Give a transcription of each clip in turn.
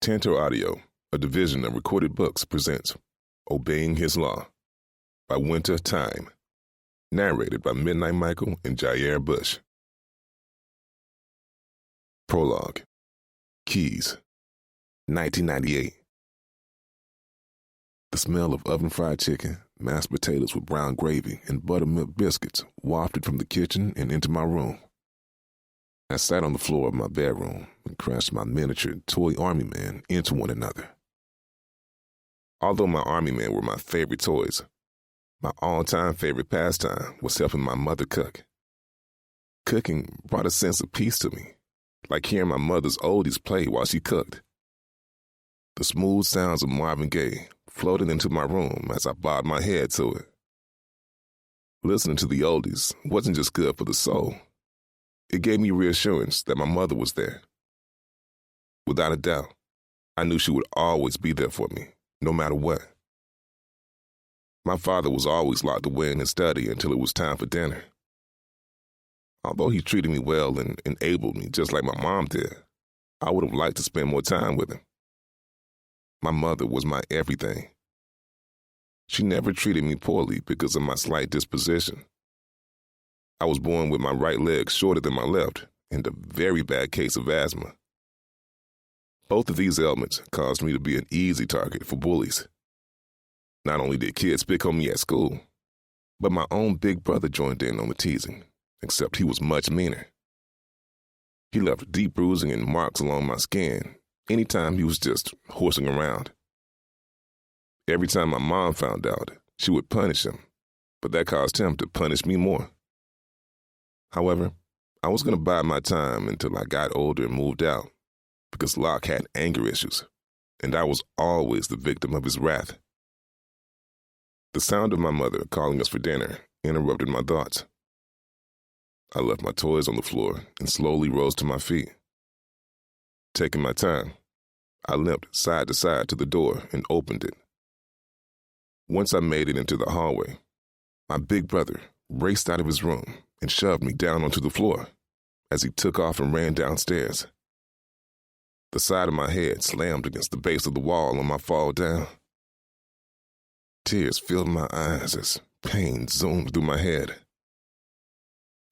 Tantor Audio, a division of Recorded Books, presents Obeying His Law by Winter Time, narrated by Midnight Michael and Jair Bush. Prologue. Keys, 1998. The smell of oven-fried chicken, mashed potatoes with brown gravy, and buttermilk biscuits wafted from the kitchen and into my room. I sat on the floor of my bedroom and crashed my miniature toy army men into one another. Although my army men were my favorite toys, my all-time favorite pastime was helping my mother cook. Cooking brought a sense of peace to me, like hearing my mother's oldies play while she cooked. The smooth sounds of Marvin Gaye floated into my room as I bobbed my head to it. Listening to the oldies wasn't just good for the soul. It gave me reassurance that my mother was there. Without a doubt, I knew she would always be there for me, no matter what. My father was always locked away in his study until it was time for dinner. Although he treated me well and enabled me just like my mom did, I would have liked to spend more time with him. My mother was my everything. She never treated me poorly because of my slight disposition. I was born with my right leg shorter than my left and a very bad case of asthma. Both of these ailments caused me to be an easy target for bullies. Not only did kids pick on me at school, but my own big brother joined in on the teasing, except he was much meaner. He left deep bruising and marks along my skin anytime he was just horsing around. Every time my mom found out, she would punish him, but that caused him to punish me more. However, I was going to bide my time until I got older and moved out, because Locke had anger issues, and I was always the victim of his wrath. The sound of my mother calling us for dinner interrupted my thoughts. I left my toys on the floor and slowly rose to my feet. Taking my time, I limped side to side to the door and opened it. Once I made it into the hallway, my big brother raced out of his room and shoved me down onto the floor as he took off and ran downstairs. The side of my head slammed against the base of the wall on my fall down. Tears filled my eyes as pain zoomed through my head.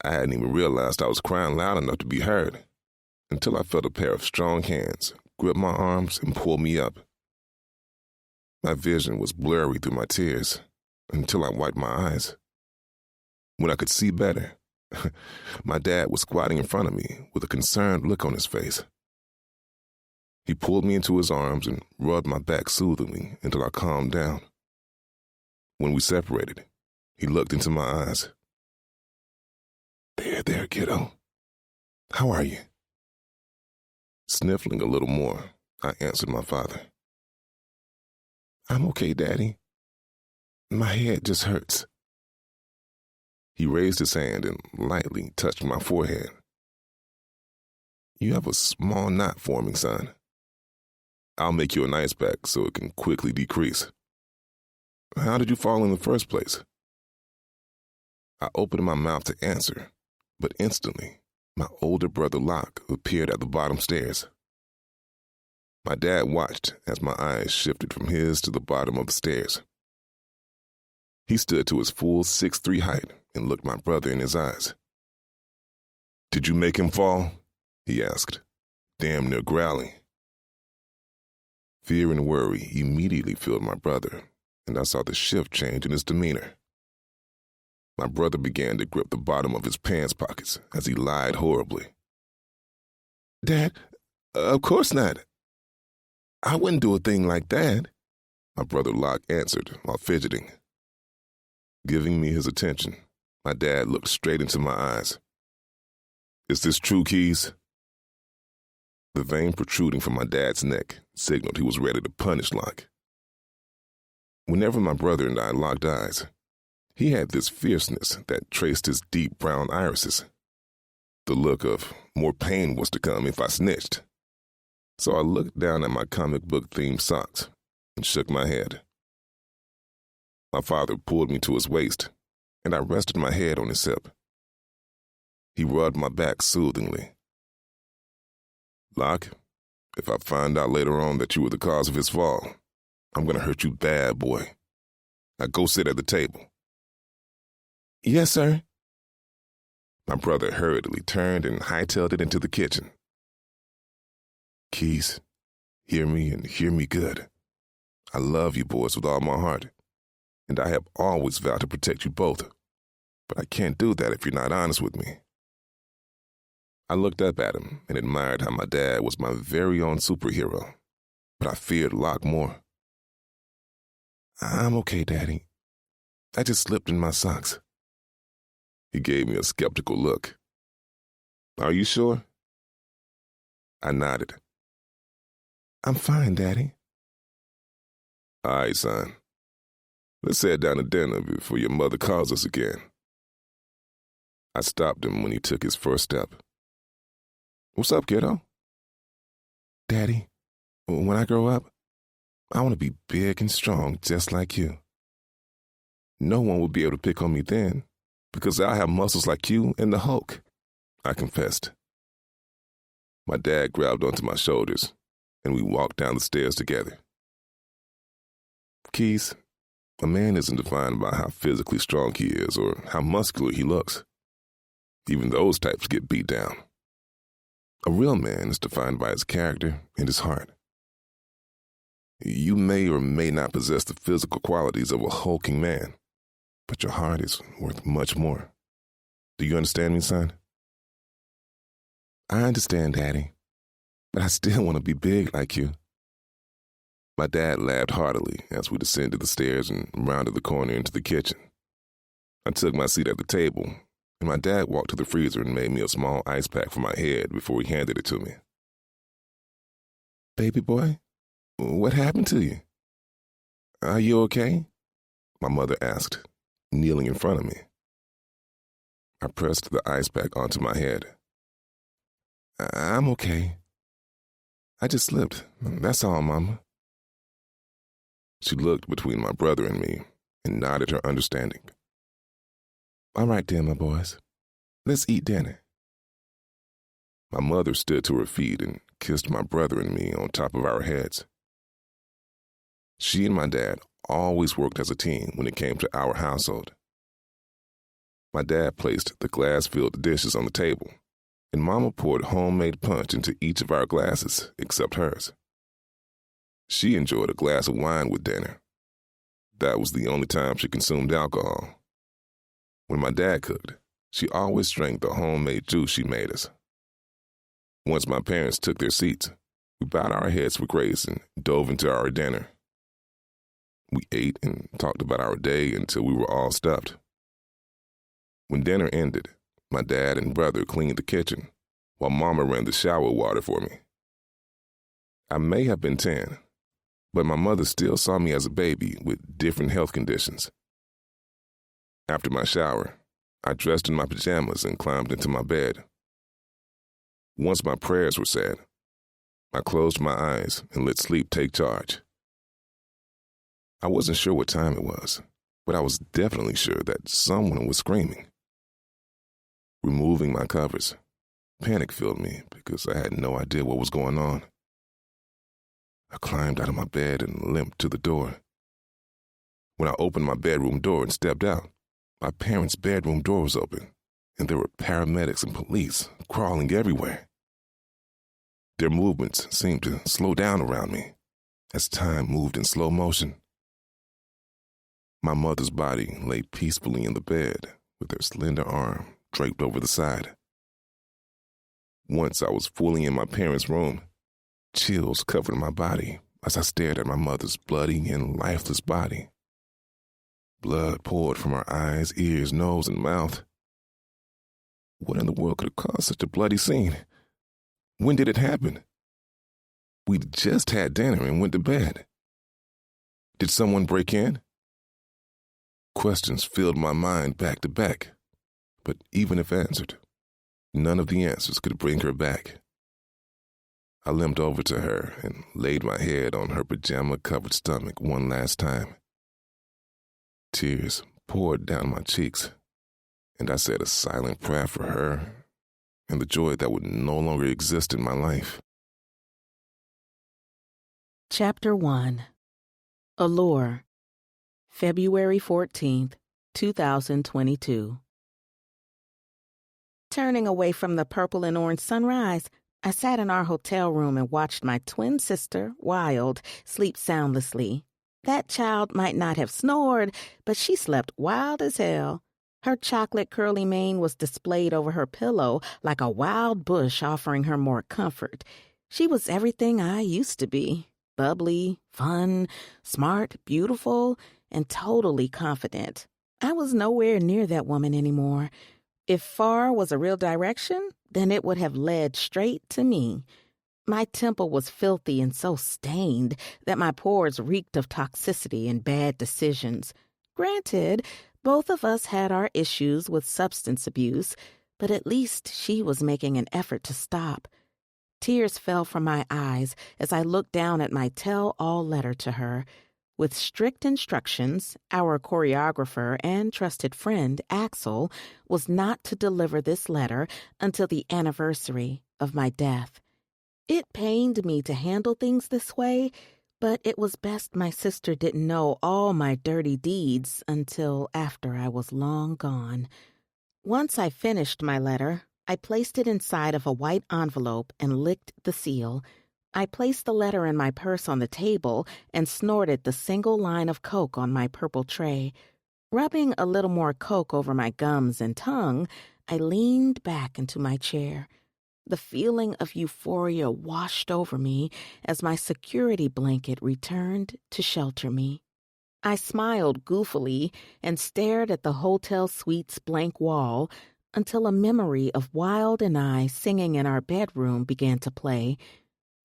I hadn't even realized I was crying loud enough to be heard until I felt a pair of strong hands grip my arms and pull me up. My vision was blurry through my tears until I wiped my eyes. When I could see better, my dad was squatting in front of me with a concerned look on his face. He pulled me into his arms and rubbed my back soothingly until I calmed down. When we separated, he looked into my eyes. There, kiddo. How are you? Sniffling a little more, I answered my father. I'm okay, Daddy. My head just hurts. He raised his hand and lightly touched my forehead. You have a small knot forming, son. I'll make you an ice pack so it can quickly decrease. How did you fall in the first place? I opened my mouth to answer, but instantly, my older brother Locke appeared at the bottom stairs. My dad watched as my eyes shifted from his to the bottom of the stairs. He stood to his full 6'3" height and looked my brother in his eyes. Did you make him fall? He asked, damn near growling. Fear and worry immediately filled my brother, and I saw the shift change in his demeanor. My brother began to grip the bottom of his pants pockets as he lied horribly. Dad, of course not. I wouldn't do a thing like that, my brother Locke answered while fidgeting. Giving me his attention, my dad looked straight into my eyes. Is this true, Keys? The vein protruding from my dad's neck signaled he was ready to punish Locke. Whenever my brother and I locked eyes, he had this fierceness that traced his deep brown irises. The look of more pain was to come if I snitched. So I looked down at my comic book-themed socks and shook my head. My father pulled me to his waist, and I rested my head on his hip. He rubbed my back soothingly. Locke, If I find out later on that you were the cause of his fall, I'm going to hurt you bad, boy. Now go sit at the table." "Yes, sir." My brother hurriedly turned and hightailed it into the kitchen. "Keys, hear me and hear me good. I love you boys with all my heart, and I have always vowed to protect you both. But I can't do that if you're not honest with me." I looked up at him and admired how my dad was my very own superhero, but I feared Locke more. "I'm okay, Daddy. I just slipped in my socks." He gave me a skeptical look. "Are you sure?" I nodded. "I'm fine, Daddy." "All right, son. Let's head down to dinner before your mother calls us again." I stopped him when he took his first step. "What's up, kiddo?" "Daddy, when I grow up, I want to be big and strong just like you." "No one will be able to pick on me then, because I have muscles like you and the Hulk," I confessed. My dad grabbed onto my shoulders, and we walked down the stairs together. "Keys, a man isn't defined by how physically strong he is or how muscular he looks. Even those types get beat down. A real man is defined by his character and his heart. You may or may not possess the physical qualities of a hulking man, but your heart is worth much more. Do you understand me, son?" "I understand, Daddy, but I still want to be big like you." My dad laughed heartily as we descended the stairs and rounded the corner into the kitchen. I took my seat at the table, and my dad walked to the freezer and made me a small ice pack for my head before he handed it to me. "Baby boy, what happened to you? Are you okay?" My mother asked, kneeling in front of me. I pressed the ice pack onto my head. "I'm okay. I just slipped, that's all, Mama." She looked between my brother and me and nodded her understanding. "All right then, my boys. Let's eat dinner." My mother stood to her feet and kissed my brother and me on top of our heads. She and my dad always worked as a team when it came to our household. My dad placed the glass-filled dishes on the table, and Mama poured homemade punch into each of our glasses except hers. She enjoyed a glass of wine with dinner. That was the only time she consumed alcohol. When my dad cooked, she always drank the homemade juice she made us. Once my parents took their seats, we bowed our heads for grace and dove into our dinner. We ate and talked about our day until we were all stuffed. When dinner ended, my dad and brother cleaned the kitchen, while Mama ran the shower water for me. I may have been 10, but my mother still saw me as a baby with different health conditions. After my shower, I dressed in my pajamas and climbed into my bed. Once my prayers were said, I closed my eyes and let sleep take charge. I wasn't sure what time it was, but I was definitely sure that someone was screaming. Removing my covers, panic filled me because I had no idea what was going on. I climbed out of my bed and limped to the door. When I opened my bedroom door and stepped out, my parents' bedroom door was open, and there were paramedics and police crawling everywhere. Their movements seemed to slow down around me as time moved in slow motion. My mother's body lay peacefully in the bed with her slender arm draped over the side. Once I was fully in my parents' room, chills covered my body as I stared at my mother's bloody and lifeless body. Blood poured from her eyes, ears, nose, and mouth. What in the world could have caused such a bloody scene? When did it happen? We'd just had dinner and went to bed. Did someone break in? Questions filled my mind back to back, but even if answered, none of the answers could bring her back. I limped over to her and laid my head on her pajama-covered stomach one last time. Tears poured down my cheeks, and I said a silent prayer for her and the joy that would no longer exist in my life. Chapter 1. Allure. February 14th, 2022. Turning away from the purple and orange sunrise, I sat in our hotel room and watched my twin sister, Wild, sleep soundlessly. That child might not have snored, but she slept wild as hell. Her chocolate curly mane was displayed over her pillow like a wild bush offering her more comfort. She was everything I used to be. Bubbly, fun, smart, beautiful, and totally confident. I was nowhere near that woman anymore. If far was a real direction, then it would have led straight to me. My temple was filthy and so stained that my pores reeked of toxicity and bad decisions. Granted, both of us had our issues with substance abuse, but at least she was making an effort to stop. Tears fell from my eyes as I looked down at my tell-all letter to her. With strict instructions, our choreographer and trusted friend, Axel, was not to deliver this letter until the anniversary of my death. It pained me to handle things this way, but it was best my sister didn't know all my dirty deeds until after I was long gone. Once I finished my letter, I placed it inside of a white envelope and licked the seal. I placed the letter in my purse on the table and snorted the single line of Coke on my purple tray. Rubbing a little more Coke over my gums and tongue, I leaned back into my chair. The feeling of euphoria washed over me as my security blanket returned to shelter me. I smiled goofily and stared at the hotel suite's blank wall until a memory of Wild and I singing in our bedroom began to play.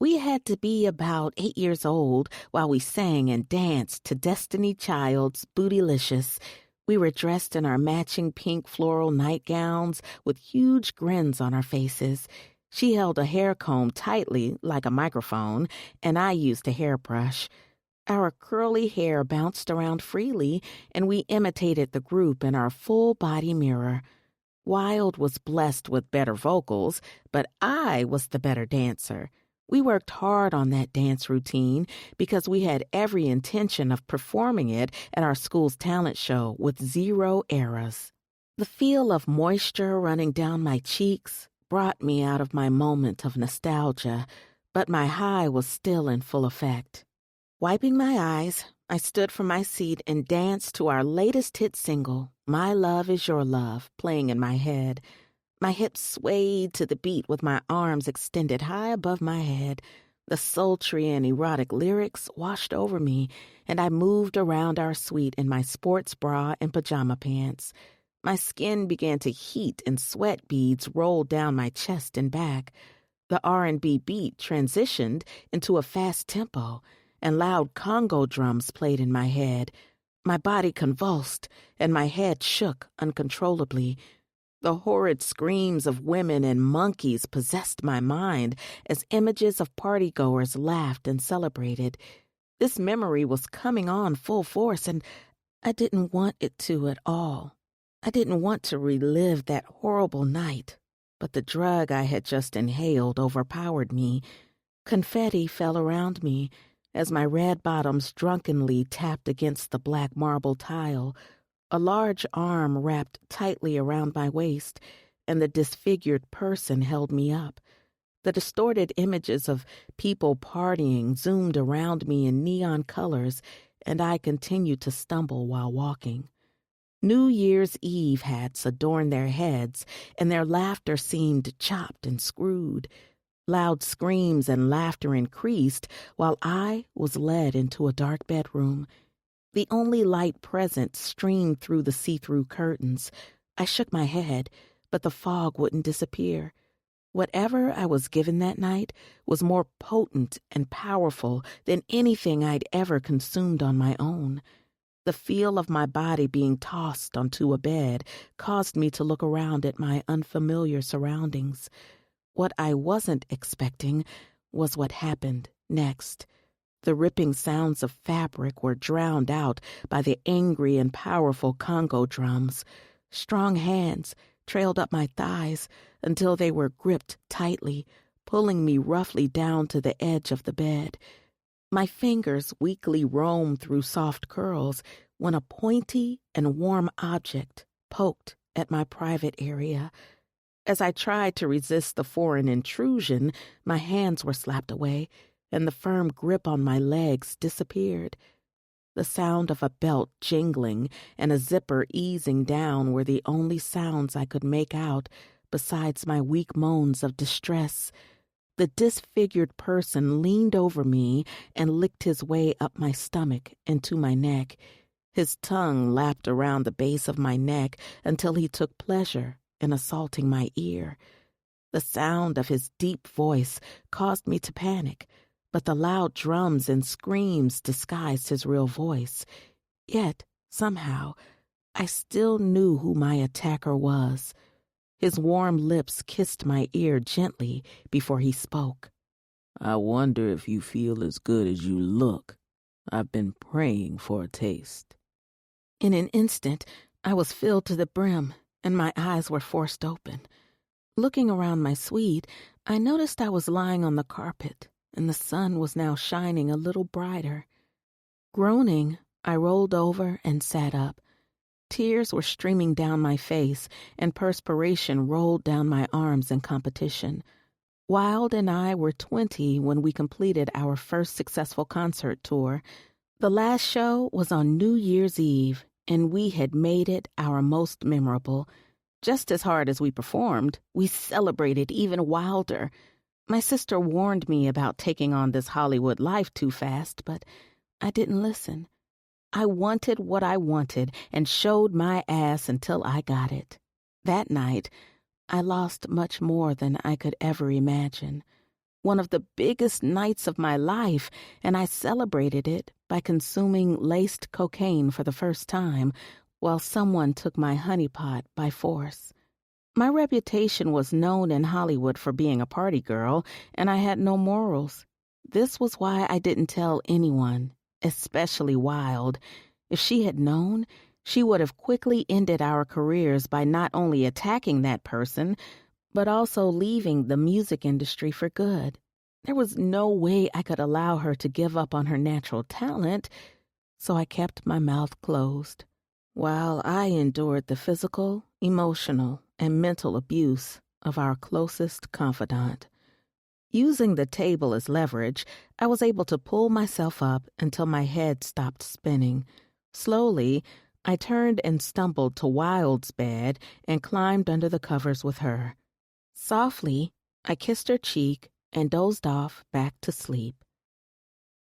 We had to be about 8 years old while we sang and danced to Destiny Child's Bootylicious. We were dressed in our matching pink floral nightgowns with huge grins on our faces. She held a hair comb tightly like a microphone, and I used a hairbrush. Our curly hair bounced around freely, and we imitated the group in our full-body mirror. Wild was blessed with better vocals, but I was the better dancer. We worked hard on that dance routine because we had every intention of performing it at our school's talent show with 0 errors. The feel of moisture running down my cheeks brought me out of my moment of nostalgia, but my high was still in full effect. Wiping my eyes, I stood from my seat and danced to our latest hit single, My Love Is Your Love, playing in my head. My hips swayed to the beat with my arms extended high above my head. The sultry and erotic lyrics washed over me, and I moved around our suite in my sports bra and pajama pants. My skin began to heat and sweat beads rolled down my chest and back. The R&B beat transitioned into a fast tempo, and loud Congo drums played in my head. My body convulsed, and my head shook uncontrollably. The horrid screams of women and monkeys possessed my mind as images of partygoers laughed and celebrated. This memory was coming on full force, and I didn't want it to at all. I didn't want to relive that horrible night, but the drug I had just inhaled overpowered me. Confetti fell around me as my red bottoms drunkenly tapped against the black marble tile. A large arm wrapped tightly around my waist, and the disfigured person held me up. The distorted images of people partying zoomed around me in neon colors, and I continued to stumble while walking. New Year's Eve hats adorned their heads, and their laughter seemed chopped and screwed. Loud screams and laughter increased while I was led into a dark bedroom. The only light present streamed through the see-through curtains. I shook my head, but the fog wouldn't disappear. Whatever I was given that night was more potent and powerful than anything I'd ever consumed on my own. The feel of my body being tossed onto a bed caused me to look around at my unfamiliar surroundings. What I wasn't expecting was what happened next. The ripping sounds of fabric were drowned out by the angry and powerful Congo drums. Strong hands trailed up my thighs until they were gripped tightly, pulling me roughly down to the edge of the bed. My fingers weakly roamed through soft curls when a pointy and warm object poked at my private area. As I tried to resist the foreign intrusion, my hands were slapped away, and the firm grip on my legs disappeared. The sound of a belt jingling and a zipper easing down were the only sounds I could make out, besides my weak moans of distress. The disfigured person leaned over me and licked his way up my stomach and to my neck. His tongue lapped around the base of my neck until he took pleasure in assaulting my ear. The sound of his deep voice caused me to panic, but the loud drums and screams disguised his real voice. Yet, somehow, I still knew who my attacker was. His warm lips kissed my ear gently before he spoke. I wonder if you feel as good as you look. I've been praying for a taste. In an instant, I was filled to the brim, and my eyes were forced open. Looking around my suite, I noticed I was lying on the carpet, and the sun was now shining a little brighter. Groaning, I rolled over and sat up. Tears were streaming down my face, and perspiration rolled down my arms in competition. Wilde and I were 20 when we completed our first successful concert tour. The last show was on New Year's Eve, and we had made it our most memorable. Just as hard as we performed, we celebrated even wilder. My sister warned me about taking on this Hollywood life too fast, but I didn't listen. I wanted what I wanted and showed my ass until I got it. That night, I lost much more than I could ever imagine. One of the biggest nights of my life, and I celebrated it by consuming laced cocaine for the first time, while someone took my honeypot by force. My reputation was known in Hollywood for being a party girl, and I had no morals. This was why I didn't tell anyone, especially Wilde. If she had known, she would have quickly ended our careers by not only attacking that person, but also leaving the music industry for good. There was no way I could allow her to give up on her natural talent, so I kept my mouth closed, while I endured the physical, emotional, and mental abuse of our closest confidant. Using the table as leverage, I was able to pull myself up until my head stopped spinning. Slowly, I turned and stumbled to Wilde's bed and climbed under the covers with her. Softly, I kissed her cheek and dozed off back to sleep.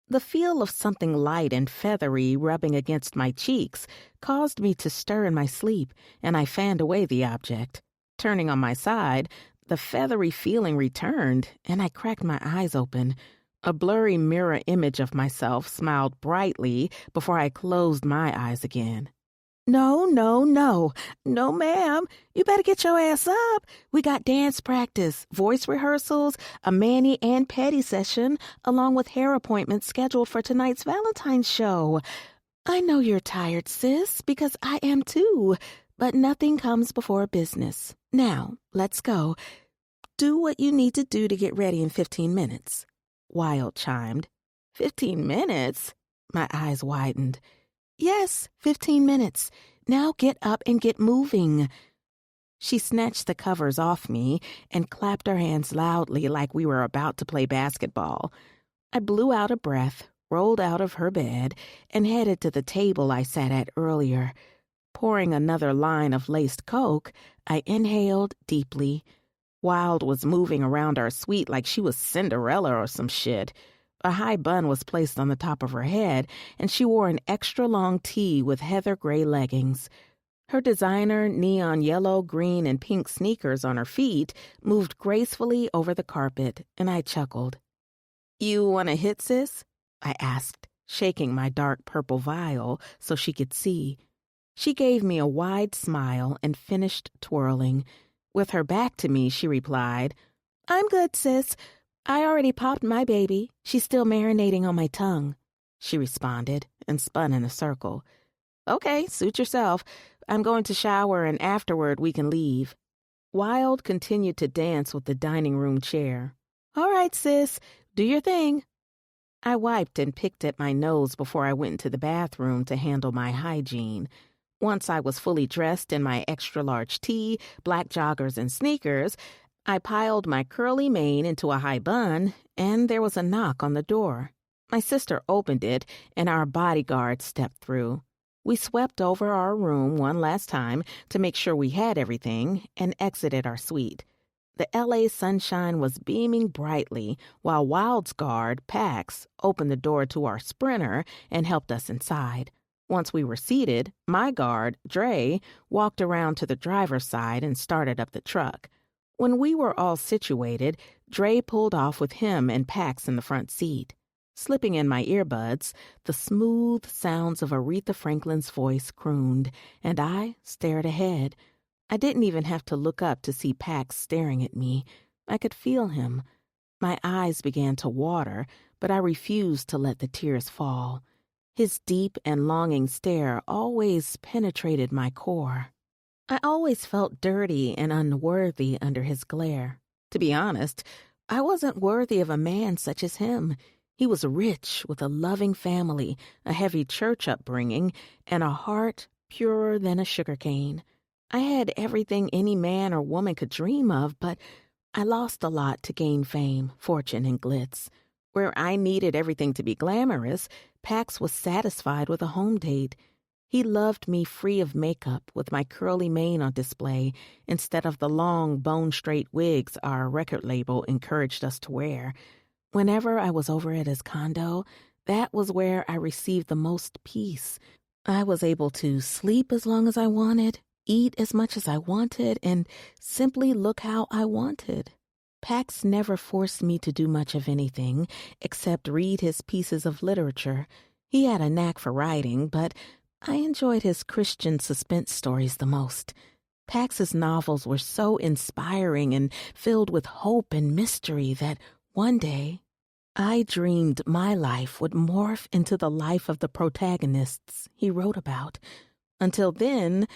The feel of something light and feathery rubbing against my cheeks caused me to stir in my sleep, and I fanned away the object. Turning on my side, the feathery feeling returned, and I cracked my eyes open. A blurry mirror image of myself smiled brightly before I closed my eyes again. No, ma'am. You better get your ass up. We got dance practice, voice rehearsals, a mani and pedi session, along with hair appointments scheduled for tonight's Valentine's show. I know you're tired, sis, because I am too, but nothing comes before business. Now, let's go. Do what you need to do to get ready in 15 minutes. Wilde chimed. 15 minutes? My eyes widened. Yes, 15 minutes. Now get up and get moving. She snatched the covers off me and clapped her hands loudly like we were about to play basketball. I blew out a breath, rolled out of her bed, and headed to the table I sat at earlier. Pouring another line of laced coke, I inhaled deeply. Wilde was moving around our suite like she was Cinderella or some shit. A high bun was placed on the top of her head, and she wore an extra-long tee with heather gray leggings. Her designer neon yellow, green, and pink sneakers on her feet moved gracefully over the carpet, and I chuckled. "You want a hit, sis?" I asked, shaking my dark purple vial so she could see. She gave me a wide smile and finished twirling. With her back to me, she replied, "I'm good, sis. I already popped my baby. She's still marinating on my tongue," she responded and spun in a circle. "Okay, suit yourself. I'm going to shower and afterward we can leave." Wilde continued to dance with the dining room chair. "All right, sis, do your thing." I wiped and picked at my nose before I went into the bathroom to handle my hygiene. Once I was fully dressed in my extra-large tee, black joggers, and sneakers, I piled my curly mane into a high bun, and there was a knock on the door. My sister opened it, and our bodyguard stepped through. We swept over our room one last time to make sure we had everything and exited our suite. The L.A. sunshine was beaming brightly while Wild's guard, Pax, opened the door to our Sprinter and helped us inside. Once we were seated, my guard, Dre, walked around to the driver's side and started up the truck. When we were all situated, Dre pulled off with him and Pax in the front seat. Slipping in my earbuds, the smooth sounds of Aretha Franklin's voice crooned, and I stared ahead. I didn't even have to look up to see Pax staring at me. I could feel him. My eyes began to water, but I refused to let the tears fall. His deep and longing stare always penetrated my core. I always felt dirty and unworthy under his glare. To be honest, I wasn't worthy of a man such as him. He was rich, with a loving family, a heavy church upbringing, and a heart purer than a sugarcane. I had everything any man or woman could dream of, but I lost a lot to gain fame, fortune, and glitz. Where I needed everything to be glamorous, Pax was satisfied with a home date. He loved me free of makeup, with my curly mane on display, instead of the long, bone-straight wigs our record label encouraged us to wear. Whenever I was over at his condo, that was where I received the most peace. I was able to sleep as long as I wanted, eat as much as I wanted, and simply look how I wanted. Pax never forced me to do much of anything except read his pieces of literature. He had a knack for writing, but I enjoyed his Christian suspense stories the most. Pax's novels were so inspiring and filled with hope and mystery that one day I dreamed my life would morph into the life of the protagonists he wrote about. Until then,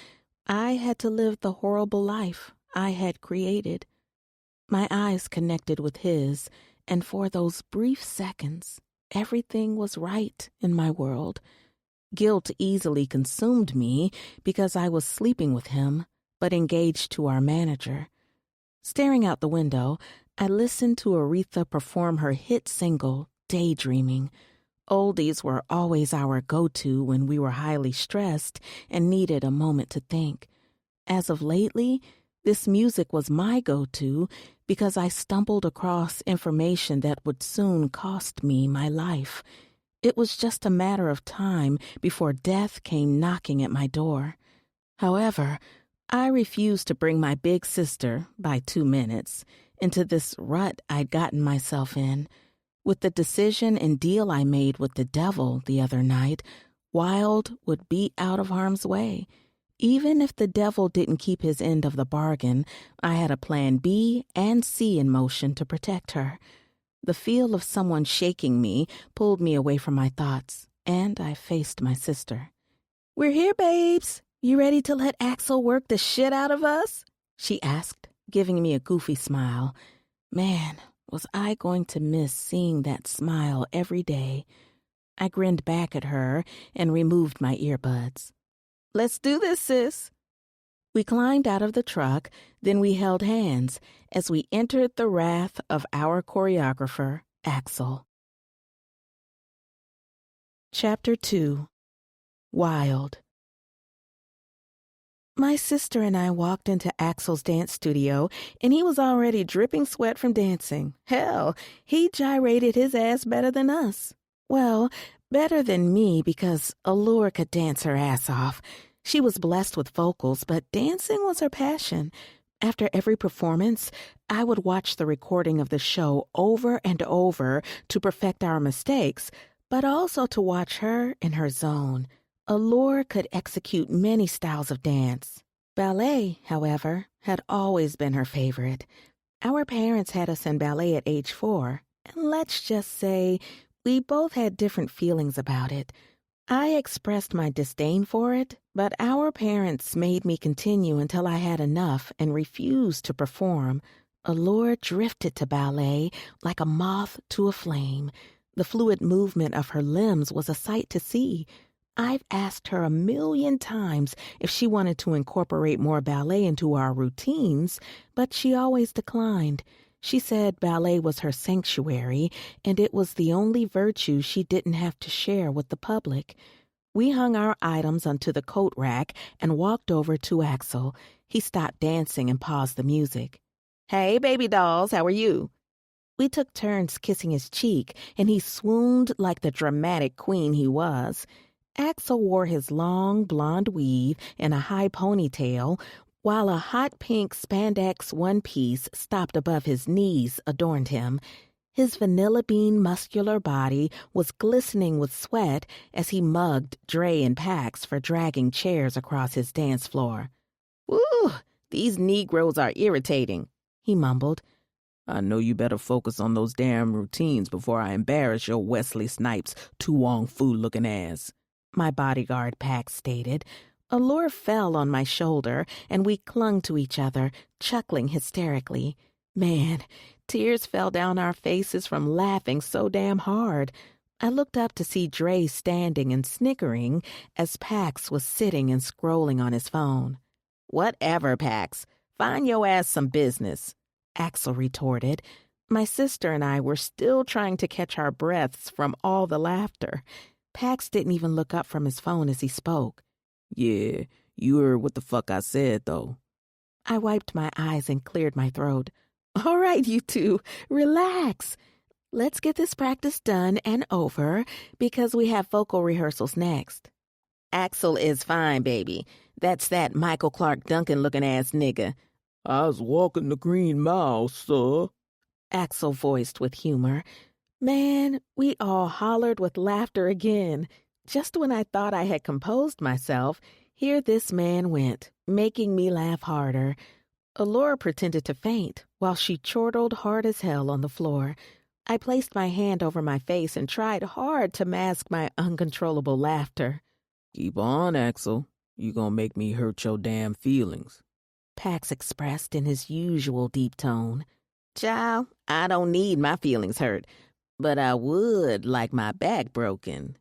I had to live the horrible life I had created. My eyes connected with his, and for those brief seconds, everything was right in my world. Guilt easily consumed me because I was sleeping with him, but engaged to our manager. Staring out the window, I listened to Aretha perform her hit single, Daydreaming. Oldies were always our go-to when we were highly stressed and needed a moment to think. As of lately, this music was my go-to because I stumbled across information that would soon cost me my life. It was just a matter of time before death came knocking at my door. However, I refused to bring my big sister, by 2 minutes, into this rut I'd gotten myself in. With the decision and deal I made with the devil the other night, Wild would be out of harm's way. Even if the devil didn't keep his end of the bargain, I had a plan B and C in motion to protect her. The feel of someone shaking me pulled me away from my thoughts, and I faced my sister. "We're here, babes. You ready to let Axel work the shit out of us?" she asked, giving me a goofy smile. Man, was I going to miss seeing that smile every day. I grinned back at her and removed my earbuds. "Let's do this, sis." We climbed out of the truck, then we held hands as we entered the wrath of our choreographer, Axel. Chapter 2. Wild. My sister and I walked into Axel's dance studio, and he was already dripping sweat from dancing. Hell, he gyrated his ass better than us. Well, better than me because Allure could dance her ass off. She was blessed with vocals, but dancing was her passion. After every performance, I would watch the recording of the show over and over to perfect our mistakes, but also to watch her in her zone. Allure could execute many styles of dance. Ballet, however, had always been her favorite. Our parents had us in ballet at age 4, and let's just say we both had different feelings about it. I expressed my disdain for it, but our parents made me continue until I had enough and refused to perform. Allure drifted to ballet like a moth to a flame. The fluid movement of her limbs was a sight to see. I've asked her 1,000,000 times if she wanted to incorporate more ballet into our routines, but she always declined. She said ballet was her sanctuary, and it was the only virtue she didn't have to share with the public. We hung our items onto the coat rack and walked over to Axel. He stopped dancing and paused the music. "Hey, baby dolls, how are you?" We took turns kissing his cheek, and he swooned like the dramatic queen he was. Axel wore his long blonde weave in a high ponytail, while a hot pink spandex one-piece stopped above his knees adorned him. His vanilla bean muscular body was glistening with sweat as he mugged Dre and Pax for dragging chairs across his dance floor. "Woo, these Negroes are irritating," he mumbled. "I know you better focus on those damn routines before I embarrass your Wesley Snipes Tu-Wong-Fu-looking ass," my bodyguard Pax stated. Allure fell on my shoulder, and we clung to each other, chuckling hysterically. Man, tears fell down our faces from laughing so damn hard. I looked up to see Dre standing and snickering as Pax was sitting and scrolling on his phone. "Whatever, Pax. Find your ass some business," Axel retorted. My sister and I were still trying to catch our breaths from all the laughter. Pax didn't even look up from his phone as he spoke. "Yeah, you heard what the fuck I said, though." I wiped my eyes and cleared my throat. "All right, you two, relax. Let's get this practice done and over because we have vocal rehearsals next." "Axel is fine, baby. That's that Michael Clark Duncan-looking ass nigga." "I was walking the Green Mile, sir," Axel voiced with humor. Man, we all hollered with laughter again. Just when I thought I had composed myself, here this man went, making me laugh harder. Allure pretended to faint while she chortled hard as hell on the floor. I placed my hand over my face and tried hard to mask my uncontrollable laughter. "Keep on, Axel. You gonna make me hurt your damn feelings," Pax expressed in his usual deep tone. "Child, I don't need my feelings hurt, but I would like my back broken,"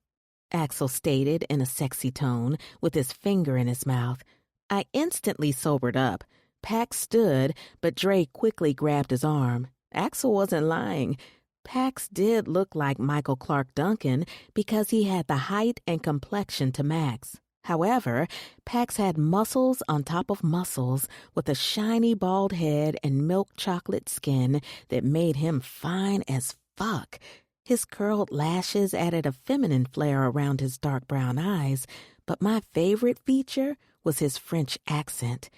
Axel stated in a sexy tone with his finger in his mouth. I instantly sobered up. Pax stood, but Dre quickly grabbed his arm. Axel wasn't lying. Pax did look like Michael Clark Duncan because he had the height and complexion to max. However, Pax had muscles on top of muscles with a shiny bald head and milk chocolate skin that made him fine as fuck. His curled lashes added a feminine flair around his dark brown eyes, but my favorite feature was his French accent.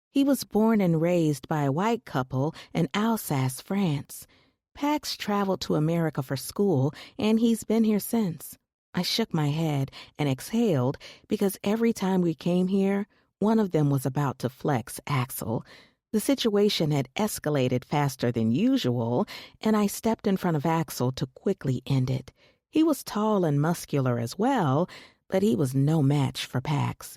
He was born and raised by a white couple in Alsace, France. Pax traveled to America for school, and he's been here since. I shook my head and exhaled because every time we came here, one of them was about to flex Axel. The situation had escalated faster than usual, and I stepped in front of Axel to quickly end it. He was tall and muscular as well, but he was no match for Pax.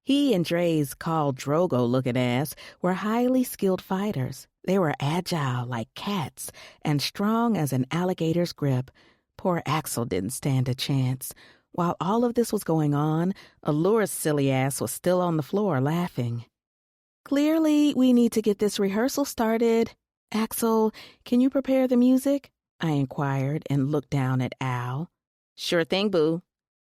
He and Dre's Khal Drogo-looking ass were highly skilled fighters. They were agile like cats and strong as an alligator's grip. Poor Axel didn't stand a chance. While all of this was going on, Allure's silly ass was still on the floor laughing. "Clearly, we need to get this rehearsal started. Axel, can you prepare the music?" I inquired and looked down at Al. "Sure thing, boo."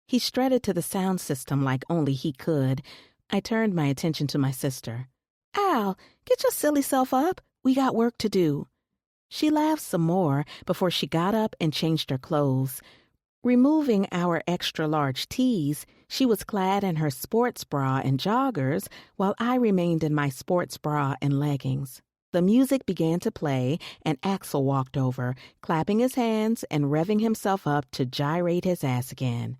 He strutted to the sound system like only he could. I turned my attention to my sister. "Al, get your silly self up. We got work to do." She laughed some more before she got up and changed her clothes. Removing our extra-large tees, she was clad in her sports bra and joggers, while I remained in my sports bra and leggings. The music began to play, and Axel walked over, clapping his hands and revving himself up to gyrate his ass again.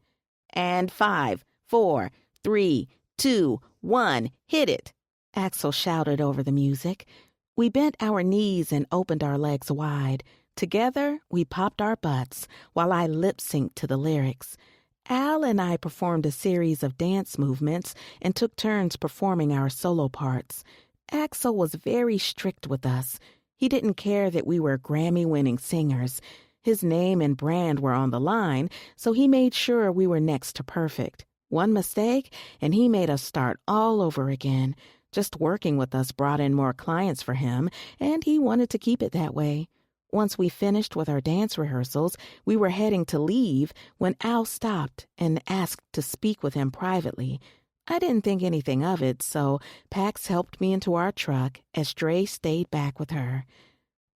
"And 5, 4, 3, 2, 1, hit it!" Axel shouted over the music. We bent our knees and opened our legs wide. Together, we popped our butts while I lip-synced to the lyrics. Al and I performed a series of dance movements and took turns performing our solo parts. Axel was very strict with us. He didn't care that we were Grammy-winning singers. His name and brand were on the line, so he made sure we were next to perfect. One mistake, and he made us start all over again. Just working with us brought in more clients for him, and he wanted to keep it that way. Once we finished with our dance rehearsals, we were heading to leave when Al stopped and asked to speak with him privately. I didn't think anything of it, so Pax helped me into our truck as Dre stayed back with her.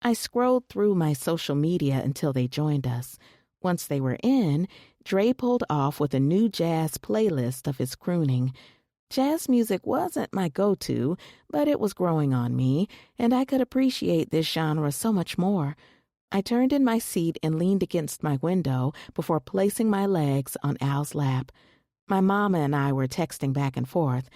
I scrolled through my social media until they joined us. Once they were in, Dre pulled off with a new jazz playlist of his crooning. Jazz music wasn't my go-to, but it was growing on me, and I could appreciate this genre so much more. I turned in my seat and leaned against my window before placing my legs on Al's lap. My mama and I were texting back and forth.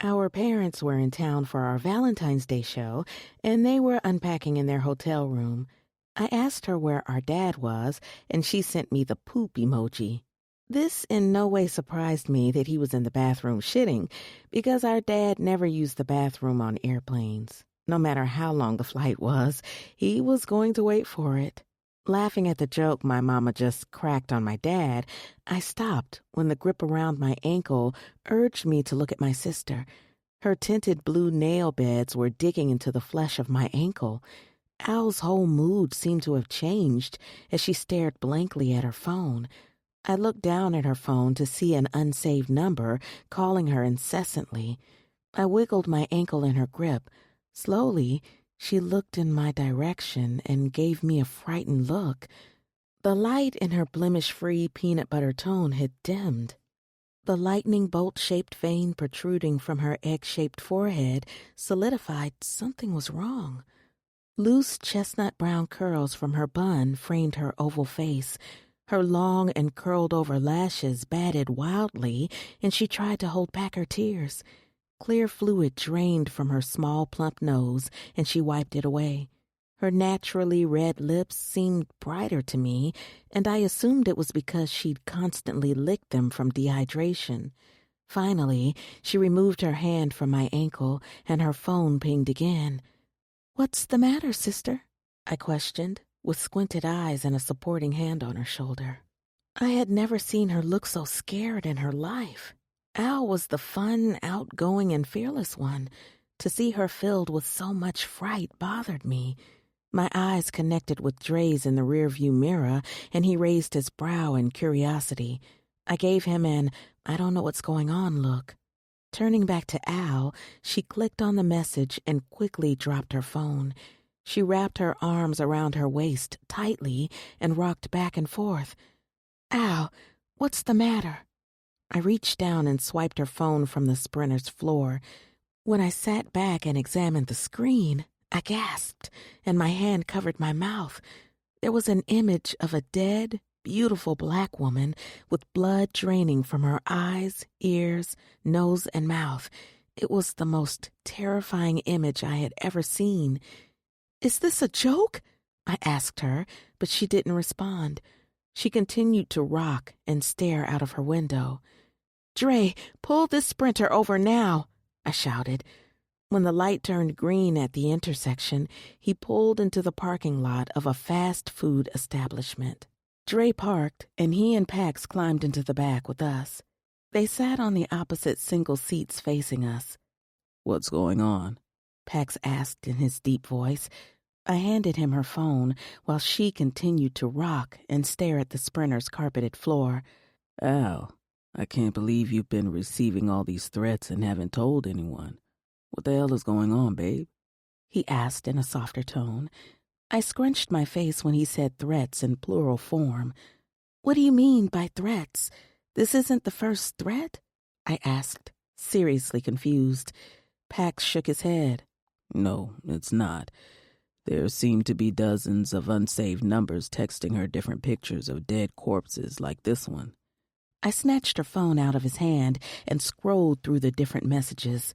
Our parents were in town for our Valentine's Day show, and they were unpacking in their hotel room. I asked her where our dad was, and she sent me the poop emoji. This in no way surprised me that he was in the bathroom shitting, because our dad never used the bathroom on airplanes. No matter how long the flight was, he was going to wait for it. Laughing at the joke my mama just cracked on my dad, I stopped when the grip around my ankle urged me to look at my sister. Her tinted blue nail beds were digging into the flesh of my ankle. Al's whole mood seemed to have changed as she stared blankly at her phone. I looked down at her phone to see an unsaved number calling her incessantly. I wiggled my ankle in her grip. Slowly, she looked in my direction and gave me a frightened look. The light in her blemish-free peanut butter tone had dimmed. The lightning bolt-shaped vein protruding from her egg-shaped forehead solidified something was wrong. Loose chestnut-brown curls from her bun framed her oval face. Her long and curled-over lashes batted wildly, and she tried to hold back her tears. Clear fluid drained from her small, plump nose, and she wiped it away. Her naturally red lips seemed brighter to me, and I assumed it was because she'd constantly licked them from dehydration. Finally, she removed her hand from my ankle, and her phone pinged again. "What's the matter, sister?" I questioned, with squinted eyes and a supporting hand on her shoulder. I had never seen her look so scared in her life. Al was the fun, outgoing, and fearless one. To see her filled with so much fright bothered me. My eyes connected with Dre's in the rearview mirror, and he raised his brow in curiosity. I gave him an "I don't know what's going on" look. Turning back to Al, she clicked on the message and quickly dropped her phone. She wrapped her arms around her waist tightly and rocked back and forth. "Al, what's the matter?" I reached down and swiped her phone from the sprinter's floor. When I sat back and examined the screen, I gasped, and my hand covered my mouth. There was an image of a dead, beautiful black woman with blood draining from her eyes, ears, nose, and mouth. It was the most terrifying image I had ever seen. "Is this a joke?" I asked her, but she didn't respond. She continued to rock and stare out of her window. "Dre, pull this sprinter over now," I shouted. When the light turned green at the intersection, he pulled into the parking lot of a fast food establishment. Dre parked, and he and Pax climbed into the back with us. They sat on the opposite single seats facing us. "What's going on?" Pax asked in his deep voice. I handed him her phone while she continued to rock and stare at the sprinter's carpeted floor. "Al, I can't believe you've been receiving all these threats and haven't told anyone. What the hell is going on, babe?" he asked in a softer tone. I scrunched my face when he said threats in plural form. "What do you mean by threats? This isn't the first threat?" I asked, seriously confused. Pax shook his head. "No, it's not. There seem to be dozens of unsaved numbers texting her different pictures of dead corpses like this one." I snatched her phone out of his hand and scrolled through the different messages.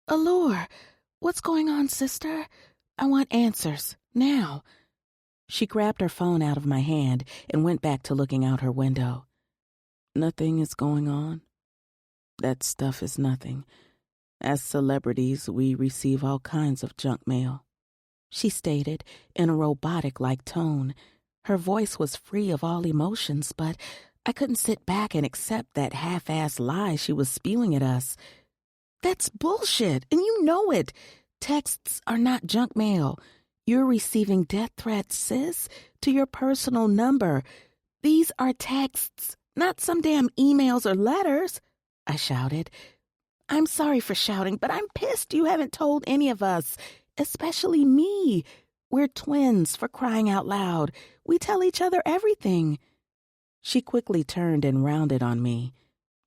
"Allure, what's going on, sister? I want answers, now." She grabbed her phone out of my hand and went back to looking out her window. "Nothing is going on. That stuff is nothing. As celebrities, we receive all kinds of junk mail," she stated in a robotic-like tone. Her voice was free of all emotions, but I couldn't sit back and accept that half-assed lie she was spewing at us. That's bullshit, and you know it. Texts are not junk mail. You're receiving death threats, sis, to your personal number. These are texts, not some damn emails or letters, I shouted. I'm sorry for shouting, but I'm pissed you haven't told any of us, especially me. We're twins, for crying out loud. We tell each other everything. She quickly turned and rounded on me.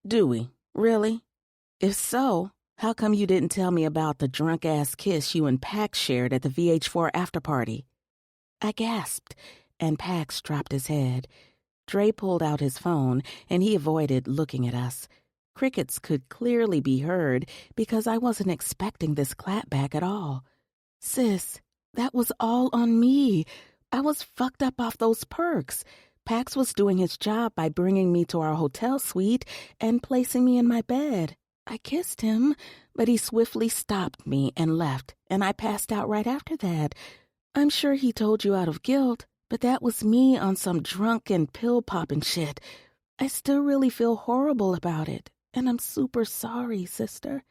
Do we? Really? If so, how come you didn't tell me about the drunk-ass kiss you and Pax shared at the VH4 after-party? I gasped, and Pax dropped his head. Dre pulled out his phone, and he avoided looking at us. Crickets could clearly be heard because I wasn't expecting this clapback at all. Sis, that was all on me. I was fucked up off those perks. Pax was doing his job by bringing me to our hotel suite and placing me in my bed. I kissed him, but he swiftly stopped me and left, and I passed out right after that. I'm sure he told you out of guilt, but that was me on some drunken pill-popping shit. I still really feel horrible about it, and I'm super sorry, sister.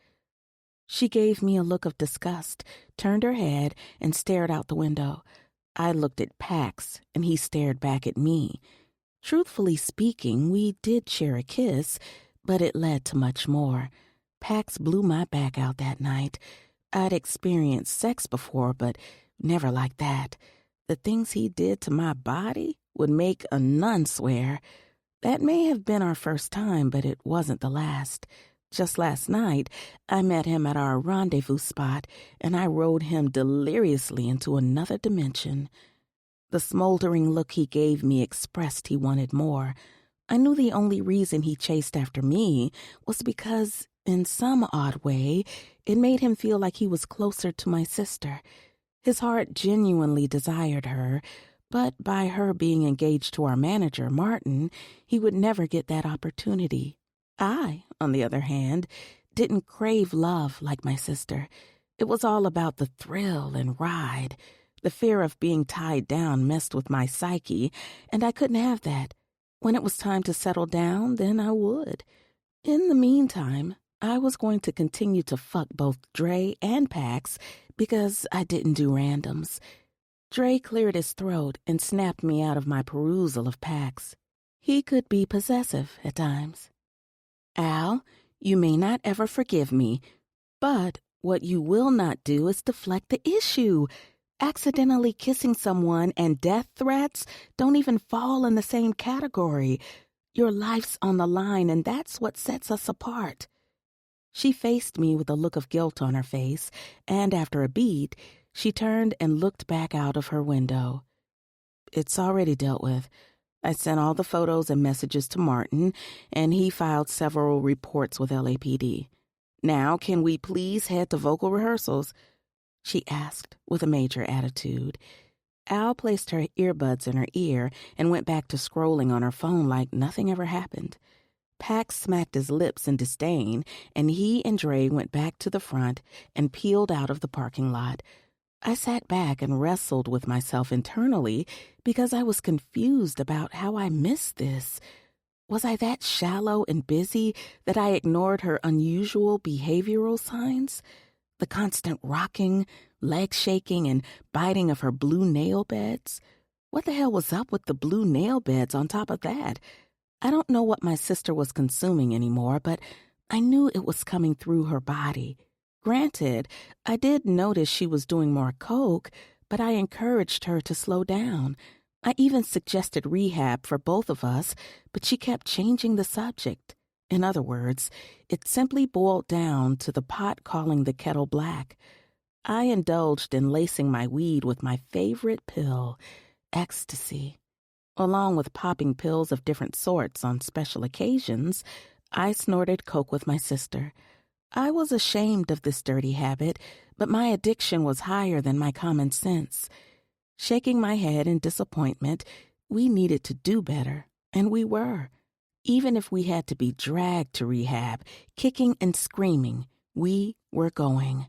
She gave me a look of disgust, turned her head, and stared out the window. I looked at Pax, and he stared back at me. Truthfully speaking, we did share a kiss, but it led to much more. Pax blew my back out that night. I'd experienced sex before, but never like that. The things he did to my body would make a nun swear. That may have been our first time, but it wasn't the last. Just last night, I met him at our rendezvous spot, and I rode him deliriously into another dimension. The smoldering look he gave me expressed he wanted more. I knew the only reason he chased after me was because, in some odd way, it made him feel like he was closer to my sister. His heart genuinely desired her, but by her being engaged to our manager, Martin, he would never get that opportunity. I, on the other hand, didn't crave love like my sister. It was all about the thrill and ride. The fear of being tied down messed with my psyche, and I couldn't have that. When it was time to settle down, then I would. In the meantime, I was going to continue to fuck both Dre and Pax because I didn't do randoms. Dre cleared his throat and snapped me out of my perusal of Pax. He could be possessive at times. Al, you may not ever forgive me, but what you will not do is deflect the issue. Accidentally kissing someone and death threats don't even fall in the same category. Your life's on the line, and that's what sets us apart. She faced me with a look of guilt on her face, and after a beat, she turned and looked back out of her window. It's already dealt with. I sent all the photos and messages to Martin, and he filed several reports with LAPD. Now, can we please head to vocal rehearsals? She asked with a major attitude. Al placed her earbuds in her ear and went back to scrolling on her phone like nothing ever happened. Pax smacked his lips in disdain, and he and Dre went back to the front and peeled out of the parking lot. I sat back and wrestled with myself internally because I was confused about how I missed this. Was I that shallow and busy that I ignored her unusual behavioral signs? The constant rocking, leg shaking, and biting of her blue nail beds? What the hell was up with the blue nail beds on top of that? I don't know what my sister was consuming anymore, but I knew it was coming through her body. Granted, I did notice she was doing more coke, but I encouraged her to slow down. I even suggested rehab for both of us, but she kept changing the subject. In other words, it simply boiled down to the pot calling the kettle black. I indulged in lacing my weed with my favorite pill, ecstasy. Along with popping pills of different sorts on special occasions, I snorted coke with my sister. I was ashamed of this dirty habit, but my addiction was higher than my common sense. Shaking my head in disappointment, we needed to do better, and we were. Even if we had to be dragged to rehab, kicking and screaming, we were going.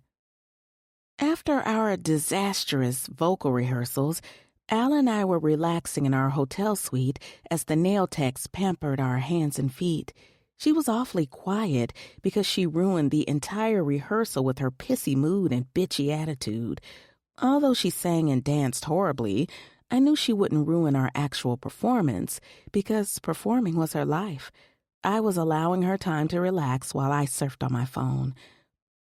After our disastrous vocal rehearsals, Al and I were relaxing in our hotel suite as the nail techs pampered our hands and feet. She was awfully quiet because she ruined the entire rehearsal with her pissy mood and bitchy attitude. Although she sang and danced horribly, I knew she wouldn't ruin our actual performance because performing was her life. I was allowing her time to relax while I surfed on my phone.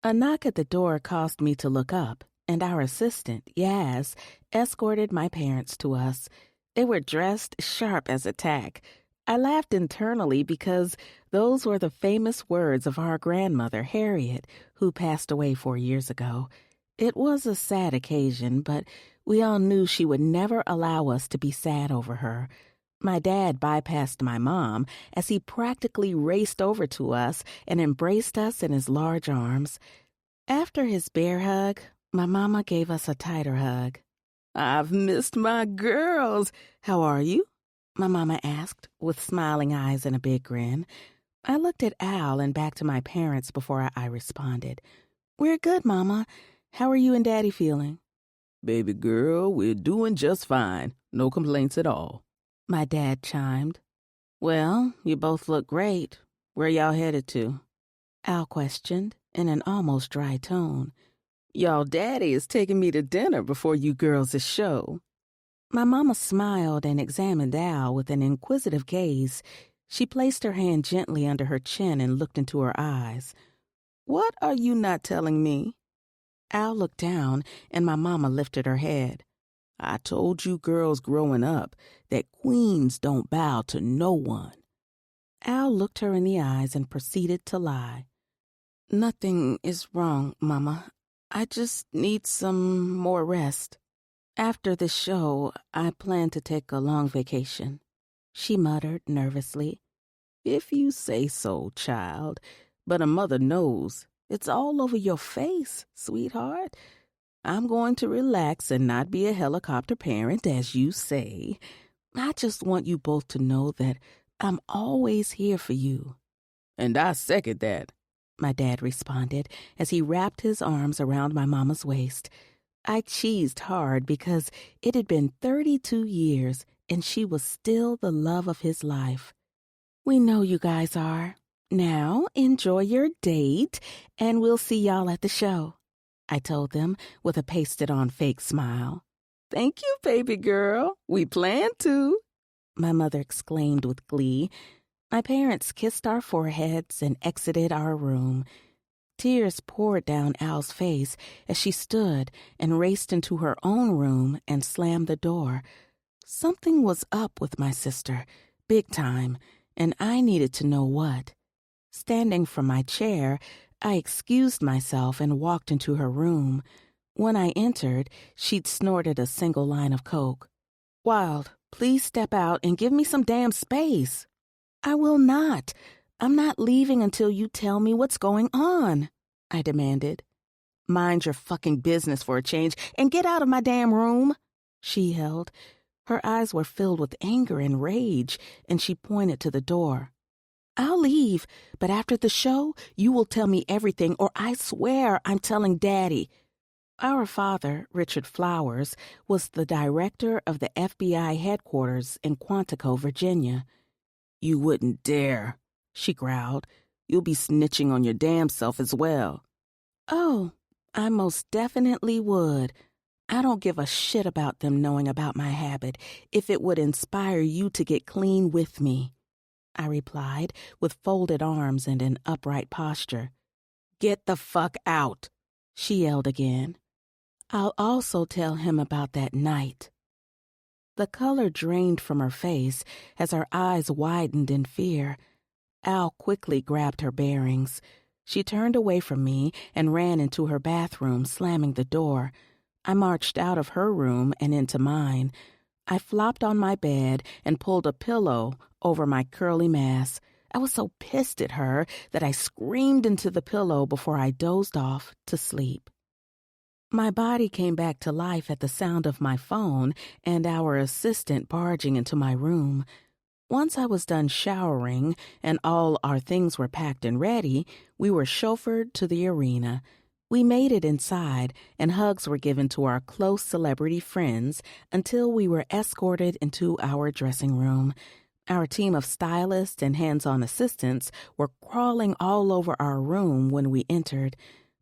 A knock at the door caused me to look up, and our assistant, Yaz, escorted my parents to us. They were dressed sharp as a tack. I laughed internally because those were the famous words of our grandmother, Harriet, who passed away 4 years ago. It was a sad occasion, but we all knew she would never allow us to be sad over her. My dad bypassed my mom as he practically raced over to us and embraced us in his large arms. After his bear hug, my mama gave us a tighter hug. "I've missed my girls. How are you?" my mama asked, with smiling eyes and a big grin. I looked at Al and back to my parents before I responded. "We're good, Mama. How are you and Daddy feeling?" "Baby girl, we're doing just fine. No complaints at all," my dad chimed. "Well, you both look great. Where y'all headed to?" Al questioned in an almost dry tone. "Y'all daddy is taking me to dinner before you girls' show." My mama smiled and examined Al with an inquisitive gaze. She placed her hand gently under her chin and looked into her eyes. "What are you not telling me?" Al looked down, and my mama lifted her head. "I told you girls growing up that queens don't bow to no one." Al looked her in the eyes and proceeded to lie. "Nothing is wrong, Mama. I just need some more rest. After the show, I plan to take a long vacation," she muttered nervously. "If you say so, child, but a mother knows. It's all over your face, sweetheart. I'm going to relax and not be a helicopter parent, as you say. I just want you both to know that I'm always here for you." "And I second that," my dad responded as he wrapped his arms around my mama's waist. I cheesed hard because it had been 32 years and she was still the love of his life. "We know you guys are. Now enjoy your date and we'll see y'all at the show," I told them with a pasted-on fake smile. "Thank you, baby girl. We plan to," my mother exclaimed with glee. My parents kissed our foreheads and exited our room. Tears poured down Al's face as she stood and raced into her own room and slammed the door. Something was up with my sister, big time, and I needed to know what. Standing from my chair, I excused myself and walked into her room. When I entered, she'd snorted a single line of coke. "Wild, please step out and give me some damn space." "I will not. I'm not leaving until you tell me what's going on," I demanded. "Mind your fucking business for a change and get out of my damn room," she yelled. Her eyes were filled with anger and rage, and she pointed to the door. "I'll leave, but after the show, you will tell me everything, or I swear I'm telling Daddy." Our father, Richard Flowers, was the director of the FBI headquarters in Quantico, Virginia. "You wouldn't dare," she growled. "You'll be snitching on your damn self as well." "Oh, I most definitely would. I don't give a shit about them knowing about my habit if it would inspire you to get clean with me," I replied with folded arms and an upright posture. "Get the fuck out," she yelled again. "I'll also tell him about that night." The color drained from her face as her eyes widened in fear. Al quickly grabbed her bearings. She turned away from me and ran into her bathroom, slamming the door. I marched out of her room and into mine. I flopped on my bed and pulled a pillow over my curly mass. I was so pissed at her that I screamed into the pillow before I dozed off to sleep. My body came back to life at the sound of my phone and our assistant barging into my room. Once I was done showering and all our things were packed and ready, we were chauffeured to the arena. We made it inside, and hugs were given to our close celebrity friends until we were escorted into our dressing room. Our team of stylists and hands-on assistants were crawling all over our room when we entered.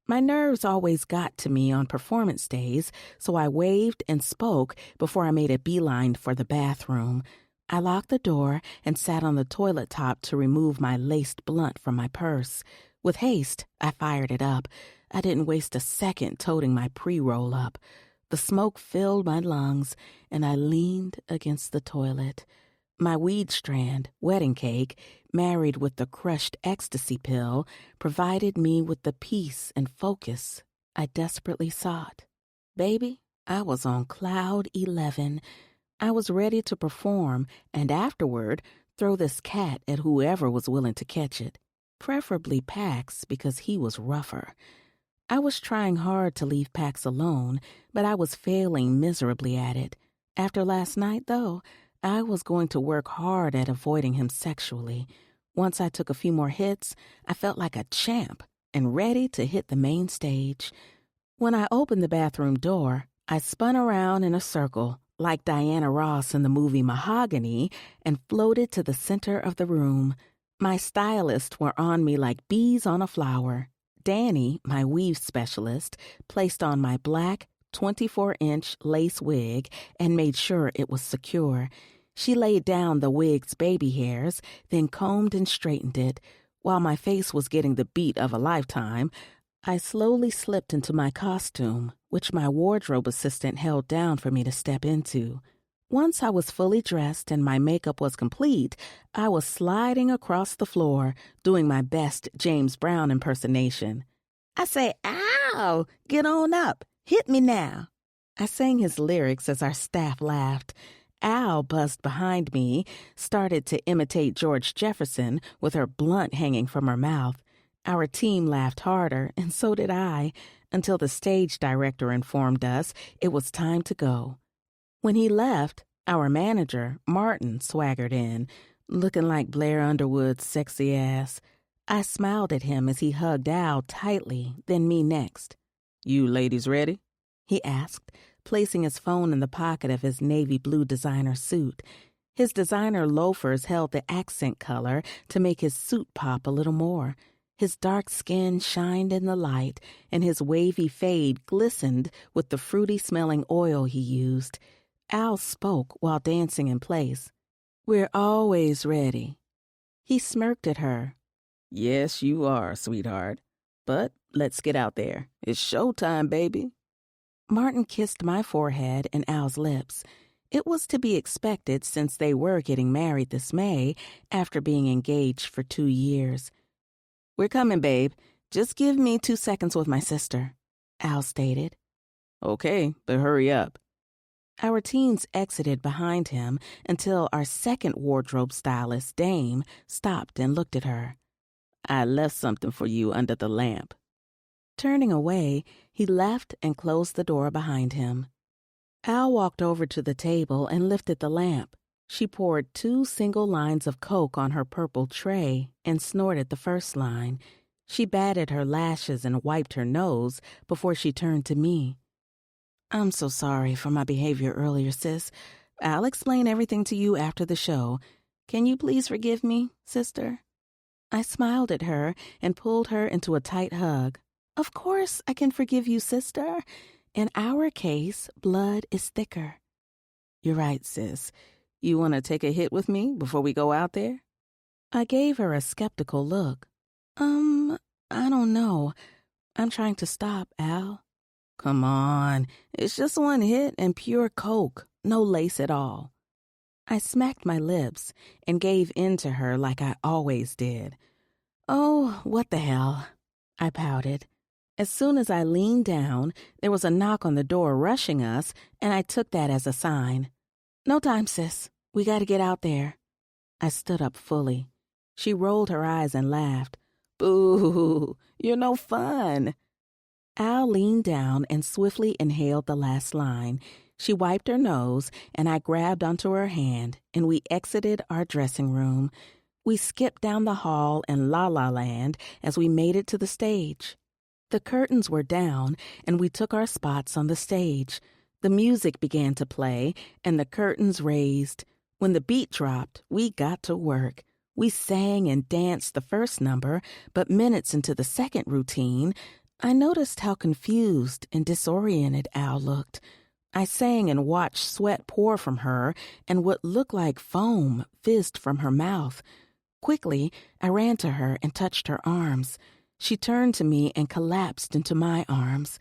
My nerves always got to me on performance days, so I waved and spoke before I made a beeline for the bathroom. I locked the door and sat on the toilet top to remove my laced blunt from my purse. With haste, I fired it up. I didn't waste a second toting my pre-roll up. The smoke filled my lungs, and I leaned against the toilet. My weed strand, wedding cake, married with the crushed ecstasy pill, provided me with the peace and focus I desperately sought. Baby, I was on cloud 11. I was ready to perform and afterward throw this cat at whoever was willing to catch it, preferably Pax because he was rougher. I was trying hard to leave Pax alone, but I was failing miserably at it. After last night, though, I was going to work hard at avoiding him sexually. Once I took a few more hits, I felt like a champ and ready to hit the main stage. When I opened the bathroom door, I spun around in a circle, like Diana Ross in the movie Mahogany, and floated to the center of the room. My stylists were on me like bees on a flower. Danny, my weave specialist, placed on my black 24-inch lace wig and made sure it was secure. She laid down the wig's baby hairs, then combed and straightened it. While my face was getting the beat of a lifetime, I slowly slipped into my costume, which my wardrobe assistant held down for me to step into. Once I was fully dressed and my makeup was complete, I was sliding across the floor, doing my best James Brown impersonation. I say, ow, get on up, hit me now. I sang his lyrics as our staff laughed. Al buzzed behind me, started to imitate George Jefferson with her blunt hanging from her mouth. Our team laughed harder, and so did I, until the stage director informed us it was time to go. When he left, our manager, Martin, swaggered in, looking like Blair Underwood's sexy ass. I smiled at him as he hugged Al tightly, then me next. "You ladies ready?" he asked, placing his phone in the pocket of his navy blue designer suit. His designer loafers held the accent color to make his suit pop a little more. His dark skin shined in the light, and his wavy fade glistened with the fruity-smelling oil he used. Al spoke while dancing in place. "We're always ready." He smirked at her. "Yes, you are, sweetheart. But let's get out there. It's showtime, baby." Martin kissed my forehead and Al's lips. It was to be expected since they were getting married this May after being engaged for 2 years. "We're coming, babe. Just give me 2 seconds with my sister," Al stated. "Okay, but hurry up." Our teens exited behind him until our second wardrobe stylist, Dame, stopped and looked at her. "I left something for you under the lamp." Turning away, he left and closed the door behind him. Al walked over to the table and lifted the lamp. She poured 2 single lines of Coke on her purple tray and snorted the first line. She batted her lashes and wiped her nose before she turned to me. "I'm so sorry for my behavior earlier, sis. I'll explain everything to you after the show. Can you please forgive me, sister?" I smiled at her and pulled her into a tight hug. "Of course I can forgive you, sister. In our case, blood is thicker." "You're right, sis. You want to take a hit with me before we go out there?" I gave her a skeptical look. I don't know. I'm trying to stop, Al." "Come on. It's just 1 hit and pure Coke. No lace at all." I smacked my lips and gave in to her like I always did. "Oh, what the hell?" I pouted. As soon as I leaned down, there was a knock on the door rushing us, and I took that as a sign. "No time, sis. We gotta get out there." I stood up fully. She rolled her eyes and laughed. "Boo, you're no fun." Al leaned down and swiftly inhaled the last line. She wiped her nose, and I grabbed onto her hand, and we exited our dressing room. We skipped down the hall in La La Land as we made it to the stage. The curtains were down, and we took our spots on the stage. The music began to play, and the curtains raised. When the beat dropped, we got to work. We sang and danced the first number, but minutes into the second routine, I noticed how confused and disoriented Al looked. I sang and watched sweat pour from her, and what looked like foam fizzed from her mouth. Quickly, I ran to her and touched her arms. She turned to me and collapsed into my arms.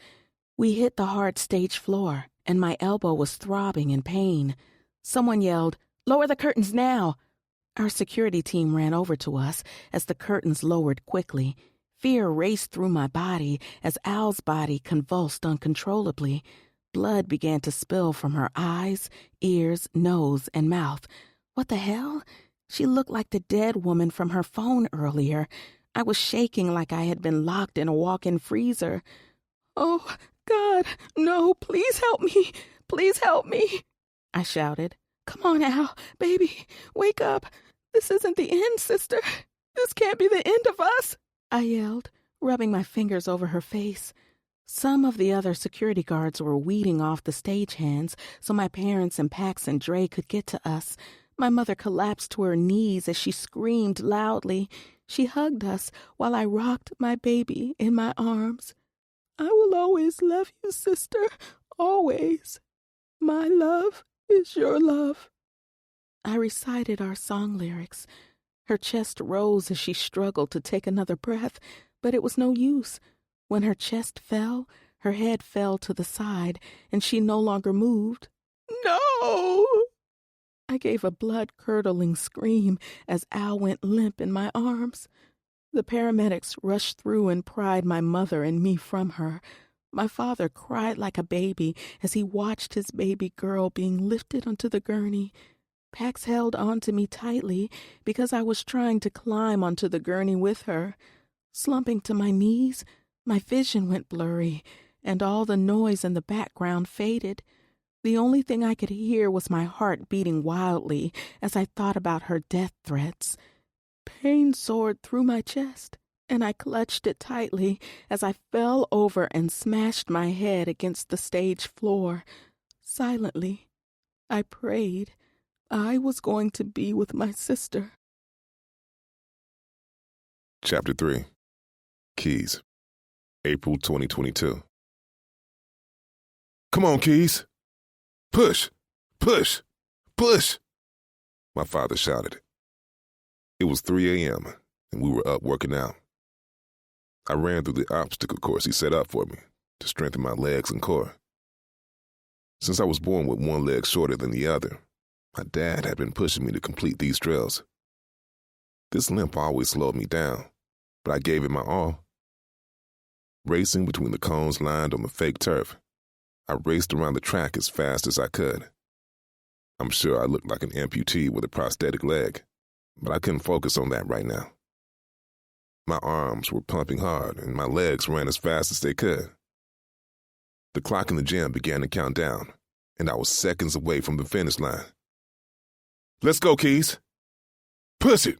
We hit the hard stage floor, and my elbow was throbbing in pain. Someone yelled, "Lower the curtains now!" Our security team ran over to us as the curtains lowered quickly. Fear raced through my body as Al's body convulsed uncontrollably. Blood began to spill from her eyes, ears, nose, and mouth. What the hell? She looked like the dead woman from her phone earlier. I was shaking like I had been locked in a walk-in freezer. "Oh, God, no, please help me. Please help me," I shouted. "Come on, Al, baby, wake up. This isn't the end, sister. This can't be the end of us," I yelled, rubbing my fingers over her face. Some of the other security guards were weeding off the stagehands so my parents and Pax and Dre could get to us. My mother collapsed to her knees as she screamed loudly. She hugged us while I rocked my baby in my arms. "I will always love you, sister, always. My love is your love." I recited our song lyrics. Her chest rose as she struggled to take another breath, but it was no use. When her chest fell, her head fell to the side, and she no longer moved. "No!" I gave a blood-curdling scream as Al went limp in my arms. The paramedics rushed through and pried my mother and me from her. My father cried like a baby as he watched his baby girl being lifted onto the gurney. Pax held on to me tightly because I was trying to climb onto the gurney with her. Slumping to my knees, my vision went blurry, and all the noise in the background faded. The only thing I could hear was my heart beating wildly as I thought about her death threats. Pain soared through my chest, and I clutched it tightly as I fell over and smashed my head against the stage floor. Silently, I prayed I was going to be with my sister. Chapter 3. Keys. April 2022. "Come on, Keys. Push, push, push," My father shouted. It was 3 a.m., and we were up working out. I ran through the obstacle course he set up for me to strengthen my legs and core. Since I was born with one leg shorter than the other, my dad had been pushing me to complete these drills. This limp always slowed me down, but I gave it my all. Racing between the cones lined on the fake turf, I raced around the track as fast as I could. I'm sure I looked like an amputee with a prosthetic leg, but I couldn't focus on that right now. My arms were pumping hard, and my legs ran as fast as they could. The clock in the gym began to count down, and I was seconds away from the finish line. "Let's go, Keys. Push it."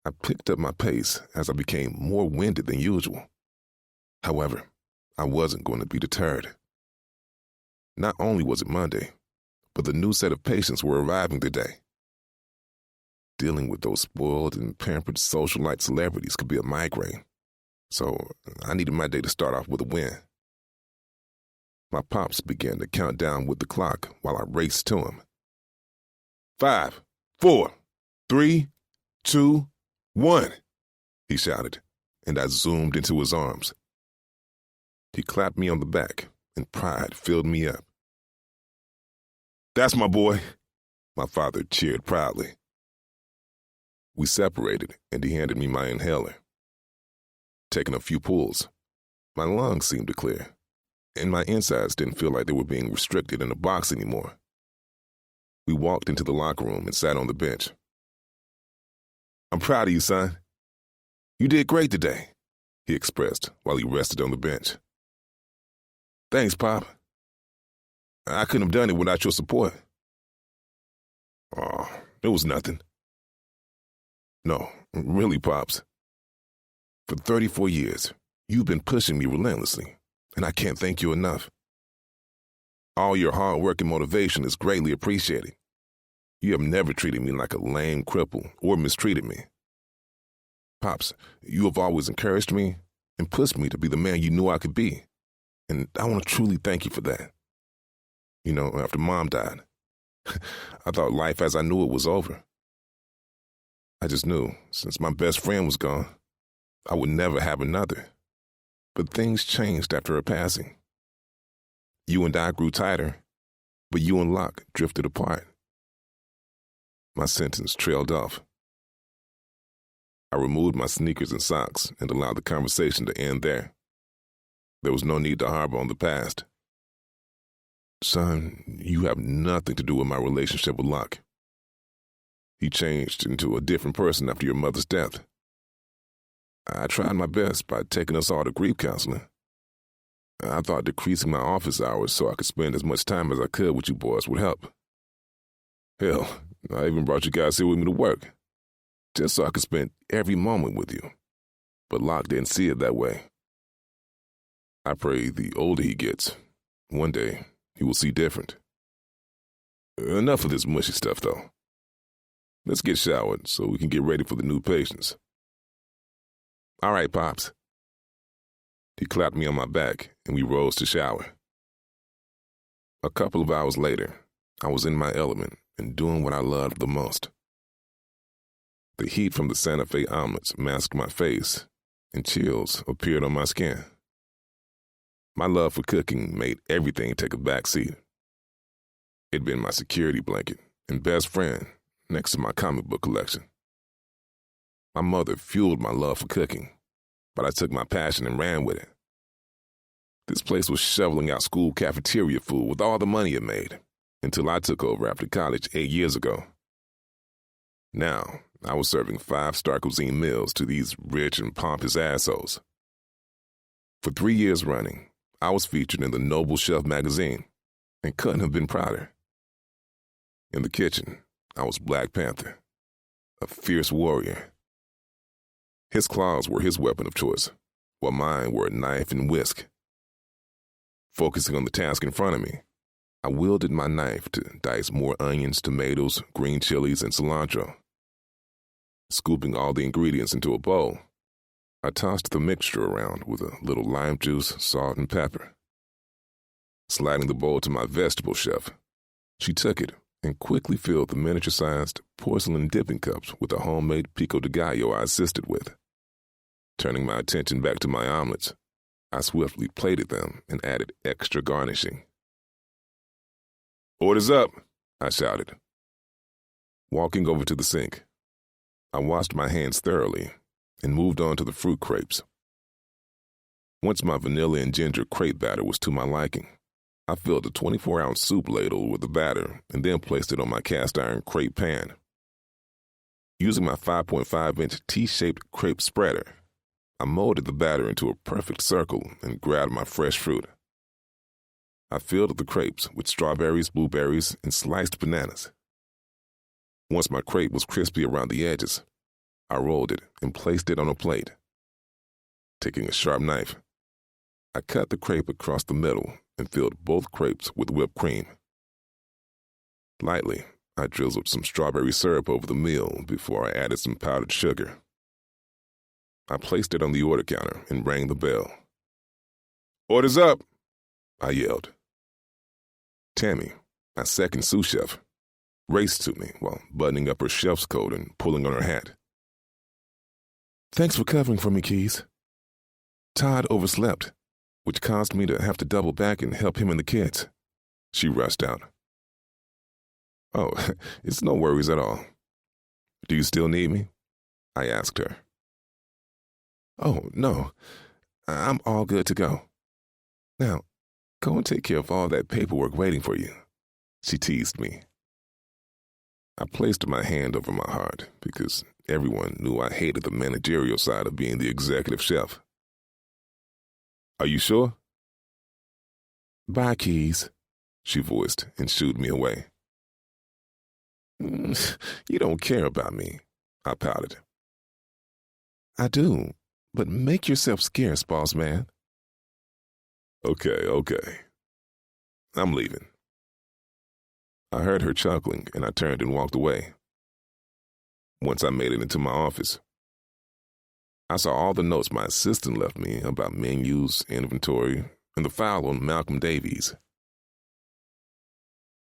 I picked up my pace as I became more winded than usual. However, I wasn't going to be deterred. Not only was it Monday, but the new set of patients were arriving today. Dealing with those spoiled and pampered socialite celebrities could be a migraine, so I needed my day to start off with a win. My pops began to count down with the clock while I raced to him. 5, 4, 3, 2, 1, he shouted, and I zoomed into his arms. He clapped me on the back, and pride filled me up. "That's my boy," my father cheered proudly. We separated, and he handed me my inhaler. Taking a few pulls, my lungs seemed to clear, and my insides didn't feel like they were being restricted in a box anymore. We walked into the locker room and sat on the bench. "I'm proud of you, son. You did great today," he expressed while he rested on the bench. "Thanks, Pop. I couldn't have done it without your support." "Oh, it was nothing." "No, really, Pops. For 34 years, You've been pushing me relentlessly, and I can't thank you enough. All your hard work and motivation is greatly appreciated. You have never treated me like a lame cripple or mistreated me. Pops, you have always encouraged me and pushed me to be the man you knew I could be, and I want to truly thank you for that. You know, after Mom died, I thought life as I knew it was over. I just knew, since my best friend was gone, I would never have another. But things changed after her passing. You and I grew tighter, but you and Locke drifted apart. My sentence trailed off. I removed my sneakers and socks and allowed the conversation to end there. There was no need to harbor on the past. Son, you have nothing to do with my relationship with Locke. He changed into a different person after your mother's death. I tried my best by taking us all to grief counseling. I thought decreasing my office hours so I could spend as much time as I could with you boys would help. Hell, I even brought you guys here with me to work, just so I could spend every moment with you. But Locke didn't see it that way. I pray the older he gets, one day he will see different. Enough of this mushy stuff, though. Let's get showered so we can get ready for the new patients. All right, Pops. He clapped me on my back, and we rose to shower. A couple of hours later, I was in my element and doing what I loved the most. The heat from the Santa Fe omelets masked my face, and chills appeared on my skin. My love for cooking made everything take a back seat. It'd been my security blanket and best friend next to my comic book collection. My mother fueled my love for cooking, but I took my passion and ran with it. This place was shoveling out school cafeteria food with all the money it made, until I took over after college 8 years ago. Now, I was serving 5-star cuisine meals to these rich and pompous assholes. For 3 years running, I was featured in the Noble Chef magazine, and couldn't have been prouder. In the kitchen, I was Black Panther, a fierce warrior. His claws were his weapon of choice, while mine were a knife and whisk. Focusing on the task in front of me, I wielded my knife to dice more onions, tomatoes, green chilies, and cilantro. Scooping all the ingredients into a bowl, I tossed the mixture around with a little lime juice, salt, and pepper. Sliding the bowl to my vegetable chef, she took it and quickly filled the miniature-sized porcelain dipping cups with a homemade pico de gallo I assisted with. Turning my attention back to my omelets, I swiftly plated them and added extra garnishing. "Orders up," I shouted. Walking over to the sink, I washed my hands thoroughly and moved on to the fruit crepes. Once my vanilla and ginger crepe batter was to my liking, I filled a 24-ounce soup ladle with the batter and then placed it on my cast-iron crepe pan. Using my 5.5-inch T-shaped crepe spreader, I molded the batter into a perfect circle and grabbed my fresh fruit. I filled the crepes with strawberries, blueberries, and sliced bananas. Once my crepe was crispy around the edges, I rolled it and placed it on a plate. Taking a sharp knife, I cut the crepe across the middle and filled both crepes with whipped cream. Lightly, I drizzled some strawberry syrup over the meal before I added some powdered sugar. I placed it on the order counter and rang the bell. "Orders up," I yelled. Tammy, my second sous chef, raced to me while buttoning up her chef's coat and pulling on her hat. "Thanks for covering for me, Keys. Todd overslept, which caused me to have to double back and help him and the kids," she rushed out. "Oh, it's no worries at all. Do you still need me?" I asked her. "Oh, no. I'm all good to go. Now, go and take care of all that paperwork waiting for you," she teased me. I placed my hand over my heart because everyone knew I hated the managerial side of being the executive chef. "Are you sure?" "Bye, Keys," she voiced and shooed me away. "You don't care about me," I pouted. "I do, but make yourself scarce, boss man. Okay. I'm leaving. I heard her chuckling, and I turned and walked away. Once I made it into my office, I saw all the notes my assistant left me about menus, inventory, and the file on Malcolm Davies.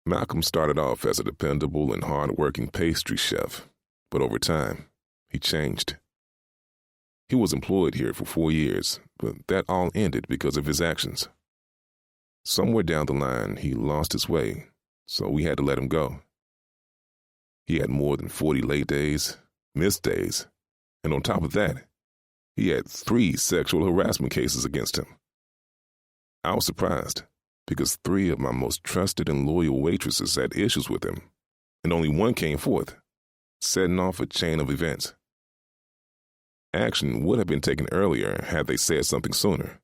Malcolm started off as a dependable and hard-working pastry chef, but over time, he changed. He was employed here for 4 years, but that all ended because of his actions. Somewhere down the line, he lost his way, so we had to let him go. He had more than 40 late days, missed days, and on top of that, he had 3 sexual harassment cases against him. I was surprised, because 3 of my most trusted and loyal waitresses had issues with him, and only one came forth, setting off a chain of events. Action would have been taken earlier had they said something sooner.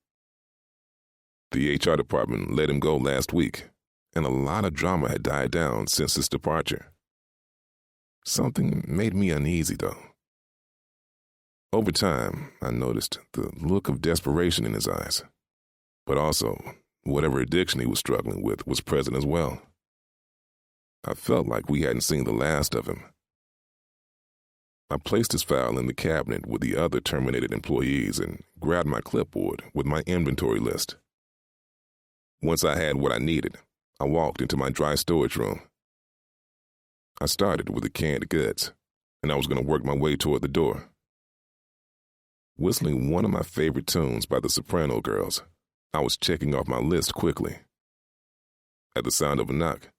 The HR department let him go last week, and a lot of drama had died down since his departure. Something made me uneasy, though. Over time, I noticed the look of desperation in his eyes, but also whatever addiction he was struggling with was present as well. I felt like we hadn't seen the last of him. I placed his file in the cabinet with the other terminated employees and grabbed my clipboard with my inventory list. Once I had what I needed, I walked into my dry storage room. I started with the canned goods, and I was going to work my way toward the door. Whistling one of my favorite tunes by the Soprano Girls, I was checking off my list quickly. At the sound of a knock,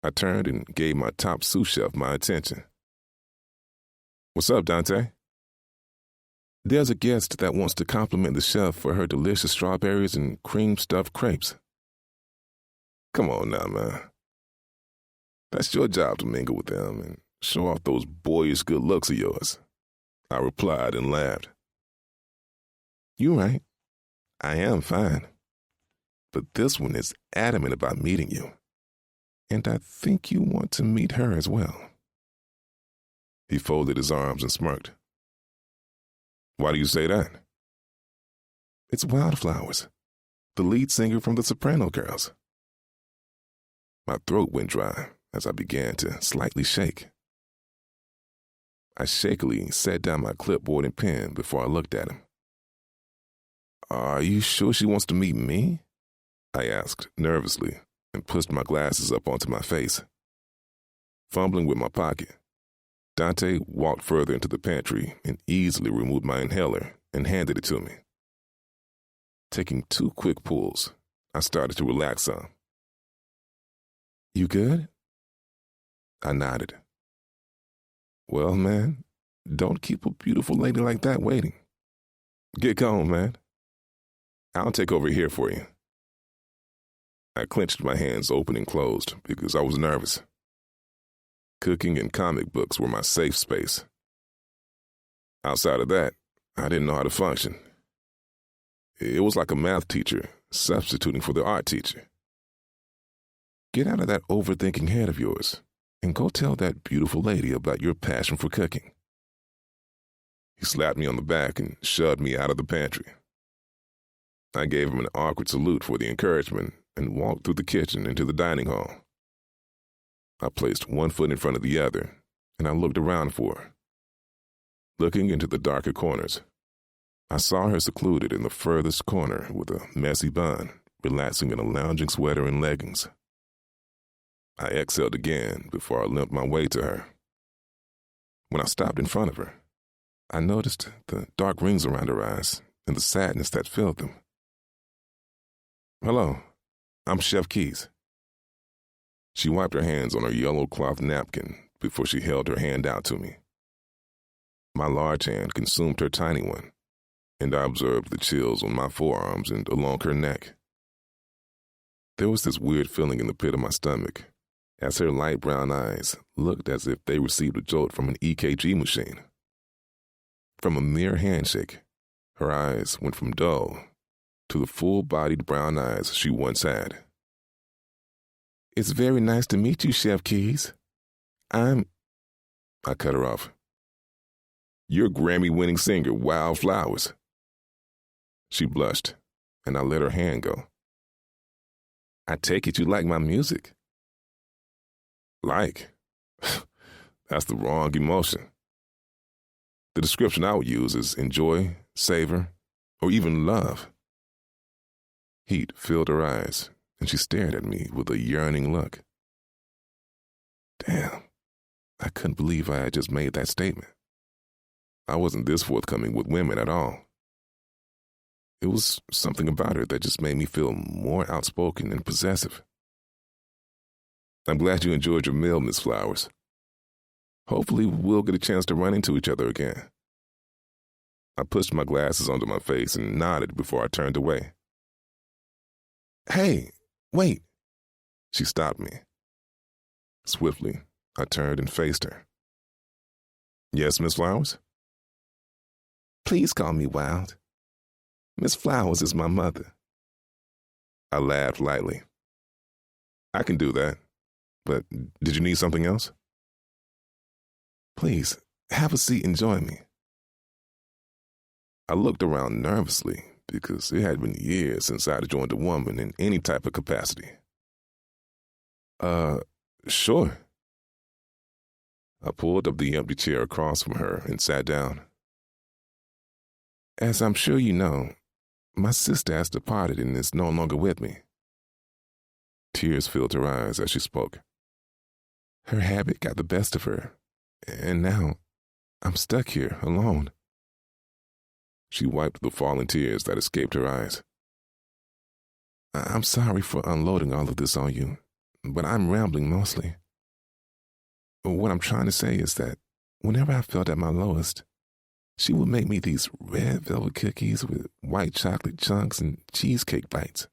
I turned and gave my top sous chef my attention. "What's up, Dante?" "There's a guest that wants to compliment the chef for her delicious strawberries and cream-stuffed crepes." "Come on now, man. That's your job to mingle with them and show off those boyish good looks of yours," I replied and laughed. "You're right. I am fine. But this one is adamant about meeting you. And I think you want to meet her as well." He folded his arms and smirked. "Why do you say that?" "It's Wildflowers, the lead singer from the Soprano Girls." My throat went dry as I began to slightly shake. I shakily set down my clipboard and pen before I looked at him. "Are you sure she wants to meet me?" I asked nervously and pushed my glasses up onto my face. Fumbling with my pocket, Dante walked further into the pantry and easily removed my inhaler and handed it to me. Taking 2 quick pulls, I started to relax some. "You good?" I nodded. "Well, man, don't keep a beautiful lady like that waiting. Get going, man. I'll take over here for you." I clenched my hands open and closed because I was nervous. Cooking and comic books were my safe space. Outside of that, I didn't know how to function. It was like a math teacher substituting for the art teacher. "Get out of that overthinking head of yours and go tell that beautiful lady about your passion for cooking." He slapped me on the back and shoved me out of the pantry. I gave him an awkward salute for the encouragement and walked through the kitchen into the dining hall. I placed one foot in front of the other, and I looked around for her. Looking into the darker corners, I saw her secluded in the furthest corner with a messy bun, relaxing in a lounging sweater and leggings. I exhaled again before I limped my way to her. When I stopped in front of her, I noticed the dark rings around her eyes and the sadness that filled them. "Hello, I'm Chef Keys." She wiped her hands on her yellow cloth napkin before she held her hand out to me. My large hand consumed her tiny one, and I observed the chills on my forearms and along her neck. There was this weird feeling in the pit of my stomach as her light brown eyes looked as if they received a jolt from an EKG machine. From a mere handshake, her eyes went from dull to the full-bodied brown eyes she once had. "It's very nice to meet you, Chef Keys. I cut her off. "You're Grammy-winning singer Wildflowers. She blushed, and I let her hand go. I take it you like my music. Like? That's the wrong emotion. The description I would use is enjoy, savor, or even love. Heat filled her eyes, and she stared at me with a yearning look. Damn, I couldn't believe I had just made that statement. I wasn't this forthcoming with women at all. It was something about her that just made me feel more outspoken and possessive. I'm glad you enjoyed your meal, Miss Flowers. Hopefully we'll get a chance to run into each other again. I pushed my glasses onto my face and nodded before I turned away. Hey, wait. She stopped me. Swiftly, I turned and faced her. Yes, Miss Flowers? Please call me Wild. Miss Flowers is my mother. I laughed lightly. I can do that, but did you need something else? Please, have a seat and join me. I looked around nervously because it had been years since I had joined a woman in any type of capacity. Sure. I pulled up the empty chair across from her and sat down. As I'm sure you know, my sister has departed and is no longer with me. Tears filled her eyes as she spoke. Her habit got the best of her, and now I'm stuck here alone. She wiped the falling tears that escaped her eyes. I'm sorry for unloading all of this on you, but I'm rambling mostly. What I'm trying to say is that whenever I felt at my lowest, she would make me these red velvet cookies with white chocolate chunks and cheesecake bites.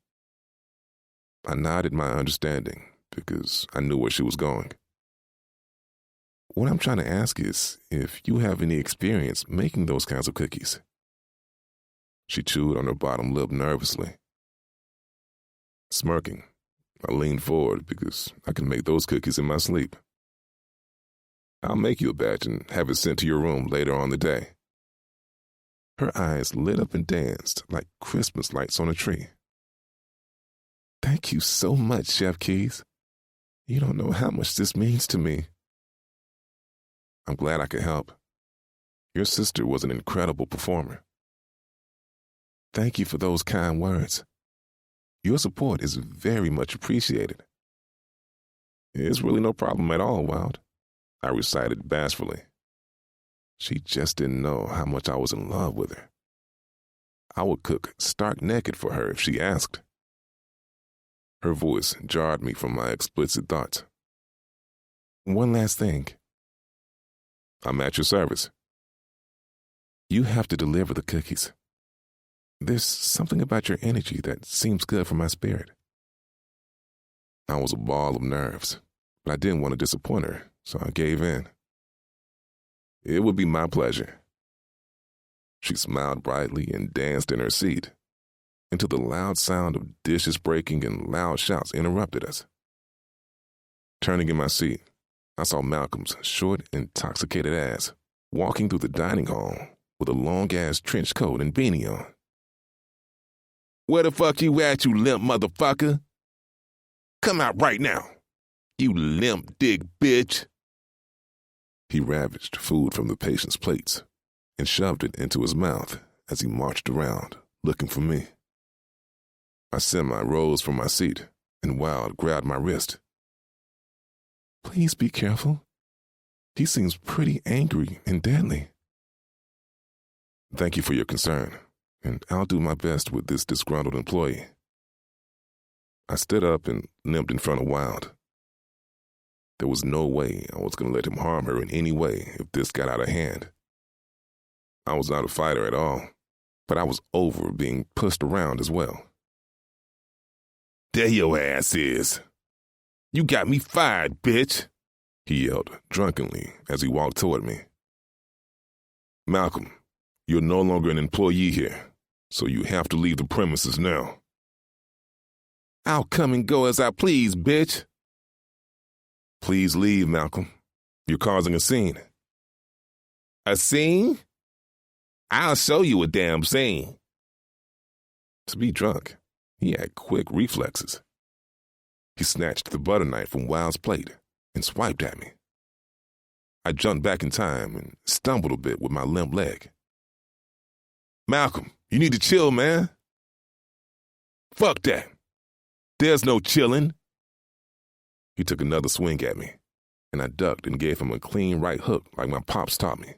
I nodded my understanding because I knew where she was going. What I'm trying to ask is if you have any experience making those kinds of cookies. She chewed on her bottom lip nervously. Smirking, I leaned forward because I can make those cookies in my sleep. I'll make you a batch and have it sent to your room later on the day. Her eyes lit up and danced like Christmas lights on a tree. Thank you so much, Chef Keys. You don't know how much this means to me. I'm glad I could help. Your sister was an incredible performer. Thank you for those kind words. Your support is very much appreciated. It's really no problem at all, Wild, I recited bashfully. She just didn't know how much I was in love with her. I would cook stark naked for her if she asked. Her voice jarred me from my explicit thoughts. One last thing. I'm at your service. You have to deliver the cookies. There's something about your energy that seems good for my spirit. I was a ball of nerves, but I didn't want to disappoint her, so I gave in. It would be my pleasure. She smiled brightly and danced in her seat until the loud sound of dishes breaking and loud shouts interrupted us. Turning in my seat, I saw Malcolm's short, intoxicated ass walking through the dining hall with a long-ass trench coat and beanie on. Where the fuck you at, you limp motherfucker? Come out right now, you limp dick bitch. He ravaged food from the patient's plates and shoved it into his mouth as he marched around, looking for me. I semi-rose from my seat, and Wild grabbed my wrist. Please be careful. He seems pretty angry and deadly. Thank you for your concern, and I'll do my best with this disgruntled employee. I stood up and limped in front of Wild. There was no way I was going to let him harm her in any way if this got out of hand. I was not a fighter at all, but I was over being pushed around as well. There your ass is. You got me fired, bitch, he yelled drunkenly as he walked toward me. Malcolm, you're no longer an employee here, so you have to leave the premises now. I'll come and go as I please, bitch. Please leave, Malcolm. You're causing a scene. A scene? I'll show you a damn scene. To be drunk, he had quick reflexes. He snatched the butter knife from Wild's plate and swiped at me. I jumped back in time and stumbled a bit with my limp leg. "Malcolm, you need to chill, man." "Fuck that. There's no chilling." He took another swing at me, and I ducked and gave him a clean right hook like my pops taught me.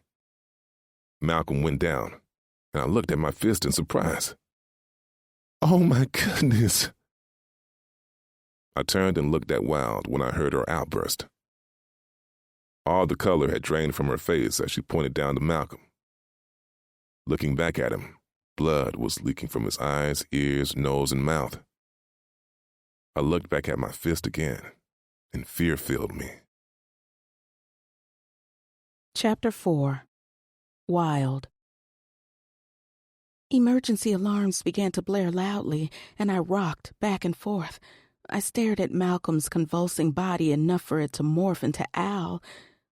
Malcolm went down, and I looked at my fist in surprise. "Oh my goodness." I turned and looked at Wild when I heard her outburst. All the color had drained from her face as she pointed down to Malcolm. Looking back at him, blood was leaking from his eyes, ears, nose, and mouth. I looked back at my fist again, and fear filled me. Chapter 4. Wild. Emergency alarms began to blare loudly, and I rocked back and forth. I stared at Malcolm's convulsing body enough for it to morph into Al.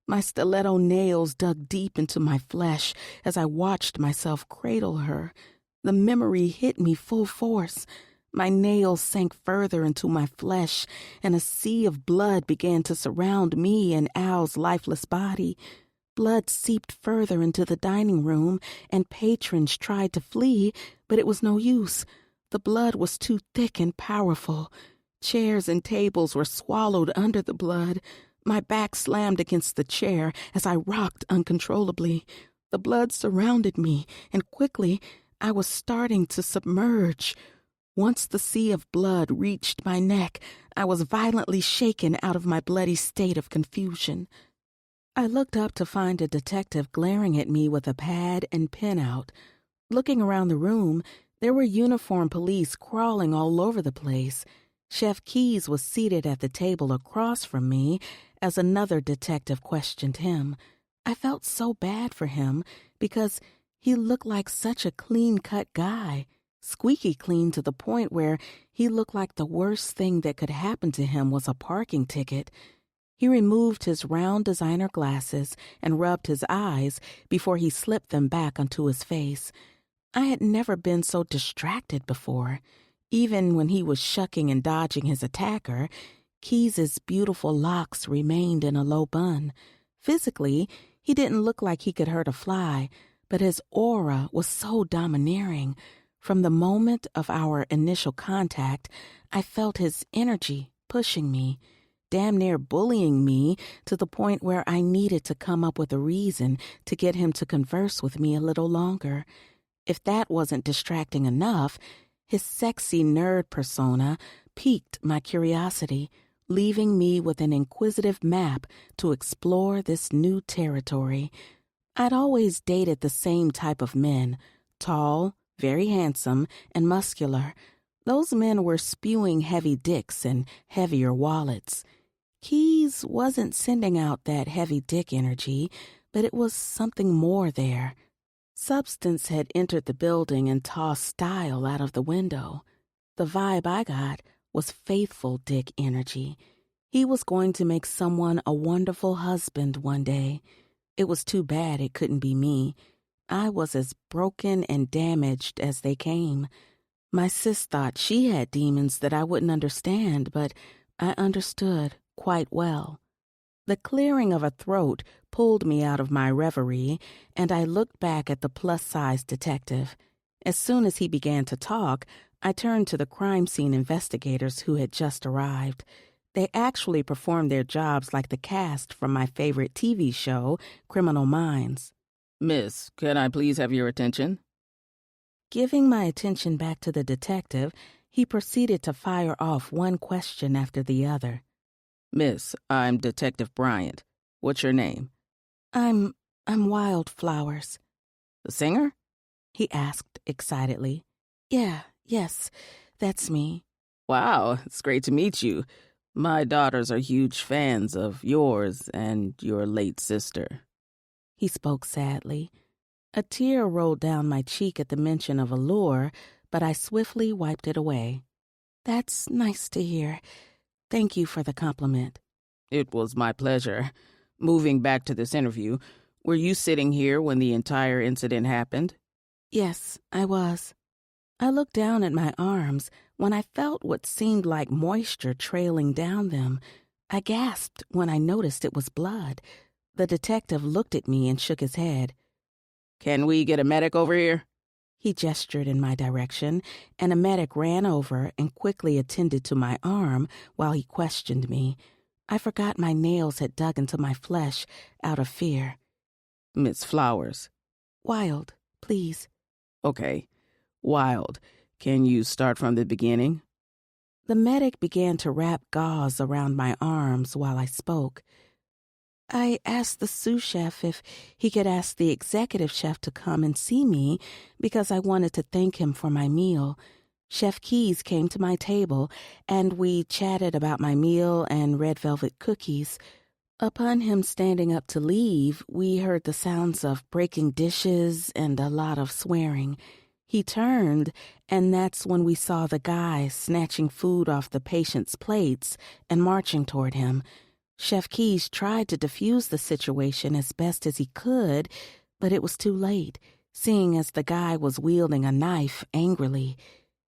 My stiletto nails dug deep into my flesh as I watched myself cradle her. The memory hit me full force. My nails sank further into my flesh, and a sea of blood began to surround me and Al's lifeless body. Blood seeped further into the dining room, and patrons tried to flee, but it was no use. The blood was too thick and powerful. Chairs and tables were swallowed under the blood. My back slammed against the chair as I rocked uncontrollably. The blood surrounded me, and quickly I was starting to submerge. Once the sea of blood reached my neck, I was violently shaken out of my bloody state of confusion. I looked up to find a detective glaring at me with a pad and pen out. Looking around the room, there were uniformed police crawling all over the place. Chef Keyes was seated at the table across from me as another detective questioned him. I felt so bad for him because he looked like such a clean-cut guy, squeaky clean to the point where he looked like the worst thing that could happen to him was a parking ticket. He removed his round designer glasses and rubbed his eyes before he slipped them back onto his face. I had never been so distracted before. Even when he was shucking and dodging his attacker, Keyes's beautiful locks remained in a low bun. Physically, he didn't look like he could hurt a fly, but his aura was so domineering. From the moment of our initial contact, I felt his energy pushing me, damn near bullying me to the point where I needed to come up with a reason to get him to converse with me a little longer. If that wasn't distracting enough, his sexy nerd persona piqued my curiosity, leaving me with an inquisitive map to explore this new territory. I'd always dated the same type of men, tall, very handsome, and muscular. Those men were spewing heavy dicks and heavier wallets. Keyes wasn't sending out that heavy dick energy, but it was something more there. Substance had entered the building and tossed style out of the window. The vibe I got was faithful dick energy. He was going to make someone a wonderful husband one day. It was too bad it couldn't be me. I was as broken and damaged as they came. My sis thought she had demons that I wouldn't understand, but I understood quite well. The clearing of a throat pulled me out of my reverie, and I looked back at the plus-size detective. As soon as he began to talk, I turned to the crime scene investigators who had just arrived. They actually performed their jobs like the cast from my favorite TV show, Criminal Minds. "Miss, can I please have your attention?" Giving my attention back to the detective, he proceeded to fire off one question after the other. "Miss, I'm Detective Bryant. What's your name?" I'm Wildflowers. "The singer?" He asked excitedly. Yes, that's me. "Wow, it's great to meet you. My daughters are huge fans of yours and your late sister." He spoke sadly. A tear rolled down my cheek at the mention of Allure, but I swiftly wiped it away. That's nice to hear. Thank you for the compliment. "It was my pleasure. Moving back to this interview, were you sitting here when the entire incident happened?" Yes, I was. I looked down at my arms when I felt what seemed like moisture trailing down them. I gasped when I noticed it was blood. The detective looked at me and shook his head. "Can we get a medic over here?" He gestured in my direction, and a medic ran over and quickly attended to my arm while he questioned me. I forgot my nails had dug into my flesh out of fear. "Miss Flowers." "Wild, please." "Okay. Wild, can you start from the beginning?" The medic began to wrap gauze around my arms while I spoke. I asked the sous chef if he could ask the executive chef to come and see me because I wanted to thank him for my meal. Chef Keys came to my table, and we chatted about my meal and red velvet cookies. Upon him standing up to leave, we heard the sounds of breaking dishes and a lot of swearing. He turned, and that's when we saw the guy snatching food off the patient's plates and marching toward him. Chef Keys tried to defuse the situation as best as he could, but it was too late, seeing as the guy was wielding a knife angrily.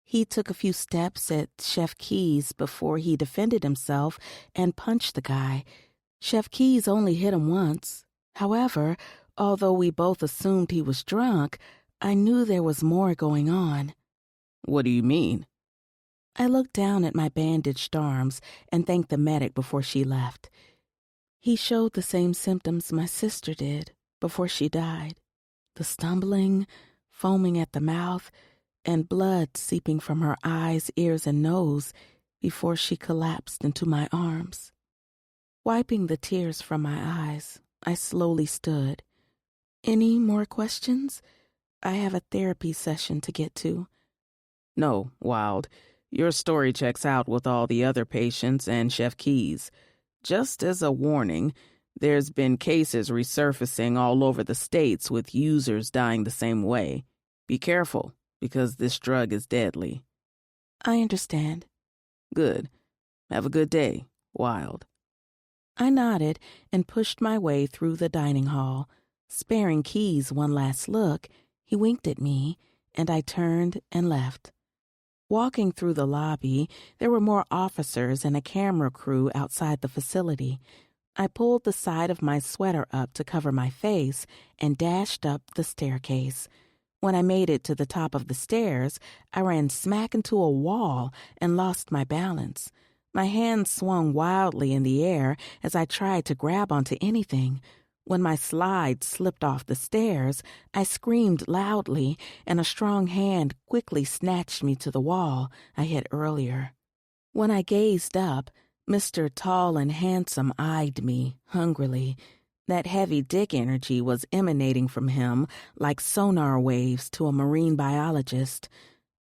He took a few steps at Chef Keys before he defended himself and punched the guy. Chef Keys only hit him once. However, although we both assumed he was drunk, I knew there was more going on. "What do you mean?" I looked down at my bandaged arms and thanked the medic before she left. He showed the same symptoms my sister did before she died. The stumbling, foaming at the mouth, and blood seeping from her eyes, ears, and nose before she collapsed into my arms. Wiping the tears from my eyes, I slowly stood. Any more questions? I have a therapy session to get to. "No, Wild. Your story checks out with all the other patients and Chef Keys. Just as a warning, there's been cases resurfacing all over the states with users dying the same way. Be careful, because this drug is deadly." I understand. "Good. Have a good day, Wild." I nodded and pushed my way through the dining hall. Sparing Keys one last look, he winked at me, and I turned and left. Walking through the lobby, there were more officers and a camera crew outside the facility. I pulled the side of my sweater up to cover my face and dashed up the staircase. When I made it to the top of the stairs, I ran smack into a wall and lost my balance. My hands swung wildly in the air as I tried to grab onto anything. When my slide slipped off the stairs, I screamed loudly, and a strong hand quickly snatched me to the wall I hit earlier. When I gazed up, Mr. Tall and Handsome eyed me hungrily. That heavy dick energy was emanating from him like sonar waves to a marine biologist.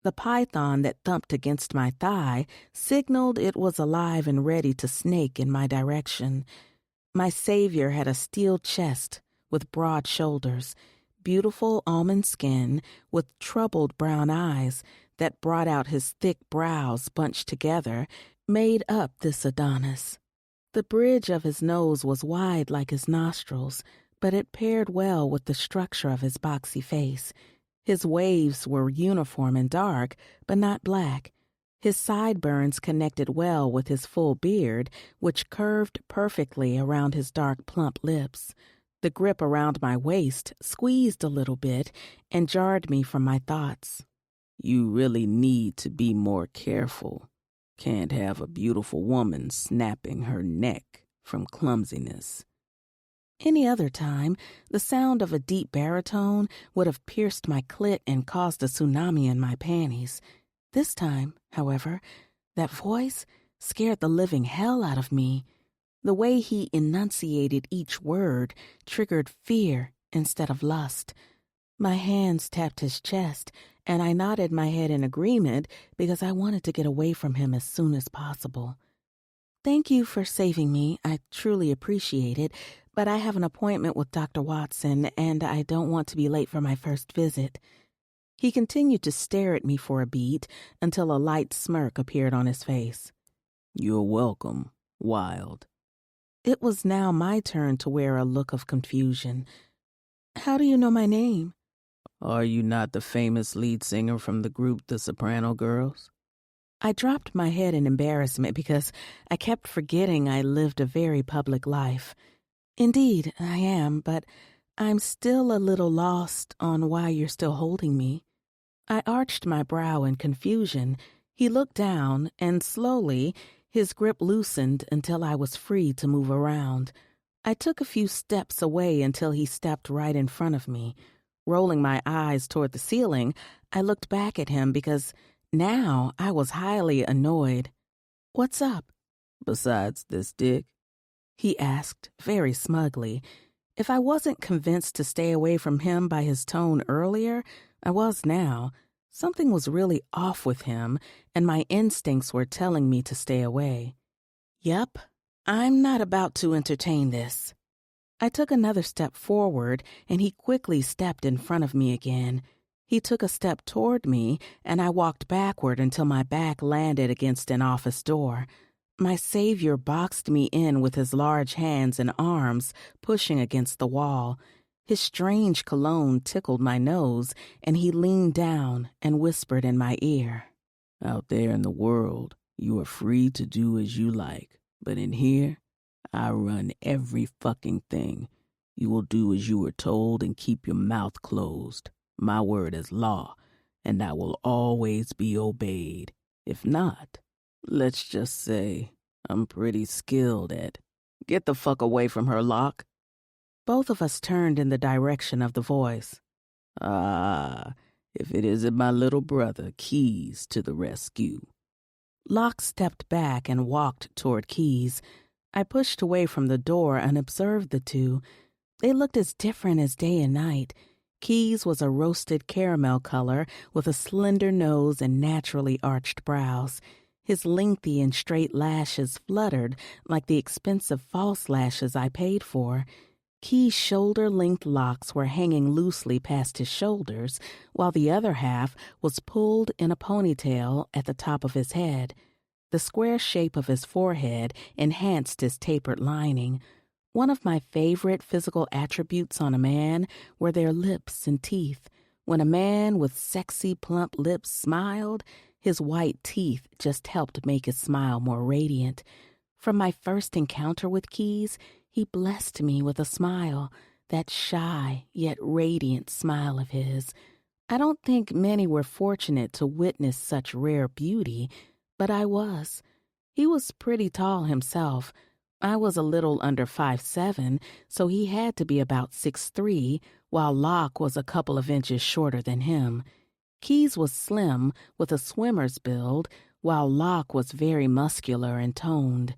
The python that thumped against my thigh signaled it was alive and ready to snake in my direction. My savior had a steel chest with broad shoulders, beautiful almond skin with troubled brown eyes that brought out his thick brows bunched together, made up this Adonis. The bridge of his nose was wide like his nostrils, but it paired well with the structure of his boxy face. His waves were uniform and dark, but not black. His sideburns connected well with his full beard, which curved perfectly around his dark, plump lips. The grip around my waist squeezed a little bit and jarred me from my thoughts. "You really need to be more careful. Can't have a beautiful woman snapping her neck from clumsiness." Any other time, the sound of a deep baritone would have pierced my clit and caused a tsunami in my panties. This time, however, that voice scared the living hell out of me. The way he enunciated each word triggered fear instead of lust. My hands tapped his chest, and I nodded my head in agreement because I wanted to get away from him as soon as possible. "Thank you for saving me. I truly appreciate it, but I have an appointment with Dr. Watson, and I don't want to be late for my first visit." He continued to stare at me for a beat until a light smirk appeared on his face. "You're welcome, Wild." It was now my turn to wear a look of confusion. "How do you know my name?" Are you not the famous lead singer from the group The Soprano Girls? I dropped my head in embarrassment because I kept forgetting I lived a very public life. Indeed, I am, but I'm still a little lost on why you're still holding me. I arched my brow in confusion. He looked down, and slowly, his grip loosened until I was free to move around. I took a few steps away until he stepped right in front of me. Rolling my eyes toward the ceiling, I looked back at him because now I was highly annoyed. "What's up?" Besides this dick? He asked, very smugly. If I wasn't convinced to stay away from him by his tone earlier, I was now. Something was really off with him, and my instincts were telling me to stay away. Yep, I'm not about to entertain this. I took another step forward, and he quickly stepped in front of me again. He took a step toward me, and I walked backward until my back landed against an office door. My savior boxed me in with his large hands and arms, pushing against the wall. His strange cologne tickled my nose, and he leaned down and whispered in my ear. Out there in the world, you are free to do as you like, but in here, I run every fucking thing. You will do as you are told and keep your mouth closed. My word is law, and I will always be obeyed. If not, let's just say I'm pretty skilled at. Get the fuck away from her, Locke. Both of us turned in the direction of the voice. Ah, if it isn't my little brother, Keys, to the rescue. Locke stepped back and walked toward Keys. I pushed away from the door and observed the two. They looked as different as day and night. Keys was a roasted caramel color with a slender nose and naturally arched brows. His lengthy and straight lashes fluttered like the expensive false lashes I paid for. Key's shoulder-length locks were hanging loosely past his shoulders, while the other half was pulled in a ponytail at the top of his head. The square shape of his forehead enhanced his tapered lining. One of my favorite physical attributes on a man were their lips and teeth. When a man with sexy, plump lips smiled, his white teeth just helped make his smile more radiant. From my first encounter with Keys, he blessed me with a smile, that shy yet radiant smile of his. I don't think many were fortunate to witness such rare beauty, but I was. He was pretty tall himself. I was a little under 5'7", so he had to be about 6'3", while Locke was a couple of inches shorter than him. Keys was slim, with a swimmer's build, while Locke was very muscular and toned.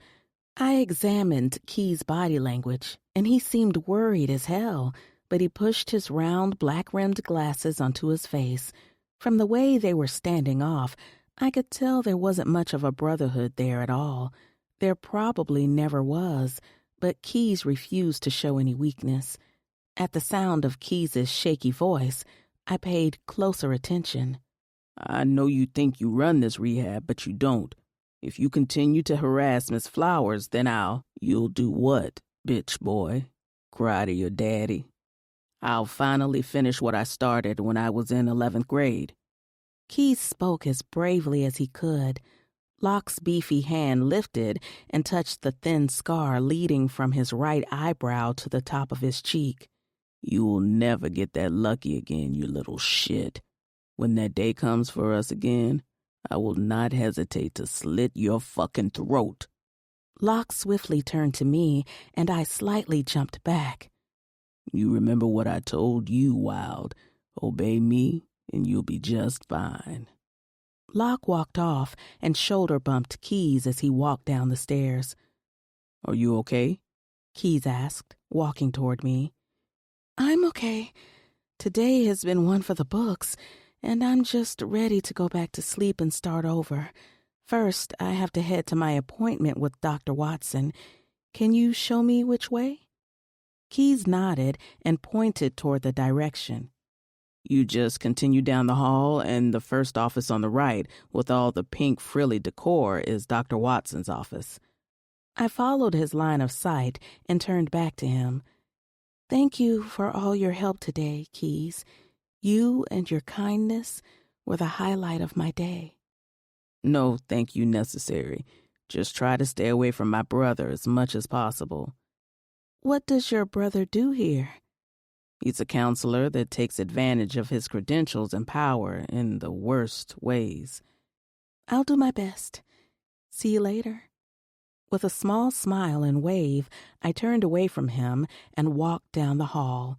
I examined Keys' body language, and he seemed worried as hell, but he pushed his round, black-rimmed glasses onto his face. From the way they were standing off, I could tell there wasn't much of a brotherhood there at all. There probably never was, but Keys refused to show any weakness. At the sound of Keys' shaky voice, I paid closer attention. I know you think you run this rehab, but you don't. If you continue to harass Miss Flowers, then you'll do what, bitch boy? Cry to your daddy? I'll finally finish what I started when I was in 11th grade. Keys spoke as bravely as he could. Locke's beefy hand lifted and touched the thin scar leading from his right eyebrow to the top of his cheek. You'll never get that lucky again, you little shit. When that day comes for us again, I will not hesitate to slit your fucking throat. Locke swiftly turned to me, and I slightly jumped back. You remember what I told you, Wild. Obey me, and you'll be just fine. Locke walked off and shoulder-bumped Keys as he walked down the stairs. Are you okay? Keys asked, walking toward me. I'm okay. Today has been one for the books, and I'm just ready to go back to sleep and start over. First, I have to head to my appointment with Dr. Watson. Can you show me which way? Keys nodded and pointed toward the direction. You just continue down the hall, and the first office on the right, with all the pink frilly decor, is Dr. Watson's office. I followed his line of sight and turned back to him. Thank you for all your help today, Keys. You and your kindness were the highlight of my day. No thank you necessary. Just try to stay away from my brother as much as possible. What does your brother do here? He's a counselor that takes advantage of his credentials and power in the worst ways. I'll do my best. See you later. With a small smile and wave, I turned away from him and walked down the hall.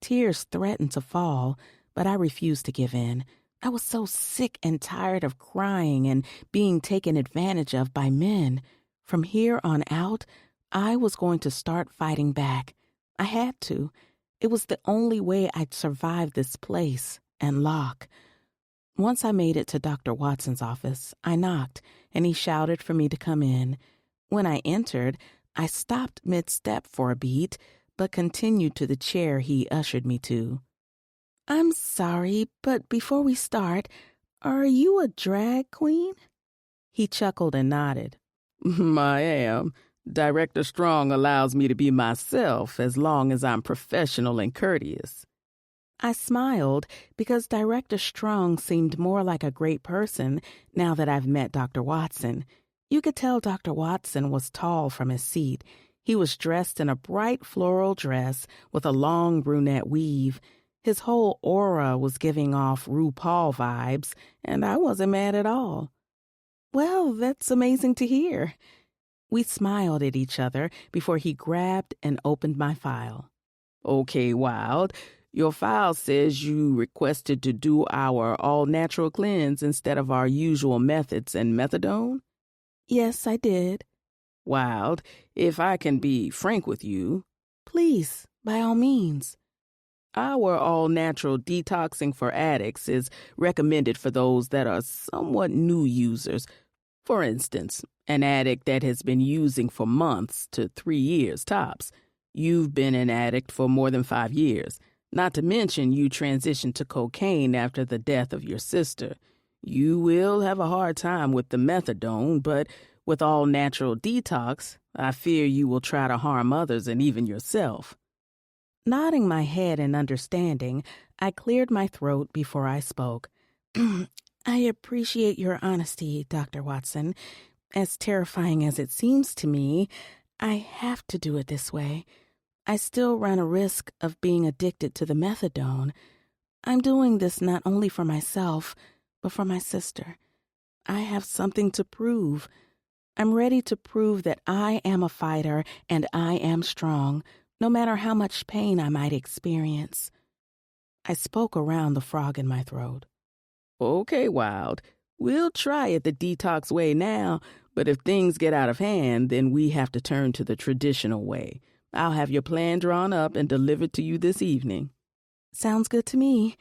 Tears threatened to fall, but I refused to give in. I was so sick and tired of crying and being taken advantage of by men. From here on out, I was going to start fighting back. I had to. It was the only way I'd survive this place and Locke. Once I made it to Dr. Watson's office, I knocked, and he shouted for me to come in. When I entered, I stopped mid-step for a beat, but continued to the chair he ushered me to. I'm sorry, but before we start, are you a drag queen? He chuckled and nodded. I am. Director Strong allows me to be myself as long as I'm professional and courteous. I smiled because Director Strong seemed more like a great person now that I've met Dr. Watson. You could tell Dr. Watson was tall from his seat. He was dressed in a bright floral dress with a long brunette weave. His whole aura was giving off RuPaul vibes, and I wasn't mad at all. Well, that's amazing to hear. We smiled at each other before he grabbed and opened my file. Okay, Wild. Your file says you requested to do our all-natural cleanse instead of our usual methods and methadone? Yes, I did. Wild, if I can be frank with you. Please, by all means. Our all-natural detoxing for addicts is recommended for those that are somewhat new users. For instance, an addict that has been using for months to 3 years tops. You've been an addict for more than 5 years. Not to mention you transitioned to cocaine after the death of your sister. You will have a hard time with the methadone, but with all-natural detox, I fear you will try to harm others and even yourself. Nodding my head in understanding, I cleared my throat before I spoke. I appreciate your honesty, Dr. Watson. As terrifying as it seems to me, I have to do it this way. I still run a risk of being addicted to the methadone. I'm doing this not only for myself, but for my sister. I have something to prove. I'm ready to prove that I am a fighter and I am strong, no matter how much pain I might experience. I spoke around the frog in my throat. Okay, Wild. We'll try it the detox way now, but if things get out of hand, then we have to turn to the traditional way. I'll have your plan drawn up and delivered to you this evening. Sounds good to me.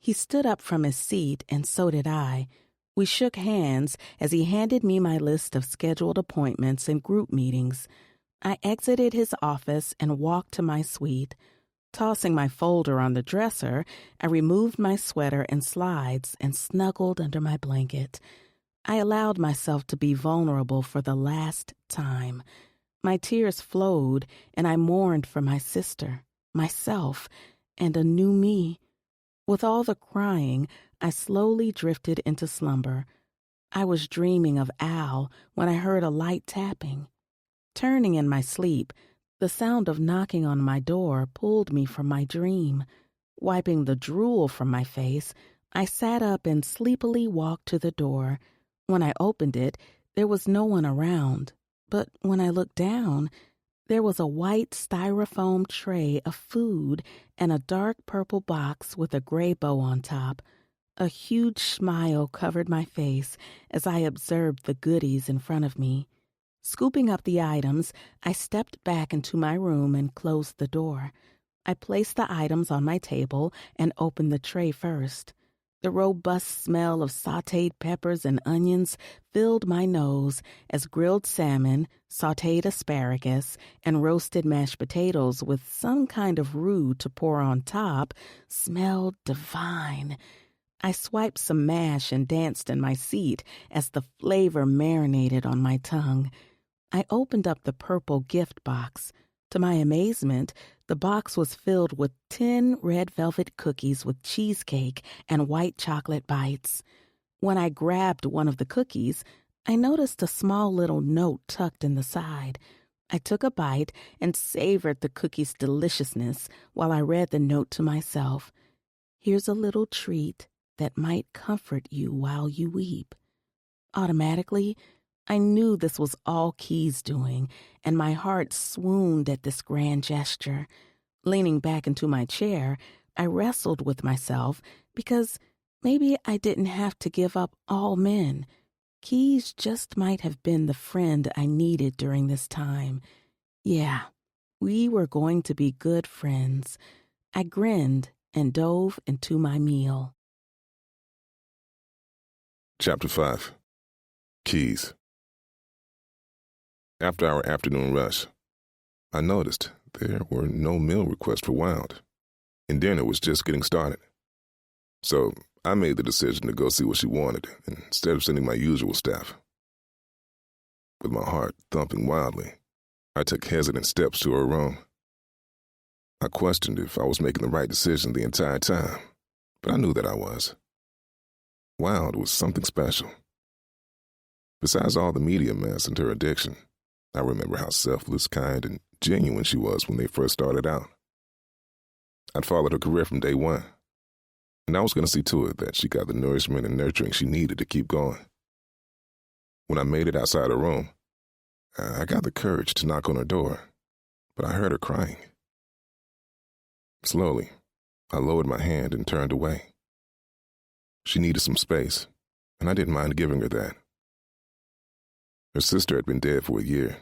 He stood up from his seat, and so did I. We shook hands as he handed me my list of scheduled appointments and group meetings. I exited his office and walked to my suite. Tossing my folder on the dresser, I removed my sweater and slides and snuggled under my blanket. I allowed myself to be vulnerable for the last time. My tears flowed, and I mourned for my sister, myself, and a new me. With all the crying, I slowly drifted into slumber. I was dreaming of Al when I heard a light tapping. Turning in my sleep, the sound of knocking on my door pulled me from my dream. Wiping the drool from my face, I sat up and sleepily walked to the door. When I opened it, there was no one around. But when I looked down, there was a white styrofoam tray of food and a dark purple box with a gray bow on top. A huge smile covered my face as I observed the goodies in front of me. Scooping up the items, I stepped back into my room and closed the door. I placed the items on my table and opened the tray first. The robust smell of sautéed peppers and onions filled my nose as grilled salmon, sautéed asparagus, and roasted mashed potatoes with some kind of roux to pour on top smelled divine. I swiped some mash and danced in my seat as the flavor marinated on my tongue. I opened up the purple gift box. To my amazement, The box was filled with 10 red velvet cookies with cheesecake and white chocolate bites. When I grabbed one of the cookies, I noticed a small little note tucked in the side. I took a bite and savored the cookie's deliciousness while I read the note to myself. Here's a little treat that might comfort you while you weep. Automatically, I knew this was all Key's doing, and my heart swooned at this grand gesture. Leaning back into my chair, I wrestled with myself because maybe I didn't have to give up all men. Key's just might have been the friend I needed during this time. Yeah, we were going to be good friends. I grinned and dove into my meal. Chapter 5. Keys. After our afternoon rush, I noticed there were no meal requests for Wild, and dinner was just getting started. So I made the decision to go see what she wanted instead of sending my usual staff. With my heart thumping wildly, I took hesitant steps to her room. I questioned if I was making the right decision the entire time, but I knew that I was. Wild was something special. Besides all the media mess and her addiction, I remember how selfless, kind, and genuine she was when they first started out. I'd followed her career from day one, and I was going to see to it that she got the nourishment and nurturing she needed to keep going. When I made it outside her room, I got the courage to knock on her door, but I heard her crying. Slowly, I lowered my hand and turned away. She needed some space, and I didn't mind giving her that. Her sister had been dead for a year,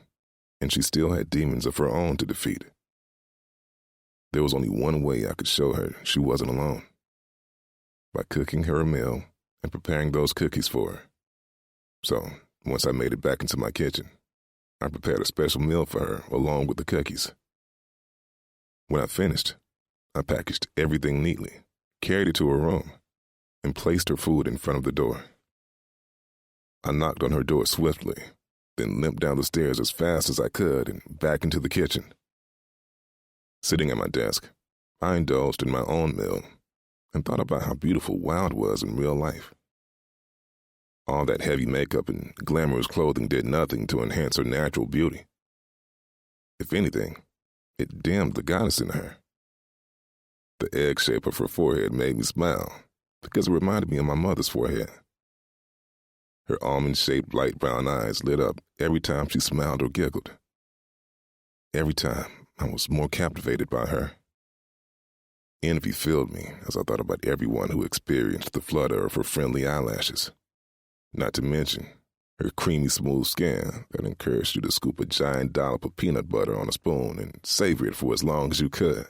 and she still had demons of her own to defeat. There was only one way I could show her she wasn't alone: by cooking her a meal and preparing those cookies for her. So, once I made it back into my kitchen, I prepared a special meal for her along with the cookies. When I finished, I packaged everything neatly, carried it to her room, and placed her food in front of the door. I knocked on her door swiftly, then limped down the stairs as fast as I could and back into the kitchen. Sitting at my desk, I indulged in my own meal and thought about how beautiful Wild was in real life. All that heavy makeup and glamorous clothing did nothing to enhance her natural beauty. If anything, it dimmed the goddess in her. The egg shape of her forehead made me smile because it reminded me of my mother's forehead. Her almond-shaped light brown eyes lit up every time she smiled or giggled. Every time, I was more captivated by her. Envy filled me as I thought about everyone who experienced the flutter of her friendly eyelashes. Not to mention her creamy smooth skin that encouraged you to scoop a giant dollop of peanut butter on a spoon and savor it for as long as you could.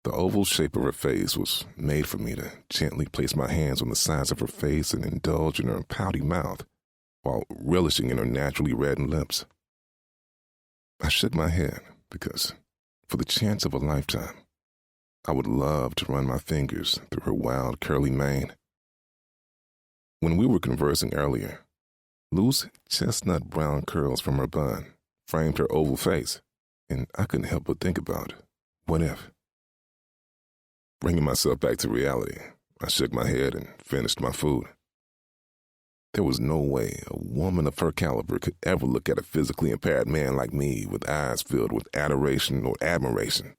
The oval shape of her face was made for me to gently place my hands on the sides of her face and indulge in her pouty mouth while relishing in her naturally reddened lips. I shook my head because, for the chance of a lifetime, I would love to run my fingers through her wild, curly mane. When we were conversing earlier, loose chestnut brown curls from her bun framed her oval face, and I couldn't help but think about, what if? Bringing myself back to reality, I shook my head and finished my food. There was no way a woman of her caliber could ever look at a physically impaired man like me with eyes filled with adoration or admiration.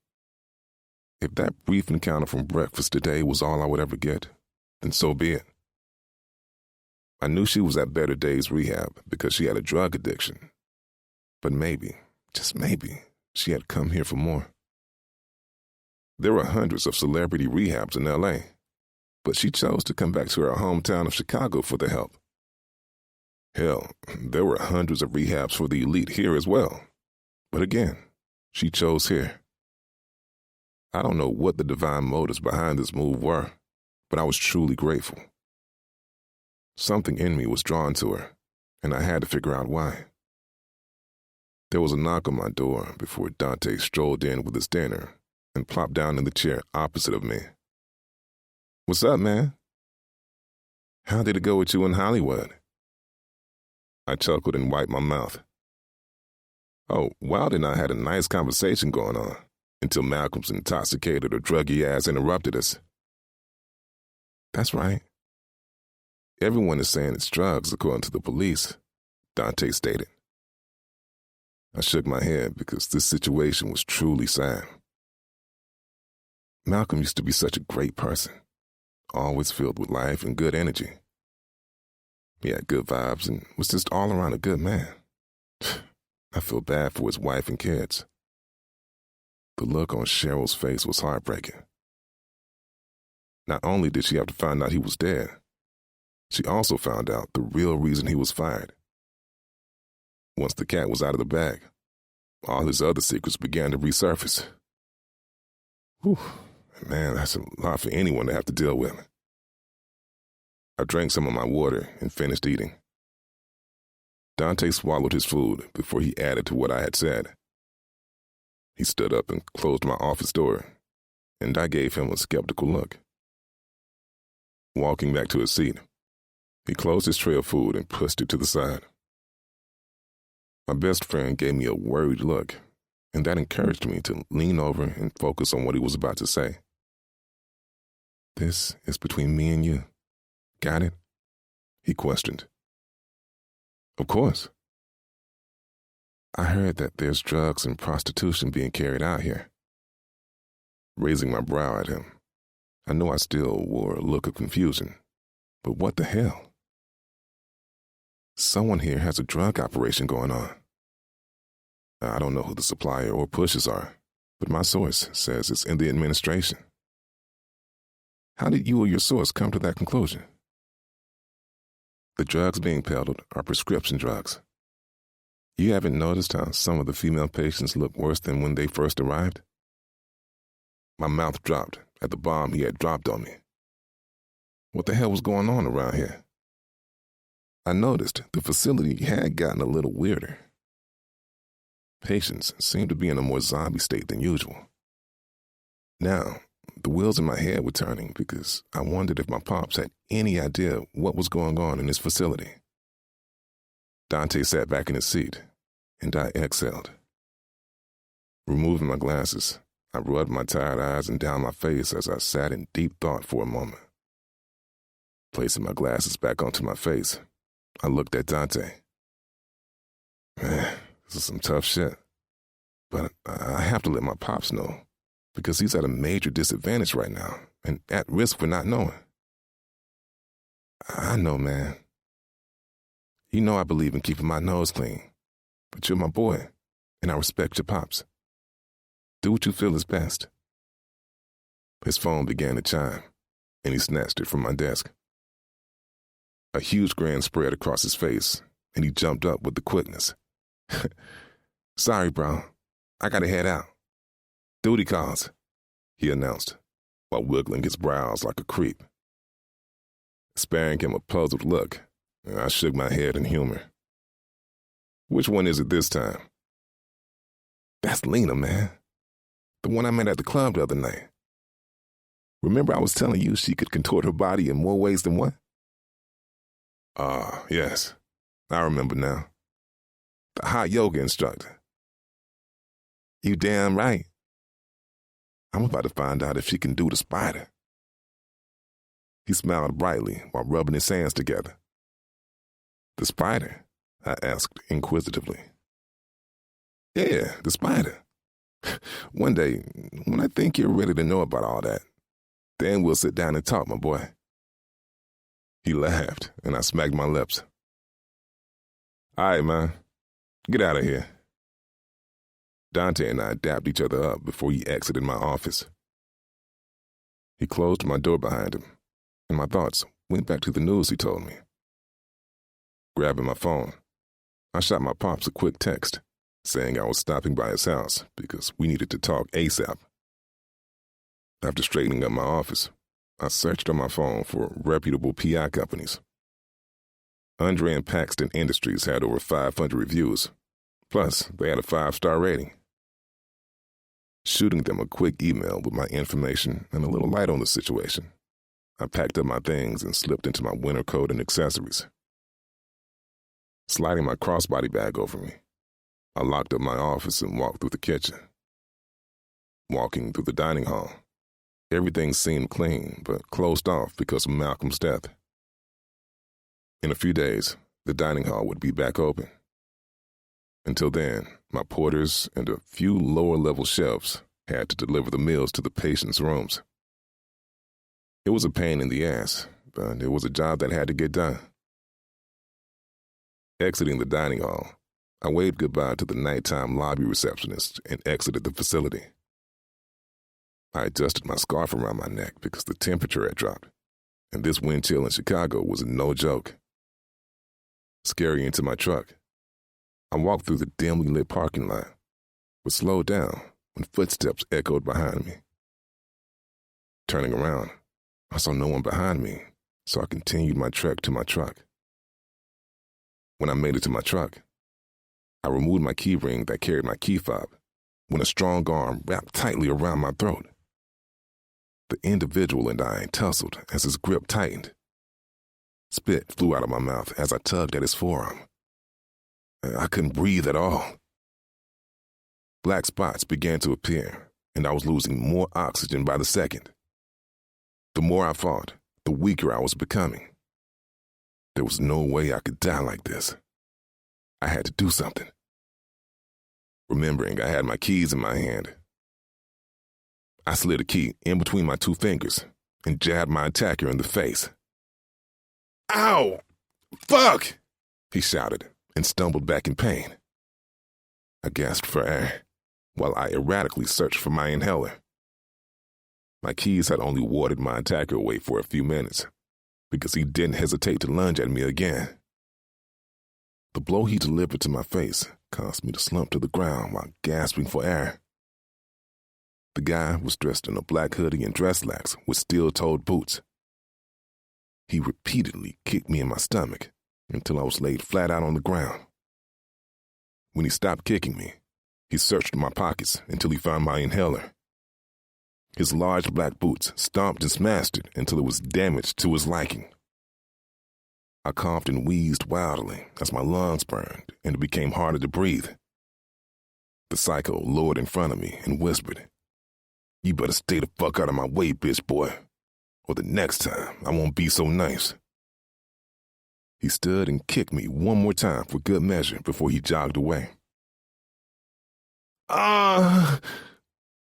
If that brief encounter from breakfast today was all I would ever get, then so be it. I knew she was at Better Days Rehab because she had a drug addiction. But maybe, just maybe, she had come here for more. There were hundreds of celebrity rehabs in L.A., but she chose to come back to her hometown of Chicago for the help. Hell, there were hundreds of rehabs for the elite here as well. But again, she chose here. I don't know what the divine motives behind this move were, but I was truly grateful. Something in me was drawn to her, and I had to figure out why. There was a knock on my door before Dante strolled in with his dinner and plopped down in the chair opposite of me. "What's up, man? How did it go with you in Hollywood?" I chuckled and wiped my mouth. Oh, Wild and I had a nice conversation going on until Malcolm's intoxicated or druggy ass interrupted us. That's right. Everyone is saying it's drugs, according to the police, Dante stated. I shook my head because this situation was truly sad. Malcolm used to be such a great person, always filled with life and good energy. He had good vibes and was just all around a good man. I feel bad for his wife and kids. The look on Cheryl's face was heartbreaking. Not only did she have to find out he was dead, she also found out the real reason he was fired. Once the cat was out of the bag, all his other secrets began to resurface. Whew, man, that's a lot for anyone to have to deal with. I drank some of my water and finished eating. Dante swallowed his food before he added to what I had said. He stood up and closed my office door, and I gave him a skeptical look. Walking back to his seat, he closed his tray of food and pushed it to the side. My best friend gave me a worried look, and that encouraged me to lean over and focus on what he was about to say. "This is between me and you. Got it?" he questioned. Of course. I heard that there's drugs and prostitution being carried out here. Raising my brow at him, I know I still wore a look of confusion, but what the hell? Someone here has a drug operation going on. I don't know who the supplier or pushers are, but my source says it's in the administration. How did you or your source come to that conclusion? The drugs being peddled are prescription drugs. You haven't noticed how some of the female patients look worse than when they first arrived? My mouth dropped at the bomb he had dropped on me. What the hell was going on around here? I noticed the facility had gotten a little weirder. Patients seemed to be in a more zombie state than usual. Now, the wheels in my head were turning because I wondered if my pops had any idea what was going on in this facility. Dante sat back in his seat, and I exhaled. Removing my glasses, I rubbed my tired eyes and down my face as I sat in deep thought for a moment. Placing my glasses back onto my face, I looked at Dante. Man, this is some tough shit. But I have to let my pops know, because he's at a major disadvantage right now and at risk for not knowing. I know, man. You know I believe in keeping my nose clean, but you're my boy, and I respect your pops. Do what you feel is best. His phone began to chime, and he snatched it from my desk. A huge grin spread across his face, and he jumped up with the quickness. "Sorry, bro. I gotta head out. Duty calls," he announced, while wiggling his brows like a creep. Sparing him a puzzled look, I shook my head in humor. "Which one is it this time?" "That's Lena, man. The one I met at the club the other night. Remember I was telling you she could contort her body in more ways than one?" Yes. I remember now. The hot yoga instructor." "You damn right. I'm about to find out if she can do the spider." He smiled brightly while rubbing his hands together. "The spider?" I asked inquisitively. "Yeah, the spider. One day, when I think you're ready to know about all that, then we'll sit down and talk, my boy." He laughed, and I smacked my lips. "All right, man. Get out of here." Dante and I dapped each other up before he exited my office. He closed my door behind him, and my thoughts went back to the news he told me. Grabbing my phone, I shot my pops a quick text, saying I was stopping by his house because we needed to talk ASAP. After straightening up my office, I searched on my phone for reputable PI companies. Andre and Paxton Industries had over 500 reviews, plus they had a 5-star rating. Shooting them a quick email with my information and a little light on the situation, I packed up my things and slipped into my winter coat and accessories. Sliding my crossbody bag over me, I locked up my office and walked through the kitchen. Walking through the dining hall, everything seemed clean but closed off because of Malcolm's death. In a few days, the dining hall would be back open. Until then, my porters and a few lower-level chefs had to deliver the meals to the patients' rooms. It was a pain in the ass, but it was a job that had to get done. Exiting the dining hall, I waved goodbye to the nighttime lobby receptionist and exited the facility. I adjusted my scarf around my neck because the temperature had dropped, and this wind chill in Chicago was no joke. Scurrying into my truck, I walked through the dimly lit parking lot, but slowed down when footsteps echoed behind me. Turning around, I saw no one behind me, so I continued my trek to my truck. When I made it to my truck, I removed my key ring that carried my key fob when a strong arm wrapped tightly around my throat. The individual and I tussled as his grip tightened. Spit flew out of my mouth as I tugged at his forearm. I couldn't breathe at all. Black spots began to appear, and I was losing more oxygen by the second. The more I fought, the weaker I was becoming. There was no way I could die like this. I had to do something. Remembering I had my keys in my hand, I slid a key in between my two fingers and jabbed my attacker in the face. "Ow! Fuck!" he shouted and stumbled back in pain. I gasped for air while I erratically searched for my inhaler. My keys had only warded my attacker away for a few minutes because he didn't hesitate to lunge at me again. The blow he delivered to my face caused me to slump to the ground while gasping for air. The guy was dressed in a black hoodie and dress slacks with steel-toed boots. He repeatedly kicked me in my stomach until I was laid flat out on the ground. When he stopped kicking me, he searched my pockets until he found my inhaler. His large black boots stomped and smashed it until it was damaged to his liking. I coughed and wheezed wildly as my lungs burned and it became harder to breathe. The psycho lowered in front of me and whispered, "You better stay the fuck out of my way, bitch boy, or the next time I won't be so nice." He stood and kicked me one more time for good measure before he jogged away. "Ah!"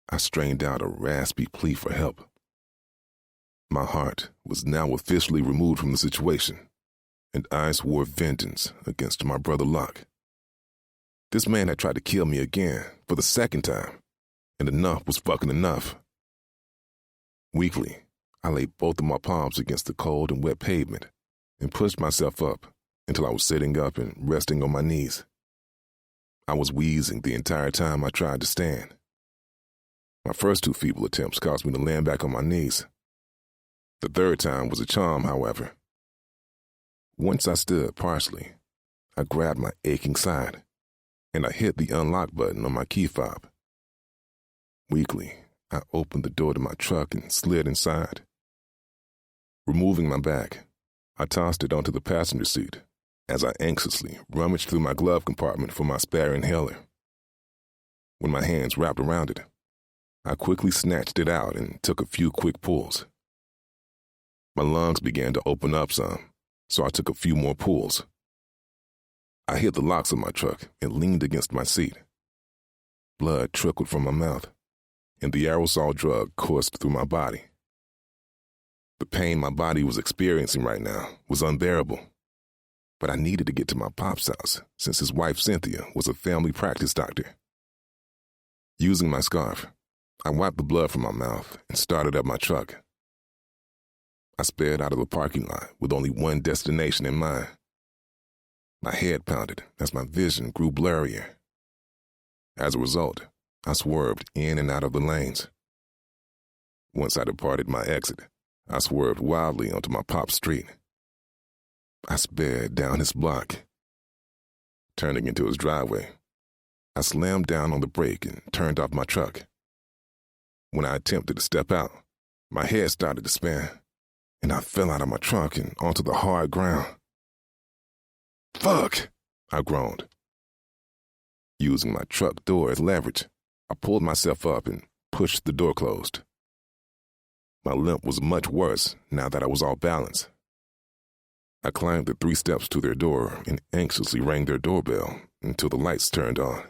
I strained out a raspy plea for help. My heart was now officially removed from the situation, and I swore vengeance against my brother Locke. This man had tried to kill me again for the second time, and enough was fucking enough. Weakly, I laid both of my palms against the cold and wet pavement and pushed myself up until I was sitting up and resting on my knees. I was wheezing the entire time I tried to stand. My first two feeble attempts caused me to land back on my knees. The third time was a charm, however. Once I stood partially, I grabbed my aching side, and I hit the unlock button on my key fob. Weakly, I opened the door to my truck and slid inside. Removing my bag, I tossed it onto the passenger seat as I anxiously rummaged through my glove compartment for my spare inhaler. When my hands wrapped around it, I quickly snatched it out and took a few quick pulls. My lungs began to open up some, so I took a few more pulls. I hit the locks of my truck and leaned against my seat. Blood trickled from my mouth, and the aerosol drug coursed through my body. The pain my body was experiencing right now was unbearable, but I needed to get to my pop's house since his wife Cynthia was a family practice doctor. Using my scarf, I wiped the blood from my mouth and started up my truck. I sped out of the parking lot with only one destination in mind. My head pounded as my vision grew blurrier. As a result, I swerved in and out of the lanes. Once I departed my exit, I swerved wildly onto my pop's street. I sped down his block. Turning into his driveway, I slammed down on the brake and turned off my truck. When I attempted to step out, my head started to spin, and I fell out of my trunk and onto the hard ground. "Fuck!" I groaned. Using my truck door as leverage, I pulled myself up and pushed the door closed. My limp was much worse now that I was off balance. I climbed the 3 steps to their door and anxiously rang their doorbell until the lights turned on.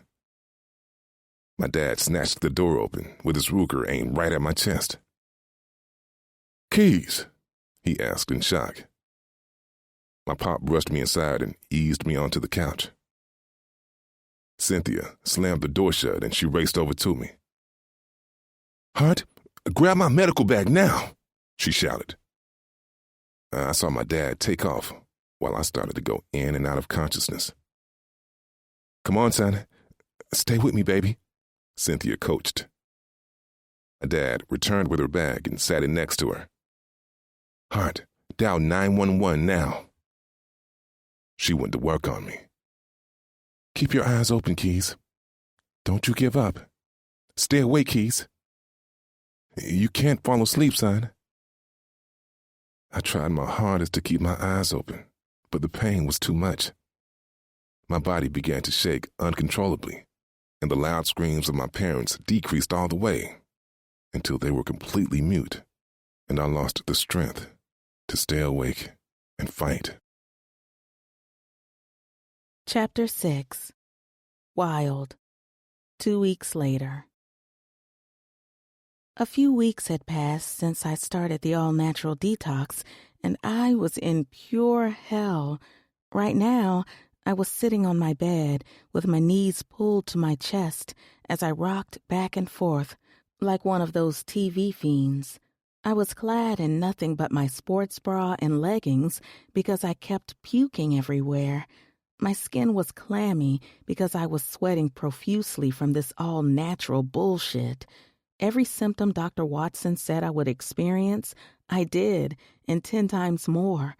My dad snatched the door open with his Ruger aimed right at my chest. "Keys?" he asked in shock. My pop rushed me inside and eased me onto the couch. Cynthia slammed the door shut and she raced over to me. "Hart, grab my medical bag now," she shouted. I saw my dad take off while I started to go in and out of consciousness. "Come on, son. Stay with me, baby," Cynthia coached. My dad returned with her bag and sat in next to her. "Hart, dial 911 now." She went to work on me. "Keep your eyes open, Keys. Don't you give up. Stay awake, Keys. You can't fall asleep, son." I tried my hardest to keep my eyes open, but the pain was too much. My body began to shake uncontrollably, and the loud screams of my parents decreased all the way until they were completely mute, and I lost the strength to stay awake and fight. Chapter 6. Wild. 2 weeks later. A few weeks had passed since I started the all-natural detox, and I was in pure hell. Right now, I was sitting on my bed with my knees pulled to my chest as I rocked back and forth like one of those TV fiends. I was clad in nothing but my sports bra and leggings because I kept puking everywhere. My skin was clammy because I was sweating profusely from this all-natural bullshit. Every symptom Dr. Watson said I would experience, I did, and 10 times more.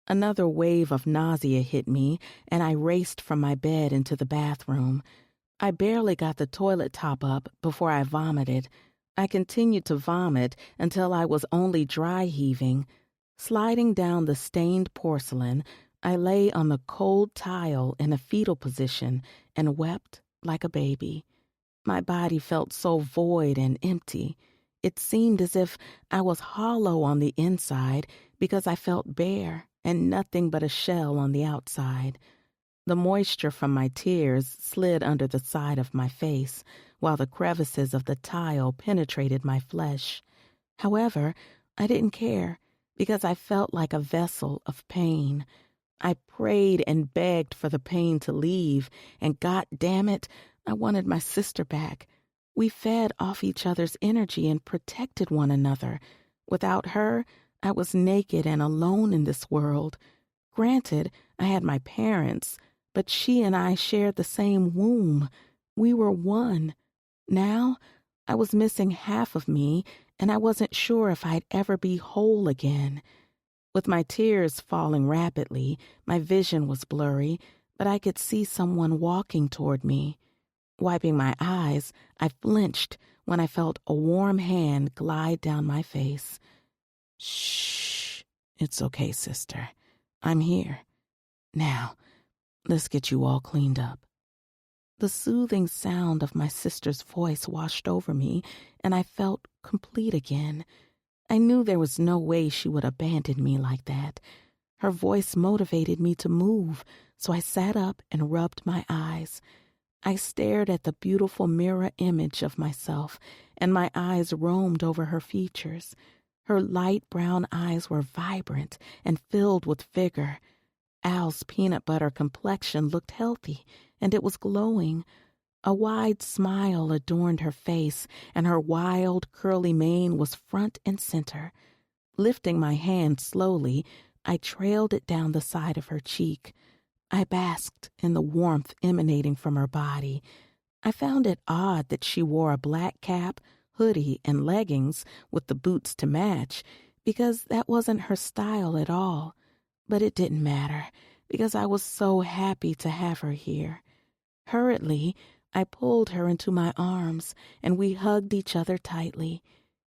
Another wave of nausea hit me, and I raced from my bed into the bathroom. I barely got the toilet top up before I vomited. I continued to vomit until I was only dry heaving. Sliding down the stained porcelain, I lay on the cold tile in a fetal position and wept like a baby. My body felt so void and empty. It seemed as if I was hollow on the inside because I felt bare and nothing but a shell on the outside. The moisture from my tears slid under the side of my face, while the crevices of the tile penetrated my flesh. However, I didn't care because I felt like a vessel of pain. I prayed and begged for the pain to leave, and God damn it, I wanted my sister back. We fed off each other's energy and protected one another. Without her, I was naked and alone in this world. Granted, I had my parents, but she and I shared the same womb. We were one. Now, I was missing half of me, and I wasn't sure if I'd ever be whole again. With my tears falling rapidly, my vision was blurry, but I could see someone walking toward me. Wiping my eyes, I flinched when I felt a warm hand glide down my face. "Shh, it's okay, sister. I'm here. Now, let's get you all cleaned up." The soothing sound of my sister's voice washed over me, and I felt complete again. I knew there was no way she would abandon me like that. Her voice motivated me to move, so I sat up and rubbed my eyes. I stared at the beautiful mirror image of myself, and my eyes roamed over her features. Her light brown eyes were vibrant and filled with vigor. Al's peanut butter complexion looked healthy, and it was glowing. A wide smile adorned her face, and her wild, curly mane was front and center. Lifting my hand slowly, I trailed it down the side of her cheek. I basked in the warmth emanating from her body. I found it odd that she wore a black cap, hoodie, and leggings with the boots to match, because that wasn't her style at all. But it didn't matter, because I was so happy to have her here. Hurriedly, I pulled her into my arms, and we hugged each other tightly.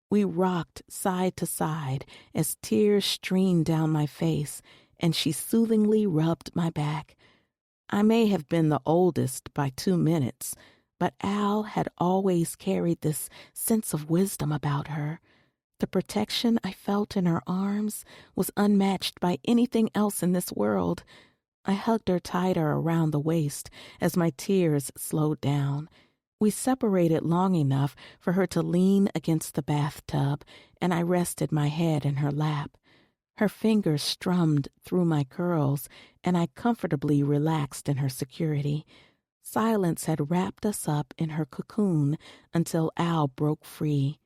We rocked side to side as tears streamed down my face, and she soothingly rubbed my back. I may have been the oldest by 2 minutes, but Al had always carried this sense of wisdom about her. The protection I felt in her arms was unmatched by anything else in this world. I hugged her tighter around the waist as my tears slowed down. We separated long enough for her to lean against the bathtub, and I rested my head in her lap. Her fingers strummed through my curls, and I comfortably relaxed in her security. Silence had wrapped us up in her cocoon until Al broke free.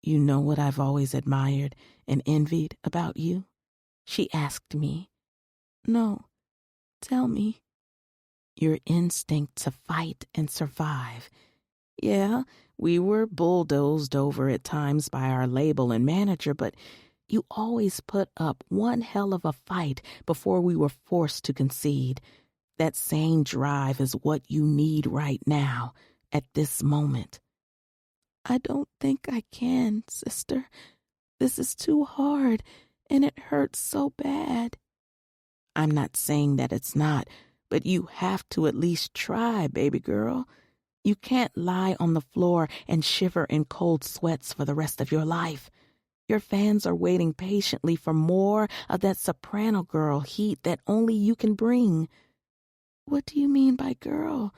"You know what I've always admired and envied about you?" she asked me. "No, tell me." "Your instinct to fight and survive. Yeah, we were bulldozed over at times by our label and manager, but you always put up one hell of a fight before we were forced to concede. That same drive is what you need right now, at this moment." "I don't think I can, sister. This is too hard, and it hurts so bad." "I'm not saying that it's not, but you have to at least try, baby girl. You can't lie on the floor and shiver in cold sweats for the rest of your life. Your fans are waiting patiently for more of that soprano girl heat that only you can bring." "What do you mean by girl?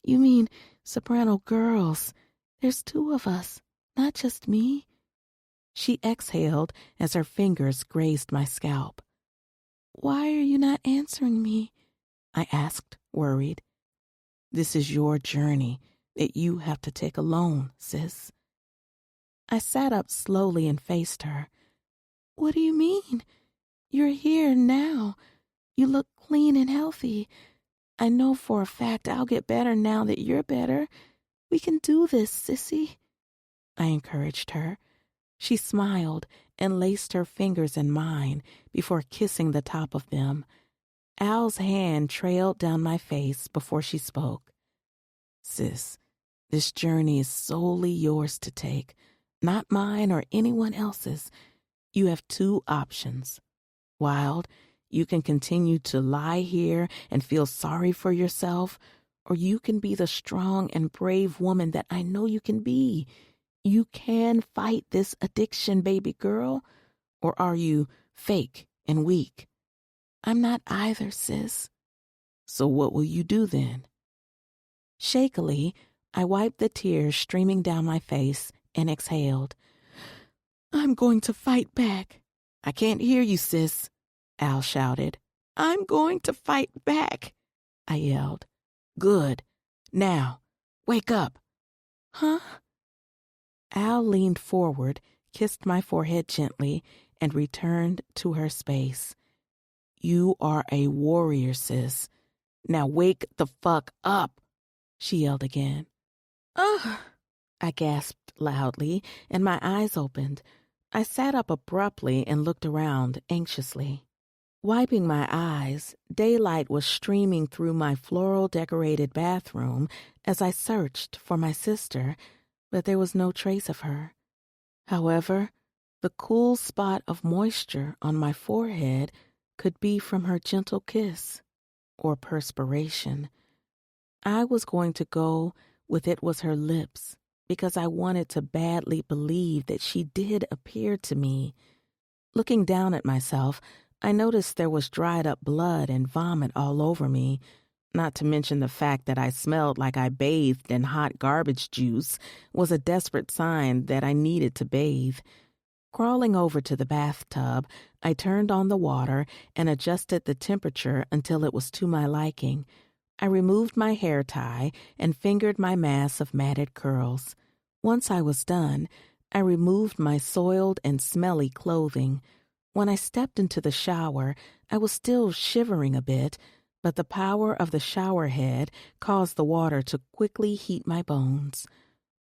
You mean soprano girls. There's 2 of us, not just me." She exhaled as her fingers grazed my scalp. "Why are you not answering me?" I asked, worried. "This is your journey that you have to take alone, sis." I sat up slowly and faced her. "What do you mean? You're here now. You look clean and healthy. I know for a fact I'll get better now that you're better. We can do this, sissy," I encouraged her. She smiled and laced her fingers in mine before kissing the top of them. Al's hand trailed down my face before she spoke. "Sis, this journey is solely yours to take, not mine or anyone else's. You have 2 options. Wild, you can continue to lie here and feel sorry for yourself, or you can be the strong and brave woman that I know you can be. You can fight this addiction, baby girl. Or are you fake and weak?" "I'm not either, sis." "So what will you do then?" Shakily, I wiped the tears streaming down my face and exhaled. "I'm going to fight back." "I can't hear you, sis," Al shouted. "I'm going to fight back," I yelled. "Good. Now, wake up." "Huh?" Al leaned forward, kissed my forehead gently, and returned to her space. "You are a warrior, sis. Now wake the fuck up," she yelled again. "Ugh!" I gasped loudly, and my eyes opened. I sat up abruptly and looked around anxiously. Wiping my eyes, daylight was streaming through my floral-decorated bathroom as I searched for my sister, but there was no trace of her. However, the cool spot of moisture on my forehead could be from her gentle kiss or perspiration. I was going to go with it was her lips because I wanted to badly believe that she did appear to me. Looking down at myself, I noticed there was dried up blood and vomit all over me, not to mention the fact that I smelled like I bathed in hot garbage juice was a desperate sign that I needed to bathe. Crawling over to the bathtub, I turned on the water and adjusted the temperature until it was to my liking. I removed my hair tie and fingered my mass of matted curls. Once I was done, I removed my soiled and smelly clothing. When I stepped into the shower, I was still shivering a bit, but the power of the shower head caused the water to quickly heat my bones.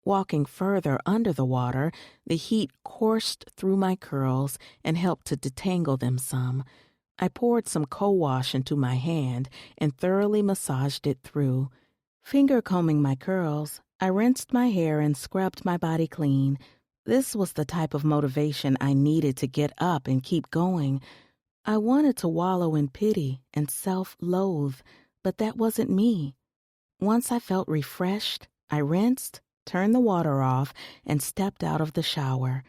Walking further under the water, the heat coursed through my curls and helped to detangle them some. I poured some co-wash into my hand and thoroughly massaged it through. Finger-combing my curls, I rinsed my hair and scrubbed my body clean. This was the type of motivation I needed to get up and keep going. I wanted to wallow in pity and self-loathe, but that wasn't me. Once I felt refreshed, I rinsed, turned the water off, and stepped out of the shower.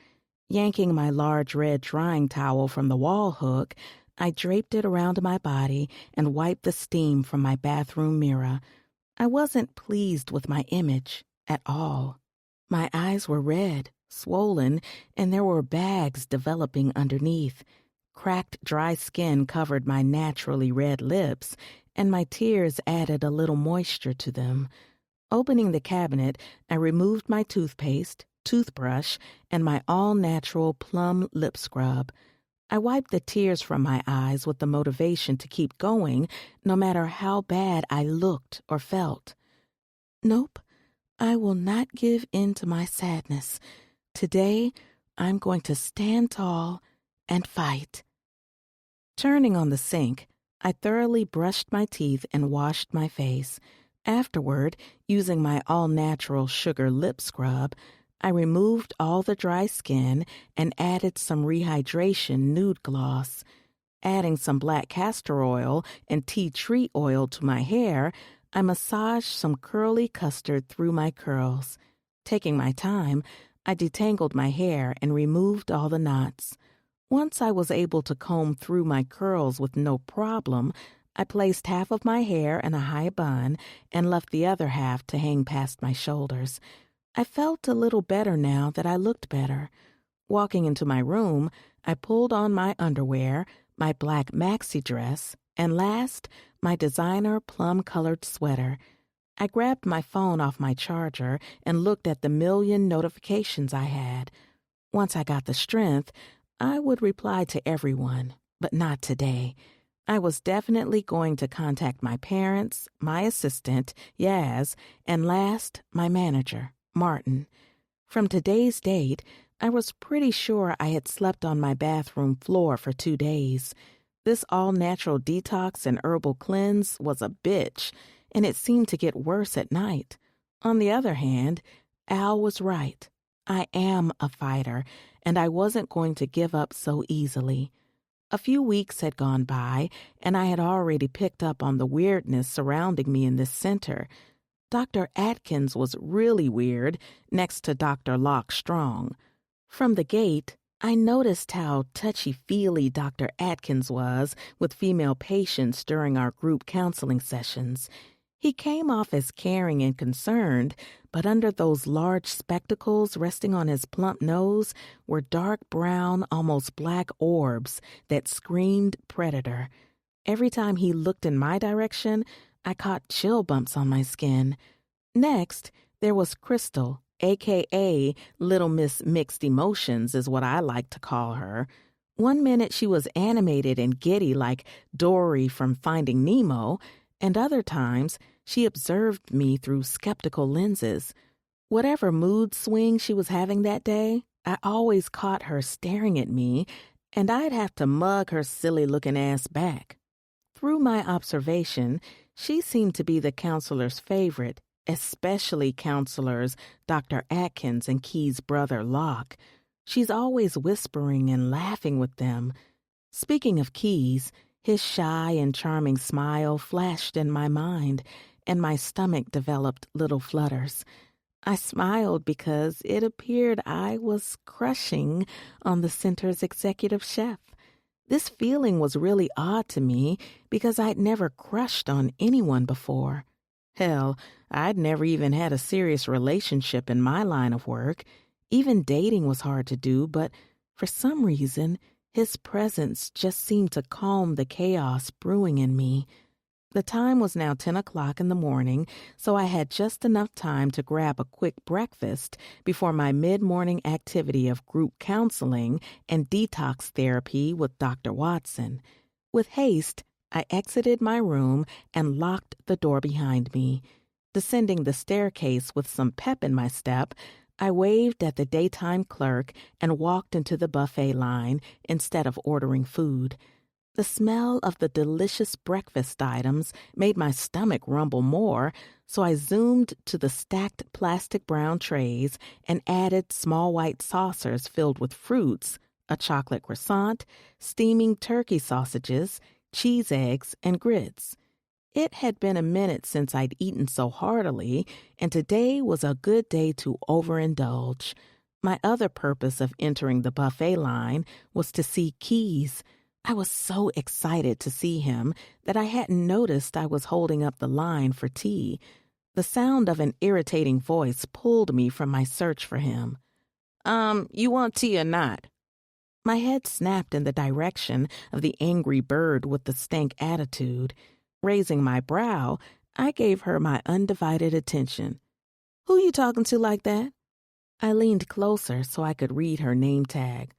Yanking my large red drying towel from the wall hook, I draped it around my body and wiped the steam from my bathroom mirror. I wasn't pleased with my image at all. My eyes were red, swollen, and there were bags developing underneath. Cracked, dry skin covered my naturally red lips, and my tears added a little moisture to them. Opening the cabinet, I removed my toothpaste, toothbrush, and my all-natural plum lip scrub. I wiped the tears from my eyes with the motivation to keep going, no matter how bad I looked or felt. Nope, I will not give in to my sadness. Today, I'm going to stand tall and fight. Turning on the sink, I thoroughly brushed my teeth and washed my face. Afterward, using my all-natural sugar lip scrub, I removed all the dry skin and added some rehydration nude gloss. Adding some black castor oil and tea tree oil to my hair, I massaged some curly custard through my curls. Taking my time, I detangled my hair and removed all the knots. Once I was able to comb through my curls with no problem, I placed half of my hair in a high bun and left the other half to hang past my shoulders. I felt a little better now that I looked better. Walking into my room, I pulled on my underwear, my black maxi dress, and last, my designer plum-colored sweater. I grabbed my phone off my charger and looked at the million notifications I had. Once I got the strength, I would reply to everyone, but not today. I was definitely going to contact my parents, my assistant, Yaz, and last, my manager, Martin. From today's date, I was pretty sure I had slept on my bathroom floor for 2 days. This all-natural detox and herbal cleanse was a bitch, and it seemed to get worse at night. On the other hand, Al was right. I am a fighter, and I wasn't going to give up so easily. A few weeks had gone by, and I had already picked up on the weirdness surrounding me in this center. Dr. Atkins was really weird next to Dr. Locke Strong. From the gate, I noticed how touchy-feely Dr. Atkins was with female patients during our group counseling sessions. He came off as caring and concerned, but under those large spectacles resting on his plump nose were dark brown, almost black orbs that screamed predator. Every time he looked in my direction, I caught chill bumps on my skin. Next, there was Crystal, a.k.a. Little Miss Mixed Emotions is what I like to call her. One minute she was animated and giddy like Dory from Finding Nemo, and other times she observed me through skeptical lenses. Whatever mood swing she was having that day, I always caught her staring at me, and I'd have to mug her silly-looking ass back. Through my observation, she seemed to be the counselor's favorite, especially counselors Dr. Atkins and Key's brother Locke. She's always whispering and laughing with them. Speaking of Key's, his shy and charming smile flashed in my mind, and my stomach developed little flutters. I smiled because it appeared I was crushing on the center's executive chef. This feeling was really odd to me because I'd never crushed on anyone before. Hell, I'd never even had a serious relationship in my line of work. Even dating was hard to do, but for some reason, his presence just seemed to calm the chaos brewing in me. The time was now 10 o'clock in the morning, so I had just enough time to grab a quick breakfast before my mid-morning activity of group counseling and detox therapy with Dr. Watson. With haste, I exited my room and locked the door behind me. Descending the staircase with some pep in my step, I waved at the daytime clerk and walked into the buffet line instead of ordering food. The smell of the delicious breakfast items made my stomach rumble more, so I zoomed to the stacked plastic brown trays and added small white saucers filled with fruits, a chocolate croissant, steaming turkey sausages, cheese eggs, and grits. It had been a minute since I'd eaten so heartily, and today was a good day to overindulge. My other purpose of entering the buffet line was to see Keys. I was so excited to see him that I hadn't noticed I was holding up the line for tea. The sound of an irritating voice pulled me from my search for him. You want tea or not?" My head snapped in the direction of the angry bird with the stank attitude. Raising my brow, I gave her my undivided attention. "Who you talking to like that?" I leaned closer so I could read her name tag.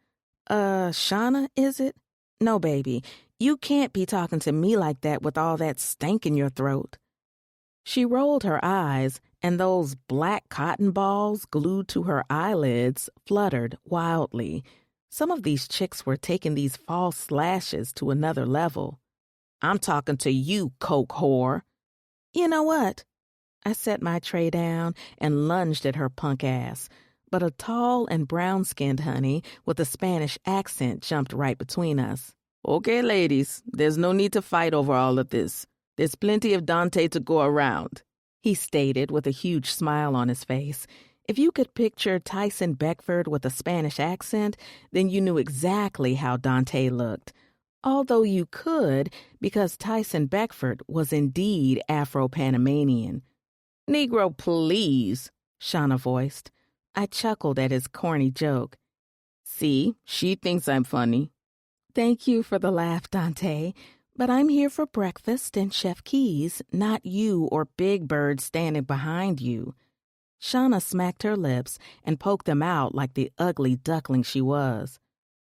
Shauna, is it? No, baby, you can't be talking to me like that with all that stank in your throat." She rolled her eyes, and those black cotton balls glued to her eyelids fluttered wildly. Some of these chicks were taking these false lashes to another level. "I'm talking to you, coke whore." "You know what?" I set my tray down and lunged at her punk ass, but a tall and brown-skinned honey with a Spanish accent jumped right between us. "Okay, ladies, there's no need to fight over all of this. There's plenty of Dante to go around," he stated with a huge smile on his face. If you could picture Tyson Beckford with a Spanish accent, then you knew exactly how Dante looked. Although you could, because Tyson Beckford was indeed Afro-Panamanian. "Negro, please," Shauna voiced. I chuckled at his corny joke. "See, she thinks I'm funny." "Thank you for the laugh, Dante, but I'm here for breakfast and Chef Keys, not you or Big Bird standing behind you." Shauna smacked her lips and poked them out like the ugly duckling she was.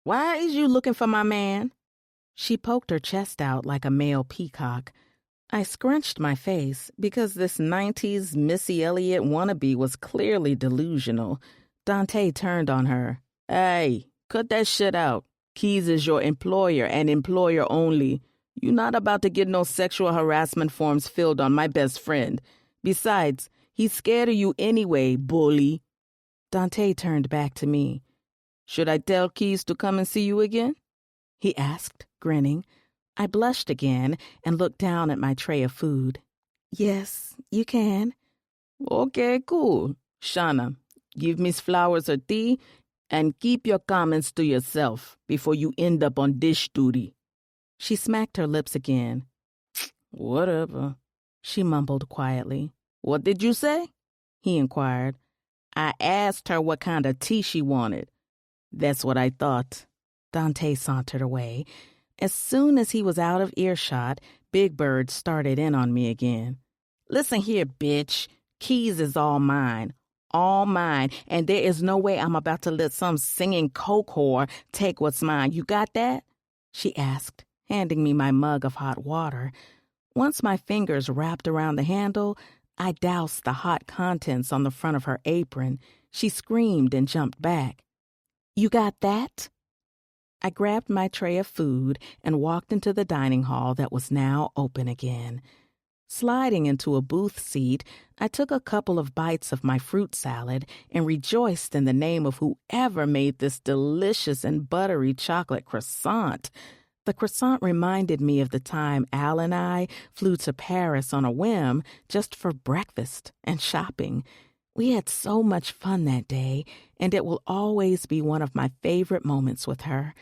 "Why is you looking for my man?" She poked her chest out like a male peacock. I scrunched my face because this 90s Missy Elliott wannabe was clearly delusional. Dante turned on her. "Hey, cut that shit out. Keys is your employer and employer only. You not about to get no sexual harassment forms filled on my best friend. Besides, he's scared of you anyway, bully." Dante turned back to me. "Should I tell Keys to come and see you again?" he asked, grinning. I blushed again and looked down at my tray of food. "Yes, you can." "Okay, cool. Shauna, give Miss Flowers her tea and keep your comments to yourself before you end up on dish duty." She smacked her lips again. "Whatever," she mumbled quietly. "What did you say?" he inquired. "I asked her what kind of tea she wanted." "That's what I thought." Dante sauntered away. As soon as he was out of earshot, Big Bird started in on me again. "Listen here, bitch. Keys is all mine, and there is no way I'm about to let some singing coke whore take what's mine. You got that?" she asked, handing me my mug of hot water. Once my fingers wrapped around the handle, I doused the hot contents on the front of her apron. She screamed and jumped back. "You got that?" I grabbed my tray of food and walked into the dining hall that was now open again. Sliding into a booth seat, I took a couple of bites of my fruit salad and rejoiced in the name of whoever made this delicious and buttery chocolate croissant. The croissant reminded me of the time Al and I flew to Paris on a whim just for breakfast and shopping. We had so much fun that day, and it will always be one of my favorite moments with her.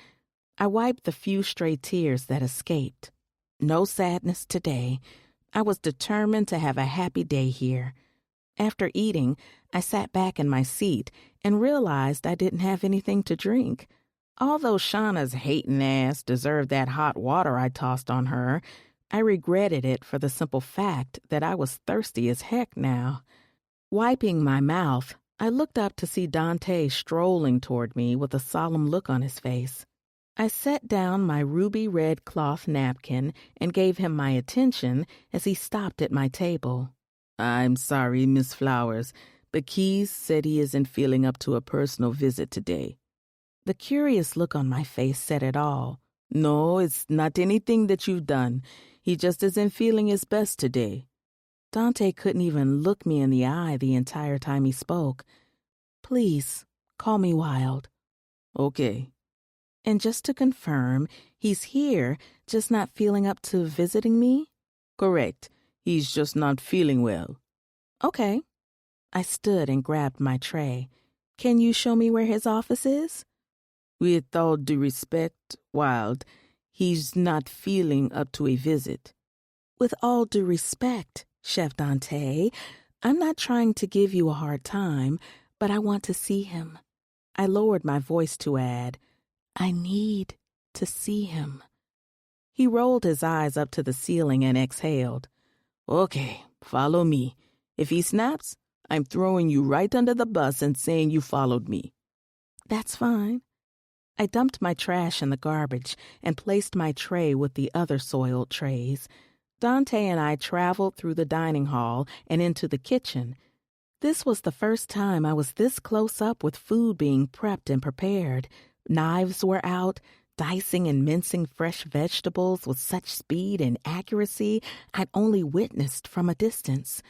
I wiped the few stray tears that escaped. No sadness today. I was determined to have a happy day here. After eating, I sat back in my seat and realized I didn't have anything to drink. Although Shauna's hating ass deserved that hot water I tossed on her, I regretted it for the simple fact that I was thirsty as heck now. Wiping my mouth, I looked up to see Dante strolling toward me with a solemn look on his face. I set down my ruby-red cloth napkin and gave him my attention as he stopped at my table. "I'm sorry, Miss Flowers, but Keys said he isn't feeling up to a personal visit today." The curious look on my face said it all. "No, it's not anything that you've done. He just isn't feeling his best today." Dante couldn't even look me in the eye the entire time he spoke. "Please, call me Wild." "Okay." "And just to confirm, he's here, just not feeling up to visiting me?" "Correct. He's just not feeling well. Okay. I stood and grabbed my tray. Can you show me where his office is? With all due respect, Wild, he's not feeling up to a visit. With all due respect, Chef Dante, I'm not trying to give you a hard time, but I want to see him. I lowered my voice to add, I need to see him. He rolled his eyes up to the ceiling and exhaled. Okay, follow me. If he snaps, I'm throwing you right under the bus and saying you followed me. That's fine. I dumped my trash in the garbage and placed my tray with the other soiled trays. Dante and I traveled through the dining hall and into the kitchen. This was the first time I was this close up with food being prepped and prepared. Knives were out, dicing and mincing fresh vegetables with such speed and accuracy I'd only witnessed from a distance.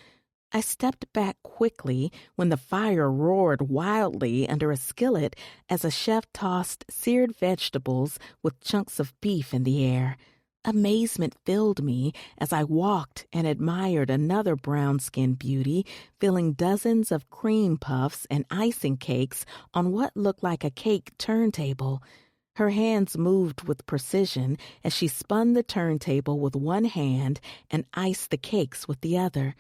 I stepped back quickly when the fire roared wildly under a skillet as a chef tossed seared vegetables with chunks of beef in the air. Amazement filled me as I walked and admired another brown-skinned beauty filling dozens of cream puffs and icing cakes on what looked like a cake turntable. Her hands moved with precision as she spun the turntable with one hand and iced the cakes with the other.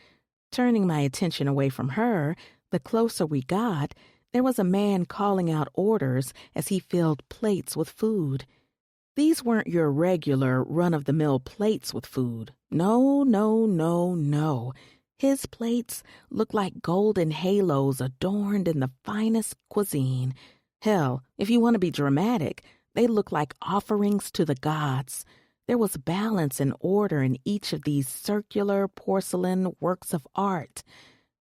Turning my attention away from her, the closer we got, there was a man calling out orders as he filled plates with food. These weren't your regular run-of-the-mill plates with food. No, no, no, no. His plates looked like golden halos adorned in the finest cuisine. Hell, if you want to be dramatic, they looked like offerings to the gods. There was balance and order in each of these circular porcelain works of art.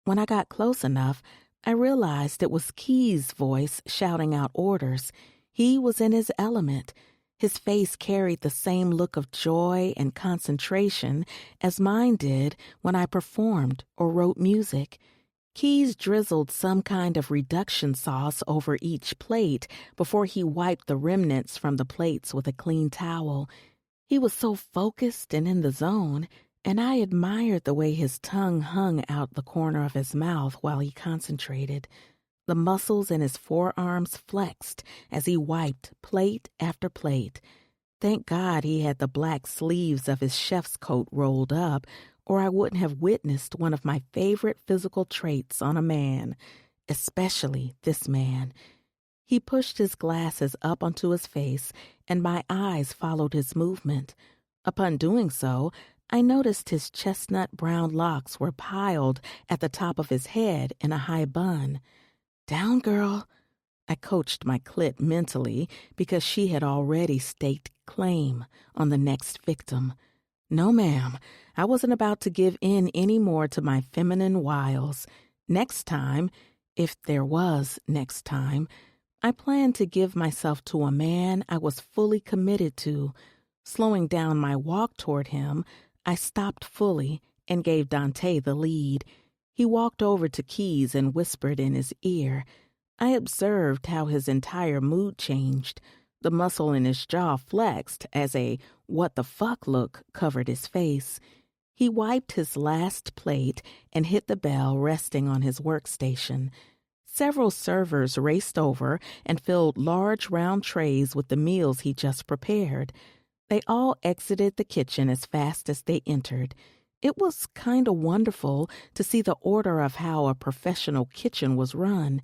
When I got close enough, I realized it was Key's voice shouting out orders. He was in his element. His face carried the same look of joy and concentration as mine did when I performed or wrote music. Keyes drizzled some kind of reduction sauce over each plate before he wiped the remnants from the plates with a clean towel. He was so focused and in the zone, and I admired the way his tongue hung out the corner of his mouth while he concentrated. The muscles in his forearms flexed as he wiped plate after plate. Thank God he had the black sleeves of his chef's coat rolled up, or I wouldn't have witnessed one of my favorite physical traits on a man, especially this man. He pushed his glasses up onto his face, and my eyes followed his movement. Upon doing so, I noticed his chestnut brown locks were piled at the top of his head in a high bun. Down, girl. I coached my clit mentally because she had already staked claim on the next victim. No, ma'am, I wasn't about to give in any more to my feminine wiles. Next time, if there was next time, I planned to give myself to a man I was fully committed to. Slowing down my walk toward him, I stopped fully and gave Dante the lead. He walked over to Keyes and whispered in his ear. I observed how his entire mood changed. The muscle in his jaw flexed as a what the fuck look covered his face. He wiped his last plate and hit the bell resting on his workstation. Several servers raced over and filled large round trays with the meals he just prepared. They all exited the kitchen as fast as they entered. It was kind of wonderful to see the order of how a professional kitchen was run.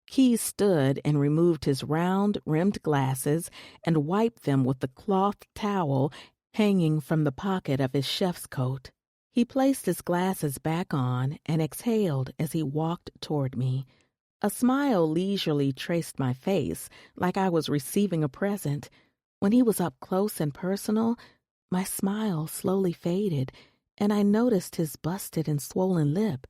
Key stood and removed his round, rimmed glasses and wiped them with the cloth towel hanging from the pocket of his chef's coat. He placed his glasses back on and exhaled as he walked toward me. A smile leisurely traced my face like I was receiving a present. When he was up close and personal, my smile slowly faded, and I noticed his busted and swollen lip.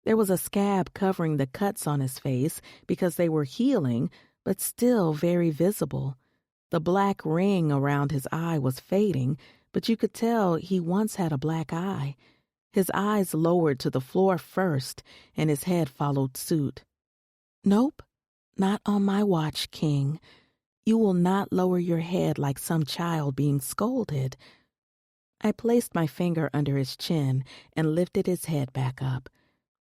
There was a scab covering the cuts on his face because they were healing, but still very visible. The black ring around his eye was fading, but you could tell he once had a black eye. His eyes lowered to the floor first, and his head followed suit. Nope, not on my watch, King. You will not lower your head like some child being scolded. I placed my finger under his chin and lifted his head back up.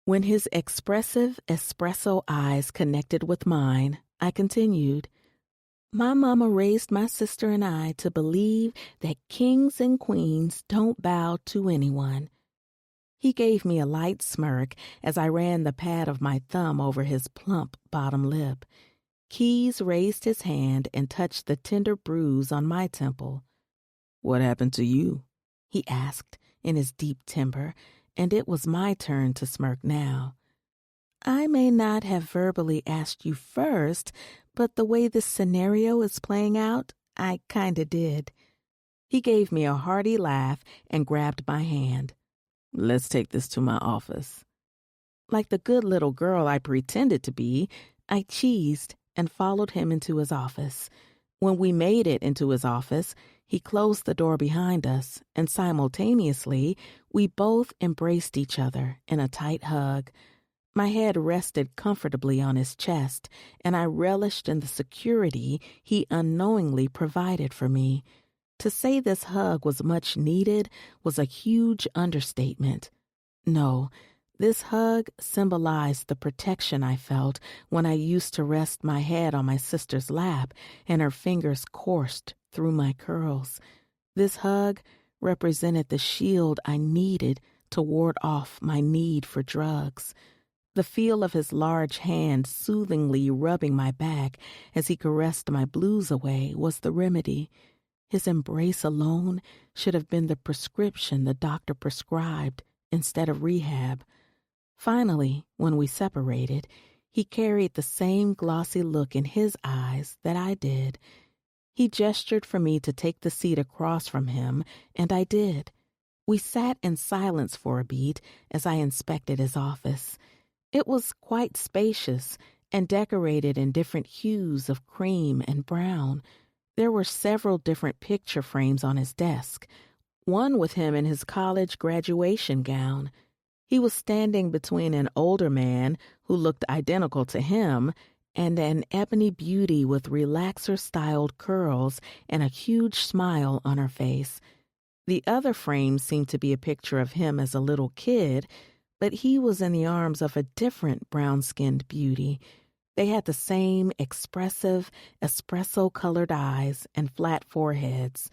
When his expressive espresso eyes connected with mine, I continued, "My mama raised my sister and I to believe that kings and queens don't bow to anyone." He gave me a light smirk as I ran the pad of my thumb over his plump bottom lip. Keys raised his hand and touched the tender bruise on my temple. "What happened to you?" he asked in his deep timbre, and it was my turn to smirk now. "I may not have verbally asked you first, but the way this scenario is playing out, I kinda did." He gave me a hearty laugh and grabbed my hand. "Let's take this to my office." Like the good little girl I pretended to be, I cheesed and followed him into his office. When we made it into his office, he closed the door behind us, and simultaneously, we both embraced each other in a tight hug. My head rested comfortably on his chest, and I relished in the security he unknowingly provided for me. To say this hug was much needed was a huge understatement. No, this hug symbolized the protection I felt when I used to rest my head on my sister's lap and her fingers coursed through my curls. This hug represented the shield I needed to ward off my need for drugs. The feel of his large hand soothingly rubbing my back as he caressed my blues away was the remedy. His embrace alone should have been the prescription the doctor prescribed instead of rehab. Finally, when we separated, he carried the same glossy look in his eyes that I did. He gestured for me to take the seat across from him, and I did. We sat in silence for a beat as I inspected his office. It was quite spacious and decorated in different hues of cream and brown. There were several different picture frames on his desk, one with him in his college graduation gown. He was standing between an older man who looked identical to him and an ebony beauty with relaxer-styled curls and a huge smile on her face. The other frame seemed to be a picture of him as a little kid, but he was in the arms of a different brown-skinned beauty. They had the same expressive, espresso-colored eyes and flat foreheads.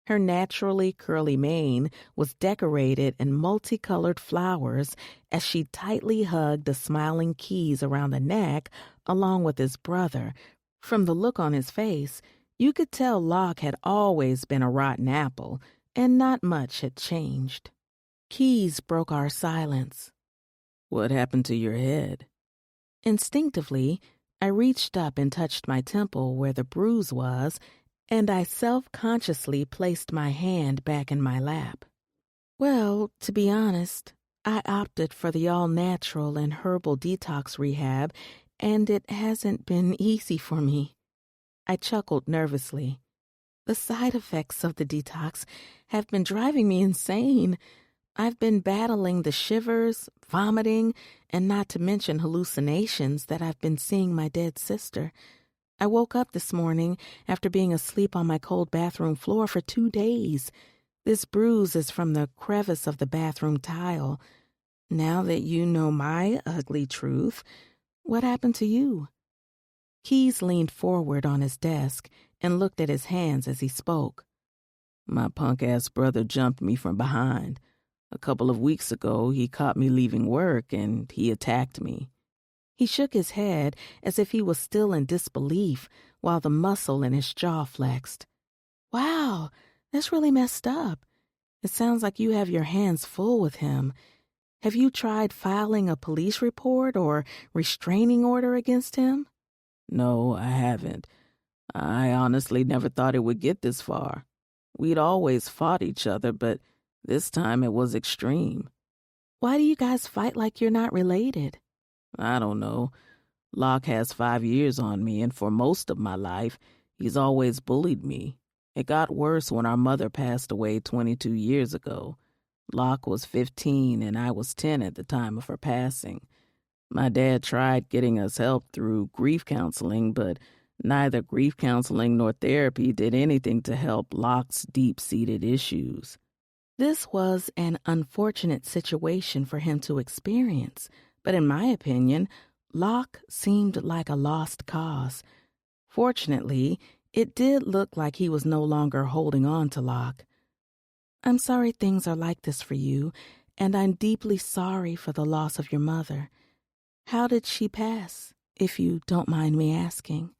Her naturally curly mane was decorated in multicolored flowers as she tightly hugged the smiling Keys around the neck along with his brother. From the look on his face, you could tell Locke had always been a rotten apple, and not much had changed. Keys broke our silence. "What happened to your head?" Instinctively, I reached up and touched my temple where the bruise was, and I self-consciously placed my hand back in my lap. Well, to be honest, I opted for the all-natural and herbal detox rehab, and it hasn't been easy for me. I chuckled nervously. The side effects of the detox have been driving me insane. I've been battling the shivers, vomiting, and not to mention hallucinations that I've been seeing my dead sister. I woke up this morning after being asleep on my cold bathroom floor for 2 days. This bruise is from the crevice of the bathroom tile. Now that you know my ugly truth, what happened to you? Keys leaned forward on his desk and looked at his hands as he spoke. "My punk-ass brother jumped me from behind. A couple of weeks ago, he caught me leaving work, and he attacked me." He shook his head as if he was still in disbelief while the muscle in his jaw flexed. "Wow, that's really messed up. It sounds like you have your hands full with him. Have you tried filing a police report or restraining order against him?" "No, I haven't. I honestly never thought it would get this far. We'd always fought each other, but this time it was extreme." "Why do you guys fight like you're not related?" "I don't know. Locke has 5 years on me, and for most of my life, he's always bullied me. It got worse when our mother passed away 22 years ago. Locke was 15, and I was 10 at the time of her passing. My dad tried getting us help through grief counseling, but neither grief counseling nor therapy did anything to help Locke's deep-seated issues." This was an unfortunate situation for him to experience, but in my opinion, Locke seemed like a lost cause. Fortunately, it did look like he was no longer holding on to Locke. I'm sorry things are like this for you, and I'm deeply sorry for the loss of your mother. How did she pass, if you don't mind me asking?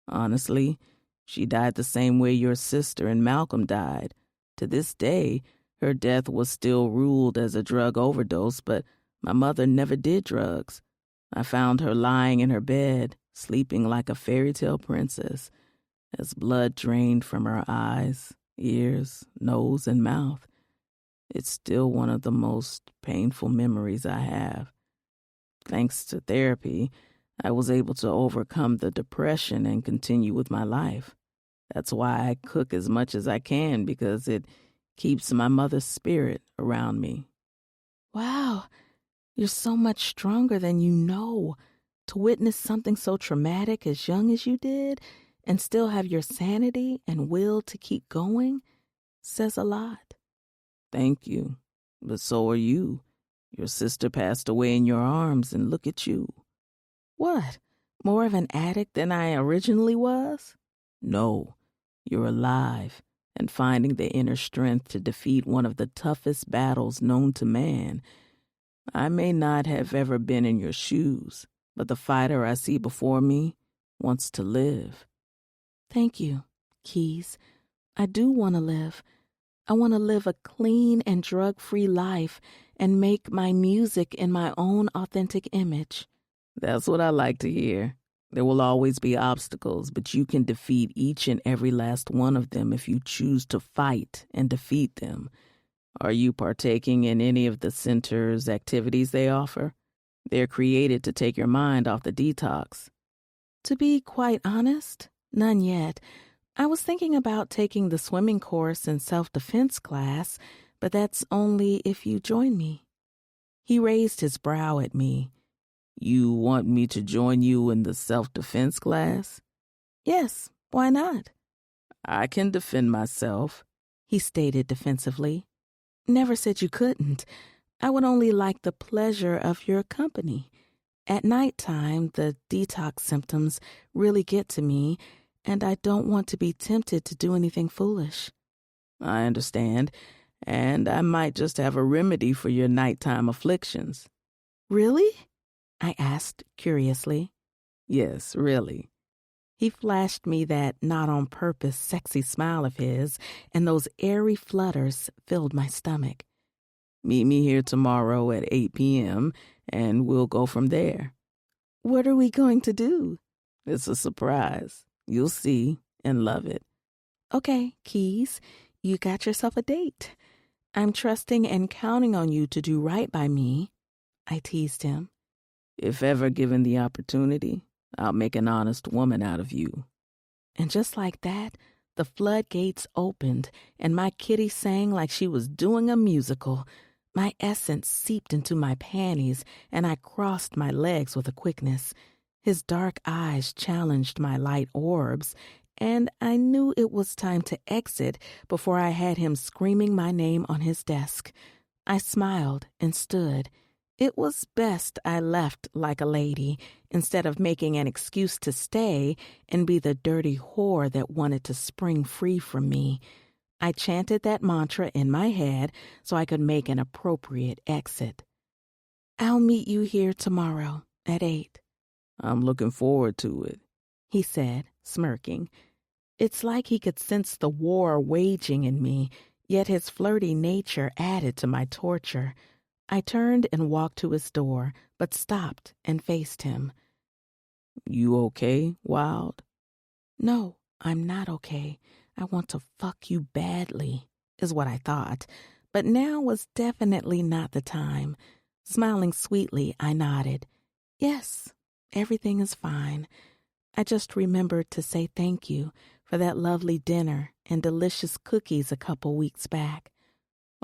Honestly, she died the same way your sister and Malcolm died. To this day, her death was still ruled as a drug overdose, but my mother never did drugs. I found her lying in her bed, sleeping like a fairy tale princess, as blood drained from her eyes, ears, nose, and mouth. It's still one of the most painful memories I have. Thanks to therapy, I was able to overcome the depression and continue with my life. That's why I cook as much as I can, because it keeps my mother's spirit around me. Wow, you're so much stronger than you know. To witness something so traumatic as young as you did and still have your sanity and will to keep going says a lot. Thank you. But so are you. Your sister passed away in your arms, and look at you. What? More of an addict than I originally was? No, you're alive and finding the inner strength to defeat one of the toughest battles known to man. I may not have ever been in your shoes, but the fighter I see before me wants to live. Thank you, Keys. I do want to live. I want to live a clean and drug-free life and make my music in my own authentic image. That's what I like to hear. There will always be obstacles, but you can defeat each and every last one of them if you choose to fight and defeat them. Are you partaking in any of the center's activities they offer? They're created to take your mind off the detox. To be quite honest, none yet. I was thinking about taking the swimming course and self-defense class, but that's only if you join me. He raised his brow at me. You want me to join you in the self-defense class? Yes, why not? I can defend myself, he stated defensively. Never said you couldn't. I would only like the pleasure of your company. At nighttime, the detox symptoms really get to me, and I don't want to be tempted to do anything foolish. I understand, and I might just have a remedy for your nighttime afflictions. Really? I asked curiously. Yes, really. He flashed me that not-on-purpose sexy smile of his, and those airy flutters filled my stomach. Meet me here tomorrow at 8 p.m., and we'll go from there. What are we going to do? It's a surprise. You'll see and love it. Okay, Keys, you got yourself a date. I'm trusting and counting on you to do right by me, I teased him. If ever given the opportunity, I'll make an honest woman out of you. And just like that, the floodgates opened, and my kitty sang like she was doing a musical. My essence seeped into my panties, and I crossed my legs with a quickness. His dark eyes challenged my light orbs, and I knew it was time to exit before I had him screaming my name on his desk. I smiled and stood. It was best I left like a lady, instead of making an excuse to stay and be the dirty whore that wanted to spring free from me. I chanted that mantra in my head so I could make an appropriate exit. I'll meet you here tomorrow at 8. I'm looking forward to it, he said, smirking. It's like he could sense the war waging in me, yet his flirty nature added to my torture. I turned and walked to his door, but stopped and faced him. You okay, Wild? No, I'm not okay. I want to fuck you badly, is what I thought. But now was definitely not the time. Smiling sweetly, I nodded. Yes, everything is fine. I just remembered to say thank you for that lovely dinner and delicious cookies a couple weeks back.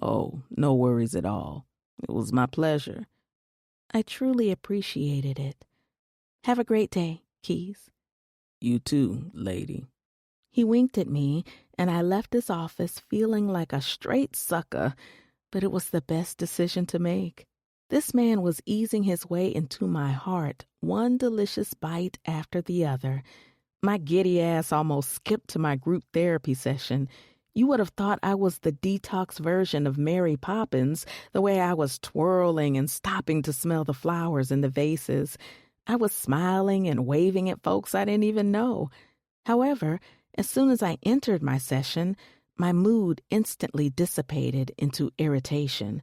Oh, no worries at all. It was my pleasure. I truly appreciated it. Have a great day, Keys. You too, lady. He winked at me, and I left his office feeling like a straight sucker, but it was the best decision to make. This man was easing his way into my heart, one delicious bite after the other. My giddy ass almost skipped to my group therapy session. You would have thought I was the detox version of Mary Poppins, the way I was twirling and stopping to smell the flowers in the vases. I was smiling and waving at folks I didn't even know. However, as soon as I entered my session, my mood instantly dissipated into irritation.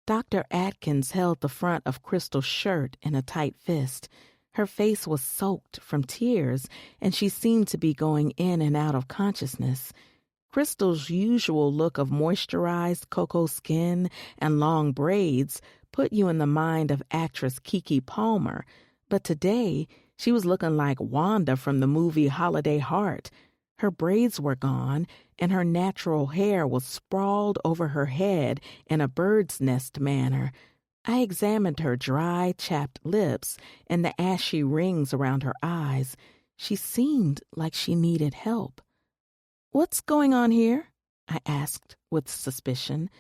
Dr. Atkins held the front of Crystal's shirt in a tight fist. Her face was soaked from tears, and she seemed to be going in and out of consciousness. Crystal's usual look of moisturized cocoa skin and long braids put you in the mind of actress Keke Palmer, but today she was looking like Wanda from the movie Holiday Heart. Her braids were gone, and her natural hair was sprawled over her head in a bird's nest manner. I examined her dry, chapped lips and the ashy rings around her eyes. She seemed like she needed help. "What's going on here?" I asked with suspicion.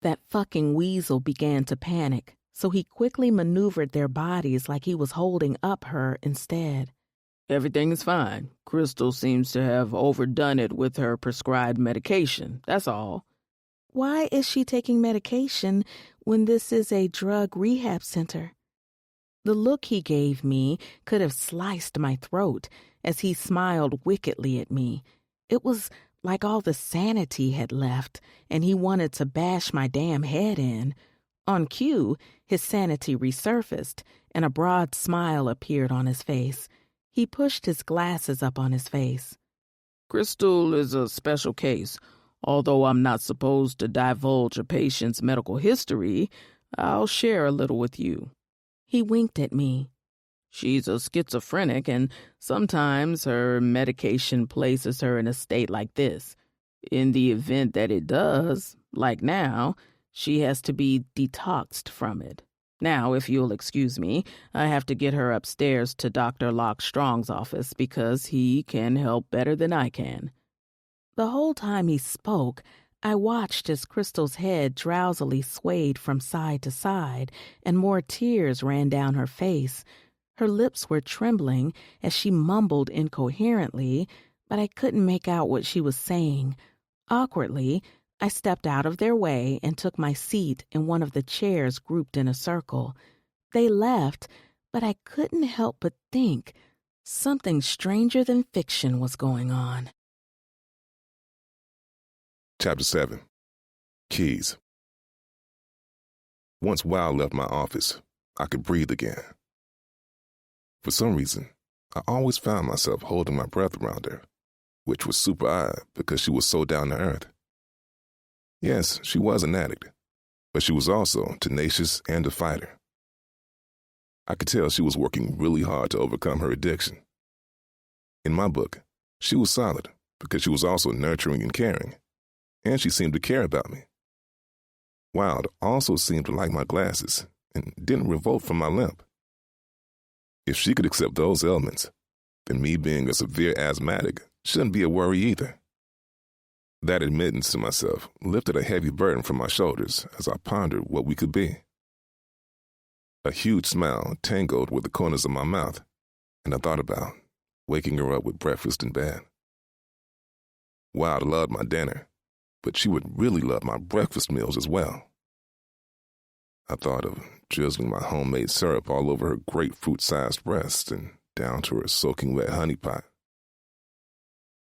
That fucking weasel began to panic, so he quickly maneuvered their bodies like he was holding up her instead. Everything is fine. Crystal seems to have overdone it with her prescribed medication. That's all. Why is she taking medication when this is a drug rehab center? The look he gave me could have sliced my throat as he smiled wickedly at me. It was like all the sanity had left, and he wanted to bash my damn head in. On cue, his sanity resurfaced, and a broad smile appeared on his face. He pushed his glasses up on his face. Crystal is a special case. Although I'm not supposed to divulge a patient's medical history, I'll share a little with you. He winked at me. She's a schizophrenic, and sometimes her medication places her in a state like this. In the event that it does, like now, she has to be detoxed from it. Now, if you'll excuse me, I have to get her upstairs to Dr. Locke Strong's office because he can help better than I can. The whole time he spoke, I watched as Crystal's head drowsily swayed from side to side, and more tears ran down her face. Her lips were trembling as she mumbled incoherently, but I couldn't make out what she was saying. Awkwardly, I stepped out of their way and took my seat in one of the chairs grouped in a circle. They left, but I couldn't help but think something stranger than fiction was going on. Chapter 7. Keys. Once Wild left my office, I could breathe again. For some reason, I always found myself holding my breath around her, which was super odd because she was so down to earth. Yes, she was an addict, but she was also tenacious and a fighter. I could tell she was working really hard to overcome her addiction. In my book, she was solid because she was also nurturing and caring, and she seemed to care about me. Wild also seemed to like my glasses and didn't revolt from my limp. If she could accept those elements, then me being a severe asthmatic shouldn't be a worry either. That admittance to myself lifted a heavy burden from my shoulders as I pondered what we could be. A huge smile tangled with the corners of my mouth, and I thought about waking her up with breakfast in bed. Wild loved my dinner, but she would really love my breakfast meals as well. I thought of drizzling my homemade syrup all over her grapefruit-sized breast and down to her soaking wet honey pot.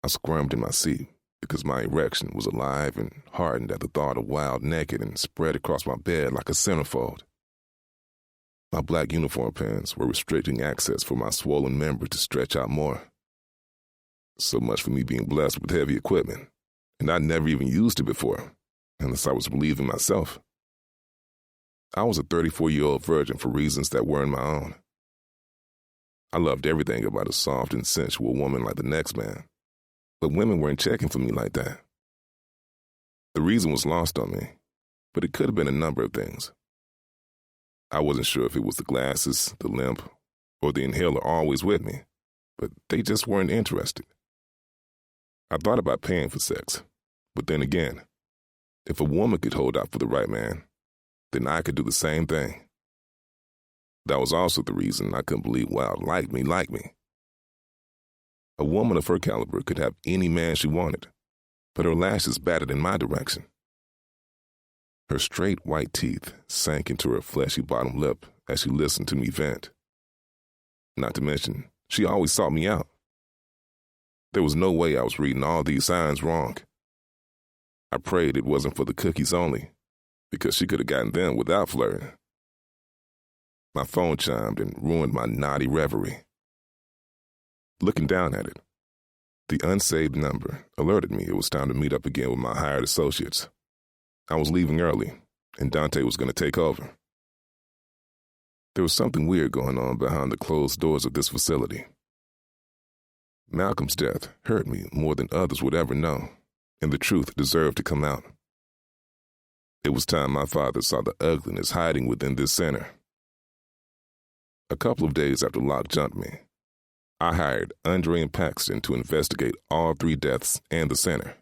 I squirmed in my seat because my erection was alive and hardened at the thought of Wild naked and spread across my bed like a centerfold. My black uniform pants were restricting access for my swollen member to stretch out more. So much for me being blessed with heavy equipment, and I'd never even used it before, unless I was relieving myself. I was a 34-year-old virgin for reasons that weren't my own. I loved everything about a soft and sensual woman like the next man, but women weren't checking for me like that. The reason was lost on me, but it could have been a number of things. I wasn't sure if it was the glasses, the limp, or the inhaler always with me, but they just weren't interested. I thought about paying for sex, but then again, if a woman could hold out for the right man, then I could do the same thing. That was also the reason I couldn't believe Wild liked me. A woman of her caliber could have any man she wanted, but her lashes batted in my direction. Her straight white teeth sank into her fleshy bottom lip as she listened to me vent. Not to mention, she always sought me out. There was no way I was reading all these signs wrong. I prayed it wasn't for the cookies only, because she could have gotten them without flirting. My phone chimed and ruined my naughty reverie. Looking down at it, the unsaved number alerted me it was time to meet up again with my hired associates. I was leaving early, and Dante was going to take over. There was something weird going on behind the closed doors of this facility. Malcolm's death hurt me more than others would ever know, and the truth deserved to come out. It was time my father saw the ugliness hiding within this center. A couple of days after Locke jumped me, I hired Andre and Paxton to investigate all 3 deaths and the center.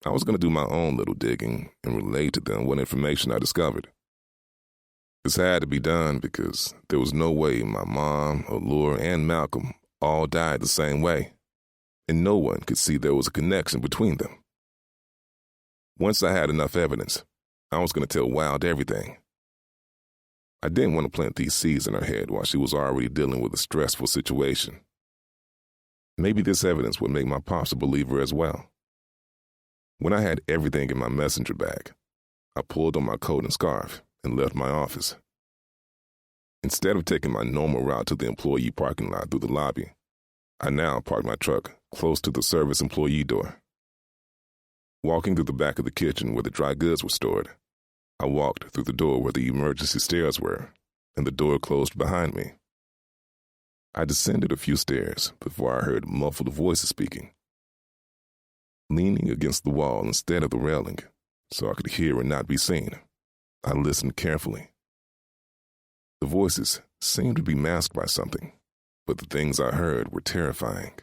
I was going to do my own little digging and relate to them what information I discovered. This had to be done because there was no way my mom, Allure, and Malcolm all died the same way, and no one could see there was a connection between them. Once I had enough evidence, I was going to tell Wild everything. I didn't want to plant these seeds in her head while she was already dealing with a stressful situation. Maybe this evidence would make my pops a believer as well. When I had everything in my messenger bag, I pulled on my coat and scarf and left my office. Instead of taking my normal route to the employee parking lot through the lobby, I now parked my truck close to the service employee door. Walking through the back of the kitchen where the dry goods were stored, I walked through the door where the emergency stairs were, and the door closed behind me. I descended a few stairs before I heard muffled voices speaking. Leaning against the wall instead of the railing, so I could hear and not be seen, I listened carefully. The voices seemed to be masked by something, but the things I heard were terrifying.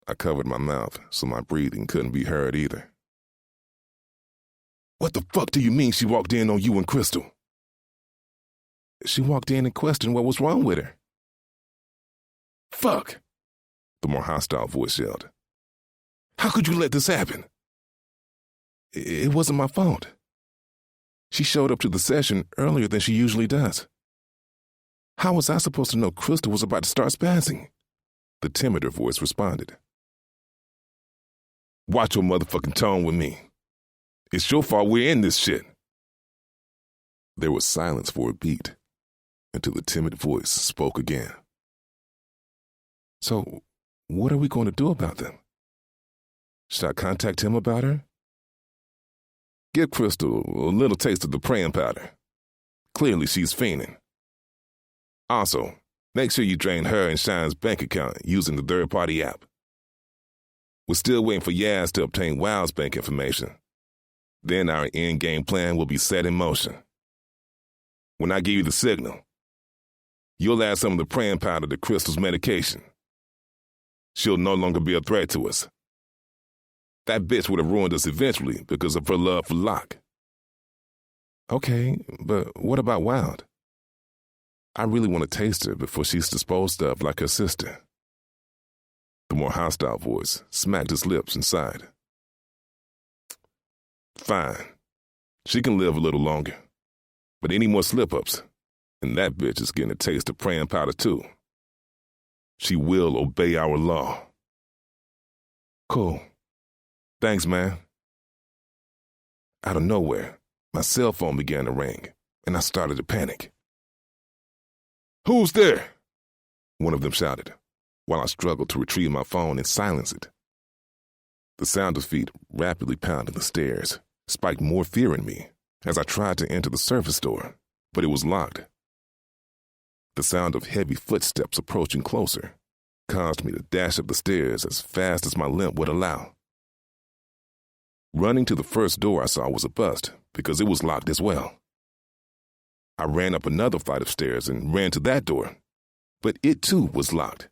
I covered my mouth so my breathing couldn't be heard either. "What the fuck do you mean she walked in on you and Crystal?" "She walked in and questioned what was wrong with her." "Fuck!" the more hostile voice yelled. "How could you let this happen?" It wasn't my fault. She showed up to the session earlier than she usually does. How was I supposed to know Crystal was about to start spazzing?" the timider voice responded. "Watch your motherfucking tone with me. It's your fault we're in this shit." There was silence for a beat, until the timid voice spoke again. "So, what are we going to do about them? Should I contact him about her?" "Give Crystal a little taste of the praying powder. Clearly she's fiending. Also, make sure you drain her and Shine's bank account using the third-party app. We're still waiting for Yaz to obtain Wild's bank information. Then our in-game plan will be set in motion. When I give you the signal, you'll add some of the praying powder to Crystal's medication. She'll no longer be a threat to us. That bitch would have ruined us eventually because of her love for Locke." "Okay, but what about Wild? I really want to taste her before she's disposed of like her sister." The more hostile voice smacked his lips and sighed. "Fine. She can live a little longer. But any more slip-ups, and that bitch is getting a taste of praying powder too. She will obey our law." "Cool. Thanks, man." Out of nowhere, my cell phone began to ring, and I started to panic. "Who's there?" one of them shouted, while I struggled to retrieve my phone and silence it. The sound of feet rapidly pounding the stairs spiked more fear in me as I tried to enter the service door, but it was locked. The sound of heavy footsteps approaching closer caused me to dash up the stairs as fast as my limp would allow. Running to the first door I saw was a bust because it was locked as well. I ran up another flight of stairs and ran to that door, but it too was locked.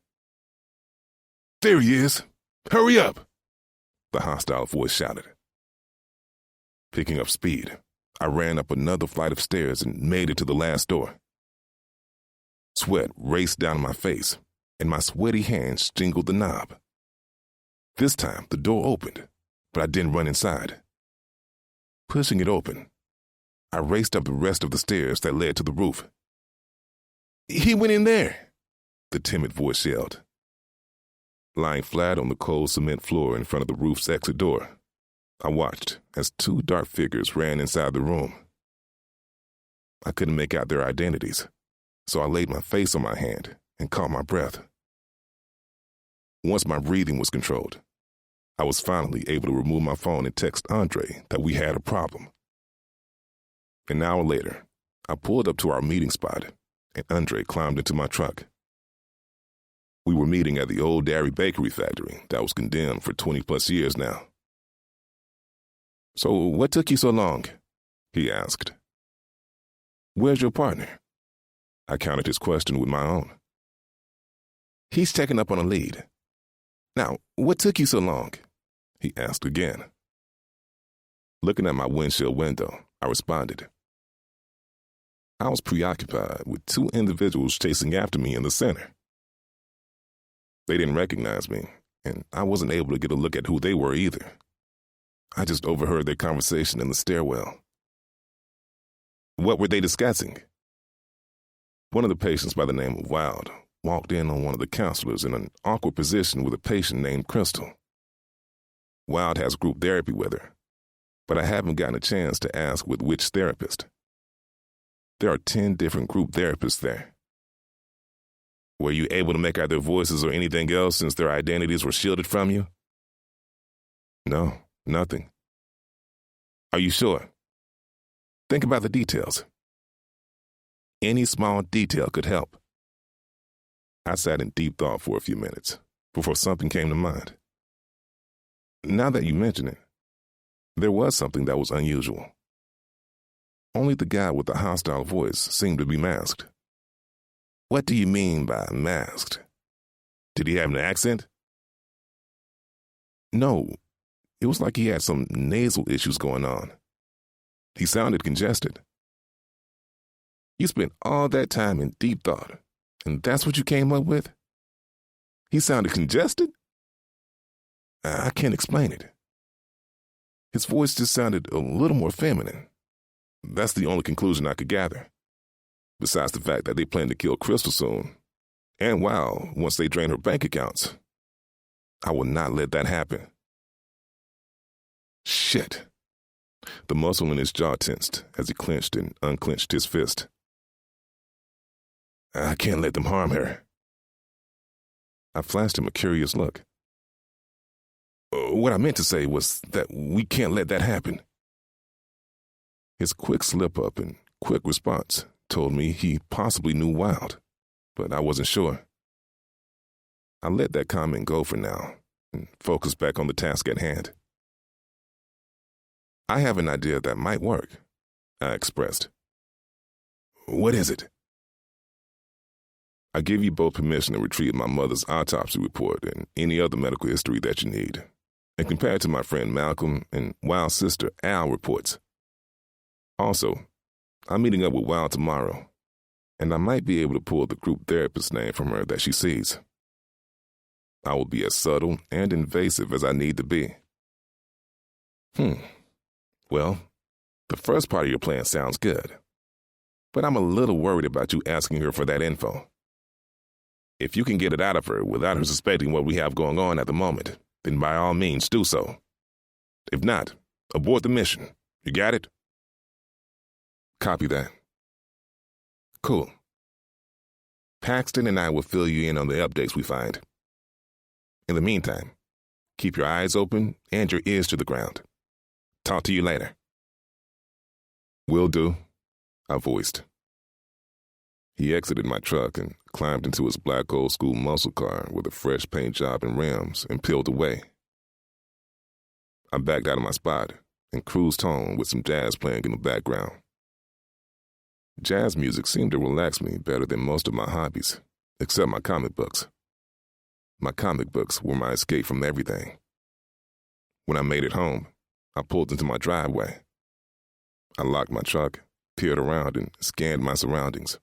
"There he is," Hurry up! The hostile voice shouted. Picking up speed, I ran up another flight of stairs and made it to the last door. Sweat raced down my face, and my sweaty hands jingled the knob. This time, the door opened, but I didn't run inside. Pushing it open, I raced up the rest of the stairs that led to the roof. He went in there, the timid voice yelled. Lying flat on the cold cement floor in front of the roof's exit door, I watched as two dark figures ran inside the room. I couldn't make out their identities, so I laid my face on my hand and caught my breath. Once my breathing was controlled, I was finally able to remove my phone and text Andre that we had a problem. An hour later, I pulled up to our meeting spot, and Andre climbed into my truck. We were meeting at the old dairy bakery factory that was condemned for 20-plus years now. So what took you so long? He asked. Where's your partner? I countered his question with my own. He's checking up on a lead. Now, what took you so long? He asked again. Looking at my windshield window, I responded. I was preoccupied with two individuals chasing after me in the center. They didn't recognize me, and I wasn't able to get a look at who they were either. I just overheard their conversation in the stairwell. What were they discussing? One of the patients by the name of Wild walked in on one of the counselors in an awkward position with a patient named Crystal. Wild has group therapy with her, but I haven't gotten a chance to ask with which therapist. There are 10 different group therapists there. Were you able to make out their voices or anything else since their identities were shielded from you? No, nothing. Are you sure? Think about the details. Any small detail could help. I sat in deep thought for a few minutes before something came to mind. Now that you mention it, there was something that was unusual. Only the guy with the hostile voice seemed to be masked. What do you mean by masked? Did he have an accent? No, it was like he had some nasal issues going on. He sounded congested. You spent all that time in deep thought, and that's what you came up with? He sounded congested? I can't explain it. His voice just sounded a little more feminine. That's the only conclusion I could gather. Besides the fact that they plan to kill Crystal soon, and once they drain her bank accounts. I will not let that happen. Shit. The muscle in his jaw tensed as he clenched and unclenched his fist. I can't let them harm her. I flashed him a curious look. What I meant to say was that we can't let that happen. His quick slip-up and quick response told me he possibly knew Wild, but I wasn't sure. I let that comment go for now and focused back on the task at hand. I have an idea that might work, I expressed. What is it? I give you both permission to retrieve my mother's autopsy report and any other medical history that you need, and compare it to my friend Malcolm and Wild's sister Al reports. Also, I'm meeting up with Wild tomorrow, and I might be able to pull the group therapist's name from her that she sees. I will be as subtle and invasive as I need to be. Well, the first part of your plan sounds good, but I'm a little worried about you asking her for that info. If you can get it out of her without her suspecting what we have going on at the moment, then by all means do so. If not, abort the mission. You got it? Copy that. Cool. Paxton and I will fill you in on the updates we find. In the meantime, keep your eyes open and your ears to the ground. Talk to you later. Will do, I voiced. He exited my truck and climbed into his black old-school muscle car with a fresh paint job and rims and peeled away. I backed out of my spot and cruised home with some jazz playing in the background. Jazz music seemed to relax me better than most of my hobbies, except my comic books. My comic books were my escape from everything. When I made it home, I pulled into my driveway. I locked my truck, peered around, and scanned my surroundings.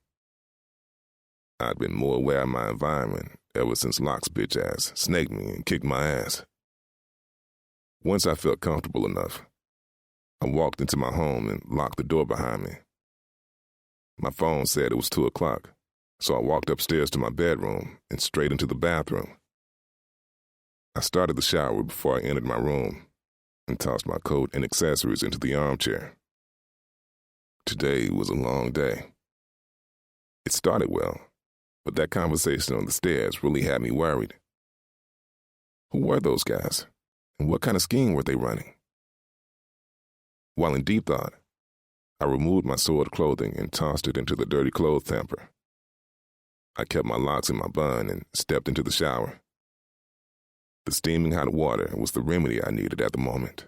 I'd been more aware of my environment ever since Locke's bitch ass snaked me and kicked my ass. Once I felt comfortable enough, I walked into my home and locked the door behind me. My phone said it was 2 o'clock, so I walked upstairs to my bedroom and straight into the bathroom. I started the shower before I entered my room and tossed my coat and accessories into the armchair. Today was a long day. It started well, but that conversation on the stairs really had me worried. Who were those guys, and what kind of scheme were they running? While in deep thought, I removed my soiled clothing and tossed it into the dirty clothes hamper. I kept my locks in my bun and stepped into the shower. The steaming hot water was the remedy I needed at the moment.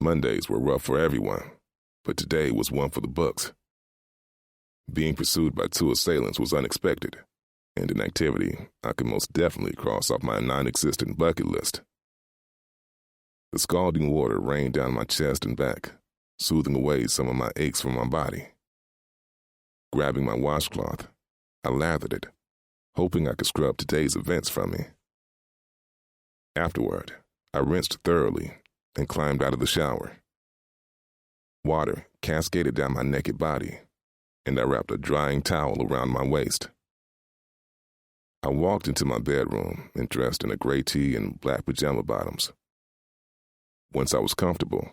Mondays were rough for everyone, but today was one for the books. Being pursued by 2 assailants was unexpected, and an activity I could most definitely cross off my non-existent bucket list. The scalding water rained down my chest and back, soothing away some of my aches from my body. Grabbing my washcloth, I lathered it, hoping I could scrub today's events from me. Afterward, I rinsed thoroughly and climbed out of the shower. Water cascaded down my naked body, and I wrapped a drying towel around my waist. I walked into my bedroom and dressed in a gray tee and black pajama bottoms. Once I was comfortable,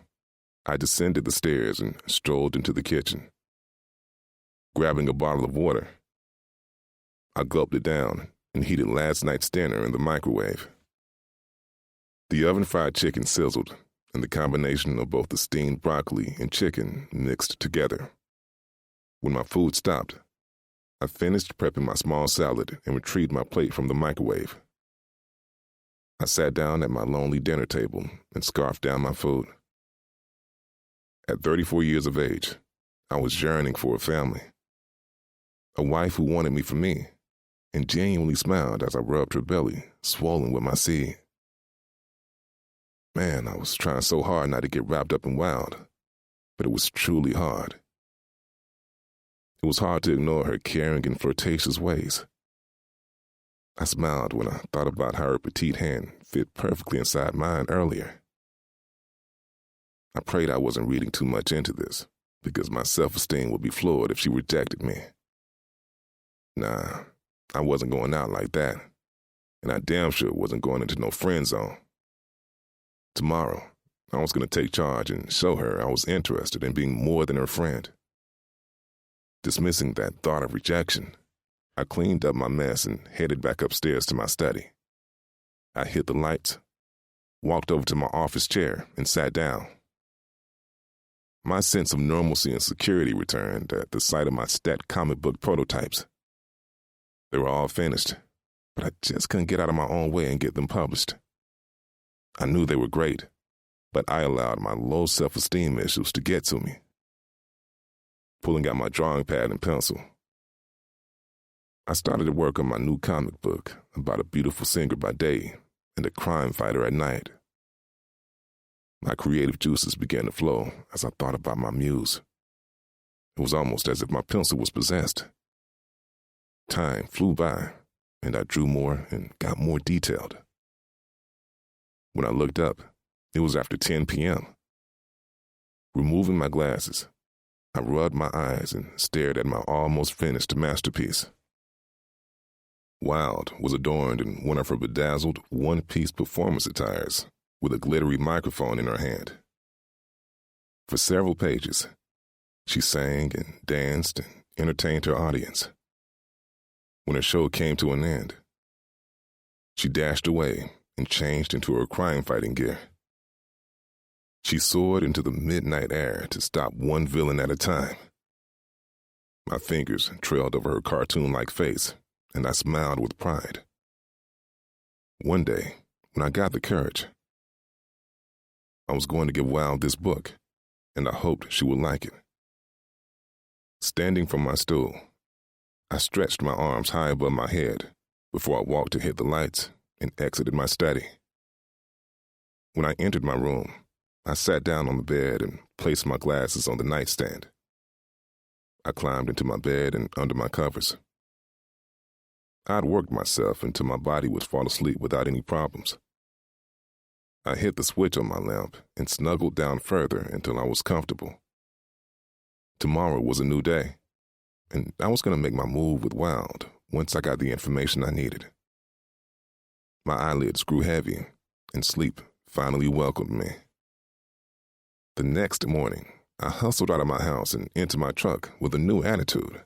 I descended the stairs and strolled into the kitchen. Grabbing a bottle of water, I gulped it down and heated last night's dinner in the microwave. The oven-fried chicken sizzled, and the combination of both the steamed broccoli and chicken mixed together. When my food stopped, I finished prepping my small salad and retrieved my plate from the microwave. I sat down at my lonely dinner table and scarfed down my food. At 34 years of age, I was yearning for a family. A wife who wanted me for me, and genuinely smiled as I rubbed her belly, swollen with my seed. Man, I was trying so hard not to get wrapped up in wild, but it was truly hard. It was hard to ignore her caring and flirtatious ways. I smiled when I thought about how her petite hand fit perfectly inside mine earlier. I prayed I wasn't reading too much into this, because my self-esteem would be floored if she rejected me. Nah, I wasn't going out like that, and I damn sure wasn't going into no friend zone. Tomorrow, I was going to take charge and show her I was interested in being more than her friend. Dismissing that thought of rejection, I cleaned up my mess and headed back upstairs to my study. I hit the lights, walked over to my office chair, and sat down. My sense of normalcy and security returned at the sight of my stat comic book prototypes. They were all finished, but I just couldn't get out of my own way and get them published. I knew they were great, but I allowed my low self-esteem issues to get to me. Pulling out my drawing pad and pencil, I started to work on my new comic book about a beautiful singer by day and a crime fighter at night. My creative juices began to flow as I thought about my muse. It was almost as if my pencil was possessed. Time flew by, and I drew more and got more detailed. When I looked up, it was after 10 p.m. Removing my glasses, I rubbed my eyes and stared at my almost finished masterpiece. Wild was adorned in one of her bedazzled one-piece performance attires with a glittery microphone in her hand. For several pages, she sang and danced and entertained her audience. When her show came to an end, she dashed away and changed into her crime-fighting gear. She soared into the midnight air to stop one villain at a time. My fingers trailed over her cartoon-like face, and I smiled with pride. One day, when I got the courage, I was going to give Wild this book, and I hoped she would like it. Standing from my stool, I stretched my arms high above my head before I walked to hit the lights and exited my study. When I entered my room, I sat down on the bed and placed my glasses on the nightstand. I climbed into my bed and under my covers. I'd worked myself until my body would fall asleep without any problems. I hit the switch on my lamp and snuggled down further until I was comfortable. Tomorrow was a new day, and I was going to make my move with Wild once I got the information I needed. My eyelids grew heavy, and sleep finally welcomed me. The next morning, I hustled out of my house and into my truck with a new attitude.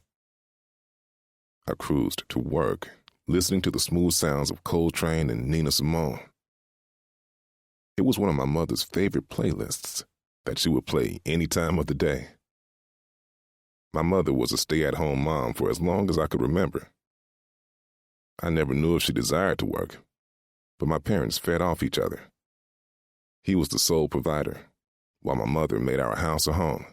I cruised to work, listening to the smooth sounds of Coltrane and Nina Simone. It was one of my mother's favorite playlists that she would play any time of the day. My mother was a stay-at-home mom for as long as I could remember. I never knew if she desired to work, but my parents fed off each other. He was the sole provider, while my mother made our house a home.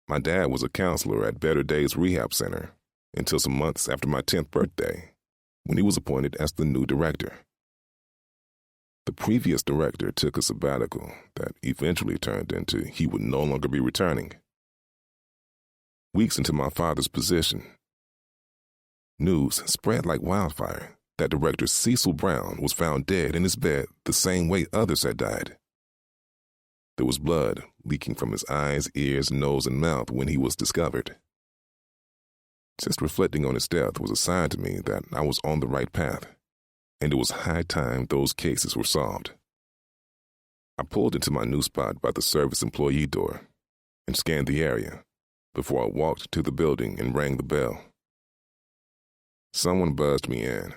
My dad was a counselor at Better Days Rehab Center until some months after my 10th birthday, when he was appointed as the new director. The previous director took a sabbatical that eventually turned into he would no longer be returning. Weeks into my father's position, news spread like wildfire that director Cecil Brown was found dead in his bed the same way others had died. There was blood leaking from his eyes, ears, nose, and mouth when he was discovered. Just reflecting on his death was a sign to me that I was on the right path, and it was high time those cases were solved. I pulled into my new spot by the service employee door and scanned the area before I walked to the building and rang the bell. Someone buzzed me in,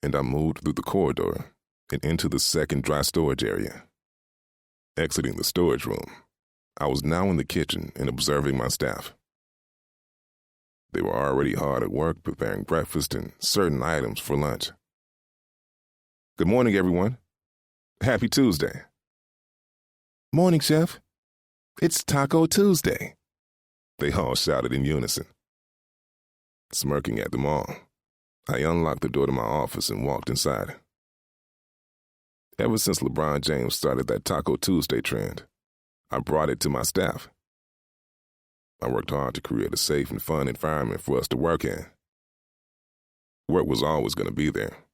and I moved through the corridor and into the second dry storage area. Exiting the storage room, I was now in the kitchen and observing my staff. They were already hard at work preparing breakfast and certain items for lunch. "Good morning, everyone. Happy Tuesday." "Morning, Chef. It's Taco Tuesday," they all shouted in unison. Smirking at them all, I unlocked the door to my office and walked inside. Ever since LeBron James started that Taco Tuesday trend, I brought it to my staff. I worked hard to create a safe and fun environment for us to work in. Work was always going to be there,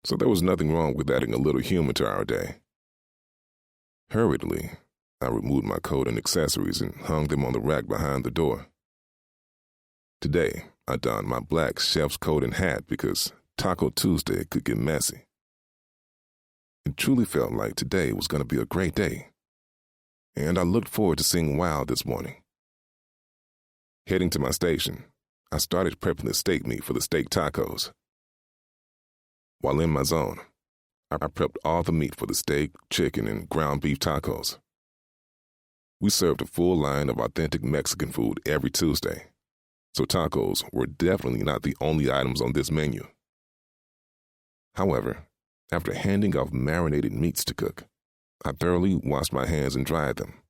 so there was nothing wrong with adding a little humor to our day. Hurriedly, I removed my coat and accessories and hung them on the rack behind the door. Today, I donned my black chef's coat and hat because Taco Tuesday could get messy. It truly felt like today was going to be a great day, and I looked forward to seeing Wild this morning. Heading to my station, I started prepping the steak meat for the steak tacos. While in my zone, I prepped all the meat for the steak, chicken, and ground beef tacos. We served a full line of authentic Mexican food every Tuesday, so tacos were definitely not the only items on this menu. However, after handing off marinated meats to cook, I thoroughly washed my hands and dried them.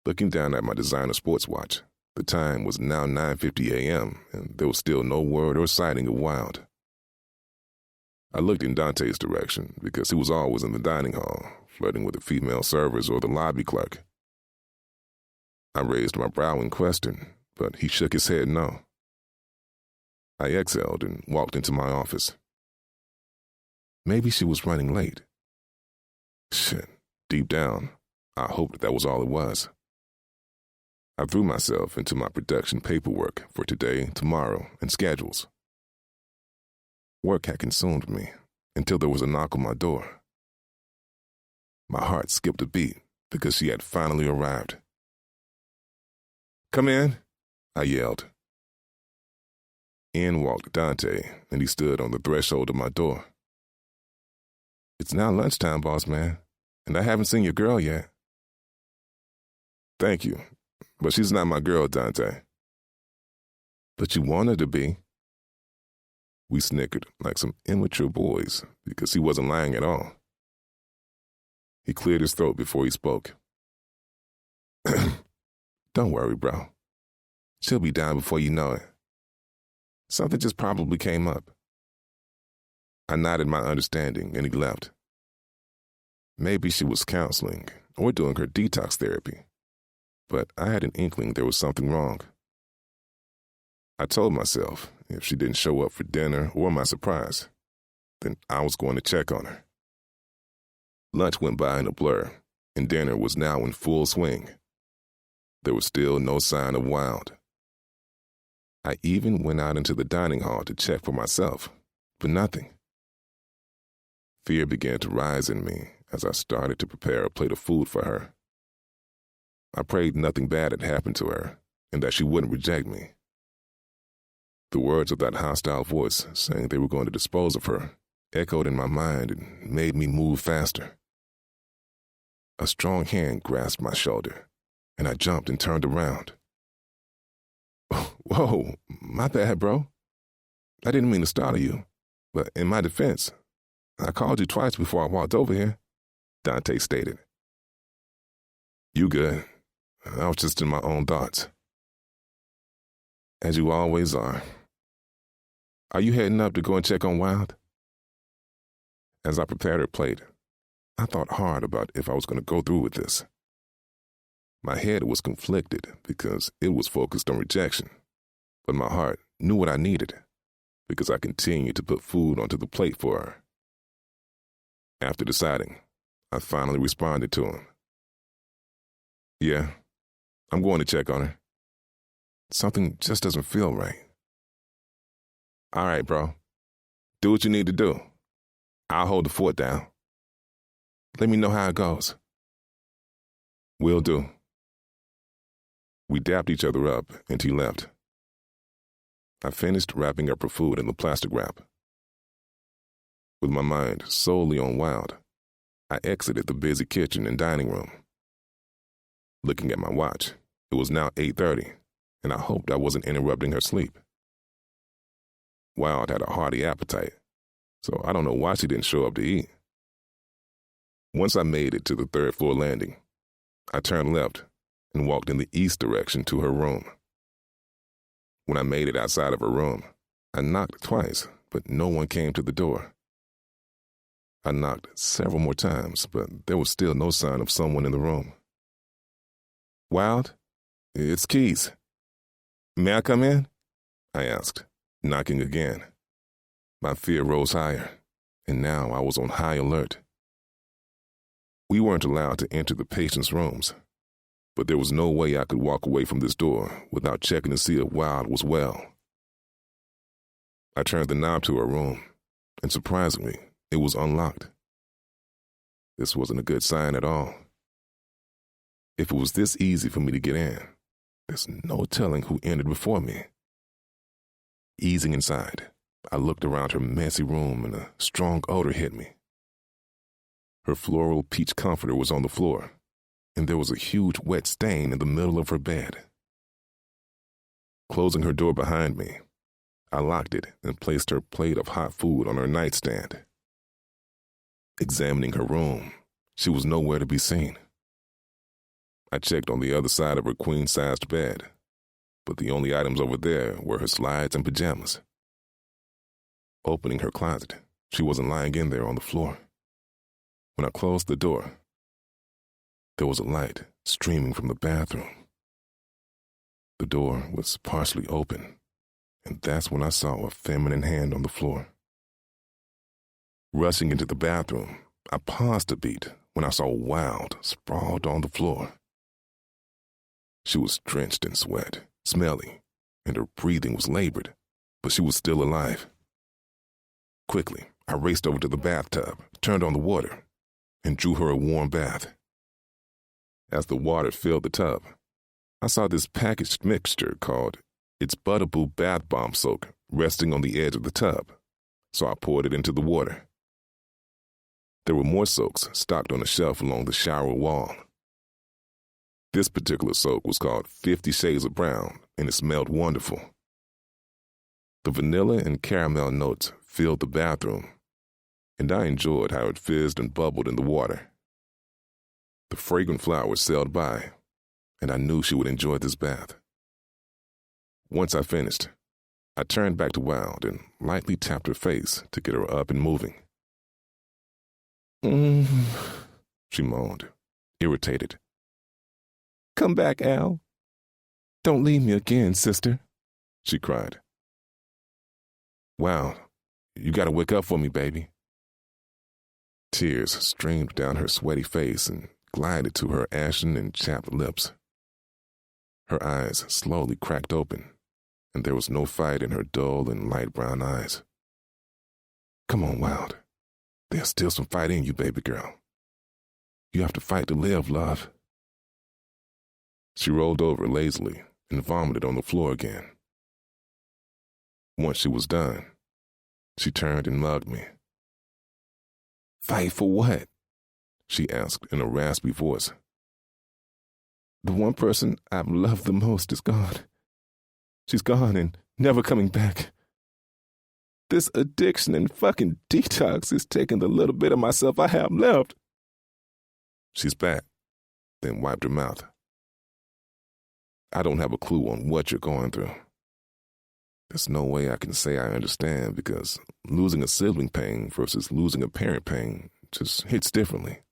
Looking down at my designer sports watch, the time was now 9:50 a.m., and there was still no word or sighting of Wild. I looked in Dante's direction because he was always in the dining hall, flirting with the female servers or the lobby clerk. I raised my brow in question, but he shook his head no. I exhaled and walked into my office. Maybe she was running late. Shit, deep down, I hoped that was all it was. I threw myself into my production paperwork for today, tomorrow, and schedules. Work had consumed me until there was a knock on my door. My heart skipped a beat because she had finally arrived. "Come in," I yelled. In walked Dante, and he stood on the threshold of my door. "It's now lunchtime, boss man, and I haven't seen your girl yet." "Thank you, but she's not my girl, Dante." "But you want her to be." We snickered like some immature boys because he wasn't lying at all. He cleared his throat before he spoke. "Don't worry, bro. She'll be down before you know it. Something just probably came up. I nodded my understanding, and he left. Maybe she was counseling or doing her detox therapy, but I had an inkling there was something wrong. I told myself if she didn't show up for dinner or my surprise, then I was going to check on her. Lunch went by in a blur, and dinner was now in full swing. There was still no sign of Wild. I even went out into the dining hall to check for myself, but nothing. Fear began to rise in me as I started to prepare a plate of food for her. I prayed nothing bad had happened to her and that she wouldn't reject me. The words of that hostile voice saying they were going to dispose of her echoed in my mind and made me move faster. A strong hand grasped my shoulder, and I jumped and turned around. Whoa, my bad, bro. I didn't mean to startle you, but in my defense, I called you twice before I walked over here, Dante stated. You good. I was just in my own thoughts. As you always are. Are you heading up to go and check on Wild? As I prepared her plate, I thought hard about if I was going to go through with this. My head was conflicted because it was focused on rejection, but my heart knew what I needed because I continued to put food onto the plate for her. After deciding, I finally responded to him. Yeah, I'm going to check on her. Something just doesn't feel right. All right, bro. Do what you need to do. I'll hold the fort down. Let me know how it goes. Will do. We dapped each other up, and he left. I finished wrapping up her food in the plastic wrap. With my mind solely on Wild, I exited the busy kitchen and dining room. Looking at my watch, it was now 8:30, and I hoped I wasn't interrupting her sleep. Wild had a hearty appetite, so I don't know why she didn't show up to eat. Once I made it to the third-floor landing, I turned left and walked in the east direction to her room. When I made it outside of her room, I knocked twice, but no one came to the door. I knocked several more times, but there was still no sign of someone in the room. Wild, it's Keys. May I come in? I asked, knocking again. My fear rose higher, and now I was on high alert. We weren't allowed to enter the patients' rooms, but there was no way I could walk away from this door without checking to see if Wild was well. I turned the knob to her room, and surprisingly, it was unlocked. This wasn't a good sign at all. If it was this easy for me to get in, there's no telling who entered before me. Easing inside, I looked around her messy room and a strong odor hit me. Her floral peach comforter was on the floor, and there was a huge wet stain in the middle of her bed. Closing her door behind me, I locked it and placed her plate of hot food on her nightstand. Examining her room, she was nowhere to be seen. I checked on the other side of her queen-sized bed, but the only items over there were her slides and pajamas. Opening her closet, she wasn't lying in there on the floor. When I closed the door, there was a light streaming from the bathroom. The door was partially open, and that's when I saw a feminine hand on the floor. Rushing into the bathroom, I paused a beat when I saw Wild sprawled on the floor. She was drenched in sweat, smelly, and her breathing was labored, but she was still alive. Quickly, I raced over to the bathtub, turned on the water, and drew her a warm bath. As the water filled the tub, I saw this packaged mixture called It's Butterboo Bath Bomb Soak resting on the edge of the tub, so I poured it into the water. There were more soaks stocked on a shelf along the shower wall. This particular soak was called 50 Shades of Brown, and it smelled wonderful. The vanilla and caramel notes filled the bathroom, and I enjoyed how it fizzed and bubbled in the water. The fragrant flowers sailed by, and I knew she would enjoy this bath. Once I finished, I turned back to Wild and lightly tapped her face to get her up and moving. She moaned, irritated. "Come back, Al. Don't leave me again, sister," she cried. "Wow, you gotta wake up for me, baby." Tears streamed down her sweaty face and glided to her ashen and chapped lips. Her eyes slowly cracked open, and there was no fight in her dull and light brown eyes. "Come on, Wild. There's still some fight in you, baby girl. You have to fight to live, love." She rolled over lazily and vomited on the floor again. Once she was done, she turned and mugged me. "Fight for what?" she asked in a raspy voice. "The one person I've loved the most is gone. She's gone and never coming back. This addiction and fucking detox is taking the little bit of myself I have left." She spat, then wiped her mouth. "I don't have a clue on what you're going through. There's no way I can say I understand because losing a sibling pain versus losing a parent pain just hits differently.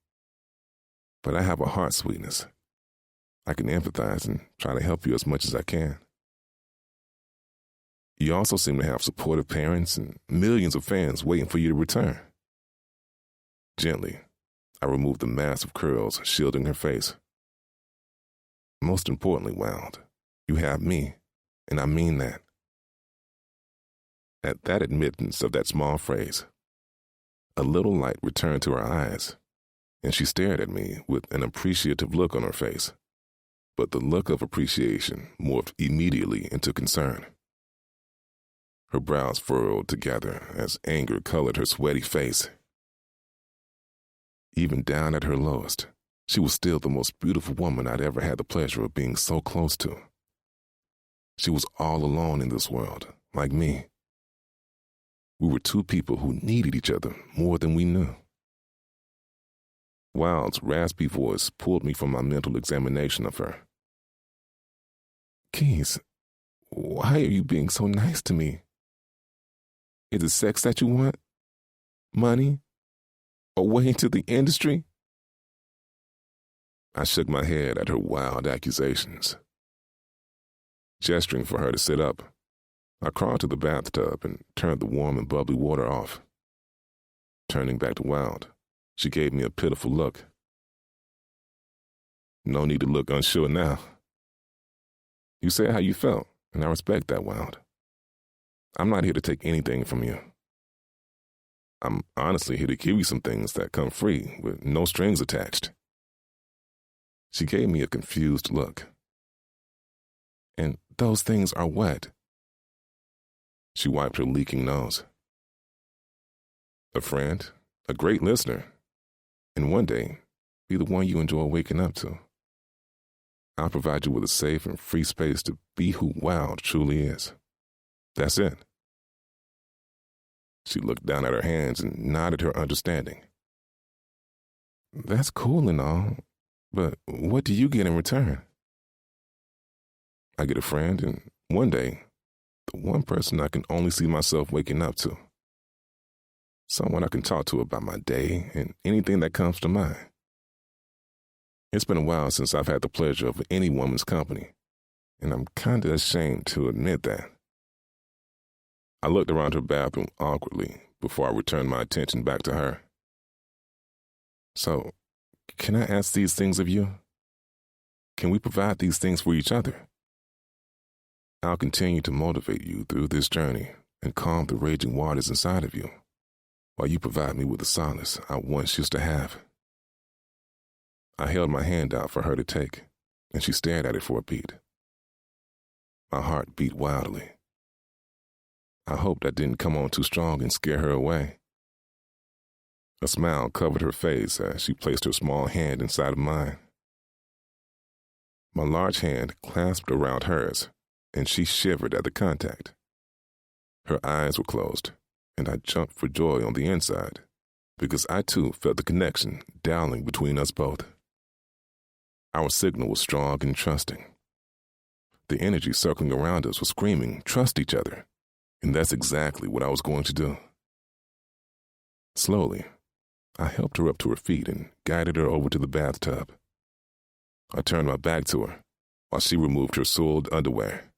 But I have a heart sweetness. I can empathize and try to help you as much as I can. You also seem to have supportive parents and millions of fans waiting for you to return." Gently, I removed the mass of curls shielding her face. "Most importantly, Wild, you have me, and I mean that." At that admittance of that small phrase, a little light returned to her eyes, and she stared at me with an appreciative look on her face. But the look of appreciation morphed immediately into concern. Her brows furrowed together as anger colored her sweaty face. Even down at her lowest, she was still the most beautiful woman I'd ever had the pleasure of being so close to. She was all alone in this world, like me. We were two people who needed each other more than we knew. Wild's raspy voice pulled me from my mental examination of her. "Keys, why are you being so nice to me? Is it sex that you want? Money? A way into the industry?" I shook my head at her wild accusations. Gesturing for her to sit up, I crawled to the bathtub and turned the warm and bubbly water off. Turning back to Wild, she gave me a pitiful look. "No need to look unsure now. You said how you felt, and I respect that, Wild. I'm not here to take anything from you. I'm honestly here to give you some things that come free with no strings attached." She gave me a confused look. "And those things are what?" She wiped her leaking nose. "A friend, a great listener, and one day, be the one you enjoy waking up to. I'll provide you with a safe and free space to be who Wild truly is. That's it." She looked down at her hands and nodded her understanding. "That's cool and all, but what do you get in return?" "I get a friend, and one day, the one person I can only see myself waking up to. Someone I can talk to about my day and anything that comes to mind. It's been a while since I've had the pleasure of any woman's company, and I'm kind of ashamed to admit that." I looked around her bathroom awkwardly before I returned my attention back to her. "So, can I ask these things of you? Can we provide these things for each other? I'll continue to motivate you through this journey and calm the raging waters inside of you, while you provide me with the solace I once used to have." I held my hand out for her to take, and she stared at it for a beat. My heart beat wildly. I hoped I didn't come on too strong and scare her away. A smile covered her face as she placed her small hand inside of mine. My large hand clasped around hers, and she shivered at the contact. Her eyes were closed, and I jumped for joy on the inside, because I too felt the connection dowling between us both. Our signal was strong and trusting. The energy circling around us was screaming, "Trust each other," And that's exactly what I was going to do. Slowly, I helped her up to her feet and guided her over to the bathtub. I turned my back to her while she removed her soiled underwear.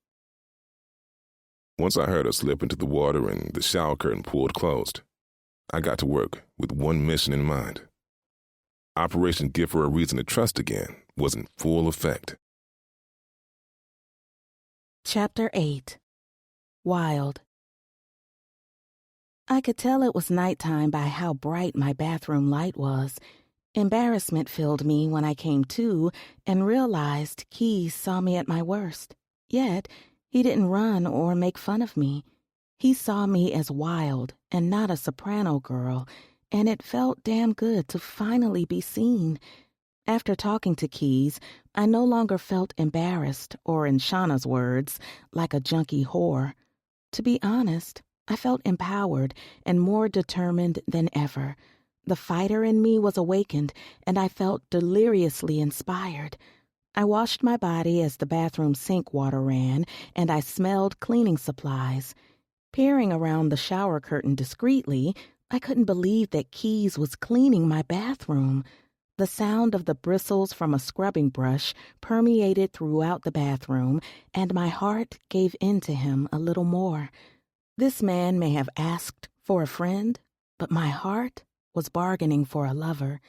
Once I heard her slip into the water and the shower curtain pulled closed, I got to work with one mission in mind. Operation Give Her a Reason to Trust Again was in full effect. Chapter 8. Wild. I could tell it was nighttime by how bright my bathroom light was. Embarrassment filled me when I came to and realized Keys saw me at my worst. Yet, he didn't run or make fun of me. He saw me as wild and not a soprano girl, and it felt damn good to finally be seen. After talking to Keys, I no longer felt embarrassed, or in Shauna's words, like a junkie whore. To be honest, I felt empowered and more determined than ever. The fighter in me was awakened, and I felt deliriously inspired. I washed my body as the bathroom sink water ran, and I smelled cleaning supplies. Peering around the shower curtain discreetly, I couldn't believe that Keys was cleaning my bathroom. The sound of the bristles from a scrubbing brush permeated throughout the bathroom, and my heart gave in to him a little more. This man may have asked for a friend, but my heart was bargaining for a lover.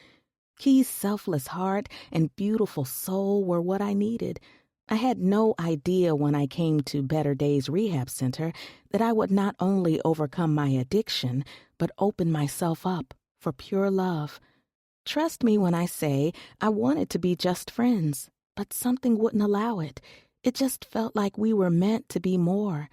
Keys' selfless heart and beautiful soul were what I needed. I had no idea when I came to Better Days Rehab Center that I would not only overcome my addiction, but open myself up for pure love. Trust me when I say I wanted to be just friends, but something wouldn't allow it. It just felt like we were meant to be more.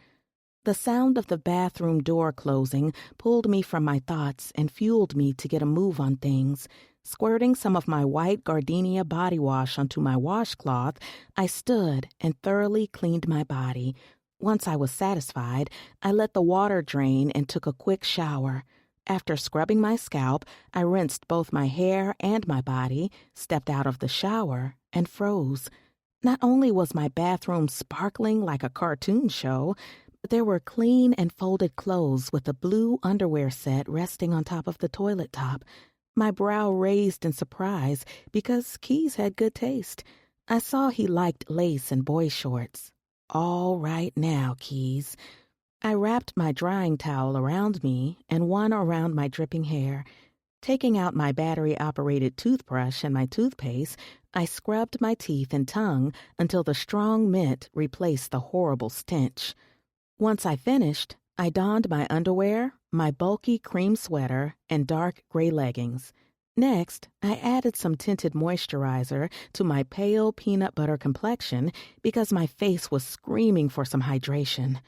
The sound of the bathroom door closing pulled me from my thoughts and fueled me to get a move on things. Squirting some of my white gardenia body wash onto my washcloth, I stood and thoroughly cleaned my body. Once I was satisfied, I let the water drain and took a quick shower. After scrubbing my scalp, I rinsed both my hair and my body, stepped out of the shower, and froze. Not only was my bathroom sparkling like a cartoon show, but there were clean and folded clothes with a blue underwear set resting on top of the toilet top. My brow raised in surprise because Keys had good taste. I saw he liked lace and boy shorts. All right now, Keys. I wrapped my drying towel around me and one around my dripping hair. Taking out my battery-operated toothbrush and my toothpaste, I scrubbed my teeth and tongue until the strong mint replaced the horrible stench. Once I finished, I donned my underwear, my bulky cream sweater, and dark gray leggings. Next, I added some tinted moisturizer to my pale peanut butter complexion because my face was screaming for some hydration.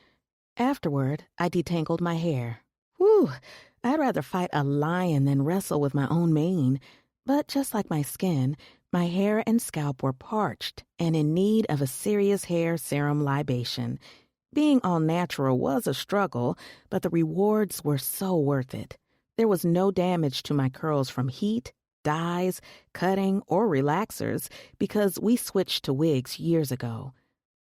Afterward, I detangled my hair. Whew, I'd rather fight a lion than wrestle with my own mane. But just like my skin, my hair and scalp were parched and in need of a serious hair serum libation. Being all natural was a struggle, but the rewards were so worth it. There was no damage to my curls from heat, dyes, cutting, or relaxers because we switched to wigs years ago.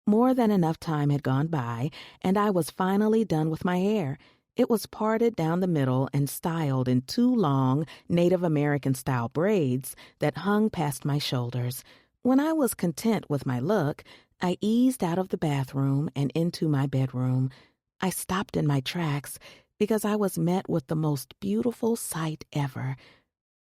More than enough time had gone by, and I was finally done with my hair. It was parted down the middle and styled in two long Native American-style braids that hung past my shoulders. When I was content with my look, I eased out of the bathroom and into my bedroom. I stopped in my tracks because I was met with the most beautiful sight ever.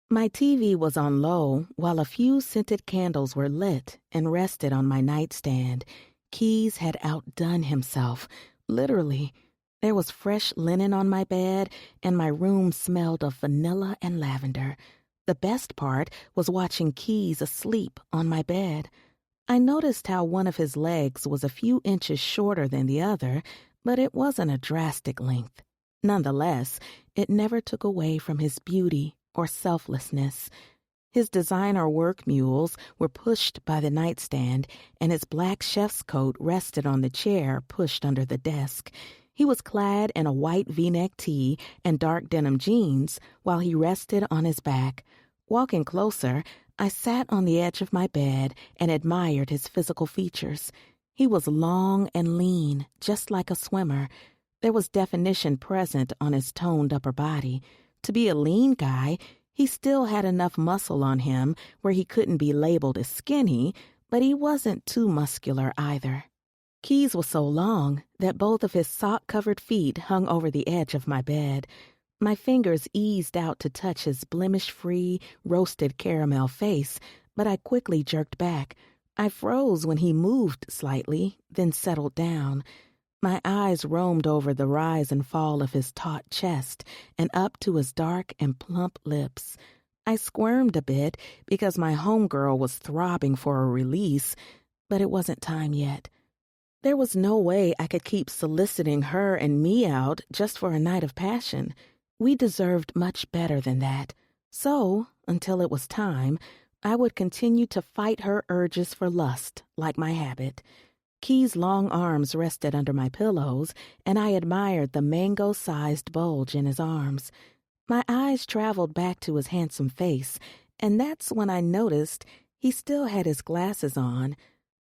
My TV was on low while a few scented candles were lit and rested on my nightstand. Keys had outdone himself, literally. There was fresh linen on my bed, and my room smelled of vanilla and lavender. The best part was watching Keys asleep on my bed. I noticed how one of his legs was a few inches shorter than the other, but it wasn't a drastic length. Nonetheless, it never took away from his beauty or selflessness. His designer work mules were pushed by the nightstand, and his black chef's coat rested on the chair pushed under the desk. He was clad in a white V-neck tee and dark denim jeans while he rested on his back. Walking closer, I sat on the edge of my bed and admired his physical features. He was long and lean, just like a swimmer. There was definition present on his toned upper body. To be a lean guy, he still had enough muscle on him where he couldn't be labeled as skinny, but he wasn't too muscular either. Keys was so long that both of his sock-covered feet hung over the edge of my bed. My fingers eased out to touch his blemish-free, roasted caramel face, but I quickly jerked back. I froze when he moved slightly, then settled down. My eyes roamed over the rise and fall of his taut chest and up to his dark and plump lips. I squirmed a bit because my homegirl was throbbing for a release, but it wasn't time yet. There was no way I could keep soliciting her and me out just for a night of passion. We deserved much better than that. So, until it was time, I would continue to fight her urges for lust, like my habit. Key's long arms rested under my pillows, and I admired the mango-sized bulge in his arms. My eyes traveled back to his handsome face, and that's when I noticed he still had his glasses on.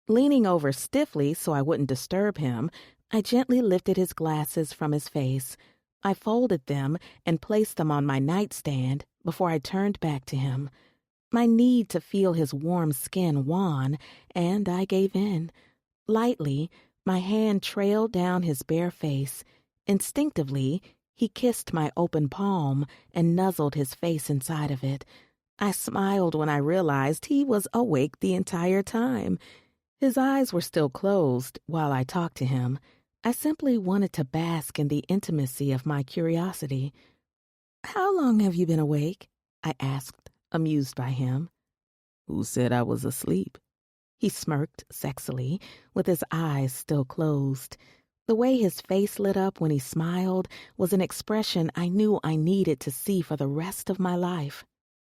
Leaning over stiffly so I wouldn't disturb him, I gently lifted his glasses from his face. I folded them and placed them on my nightstand before I turned back to him. My need to feel his warm skin won, and I gave in. Lightly, my hand trailed down his bare face. Instinctively, he kissed my open palm and nuzzled his face inside of it. I smiled when I realized he was awake the entire time. His eyes were still closed while I talked to him. I simply wanted to bask in the intimacy of my curiosity. "How long have you been awake?" I asked, amused by him. "Who said I was asleep?" He smirked sexily, with his eyes still closed. The way his face lit up when he smiled was an expression I knew I needed to see for the rest of my life.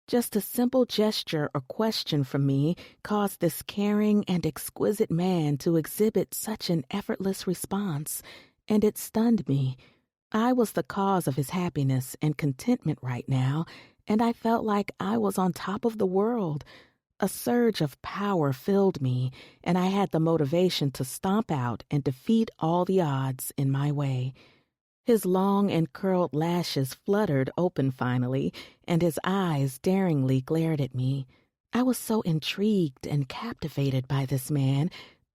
Just a simple gesture or question from me caused this caring and exquisite man to exhibit such an effortless response, and it stunned me. I was the cause of his happiness and contentment right now, and I felt like I was on top of the world. A surge of power filled me, and I had the motivation to stomp out and defeat all the odds in my way. His long and curled lashes fluttered open finally, and his eyes daringly glared at me. I was so intrigued and captivated by this man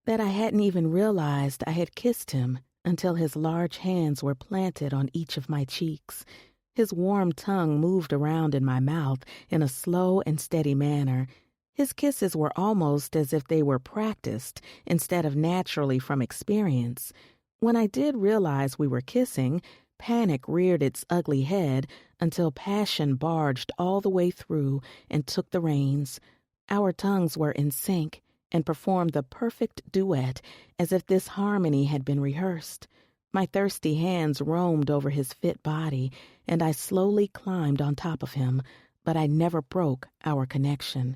that I hadn't even realized I had kissed him until his large hands were planted on each of my cheeks. His warm tongue moved around in my mouth in a slow and steady manner. His kisses were almost as if they were practiced instead of naturally from experience. When I did realize we were kissing, panic reared its ugly head until passion barged all the way through and took the reins. Our tongues were in sync and performed the perfect duet as if this harmony had been rehearsed. My thirsty hands roamed over his fit body, and I slowly climbed on top of him, but I never broke our connection.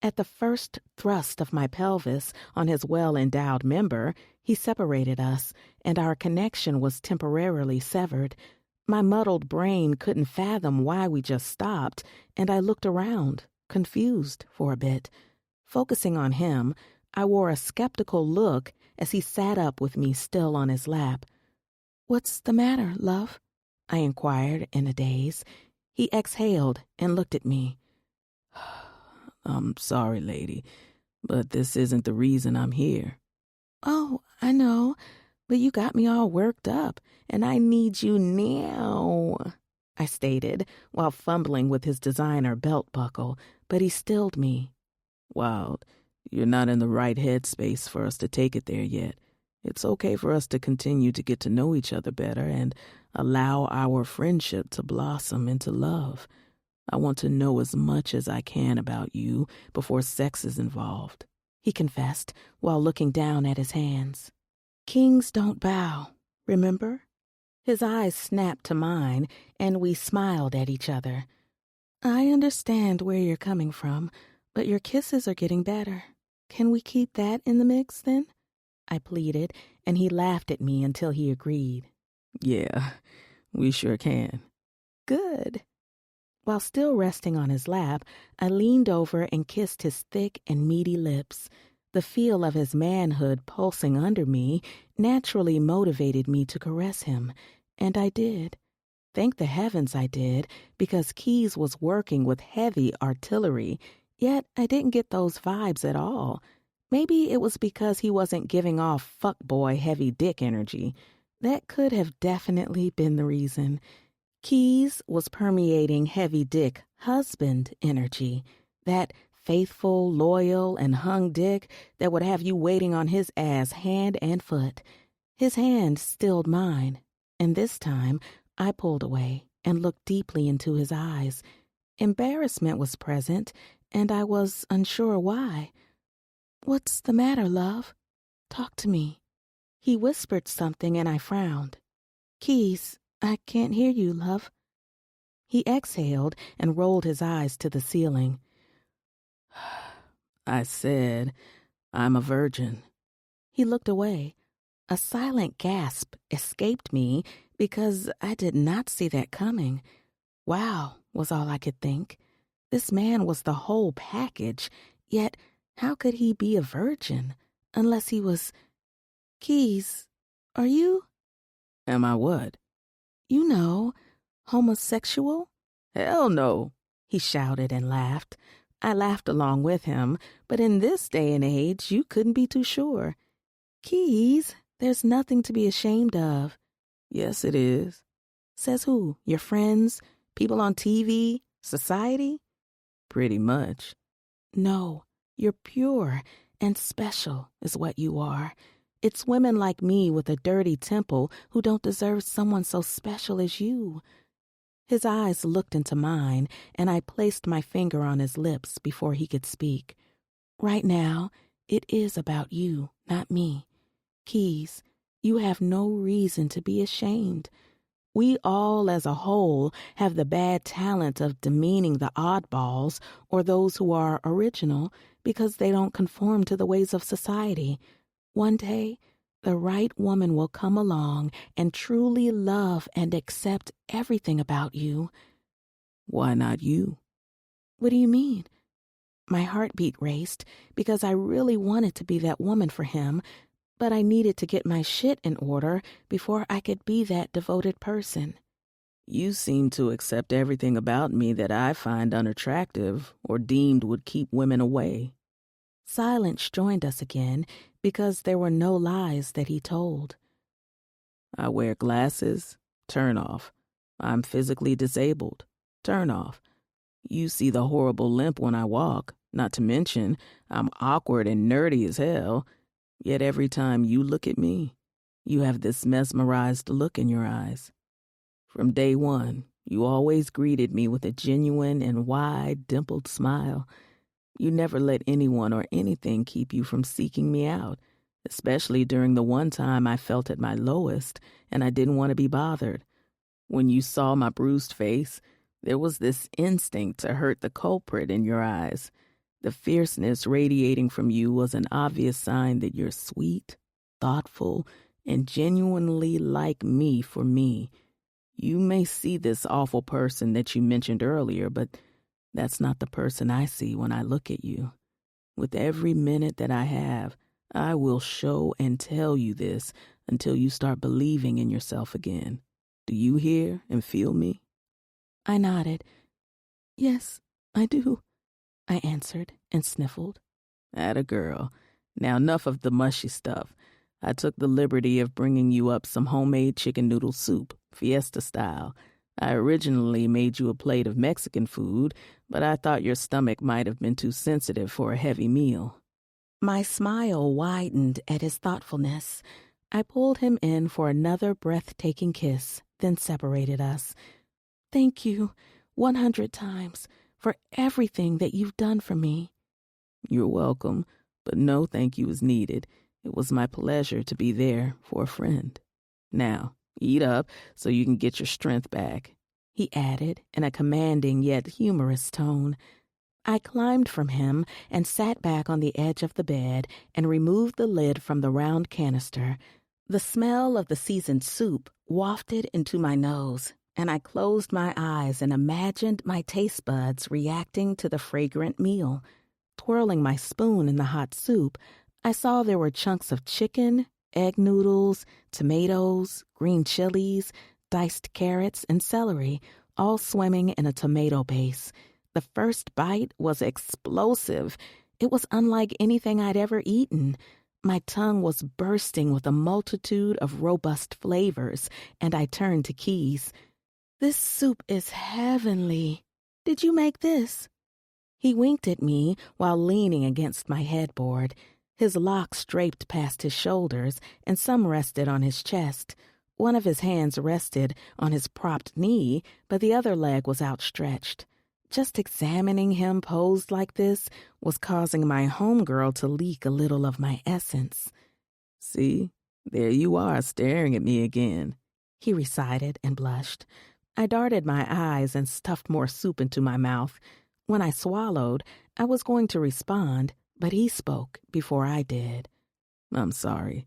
At the first thrust of my pelvis on his well-endowed member, he separated us, and our connection was temporarily severed. My muddled brain couldn't fathom why we just stopped, and I looked around, confused for a bit. Focusing on him, I wore a skeptical look as he sat up with me still on his lap. "What's the matter, love?" I inquired in a daze. He exhaled and looked at me. "I'm sorry, lady, but this isn't the reason I'm here." "Oh, I know, but you got me all worked up, and I need you now," I stated, while fumbling with his designer belt buckle, but he stilled me. "Wild, you're not in the right headspace for us to take it there yet. It's okay for us to continue to get to know each other better and allow our friendship to blossom into love. I want to know as much as I can about you before sex is involved," he confessed while looking down at his hands. "Kings don't bow, remember?" His eyes snapped to mine, and we smiled at each other. "I understand where you're coming from, but your kisses are getting better. Can we keep that in the mix, then?" I pleaded, and he laughed at me until he agreed. "Yeah, we sure can." "Good." While still resting on his lap, I leaned over and kissed his thick and meaty lips. The feel of his manhood pulsing under me naturally motivated me to caress him, and I did. Thank the heavens I did, because Keys was working with heavy artillery, yet I didn't get those vibes at all. Maybe it was because he wasn't giving off fuckboy heavy dick energy. That could have definitely been the reason. Keys was permeating heavy dick husband energy, that faithful, loyal, and hung dick that would have you waiting on his ass hand and foot. His hand stilled mine, and this time I pulled away and looked deeply into his eyes. Embarrassment was present, and I was unsure why. "What's the matter, love? Talk to me." He whispered something, and I frowned. "Keys, I can't hear you, love." He exhaled and rolled his eyes to the ceiling. I said, I'm a virgin. He looked away. A silent gasp escaped me because I did not see that coming. Wow, was all I could think. This man was the whole package, yet how could he be a virgin unless he was... "Keys, are you..." Am I what? "You know, homosexual?" Hell no, he shouted and laughed. I laughed along with him, but in this day and age, you couldn't be too sure. "Keys, there's nothing to be ashamed of." Yes, it is. Says who? Your friends? People on TV? Society? Pretty much. No, you're pure and special is what you are. It's women like me with a dirty temple who don't deserve someone so special as you. His eyes looked into mine, and I placed my finger on his lips before he could speak. Right now, it is about you, not me. Keys, you have no reason to be ashamed. We all as a whole have the bad talent of demeaning the oddballs or those who are original because they don't conform to the ways of society. One day, the right woman will come along and truly love and accept everything about you. Why not you? What do you mean? My heartbeat raced because I really wanted to be that woman for him, but I needed to get my shit in order before I could be that devoted person. You seem to accept everything about me that I find unattractive or deemed would keep women away. Silence joined us again because there were no lies that he told. I wear glasses. Turn off. I'm physically disabled. Turn off. You see the horrible limp when I walk, not to mention I'm awkward and nerdy as hell. Yet every time you look at me, you have this mesmerized look in your eyes. From day one, you always greeted me with a genuine and wide, dimpled smile. You never let anyone or anything keep you from seeking me out, especially during the one time I felt at my lowest and I didn't want to be bothered. When you saw my bruised face, there was this instinct to hurt the culprit in your eyes. The fierceness radiating from you was an obvious sign that you're sweet, thoughtful, and genuinely like me for me. You may see this awful person that you mentioned earlier, but that's not the person I see when I look at you. With every minute that I have, I will show and tell you this until you start believing in yourself again. Do you hear and feel me? I nodded. "Yes, I do," I answered and sniffled. Atta girl. Now enough of the mushy stuff. I took the liberty of bringing you up some homemade chicken noodle soup, fiesta style. I originally made you a plate of Mexican food, but I thought your stomach might have been too sensitive for a heavy meal. My smile widened at his thoughtfulness. I pulled him in for another breathtaking kiss, then separated us. "Thank you, 100 times, for everything that you've done for me." You're welcome, but no thank you is needed. It was my pleasure to be there for a friend. Now, eat up so you can get your strength back," he added in a commanding yet humorous tone. I climbed from him and sat back on the edge of the bed and removed the lid from the round canister. The smell of the seasoned soup wafted into my nose, and I closed my eyes and imagined my taste buds reacting to the fragrant meal. Twirling my spoon in the hot soup, I saw there were chunks of chicken, egg noodles, tomatoes, green chilies, diced carrots, and celery, all swimming in a tomato base. The first bite was explosive. It was unlike anything I'd ever eaten. My tongue was bursting with a multitude of robust flavors, and I turned to Keys. "This soup is heavenly. Did you make this?" He winked at me while leaning against my headboard. His locks draped past his shoulders, and some rested on his chest. One of his hands rested on his propped knee, but the other leg was outstretched. Just examining him posed like this was causing my homegirl to leak a little of my essence. "See, there you are staring at me again," he recited and blushed. I darted my eyes and stuffed more soup into my mouth. When I swallowed, I was going to respond, but he spoke before I did. "I'm sorry.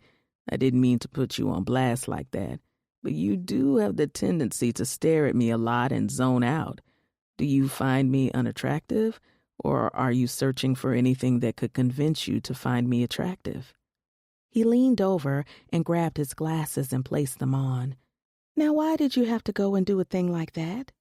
I didn't mean to put you on blast like that, but you do have the tendency to stare at me a lot and zone out. Do you find me unattractive, or are you searching for anything that could convince you to find me attractive?" He leaned over and grabbed his glasses and placed them on. "Now, why did you have to go and do a thing like that?"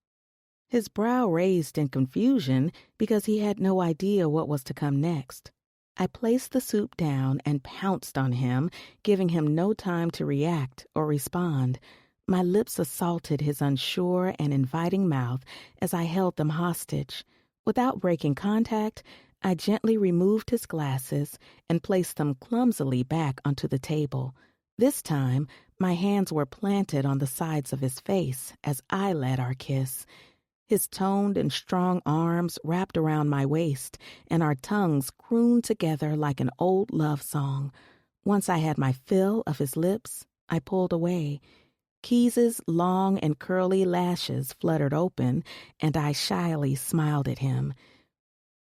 His brow raised in confusion because he had no idea what was to come next. I placed the soup down and pounced on him, giving him no time to react or respond. My lips assaulted his unsure and inviting mouth as I held them hostage. Without breaking contact, I gently removed his glasses and placed them clumsily back onto the table. This time, my hands were planted on the sides of his face as I led our kiss. His toned and strong arms wrapped around my waist, and our tongues crooned together like an old love song. Once I had my fill of his lips, I pulled away. Keys's long and curly lashes fluttered open, and I shyly smiled at him.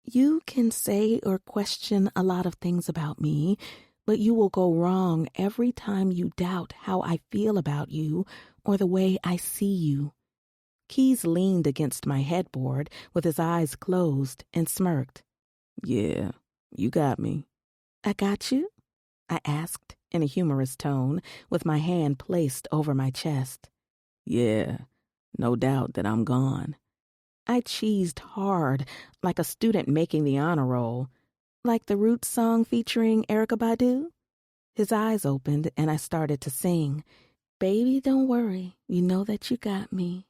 "You can say or question a lot of things about me, but you will go wrong every time you doubt how I feel about you or the way I see you." Keys leaned against my headboard with his eyes closed and smirked. "Yeah, you got me." "I got you?" I asked in a humorous tone, with my hand placed over my chest. "Yeah, no doubt that I'm gone." I cheesed hard, like a student making the honor roll. "Like the Roots song featuring Erykah Badu?" His eyes opened and I started to sing. "Baby, don't worry, you know that you got me."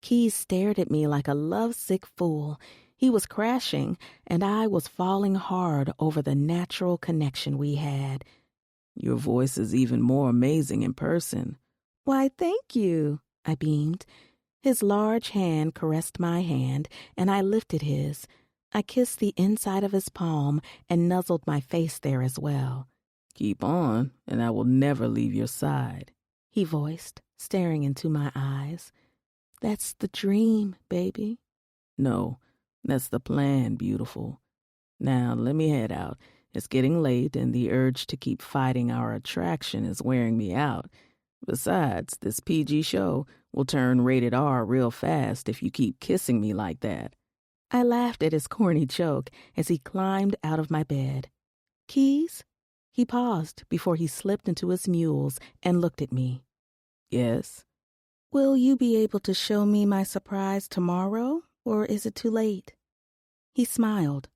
Keys stared at me like a lovesick fool. He was crashing, and I was falling hard over the natural connection we had. "Your voice is even more amazing in person." "Why, thank you," I beamed. His large hand caressed my hand, and I lifted his. I kissed the inside of his palm and nuzzled my face there as well. "Keep on, and I will never leave your side," he voiced, staring into my eyes. "That's the dream, baby." "No, that's the plan, beautiful. Now let me head out. It's getting late, and the urge to keep fighting our attraction is wearing me out. Besides, this PG show will turn rated R real fast if you keep kissing me like that." I laughed at his corny joke as he climbed out of my bed. "Keys?" He paused before he slipped into his mules and looked at me. "Yes?" "Will you be able to show me my surprise tomorrow, or is it too late?" He smiled.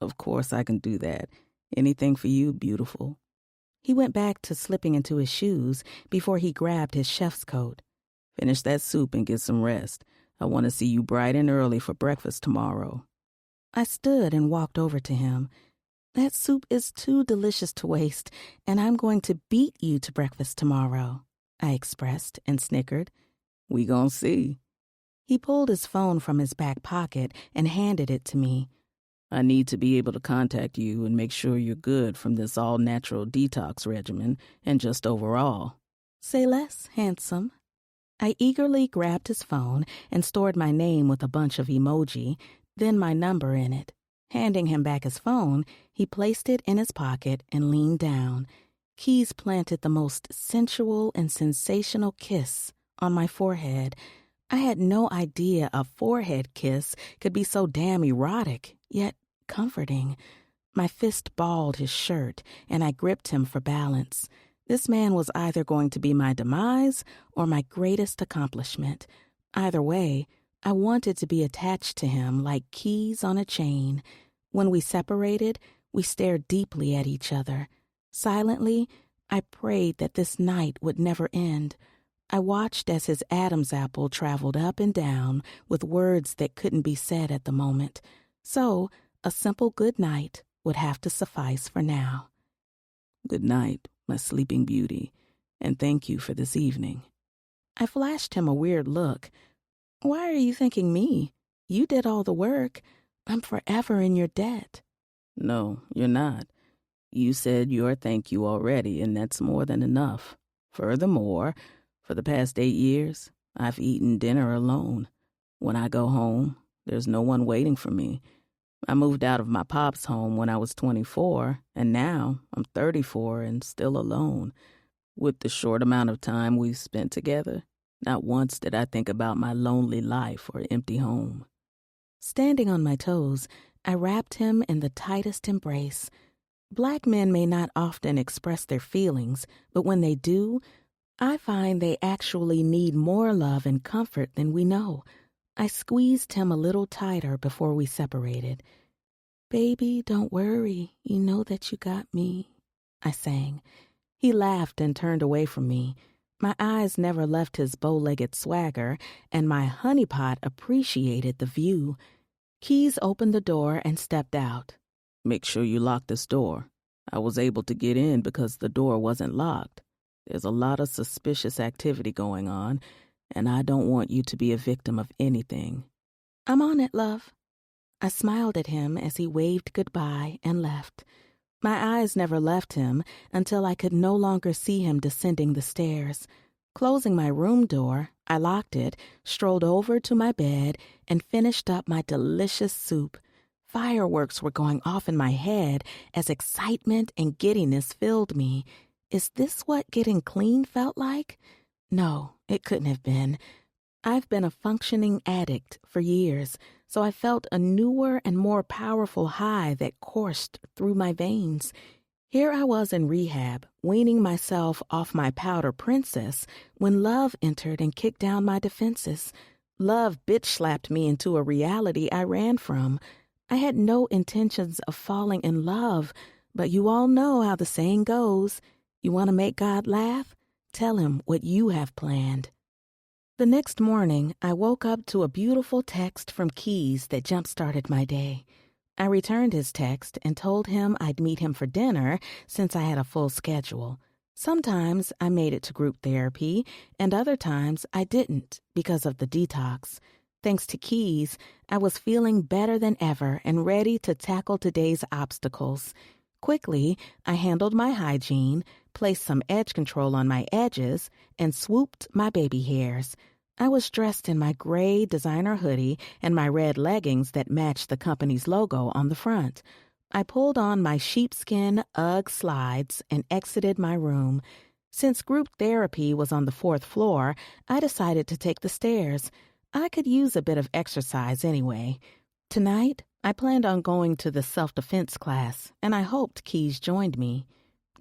"Of course I can do that. Anything for you, beautiful." He went back to slipping into his shoes before he grabbed his chef's coat. "Finish that soup and get some rest. I want to see you bright and early for breakfast tomorrow." I stood and walked over to him. "That soup is too delicious to waste, and I'm going to beat you to breakfast tomorrow," I expressed and snickered. "We gon' see." He pulled his phone from his back pocket and handed it to me. "I need to be able to contact you and make sure you're good from this all-natural detox regimen and just overall." "Say less, handsome." I eagerly grabbed his phone and stored my name with a bunch of emoji, then my number in it. Handing him back his phone, he placed it in his pocket and leaned down. Keys planted the most sensual and sensational kiss on my forehead. I had no idea a forehead kiss could be so damn erotic, yet comforting. My fist balled his shirt, and I gripped him for balance. This man was either going to be my demise or my greatest accomplishment. Either way, I wanted to be attached to him like keys on a chain. When we separated, we stared deeply at each other. Silently, I prayed that this night would never end. I watched as his Adam's apple traveled up and down with words that couldn't be said at the moment. So, a simple good night would have to suffice for now. Good night, my sleeping beauty, and thank you for this evening. I flashed him a weird look. Why are you thanking me? You did all the work. I'm forever in your debt. No, you're not. You said your thank you already, and that's more than enough. Furthermore, for the past 8 years, I've eaten dinner alone. When I go home, there's no one waiting for me. I moved out of my pop's home when I was 24, and now I'm 34 and still alone. With the short amount of time we've spent together, not once did I think about my lonely life or empty home. Standing on my toes, I wrapped him in the tightest embrace. Black men may not often express their feelings, but when they do, I find they actually need more love and comfort than we know. I squeezed him a little tighter before we separated. Baby, don't worry. You know that you got me, I sang. He laughed and turned away from me. My eyes never left his bow-legged swagger, and my honeypot appreciated the view. Keys opened the door and stepped out. Make sure you lock this door. I was able to get in because the door wasn't locked. There's a lot of suspicious activity going on, and I don't want you to be a victim of anything. I'm on it, love. I smiled at him as he waved goodbye and left. My eyes never left him until I could no longer see him descending the stairs. Closing my room door, I locked it, strolled over to my bed, and finished up my delicious soup. Fireworks were going off in my head as excitement and giddiness filled me. Is this what getting clean felt like? No, it couldn't have been. I've been a functioning addict for years, so I felt a newer and more powerful high that coursed through my veins. Here I was in rehab, weaning myself off my powder princess, when love entered and kicked down my defenses. Love bitch-slapped me into a reality I ran from. I had no intentions of falling in love, but you all know how the saying goes. You want to make God laugh? Tell him what you have planned. The next morning, I woke up to a beautiful text from Keys that jump-started my day. I returned his text and told him I'd meet him for dinner since I had a full schedule. Sometimes I made it to group therapy, and other times I didn't because of the detox. Thanks to Keys, I was feeling better than ever and ready to tackle today's obstacles. Quickly, I handled my hygiene, placed some edge control on my edges, and swooped my baby hairs. I was dressed in my gray designer hoodie and my red leggings that matched the company's logo on the front. I pulled on my sheepskin UGG slides and exited my room. Since group therapy was on the 4th floor, I decided to take the stairs. I could use a bit of exercise anyway. Tonight, I planned on going to the self-defense class, and I hoped Keys joined me.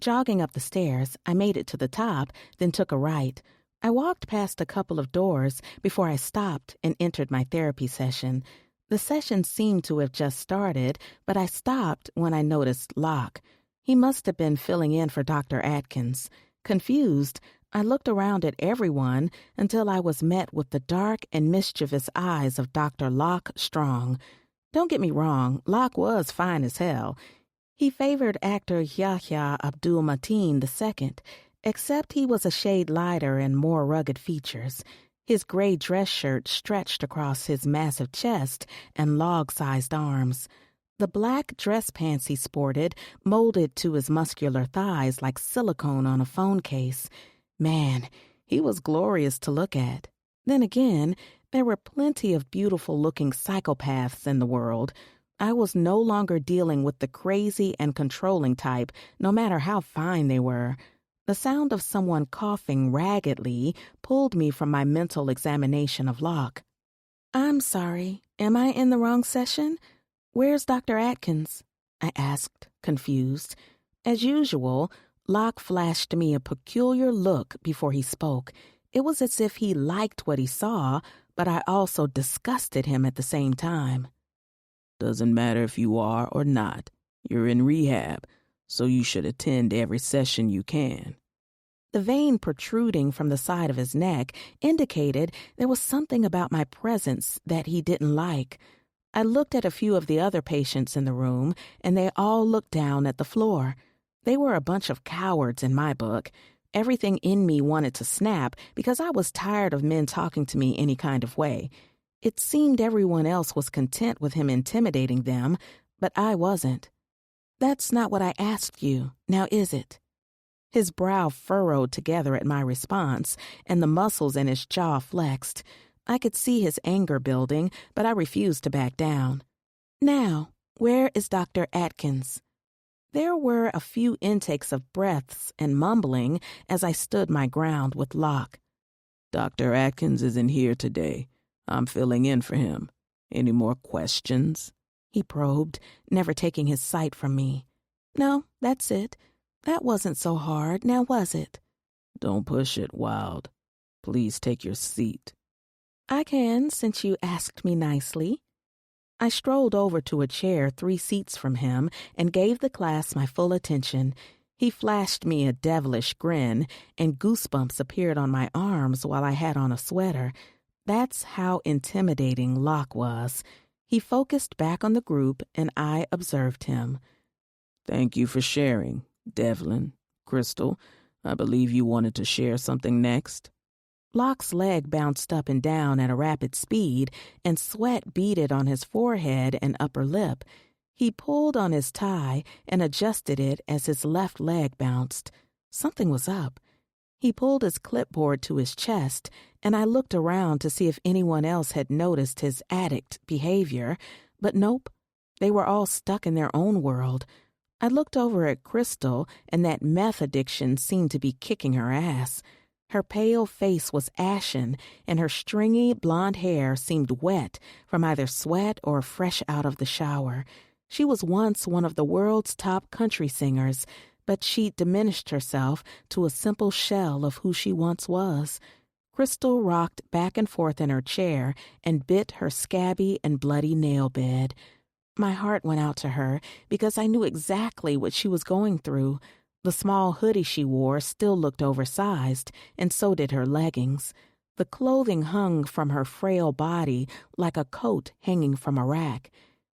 Jogging up the stairs, I made it to the top, then took a right. I walked past a couple of doors before I stopped and entered my therapy session. The session seemed to have just started, but I stopped when I noticed Locke. He must have been filling in for Dr. Atkins. Confused, I looked around at everyone until I was met with the dark and mischievous eyes of Dr. Locke Strong. Don't get me wrong, Locke was fine as hell. He favored actor Yahya Abdul-Mateen II, except he was a shade lighter and more rugged features. His gray dress shirt stretched across his massive chest and log-sized arms. The black dress pants he sported molded to his muscular thighs like silicone on a phone case. Man, he was glorious to look at. Then again, there were plenty of beautiful-looking psychopaths in the world. I was no longer dealing with the crazy and controlling type, no matter how fine they were. The sound of someone coughing raggedly pulled me from my mental examination of Locke. I'm sorry, am I in the wrong session? Where's Dr. Atkins? I asked, confused. As usual, Locke flashed me a peculiar look before he spoke. It was as if he liked what he saw, but I also disgusted him at the same time. Doesn't matter if you are or not. You're in rehab, so you should attend every session you can. The vein protruding from the side of his neck indicated there was something about my presence that he didn't like. I looked at a few of the other patients in the room, and they all looked down at the floor. They were a bunch of cowards in my book. Everything in me wanted to snap because I was tired of men talking to me any kind of way. It seemed everyone else was content with him intimidating them, but I wasn't. That's not what I asked you, now is it? His brow furrowed together at my response, and the muscles in his jaw flexed. I could see his anger building, but I refused to back down. Now, where is Dr. Atkins? There were a few intakes of breaths and mumbling as I stood my ground with Locke. Dr. Atkins isn't here today. I'm filling in for him. Any more questions? He probed, never taking his sight from me. No, that's it. That wasn't so hard, now was it? Don't push it, Wild. Please take your seat. I can, since you asked me nicely. I strolled over to a chair 3 seats from him and gave the class my full attention. He flashed me a devilish grin, and goosebumps appeared on my arms while I had on a sweater. That's how intimidating Locke was. He focused back on the group, and I observed him. Thank you for sharing, Devlin. Crystal, I believe you wanted to share something next. Locke's leg bounced up and down at a rapid speed, and sweat beaded on his forehead and upper lip. He pulled on his tie and adjusted it as his left leg bounced. Something was up. He pulled his clipboard to his chest, and I looked around to see if anyone else had noticed his addict behavior, but nope. They were all stuck in their own world. I looked over at Crystal, and that meth addiction seemed to be kicking her ass. Her pale face was ashen, and her stringy blonde hair seemed wet from either sweat or fresh out of the shower. She was once one of the world's top country singers, but she diminished herself to a simple shell of who she once was. Crystal rocked back and forth in her chair and bit her scabby and bloody nail bed. My heart went out to her because I knew exactly what she was going through. The small hoodie she wore still looked oversized, and so did her leggings. The clothing hung from her frail body like a coat hanging from a rack.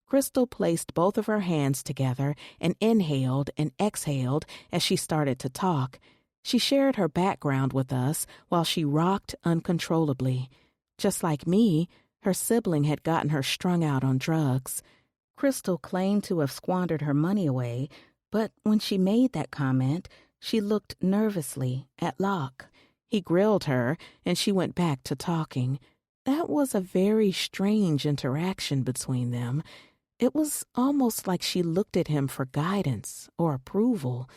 Crystal placed both of her hands together and inhaled and exhaled as she started to talk. She shared her background with us while she rocked uncontrollably. Just like me, her sibling had gotten her strung out on drugs. Crystal claimed to have squandered her money away, but when she made that comment, she looked nervously at Locke. He grilled her, and she went back to talking. That was a very strange interaction between them. It was almost like she looked at him for guidance or approval.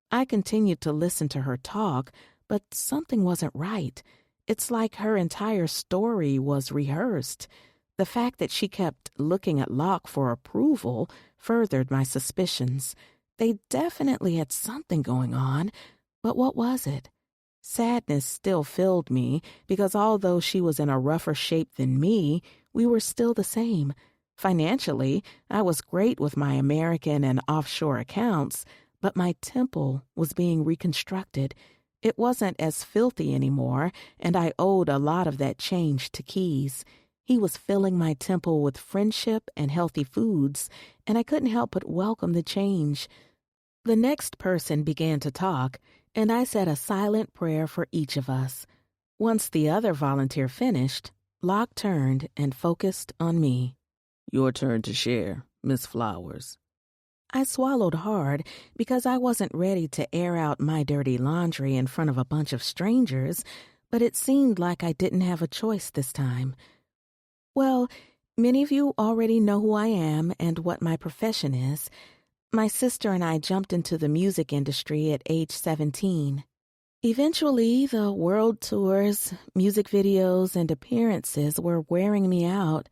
I continued to listen to her talk, but something wasn't right. It's like her entire story was rehearsed. The fact that she kept looking at Locke for approval furthered my suspicions. They definitely had something going on, but what was it? Sadness still filled me because although she was in a rougher shape than me, we were still the same. Financially, I was great with my American and offshore accounts, but my temple was being reconstructed. It wasn't as filthy anymore, and I owed a lot of that change to Keys. He was filling my temple with friendship and healthy foods, and I couldn't help but welcome the change. The next person began to talk, and I said a silent prayer for each of us. Once the other volunteer finished, Locke turned and focused on me. Your turn to share, Miss Flowers. I swallowed hard because I wasn't ready to air out my dirty laundry in front of a bunch of strangers, but it seemed like I didn't have a choice this time. Well, many of you already know who I am and what my profession is. My sister and I jumped into the music industry at age 17. Eventually, the world tours, music videos, and appearances were wearing me out.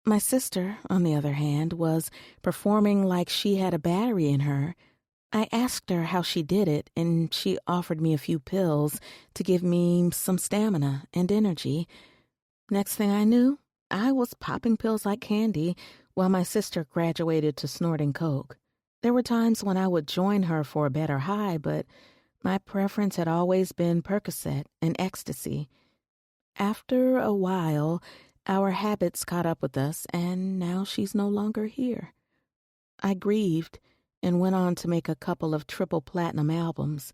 My sister, on the other hand, was performing like she had a battery in her. I asked her how she did it, and she offered me a few pills to give me some stamina and energy. Next thing I knew, I was popping pills like candy while my sister graduated to snorting coke. There were times when I would join her for a better high, but my preference had always been Percocet and ecstasy. After a while, our habits caught up with us, and now she's no longer here. I grieved and went on to make a couple of triple platinum albums.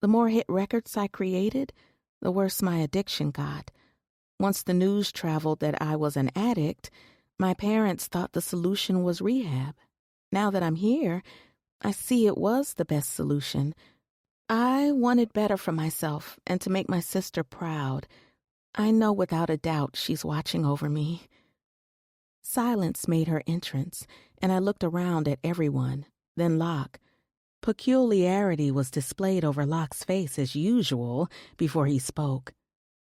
The more hit records I created, the worse my addiction got. Once the news traveled that I was an addict, my parents thought the solution was rehab. Now that I'm here, I see it was the best solution. I wanted better for myself and to make my sister proud. I know without a doubt she's watching over me. Silence made her entrance, and I looked around at everyone, then Locke. Peculiarity was displayed over Locke's face as usual before he spoke.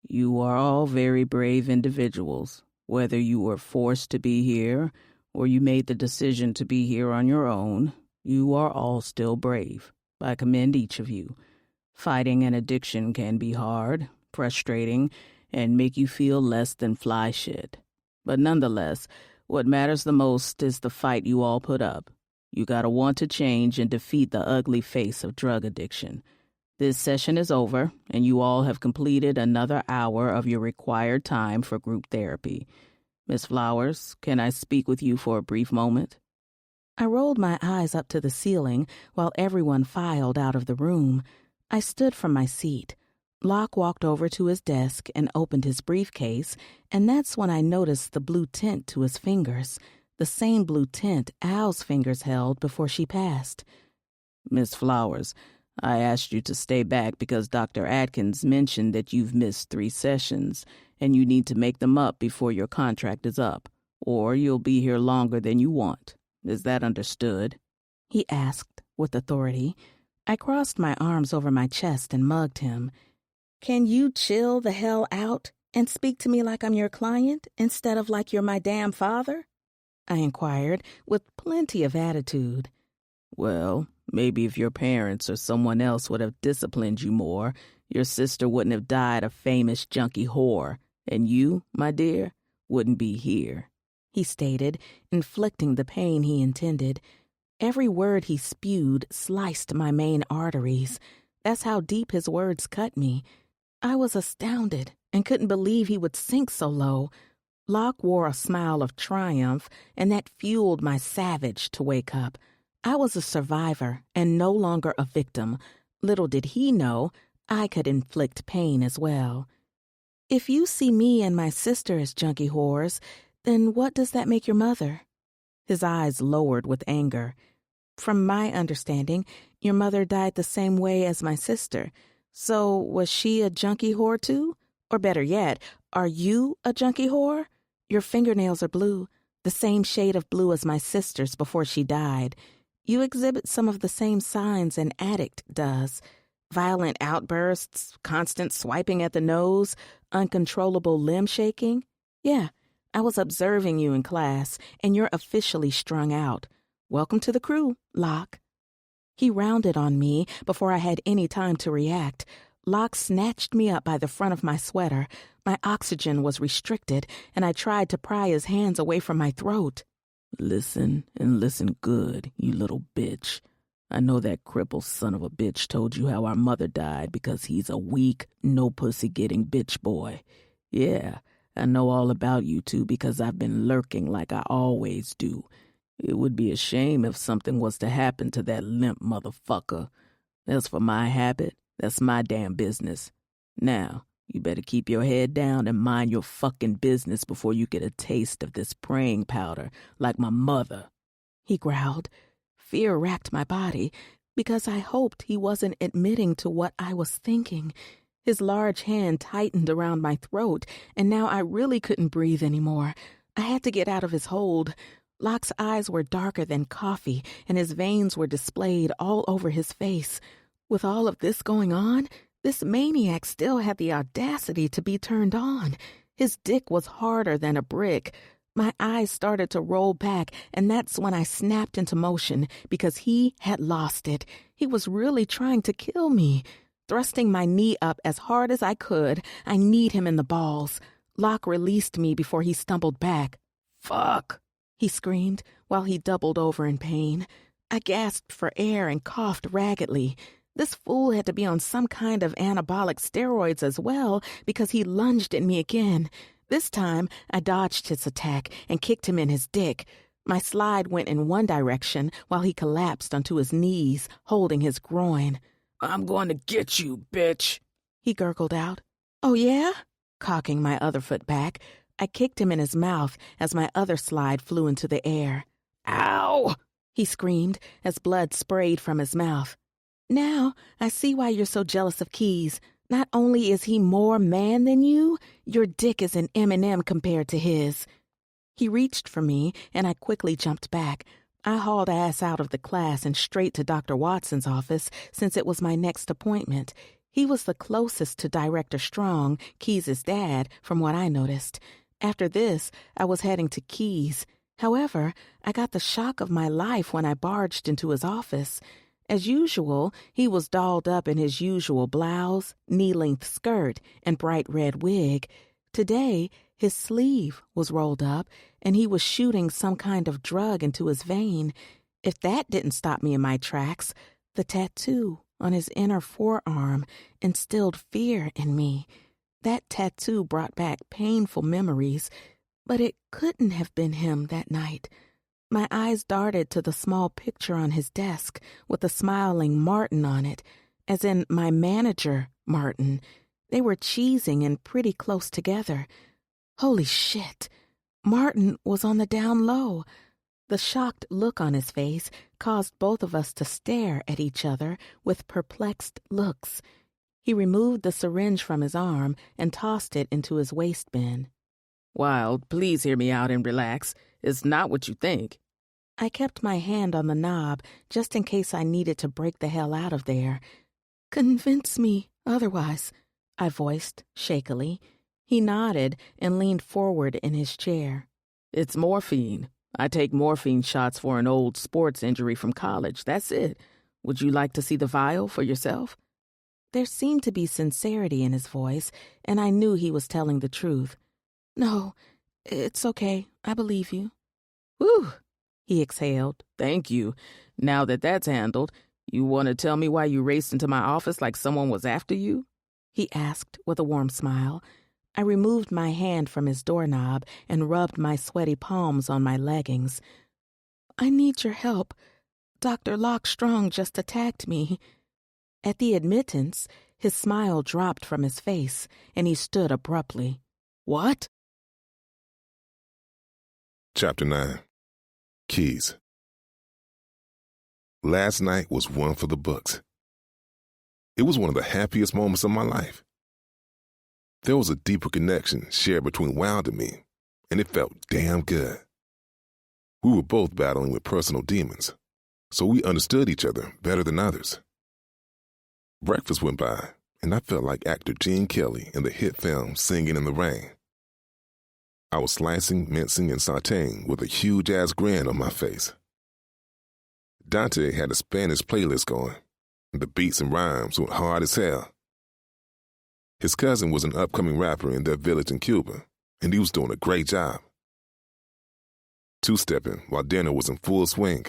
You are all very brave individuals. Whether you were forced to be here or you made the decision to be here on your own, you are all still brave. I commend each of you. Fighting an addiction can be hard, frustrating, and make you feel less than fly shit. But nonetheless, what matters the most is the fight you all put up. You gotta want to change and defeat the ugly face of drug addiction. This session is over, and you all have completed another hour of your required time for group therapy. Miss Flowers, can I speak with you for a brief moment? I rolled my eyes up to the ceiling while everyone filed out of the room. I stood from my seat. Locke walked over to his desk and opened his briefcase, and that's when I noticed the blue tint to his fingers, the same blue tint Al's fingers held before she passed. Miss Flowers, I asked you to stay back because Dr. Atkins mentioned that you've missed 3 sessions, and you need to make them up before your contract is up, or you'll be here longer than you want. Is that understood? He asked with authority. I crossed my arms over my chest and mugged him. Can you chill the hell out and speak to me like I'm your client instead of like you're my damn father? I inquired with plenty of attitude. Well, maybe if your parents or someone else would have disciplined you more, your sister wouldn't have died a famous junkie whore, and you, my dear, wouldn't be here, he stated, inflicting the pain he intended. Every word he spewed sliced my main arteries. That's how deep his words cut me. I was astounded and couldn't believe he would sink so low. Locke wore a smile of triumph, and that fueled my savage to wake up. I was a survivor and no longer a victim. Little did he know I could inflict pain as well. If you see me and my sister as junkie whores, then what does that make your mother? His eyes lowered with anger. From my understanding, your mother died the same way as my sister. So was she a junkie whore too? Or better yet, are you a junkie whore? Your fingernails are blue, the same shade of blue as my sister's before she died. You exhibit some of the same signs an addict does. Violent outbursts, constant swiping at the nose, uncontrollable limb shaking. Yeah, I was observing you in class, and you're officially strung out. Welcome to the crew, Locke. He rounded on me before I had any time to react. Locke snatched me up by the front of my sweater. My oxygen was restricted, and I tried to pry his hands away from my throat. Listen, and listen good, you little bitch. I know that crippled son of a bitch told you how our mother died because he's a weak, no-pussy-getting bitch boy. Yeah, I know all about you two because I've been lurking like I always do. It would be a shame if something was to happen to that limp motherfucker. As for my habit, that's my damn business. Now, you better keep your head down and mind your fucking business before you get a taste of this praying powder like my mother. He growled. Fear racked my body because I hoped he wasn't admitting to what I was thinking. His large hand tightened around my throat, and now I really couldn't breathe anymore. I had to get out of his hold. Locke's eyes were darker than coffee, and his veins were displayed all over his face. With all of this going on, this maniac still had the audacity to be turned on. His dick was harder than a brick. My eyes started to roll back, and that's when I snapped into motion because he had lost it. He was really trying to kill me. Thrusting my knee up as hard as I could, I kneed him in the balls. Locke released me before he stumbled back. "Fuck!" he screamed while he doubled over in pain. I gasped for air and coughed raggedly. This fool had to be on some kind of anabolic steroids as well because he lunged at me again. This time, I dodged his attack and kicked him in his dick. My slide went in one direction while he collapsed onto his knees, holding his groin. "I'm going to get you, bitch," he gurgled out. "Oh, yeah?" Cocking my other foot back, I kicked him in his mouth as my other slide flew into the air. "Ow!" he screamed as blood sprayed from his mouth. "Now I see why you're so jealous of Keys. Not only is he more man than you, your dick is an M&M compared to his." He reached for me, and I quickly jumped back. I hauled ass out of the class and straight to Dr. Watson's office since it was my next appointment. He was the closest to Director Strong, Keys' dad, from what I noticed. After this, I was heading to Keys. However, I got the shock of my life when I barged into his office. As usual, he was dolled up in his usual blouse, knee-length skirt, and bright red wig. Today, his sleeve was rolled up, and he was shooting some kind of drug into his vein. If that didn't stop me in my tracks, the tattoo on his inner forearm instilled fear in me. That tattoo brought back painful memories, but it couldn't have been him that night. My eyes darted to the small picture on his desk with a smiling Martin on it, as in my manager, Martin. They were cheesing and pretty close together. Holy shit! Martin was on the down low. The shocked look on his face caused both of us to stare at each other with perplexed looks. He removed the syringe from his arm and tossed it into his waste bin. "Wild, please hear me out and relax. It's not what you think." I kept my hand on the knob just in case I needed to break the hell out of there. "Convince me otherwise," I voiced shakily. He nodded and leaned forward in his chair. "It's morphine. I take morphine shots for an old sports injury from college. That's it. Would you like to see the vial for yourself?" There seemed to be sincerity in his voice, and I knew he was telling the truth. "No, it's okay. I believe you." "Whew," he exhaled. "Thank you. Now that that's handled, you want to tell me why you raced into my office like someone was after you?" he asked with a warm smile. I removed my hand from his doorknob and rubbed my sweaty palms on my leggings. "I need your help. Dr. Locke Strong just attacked me." At the admittance, his smile dropped from his face, and he stood abruptly. "What?" Chapter 9. Keys. Last night was one for the books. It was one of the happiest moments of my life. There was a deeper connection shared between Wild and me, and it felt damn good. We were both battling with personal demons, so we understood each other better than others. Breakfast went by, and I felt like actor Gene Kelly in the hit film Singing in the Rain. I was slicing, mincing, and sautéing with a huge-ass grin on my face. Dante had a Spanish playlist going, and the beats and rhymes went hard as hell. His cousin was an upcoming rapper in their village in Cuba, and he was doing a great job. Two-stepping while dinner was in full swing,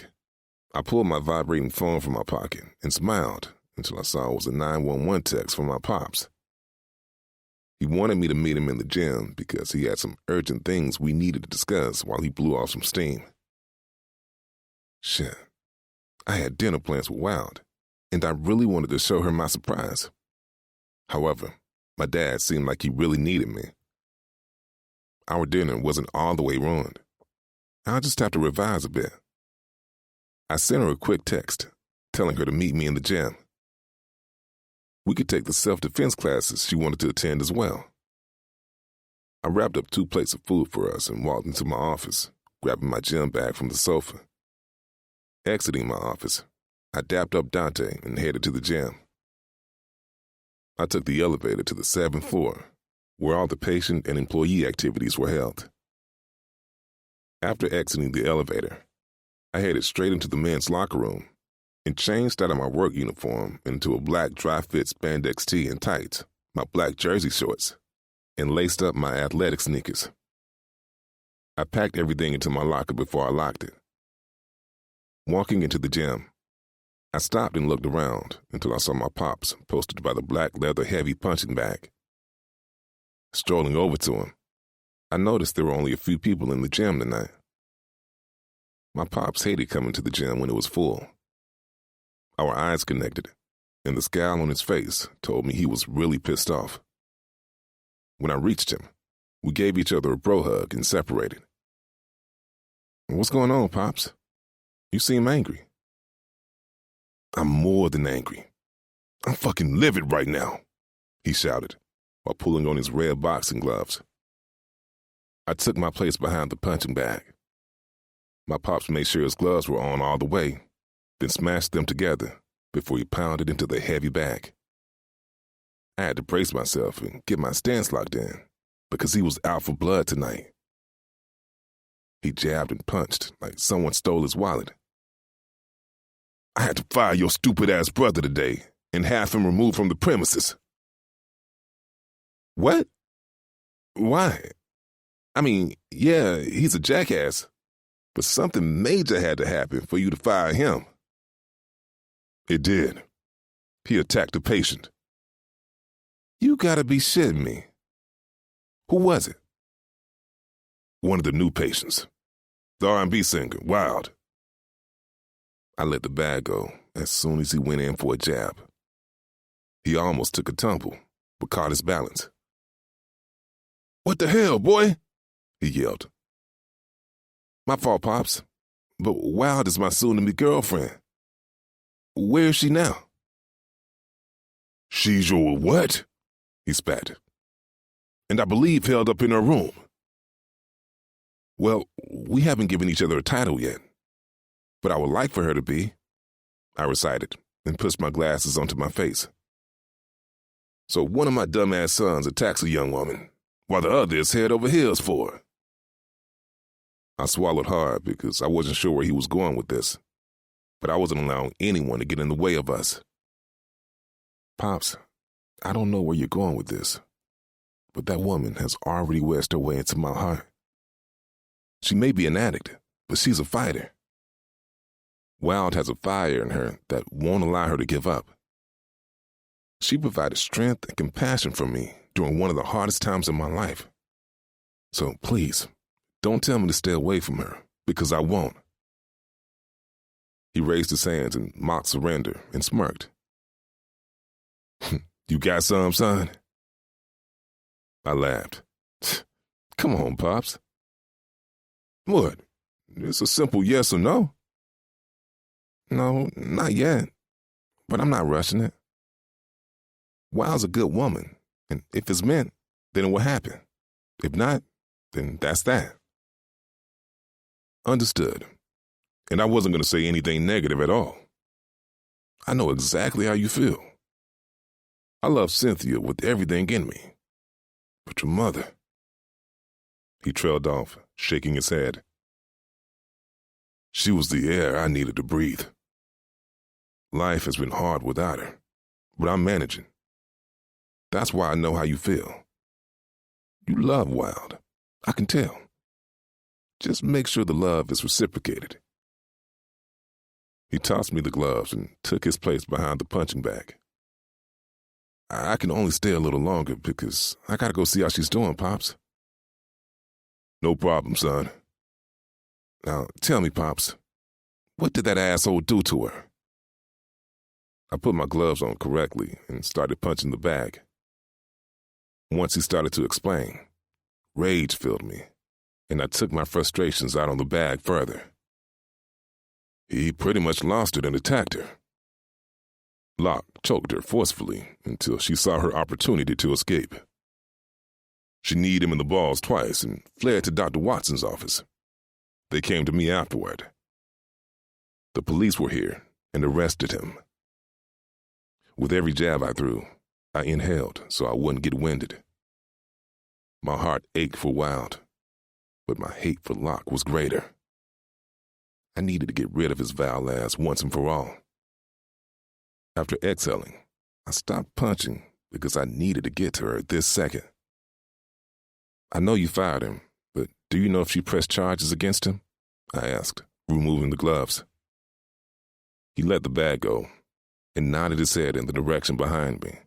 I pulled my vibrating phone from my pocket and smiled until I saw it was a 911 text from my pops. He wanted me to meet him in the gym because he had some urgent things we needed to discuss while he blew off some steam. Shit, I had dinner plans with Wild, and I really wanted to show her my surprise. However, my dad seemed like he really needed me. Our dinner wasn't all the way ruined. I'll just have to revise a bit. I sent her a quick text, telling her to meet me in the gym. We could take the self-defense classes she wanted to attend as well. I wrapped up 2 plates of food for us and walked into my office, grabbing my gym bag from the sofa. Exiting my office, I dapped up Dante and headed to the gym. I took the elevator to the 7th floor, where all the patient and employee activities were held. After exiting the elevator, I headed straight into the men's locker room and changed out of my work uniform into a black dry-fit spandex tee and tights, my black jersey shorts, and laced up my athletic sneakers. I packed everything into my locker before I locked it. Walking into the gym, I stopped and looked around until I saw my pops posted by the black leather heavy punching bag. Strolling over to him, I noticed there were only a few people in the gym tonight. My pops hated coming to the gym when it was full. Our eyes connected, and the scowl on his face told me he was really pissed off. When I reached him, we gave each other a bro hug and separated. "What's going on, Pops? You seem angry." "I'm more than angry. I'm fucking livid right now," he shouted while pulling on his red boxing gloves. I took my place behind the punching bag. My pops made sure his gloves were on all the way, then smashed them together before he pounded into the heavy bag. I had to brace myself and get my stance locked in because he was out for blood tonight. He jabbed and punched like someone stole his wallet. "I had to fire your stupid-ass brother today and have him removed from the premises." "What? Why? I mean, yeah, he's a jackass, but something major had to happen for you to fire him." "It did. He attacked a patient." "You gotta be shitting me. Who was it?" "One of the new patients. The R&B singer, Wild." I let the bag go as soon as he went in for a jab. He almost took a tumble, but caught his balance. "What the hell, boy?" he yelled. "My fault, Pops, but Wild is my soon-to-be girlfriend. Where is she now?" "She's your what?" he spat. "And I believe held up in her room." "Well, we haven't given each other a title yet, but I would like for her to be," I recited and pushed my glasses onto my face. "So one of my dumbass sons attacks a young woman, while the other is head over heels for her." I swallowed hard because I wasn't sure where he was going with this, but I wasn't allowing anyone to get in the way of us. "Pops, I don't know where you're going with this, but that woman has already wedged her way into my heart. She may be an addict, but she's a fighter. Wild has a fire in her that won't allow her to give up. She provided strength and compassion for me during one of the hardest times in my life. So please, don't tell me to stay away from her, because I won't." He raised his hands in mock surrender and smirked. "You got some, son?" I laughed. "Come on, Pops." "What? It's a simple yes or no." "No, not yet, but I'm not rushing it. Wild's a good woman, and if it's meant, then it will happen. If not, then that's that." "Understood. And I wasn't going to say anything negative at all. I know exactly how you feel. I love Cynthia with everything in me. But your mother..." He trailed off, shaking his head. "She was the air I needed to breathe. Life has been hard without her, but I'm managing. That's why I know how you feel. You love Wild. I can tell. Just make sure the love is reciprocated." He tossed me the gloves and took his place behind the punching bag. "I can only stay a little longer because I gotta go see how she's doing, Pops." "No problem, son. Now, tell me, Pops, what did that asshole do to her?" I put my gloves on correctly and started punching the bag. Once he started to explain, rage filled me, and I took my frustrations out on the bag further. "He pretty much lost it and attacked her. Locke choked her forcefully until she saw her opportunity to escape. She kneed him in the balls twice and fled to Dr. Watson's office. They came to me afterward. The police were here and arrested him. With every jab I threw, I inhaled so I wouldn't get winded. My heart ached for Wild, but my hate for Locke was greater. I needed to get rid of his vile ass once and for all. After exhaling, I stopped punching because I needed to get to her this second. I know you fired him, but do you know if she pressed charges against him? I asked, removing the gloves. He let the bag go and nodded his head in the direction behind me.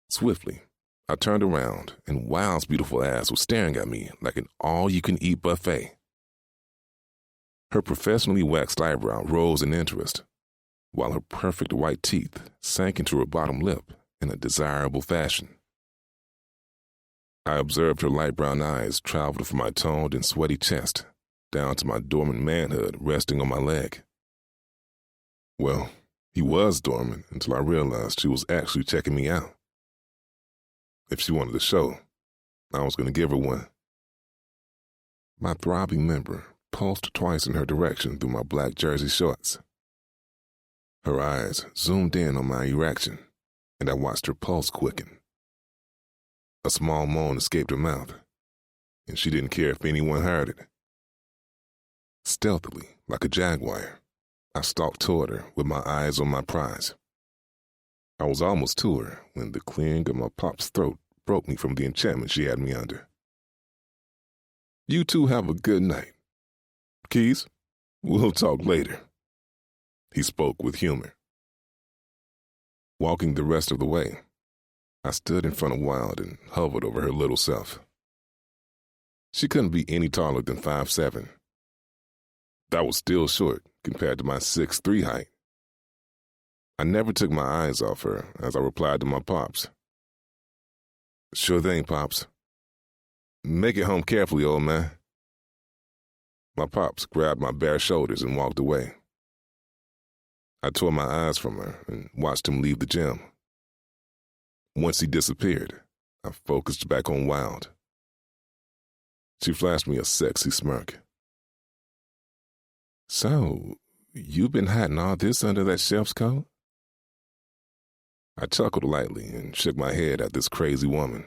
Swiftly, I turned around, and Wild's beautiful ass was staring at me like an all-you-can-eat buffet. Her professionally waxed eyebrow rose in interest, while her perfect white teeth sank into her bottom lip in a desirable fashion. I observed her light brown eyes travel from my toned and sweaty chest down to my dormant manhood resting on my leg. Well, he was dormant until I realized she was actually checking me out. If she wanted a show, I was going to give her one. My throbbing member pulsed twice in her direction through my black jersey shorts. Her eyes zoomed in on my erection, and I watched her pulse quicken. A small moan escaped her mouth, and she didn't care if anyone heard it. Stealthily, like a jaguar, I stalked toward her with my eyes on my prize. I was almost to her when the clearing of my pop's throat broke me from the enchantment she had me under. You two have a good night. Keys, we'll talk later. He spoke with humor. Walking the rest of the way, I stood in front of Wild and hovered over her little self. She couldn't be any taller than 5'7". That was still short compared to my 6'3" height. I never took my eyes off her as I replied to my pops. Sure thing, Pops. Make it home carefully, old man. My pops grabbed my bare shoulders and walked away. I tore my eyes from her and watched him leave the gym. Once he disappeared, I focused back on Wild. She flashed me a sexy smirk. So, you've been hiding all this under that chef's coat? I chuckled lightly and shook my head at this crazy woman.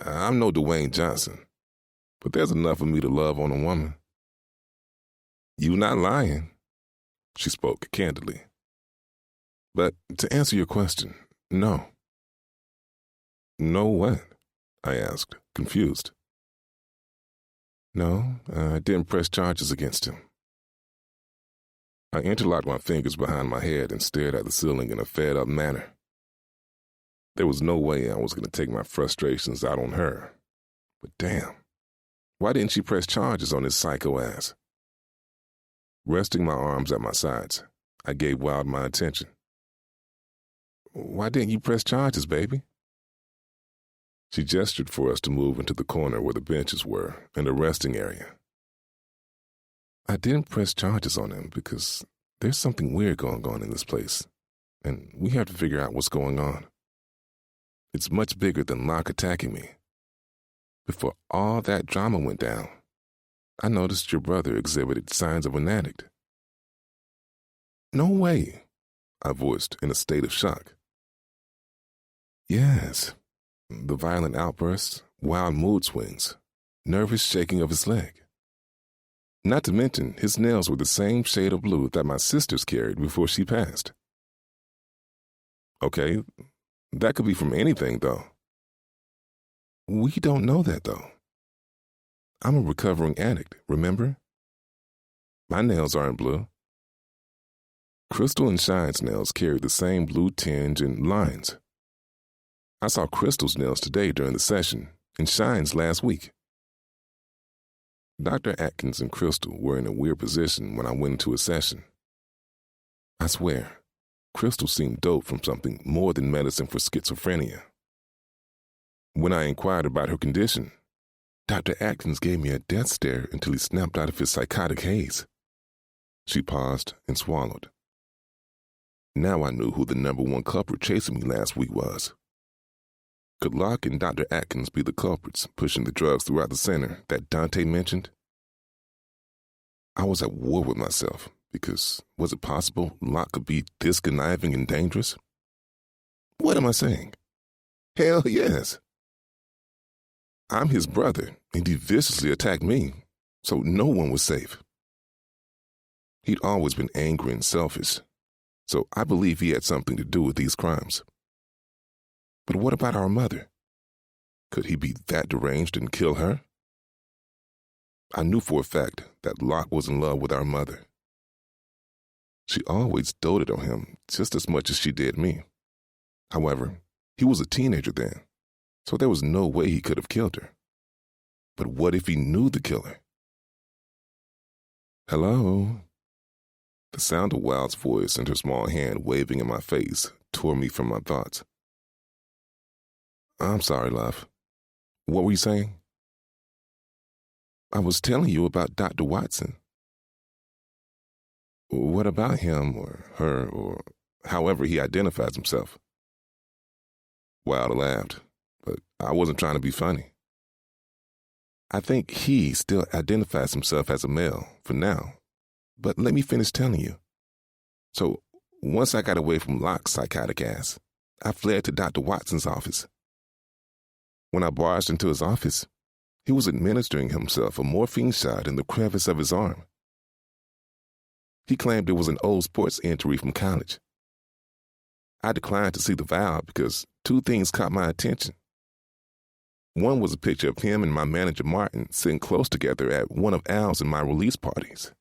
I'm no Dwayne Johnson, but there's enough of me to love on a woman. You not lying, she spoke candidly. But to answer your question, no. No what? I asked, confused. No, I didn't press charges against him. I interlocked my fingers behind my head and stared at the ceiling in a fed-up manner. There was no way I was going to take my frustrations out on her. But damn, why didn't she press charges on his psycho ass? Resting my arms at my sides, I gave Wild my attention. Why didn't you press charges, baby? She gestured for us to move into the corner where the benches were and the resting area. I didn't press charges on him because there's something weird going on in this place, and we have to figure out what's going on. It's much bigger than Locke attacking me. Before all that drama went down, I noticed your brother exhibited signs of an addict. No way, I voiced in a state of shock. Yes, the violent outbursts, wild mood swings, nervous shaking of his leg. Not to mention, his nails were the same shade of blue that my sister's carried before she passed. Okay, that could be from anything, though. We don't know that, though. I'm a recovering addict, remember? My nails aren't blue. Crystal and Shine's nails carry the same blue tinge and lines. I saw Crystal's nails today during the session, and Shine's last week. Dr. Atkins and Crystal were in a weird position when I went into a session. I swear, Crystal seemed dope from something more than medicine for schizophrenia. When I inquired about her condition, Dr. Atkins gave me a death stare until he snapped out of his psychotic haze. She paused and swallowed. Now I knew who the #1 culprit chasing me last week was. Could Locke and Dr. Atkins be the culprits pushing the drugs throughout the center that Dante mentioned? I was at war with myself because was it possible Locke could be this conniving and dangerous? What am I saying? Hell yes. I'm his brother, and he viciously attacked me, so no one was safe. He'd always been angry and selfish, so I believe he had something to do with these crimes. But what about our mother? Could he be that deranged and kill her? I knew for a fact that Locke was in love with our mother. She always doted on him just as much as she did me. However, he was a teenager then, so there was no way he could have killed her. But what if he knew the killer? Hello? The sound of Wild's voice and her small hand waving in my face tore me from my thoughts. I'm sorry, love. What were you saying? I was telling you about Dr. Watson. What about him or her or however he identifies himself? Wild laughed, but I wasn't trying to be funny. I think he still identifies himself as a male for now, but let me finish telling you. So, once I got away from Locke's psychotic ass, I fled to Dr. Watson's office. When I barged into his office, he was administering himself a morphine shot in the crevice of his arm. He claimed it was an old sports injury from college. I declined to see the vial because two things caught my attention. One was a picture of him and my manager Martin sitting close together at one of Al's and my release parties.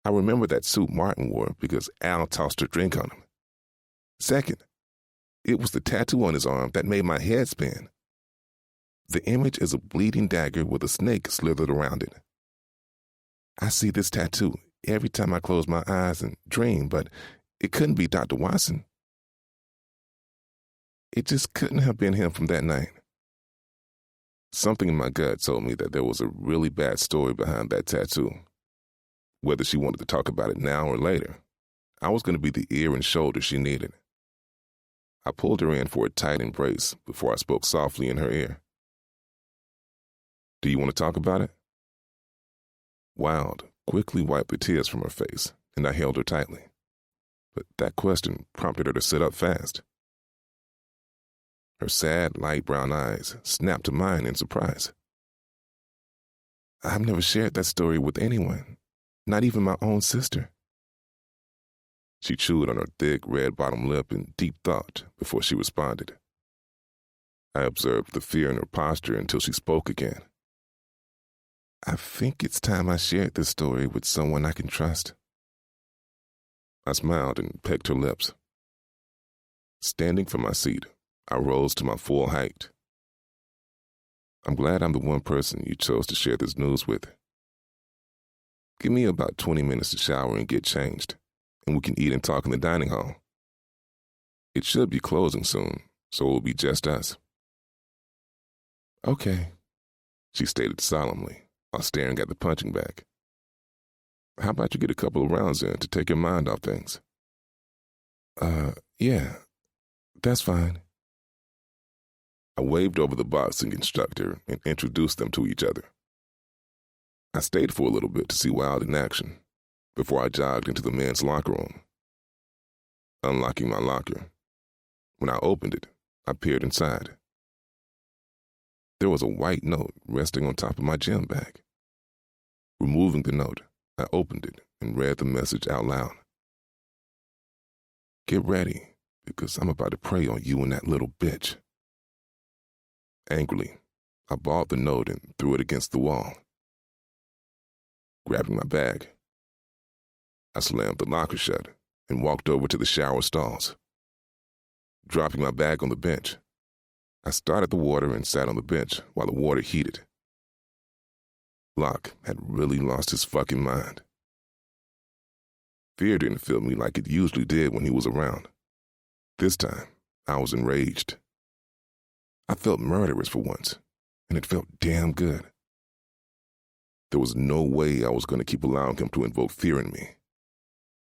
I remember that suit Martin wore because Al tossed a drink on him. Second, it was the tattoo on his arm that made my head spin. The image is a bleeding dagger with a snake slithered around it. I see this tattoo every time I close my eyes and dream, but it couldn't be Dr. Watson. It just couldn't have been him from that night. Something in my gut told me that there was a really bad story behind that tattoo. Whether she wanted to talk about it now or later, I was going to be the ear and shoulder she needed. I pulled her in for a tight embrace before I spoke softly in her ear. Do you want to talk about it? Wild quickly wiped the tears from her face, and I held her tightly. But that question prompted her to sit up fast. Her sad, light brown eyes snapped to mine in surprise. I've never shared that story with anyone, not even my own sister. She chewed on her thick, red bottom lip in deep thought before she responded. I observed the fear in her posture until she spoke again. I think it's time I shared this story with someone I can trust. I smiled and pecked her lips. Standing from my seat, I rose to my full height. I'm glad I'm the one person you chose to share this news with. Give me about 20 minutes to shower and get changed, and we can eat and talk in the dining hall. It should be closing soon, so it will be just us. Okay, she stated solemnly while staring at the punching bag. How about you get a couple of rounds in to take your mind off things? Yeah, that's fine. I waved over the boxing instructor and introduced them to each other. I stayed for a little bit to see Wild in action before I jogged into the men's locker room. Unlocking my locker, when I opened it, I peered inside. There was a white note resting on top of my gym bag. Removing the note, I opened it and read the message out loud. Get ready, because I'm about to prey on you and that little bitch. Angrily, I balled the note and threw it against the wall. Grabbing my bag, I slammed the locker shut and walked over to the shower stalls. Dropping my bag on the bench, I started the water and sat on the bench while the water heated. Locke had really lost his fucking mind. Fear didn't fill me like it usually did when he was around. This time, I was enraged. I felt murderous for once, and it felt damn good. There was no way I was going to keep allowing him to invoke fear in me,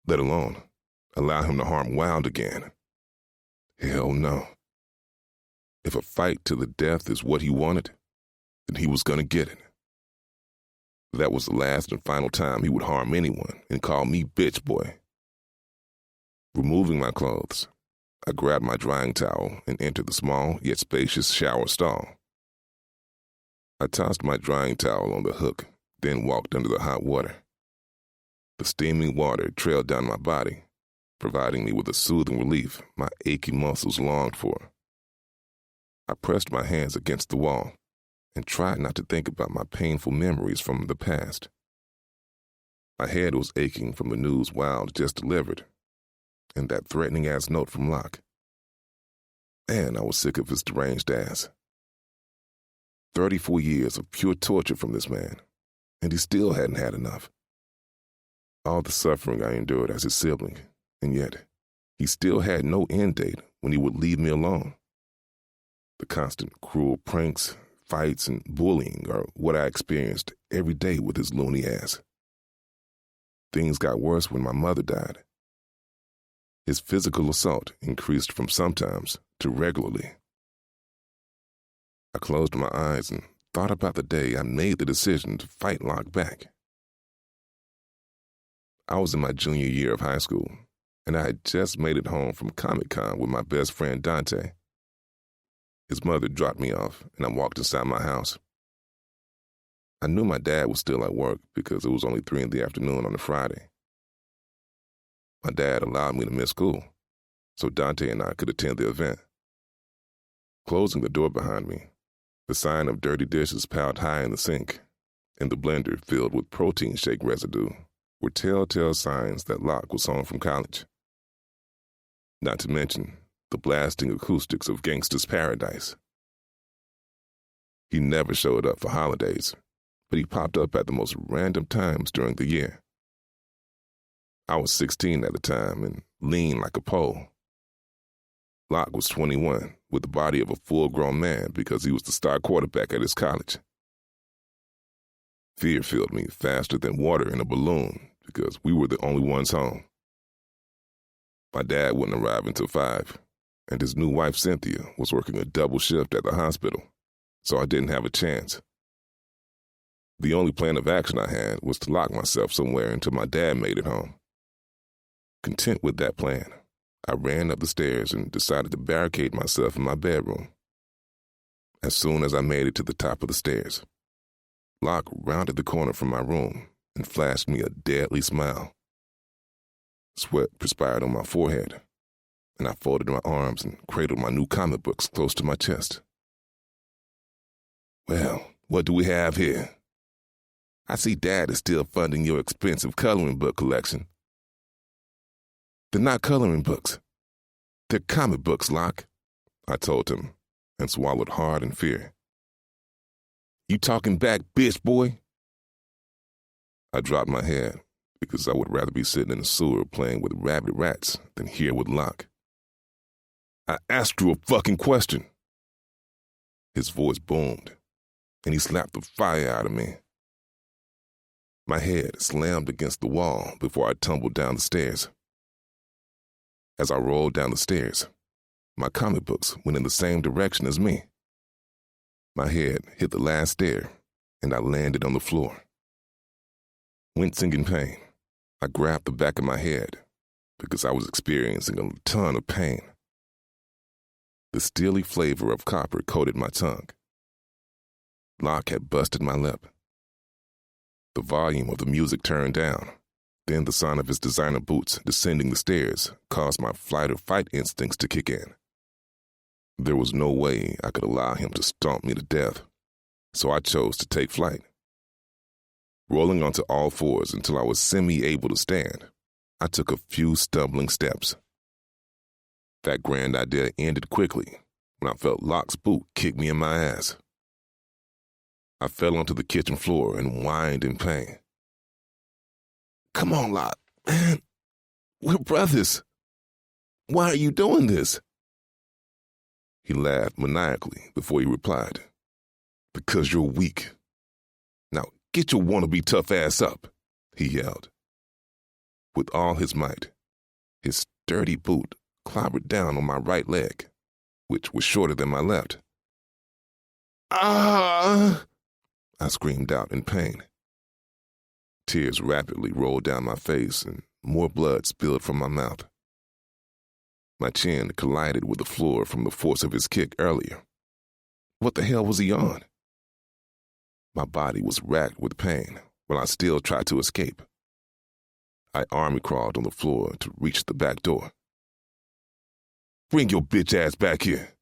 let alone allow him to harm Wild again. Hell no. If a fight to the death is what he wanted, then he was going to get it. That was the last and final time he would harm anyone and call me bitch boy. Removing my clothes, I grabbed my drying towel and entered the small yet spacious shower stall. I tossed my drying towel on the hook, then walked under the hot water. The steaming water trailed down my body, providing me with a soothing relief my achy muscles longed for. I pressed my hands against the wall and tried not to think about my painful memories from the past. My head was aching from the news Wild just delivered, and that threatening-ass note from Locke. And I was sick of his deranged ass. 34 years of pure torture from this man, and he still hadn't had enough. All the suffering I endured as his sibling, and yet he still had no end date when he would leave me alone. The constant cruel pranks, fights, and bullying are what I experienced every day with his loony ass. Things got worse when my mother died. His physical assault increased from sometimes to regularly. I closed my eyes and thought about the day I made the decision to fight Locke back. I was in my junior year of high school, and I had just made it home from Comic-Con with my best friend Dante. His mother dropped me off, and I walked inside my house. I knew my dad was still at work because it was only 3 in the afternoon on a Friday. My dad allowed me to miss school, so Dante and I could attend the event. Closing the door behind me, the sign of dirty dishes piled high in the sink, and the blender filled with protein shake residue were telltale signs that Locke was home from college. Not to mention the blasting acoustics of Gangsta's Paradise. He never showed up for holidays, but he popped up at the most random times during the year. I was 16 at the time and lean like a pole. Locke was 21, with the body of a full-grown man because he was the star quarterback at his college. Fear filled me faster than water in a balloon because we were the only ones home. My dad wouldn't arrive until 5, and his new wife Cynthia was working a double shift at the hospital, so I didn't have a chance. The only plan of action I had was to lock myself somewhere until my dad made it home. Content with that plan, I ran up the stairs and decided to barricade myself in my bedroom. As soon as I made it to the top of the stairs, Locke rounded the corner from my room and flashed me a deadly smile. Sweat perspired on my forehead, and I folded my arms and cradled my new comic books close to my chest. "Well, what do we have here? I see Dad is still funding your expensive coloring book collection." "They're not coloring books. They're comic books, Locke," I told him, and swallowed hard in fear. "You talking back, bitch boy?" I dropped my head because I would rather be sitting in the sewer playing with rabid rats than here with Locke. "I asked you a fucking question." His voice boomed, and he slapped the fire out of me. My head slammed against the wall before I tumbled down the stairs. As I rolled down the stairs, my comic books went in the same direction as me. My head hit the last stair, and I landed on the floor. Wincing in pain, I grabbed the back of my head because I was experiencing a ton of pain. The steely flavor of copper coated my tongue. Locke had busted my lip. The volume of the music turned down. Then the sound of his designer boots descending the stairs caused my flight-or-fight instincts to kick in. There was no way I could allow him to stomp me to death, so I chose to take flight. Rolling onto all fours until I was semi-able to stand, I took a few stumbling steps. That grand idea ended quickly when I felt Locke's boot kick me in my ass. I fell onto the kitchen floor and whined in pain. "Come on, Locke, man. We're brothers. Why are you doing this?" He laughed maniacally before he replied, "Because you're weak. Now get your wannabe tough ass up," he yelled. With all his might, his sturdy boot clobbered down on my right leg, which was shorter than my left. "Ah!" I screamed out in pain. Tears rapidly rolled down my face and more blood spilled from my mouth. My chin collided with the floor from the force of his kick earlier. What the hell was he on? My body was racked with pain while I still tried to escape. I army crawled on the floor to reach the back door. "Bring your bitch ass back here.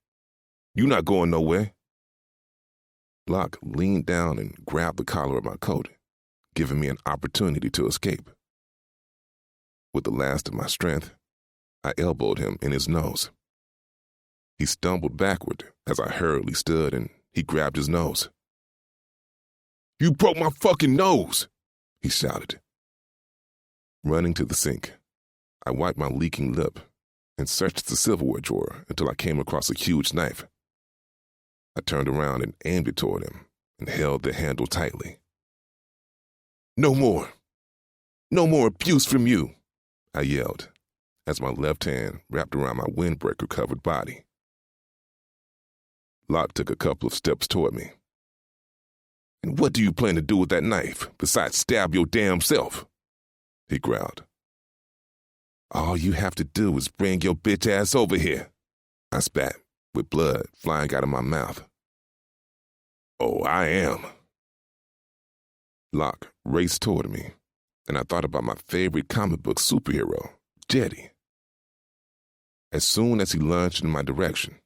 You not going nowhere." Locke leaned down and grabbed the collar of my coat, giving me an opportunity to escape. With the last of my strength, I elbowed him in his nose. He stumbled backward as I hurriedly stood, and he grabbed his nose. "You broke my fucking nose!" he shouted. Running to the sink, I wiped my leaking lip and searched the silverware drawer until I came across a huge knife. I turned around and aimed it toward him and held the handle tightly. No more abuse from you," I yelled as my left hand wrapped around my windbreaker-covered body. Locke took a couple of steps toward me. "And what do you plan to do with that knife besides stab your damn self?" he growled. "All you have to do is bring your bitch ass over here," I spat, with blood flying out of my mouth. "Oh, I am." Locke raced toward me, and I thought about my favorite comic book superhero, Jetty. As soon as he lunged in my direction,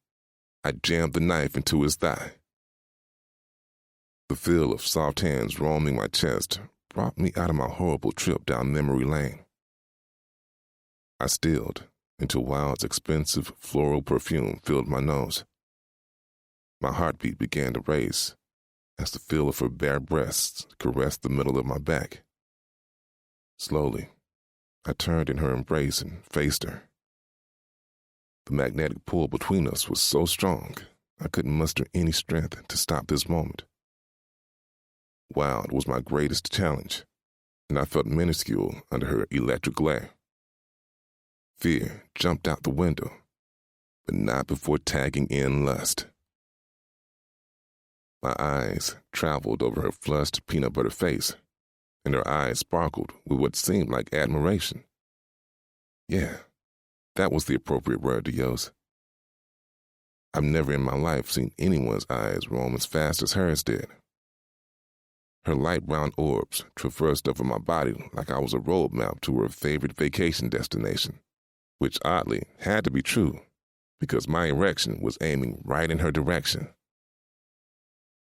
I jammed the knife into his thigh. The feel of soft hands roaming my chest brought me out of my horrible trip down memory lane. I stilled until Wild's expensive floral perfume filled my nose. My heartbeat began to race as the feel of her bare breasts caressed the middle of my back. Slowly, I turned in her embrace and faced her. The magnetic pull between us was so strong, I couldn't muster any strength to stop this moment. Wild was my greatest challenge, and I felt minuscule under her electric glare. Fear jumped out the window, but not before tagging in lust. My eyes traveled over her flushed peanut butter face, and her eyes sparkled with what seemed like admiration. Yeah, that was the appropriate word to use. I've never in my life seen anyone's eyes roam as fast as hers did. Her light brown orbs traversed over my body like I was a road map to her favorite vacation destination, which oddly had to be true because my erection was aiming right in her direction.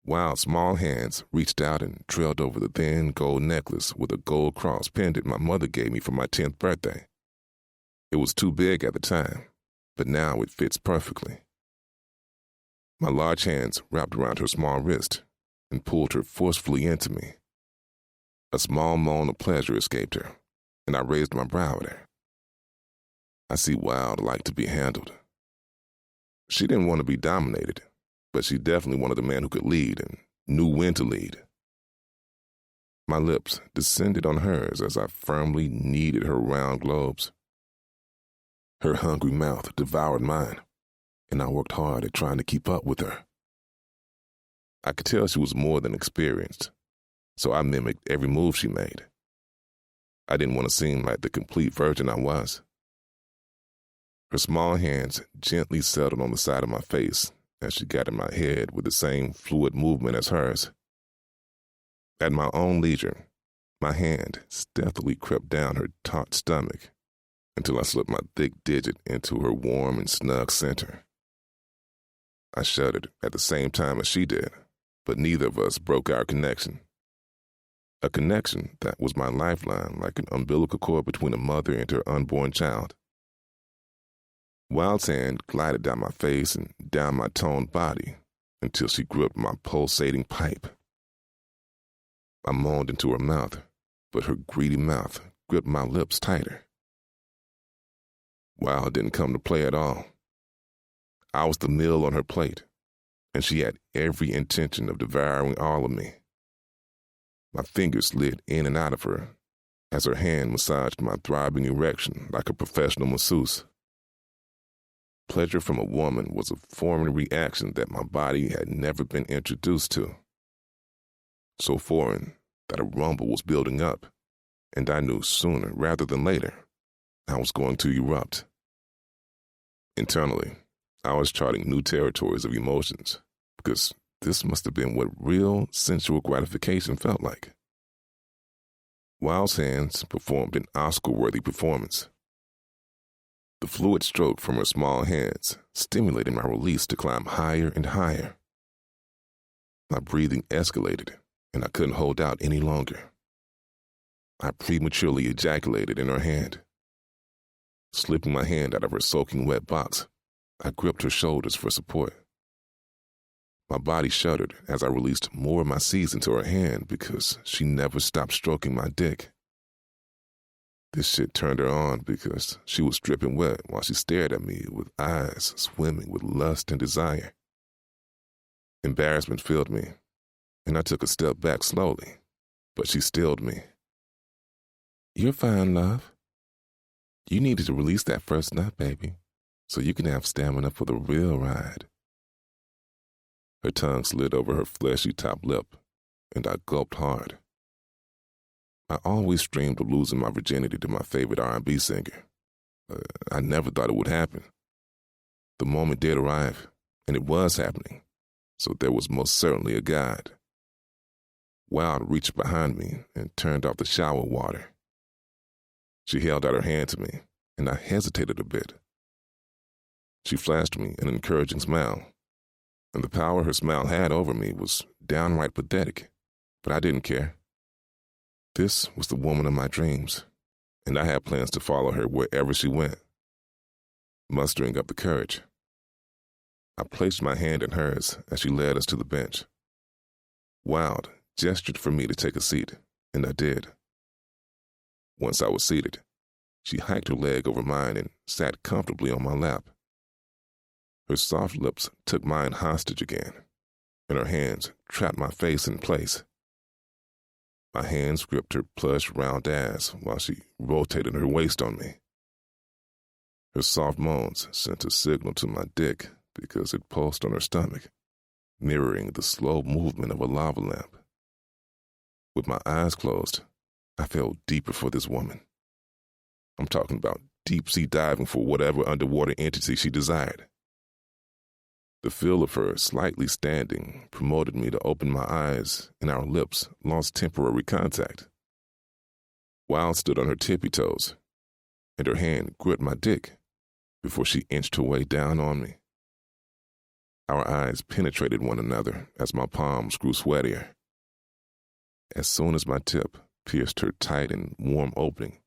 Wild's small hands reached out and trailed over the thin gold necklace with a gold cross pendant my mother gave me for my 10th birthday. It was too big at the time, but now it fits perfectly. My large hands wrapped around her small wrist and pulled her forcefully into me. A small moan of pleasure escaped her, and I raised my brow at her. I see Wild liked to be handled. She didn't want to be dominated, but she definitely wanted a man who could lead and knew when to lead. My lips descended on hers as I firmly kneaded her round globes. Her hungry mouth devoured mine, and I worked hard at trying to keep up with her. I could tell she was more than experienced, so I mimicked every move she made. I didn't want to seem like the complete virgin I was. Her small hands gently settled on the side of my face as she got in my head with the same fluid movement as hers. At my own leisure, my hand stealthily crept down her taut stomach until I slipped my thick digit into her warm and snug center. I shuddered at the same time as she did, but neither of us broke our connection. A connection that was my lifeline, like an umbilical cord between a mother and her unborn child. Wild's hand glided down my face and down my toned body until she gripped my pulsating pipe. I moaned into her mouth, but her greedy mouth gripped my lips tighter. Wild didn't come to play at all. I was the meal on her plate, and she had every intention of devouring all of me. My fingers slid in and out of her as her hand massaged my throbbing erection like a professional masseuse. Pleasure from a woman was a foreign reaction that my body had never been introduced to. So foreign that a rumble was building up, and I knew sooner rather than later I was going to erupt. Internally, I was charting new territories of emotions because This must have been what real sensual gratification felt like. Wild's hands performed an Oscar-worthy performance. The fluid stroke from her small hands stimulated my release to climb higher and higher. My breathing escalated, and I couldn't hold out any longer. I prematurely ejaculated in her hand. Slipping my hand out of her soaking wet box, I gripped her shoulders for support. My body shuddered as I released more of my seeds into her hand because she never stopped stroking my dick. This shit turned her on because she was dripping wet while she stared at me with eyes swimming with lust and desire. Embarrassment filled me, and I took a step back slowly, but she stilled me. "You're fine, love. You needed to release that first nut, baby, so you can have stamina for the real ride." Her tongue slid over her fleshy top lip, and I gulped hard. I always dreamed of losing my virginity to my favorite R&B singer. I never thought it would happen. The moment did arrive, and it was happening, so there was most certainly a God. Wild reached behind me and turned off the shower water. She held out her hand to me, and I hesitated a bit. She flashed me an encouraging smile, and the power her smile had over me was downright pathetic, but I didn't care. This was the woman of my dreams, and I had plans to follow her wherever she went. Mustering up the courage, I placed my hand in hers as she led us to the bench. Wild gestured for me to take a seat, and I did. Once I was seated, she hiked her leg over mine and sat comfortably on my lap. Her soft lips took mine hostage again, and her hands trapped my face in place. My hands gripped her plush, round ass while she rotated her waist on me. Her soft moans sent a signal to my dick because it pulsed on her stomach, mirroring the slow movement of a lava lamp. With my eyes closed, I fell deeper for this woman. I'm talking about deep-sea diving for whatever underwater entity she desired. The feel of her slightly standing promoted me to open my eyes, and our lips lost temporary contact. Wild stood on her tippy toes, and her hand gripped my dick before she inched her way down on me. Our eyes penetrated one another as my palms grew sweatier. As soon as my tip pierced her tight and warm opening,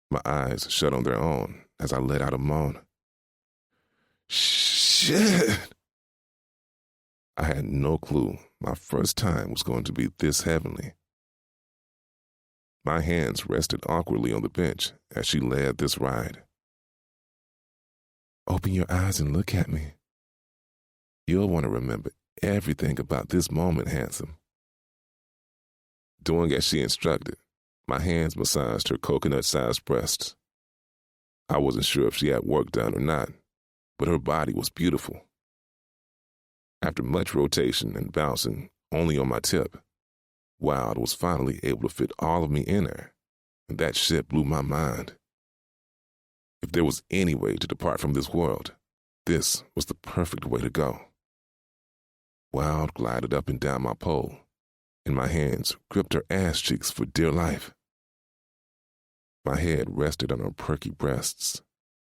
my eyes shut on their own as I let out a moan. Shit! I had no clue my first time was going to be this heavenly. My hands rested awkwardly on the bench as she led this ride. "Open your eyes and look at me. You'll want to remember everything about this moment, handsome." Doing as she instructed, my hands massaged her coconut-sized breasts. I wasn't sure if she had work done or not, but her body was beautiful. After much rotation and bouncing only on my tip, Wild was finally able to fit all of me in her, and that shit blew my mind. If there was any way to depart from this world, this was the perfect way to go. Wild glided up and down my pole, and my hands gripped her ass cheeks for dear life. My head rested on her perky breasts,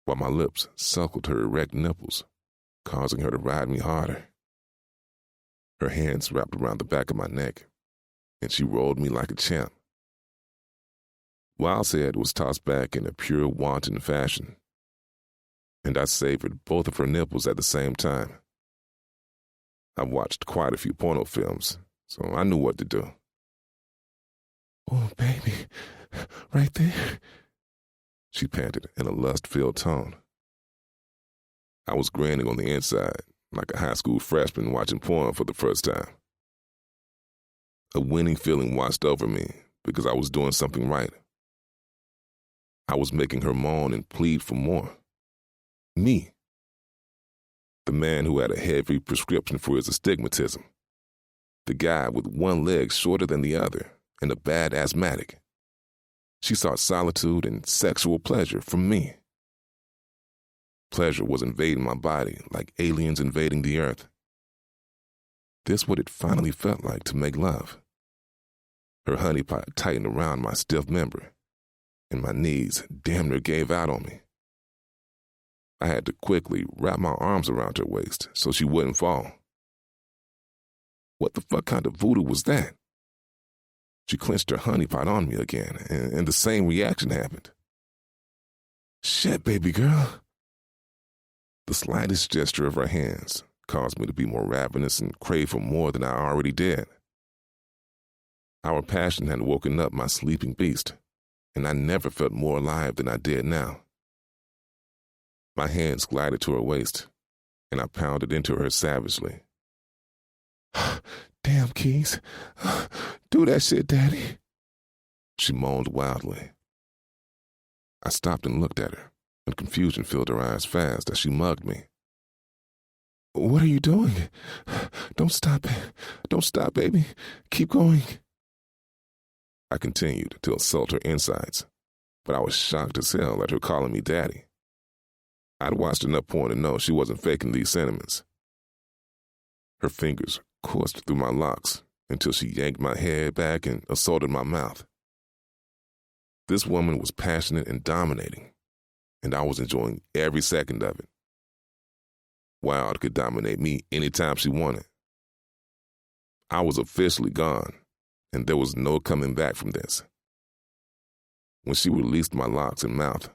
while my lips suckled her erect nipples, causing her to ride me harder. Her hands wrapped around the back of my neck, and she rolled me like a champ. Wild's head was tossed back in a pure wanton fashion, and I savored both of her nipples at the same time. I watched quite a few porno films, so I knew what to do. "Oh, baby, right there," she panted in a lust-filled tone. I was grinning on the inside, like a high school freshman watching porn for the first time. A winning feeling washed over me because I was doing something right. I was making her moan and plead for more. Me. The man who had a heavy prescription for his astigmatism. The guy with one leg shorter than the other and a bad asthmatic. She sought solitude and sexual pleasure from me. Pleasure was invading my body like aliens invading the earth. This what it finally felt like to make love. Her honeypot tightened around my stiff member, and my knees damn near gave out on me. I had to quickly wrap my arms around her waist so she wouldn't fall. What the fuck kind of voodoo was that? She clenched her honeypot on me again, and the same reaction happened. Shit, baby girl. The slightest gesture of her hands caused me to be more ravenous and crave for more than I already did. Our passion had woken up my sleeping beast, and I never felt more alive than I did now. My hands glided to her waist, and I pounded into her savagely. Damn, Keys. Do that shit, Daddy. She moaned wildly. I stopped and looked at her, and confusion filled her eyes fast as she mugged me. What are you doing? Don't stop. Don't stop, baby. Keep going. I continued to assault her insides, but I was shocked as hell at her calling me Daddy. I'd watched enough porn to know she wasn't faking these sentiments. Her fingers coursed through my locks until she yanked my head back and assaulted my mouth. This woman was passionate and dominating, and I was enjoying every second of it. Wild could dominate me anytime she wanted. I was officially gone, and there was no coming back from this. When she released my locks and mouth,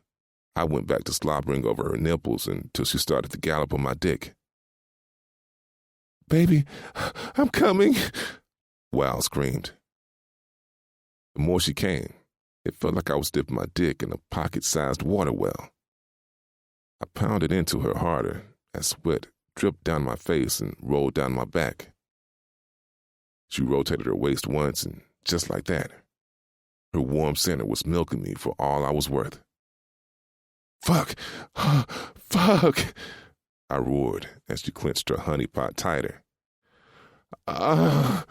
I went back to slobbering over her nipples until she started to gallop on my dick. Baby, I'm coming, Wild screamed. The more she came, it felt like I was dipping my dick in a pocket-sized water well. I pounded into her harder as sweat dripped down my face and rolled down my back. She rotated her waist once, and just like that, her warm center was milking me for all I was worth. Fuck! Fuck! I roared as she clenched her honeypot tighter. Her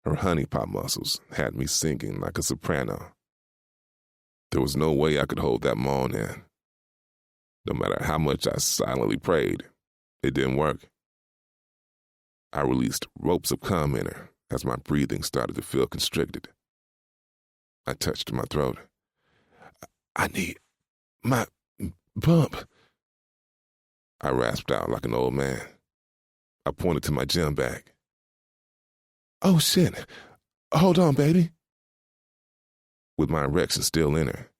honeypot muscles had me singing like a soprano. There was no way I could hold that moan in. No matter how much I silently prayed, it didn't work. I released ropes of cum in her as my breathing started to feel constricted. I touched my throat. I need my bump, I rasped out like an old man. I pointed to my gym bag. Oh, shit. Hold on, baby. With my erection still in her,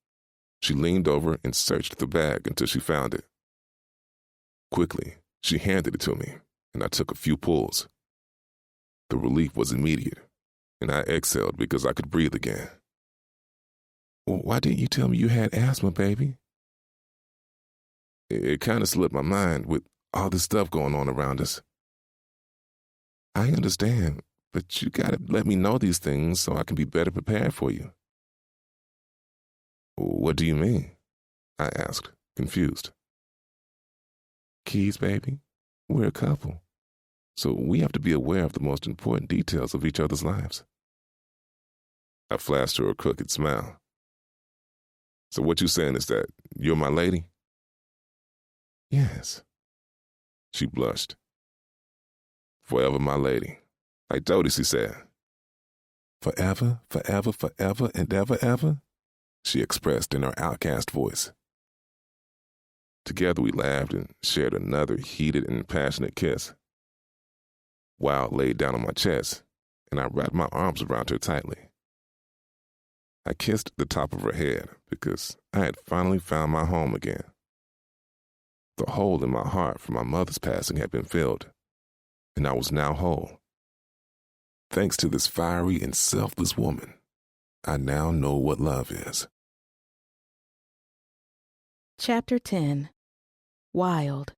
she leaned over and searched the bag until she found it. Quickly, she handed it to me, and I took a few pulls. The relief was immediate, and I exhaled because I could breathe again. Why didn't you tell me you had asthma, baby? It kind of slipped my mind with all this stuff going on around us. I understand, but you gotta let me know these things so I can be better prepared for you. What do you mean? I asked, confused. Keys, baby, we're a couple, so we have to be aware of the most important details of each other's lives. I flashed her a crooked smile. So what you saying is that you're my lady? Yes. She blushed. Forever my lady. Like Jodeci said. Forever, forever, forever, and ever, ever? She expressed in her outcast voice. Together we laughed and shared another heated and passionate kiss. Wild laid down on my chest, and I wrapped my arms around her tightly. I kissed the top of her head because I had finally found my home again. The hole in my heart from my mother's passing had been filled, and I was now whole. Thanks to this fiery and selfless woman, I now know what love is. Chapter 10. Wild.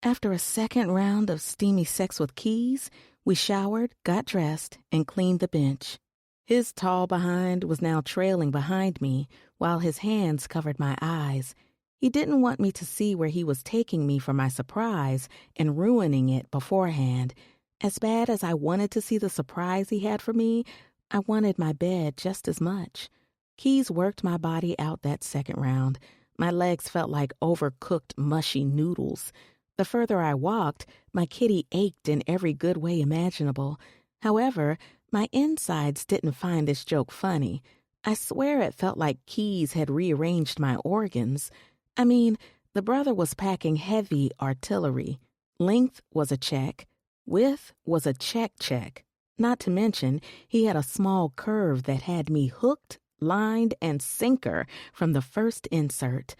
After a second round of steamy sex with Keys, we showered, got dressed, and cleaned the bench. His tall behind was now trailing behind me, while his hands covered my eyes. He didn't want me to see where he was taking me for my surprise and ruining it beforehand. As bad as I wanted to see the surprise he had for me, I wanted my bed just as much. Keys worked my body out that second round. My legs felt like overcooked, mushy noodles. The further I walked, my kitty ached in every good way imaginable. However, my insides didn't find this joke funny. I swear it felt like Keys had rearranged my organs. I mean, the brother was packing heavy artillery. Length was a check. Width was a check. Not to mention, he had a small curve that had me hooked, lined, and sinker from the first insert.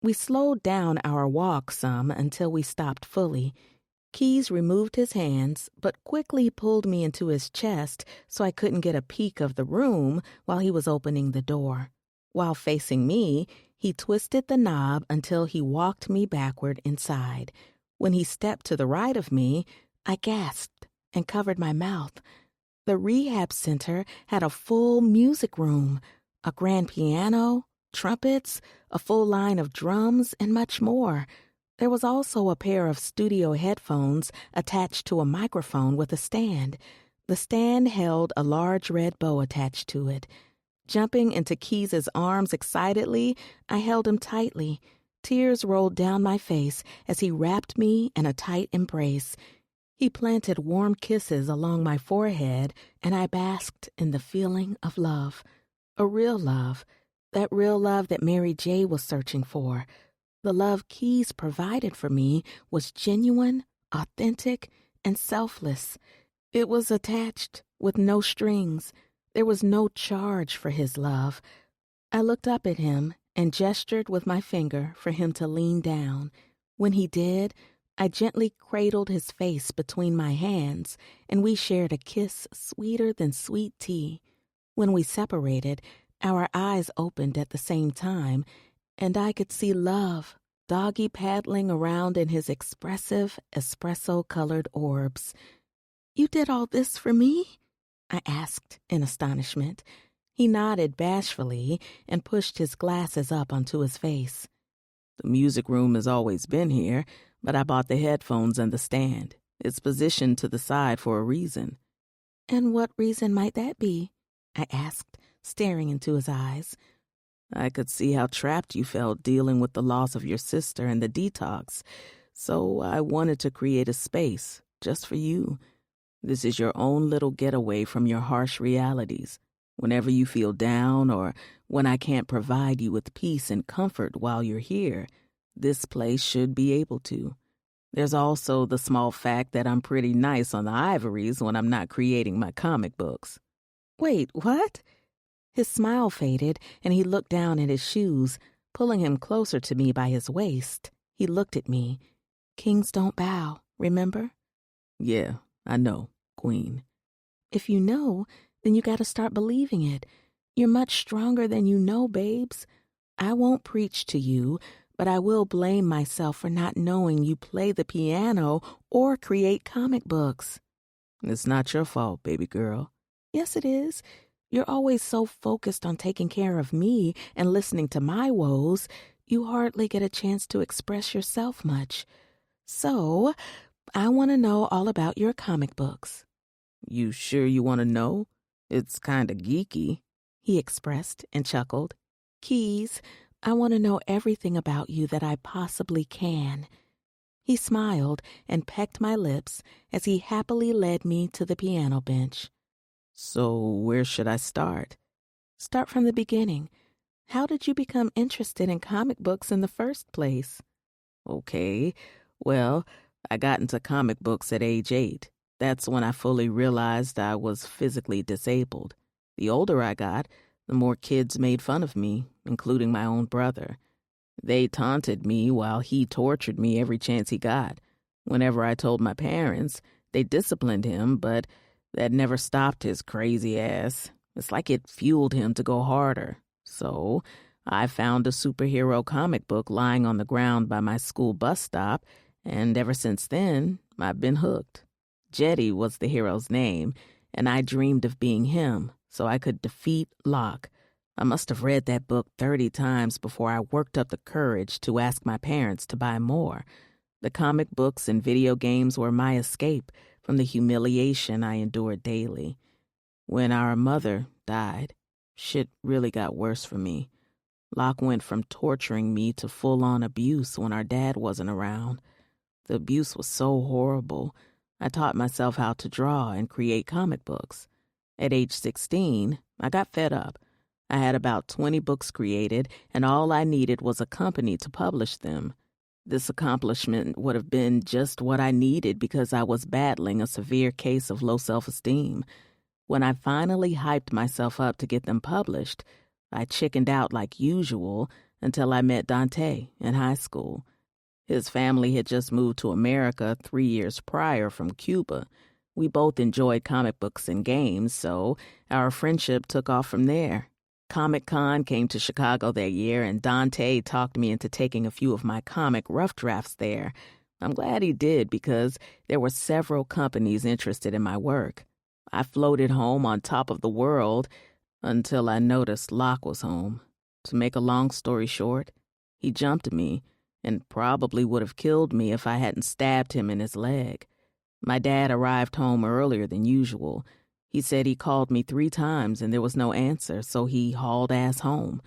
We slowed down our walk some until we stopped fully. Keys removed his hands, but quickly pulled me into his chest so I couldn't get a peek of the room while he was opening the door. While facing me, he twisted the knob until he walked me backward inside. When he stepped to the right of me, I gasped and covered my mouth. The rehab center had a full music room, a grand piano, trumpets, a full line of drums, and much more. There was also a pair of studio headphones attached to a microphone with a stand. The stand held a large red bow attached to it. Jumping into Keys's arms excitedly, I held him tightly. Tears rolled down my face as he wrapped me in a tight embrace. He planted warm kisses along my forehead, and I basked in the feeling of love. A real love. That real love that Mary J. was searching for. The love Keys provided for me was genuine, authentic, and selfless. It was attached with no strings. There was no charge for his love. I looked up at him and gestured with my finger for him to lean down. When he did, I gently cradled his face between my hands, and we shared a kiss sweeter than sweet tea. When we separated, our eyes opened at the same time, and I could see love doggy paddling around in his expressive, espresso-colored orbs. "You did all this for me?" I asked in astonishment. He nodded bashfully and pushed his glasses up onto his face. "The music room has always been here, but I bought the headphones and the stand. It's positioned to the side for a reason." "And what reason might that be?" I asked, staring into his eyes. "I could see how trapped you felt dealing with the loss of your sister and the detox, so I wanted to create a space just for you. This is your own little getaway from your harsh realities. Whenever you feel down or when I can't provide you with peace and comfort while you're here, this place should be able to. There's also the small fact that I'm pretty nice on the ivories when I'm not creating my comic books." "Wait, what?" His smile faded, and he looked down at his shoes, pulling him closer to me by his waist. He looked at me. "Kings don't bow, remember?" "Yeah, I know, Queen." "If you know, then you gotta start believing it. You're much stronger than you know, babes. I won't preach to you, but I will blame myself for not knowing you play the piano or create comic books." "It's not your fault, baby girl." "Yes, it is. You're always so focused on taking care of me and listening to my woes, you hardly get a chance to express yourself much. So, I want to know all about your comic books." "You sure you want to know? It's kind of geeky," he expressed and chuckled. "Keys, I want to know everything about you that I possibly can." He smiled and pecked my lips as he happily led me to the piano bench. "So where should I start?" "Start from the beginning. How did you become interested in comic books in the first place?" "Okay, well, I got into comic books at age 8. That's when I fully realized I was physically disabled. The older I got, the more kids made fun of me, including my own brother. They taunted me while he tortured me every chance he got. Whenever I told my parents, they disciplined him, but that never stopped his crazy ass. It's like it fueled him to go harder. So I found a superhero comic book lying on the ground by my school bus stop, and ever since then, I've been hooked. Jetty was the hero's name, and I dreamed of being him so I could defeat Locke. I must have read that book 30 times before I worked up the courage to ask my parents to buy more. The comic books and video games were my escape from the humiliation I endured daily. When our mother died, shit really got worse for me. Locke went from torturing me to full-on abuse when our dad wasn't around. The abuse was so horrible. I taught myself how to draw and create comic books. At age 16, I got fed up. I had about 20 books created, and all I needed was a company to publish them. This accomplishment would have been just what I needed because I was battling a severe case of low self-esteem. When I finally hyped myself up to get them published, I chickened out like usual until I met Dante in high school. His family had just moved to America 3 years prior from Cuba. We both enjoyed comic books and games, so our friendship took off from there. Comic-Con came to Chicago that year, and Dante talked me into taking a few of my comic rough drafts there. I'm glad he did because there were several companies interested in my work. I floated home on top of the world until I noticed Locke was home. To make a long story short, he jumped me and probably would have killed me if I hadn't stabbed him in his leg. My dad arrived home earlier than usual. He said he called me 3 times and there was no answer, so he hauled ass home.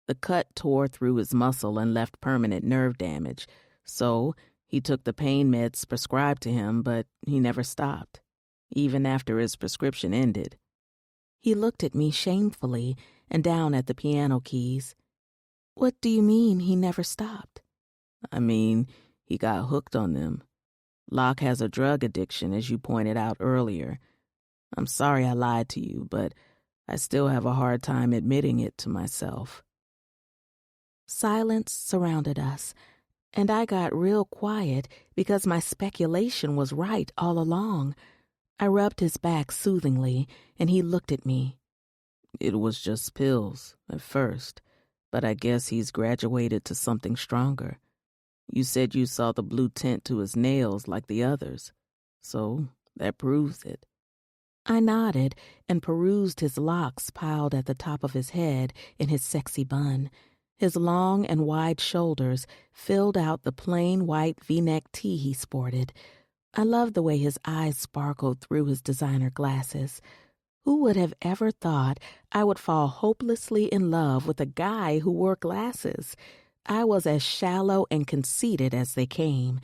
The cut tore through his muscle and left permanent nerve damage, so he took the pain meds prescribed to him, but he never stopped, even after his prescription ended. He looked at me shamefully and down at the piano keys. What do you mean he never stopped? I mean, he got hooked on them. Locke has a drug addiction, as you pointed out earlier. I'm sorry I lied to you, but I still have a hard time admitting it to myself. Silence surrounded us, and I got real quiet because my speculation was right all along. I rubbed his back soothingly, and he looked at me. It was just pills at first, but I guess he's graduated to something stronger. You said you saw the blue tint to his nails like the others, so that proves it. I nodded and perused his locks piled at the top of his head in his sexy bun. His long and wide shoulders filled out the plain white V-neck tee he sported. I loved the way his eyes sparkled through his designer glasses. Who would have ever thought I would fall hopelessly in love with a guy who wore glasses? I was as shallow and conceited as they came.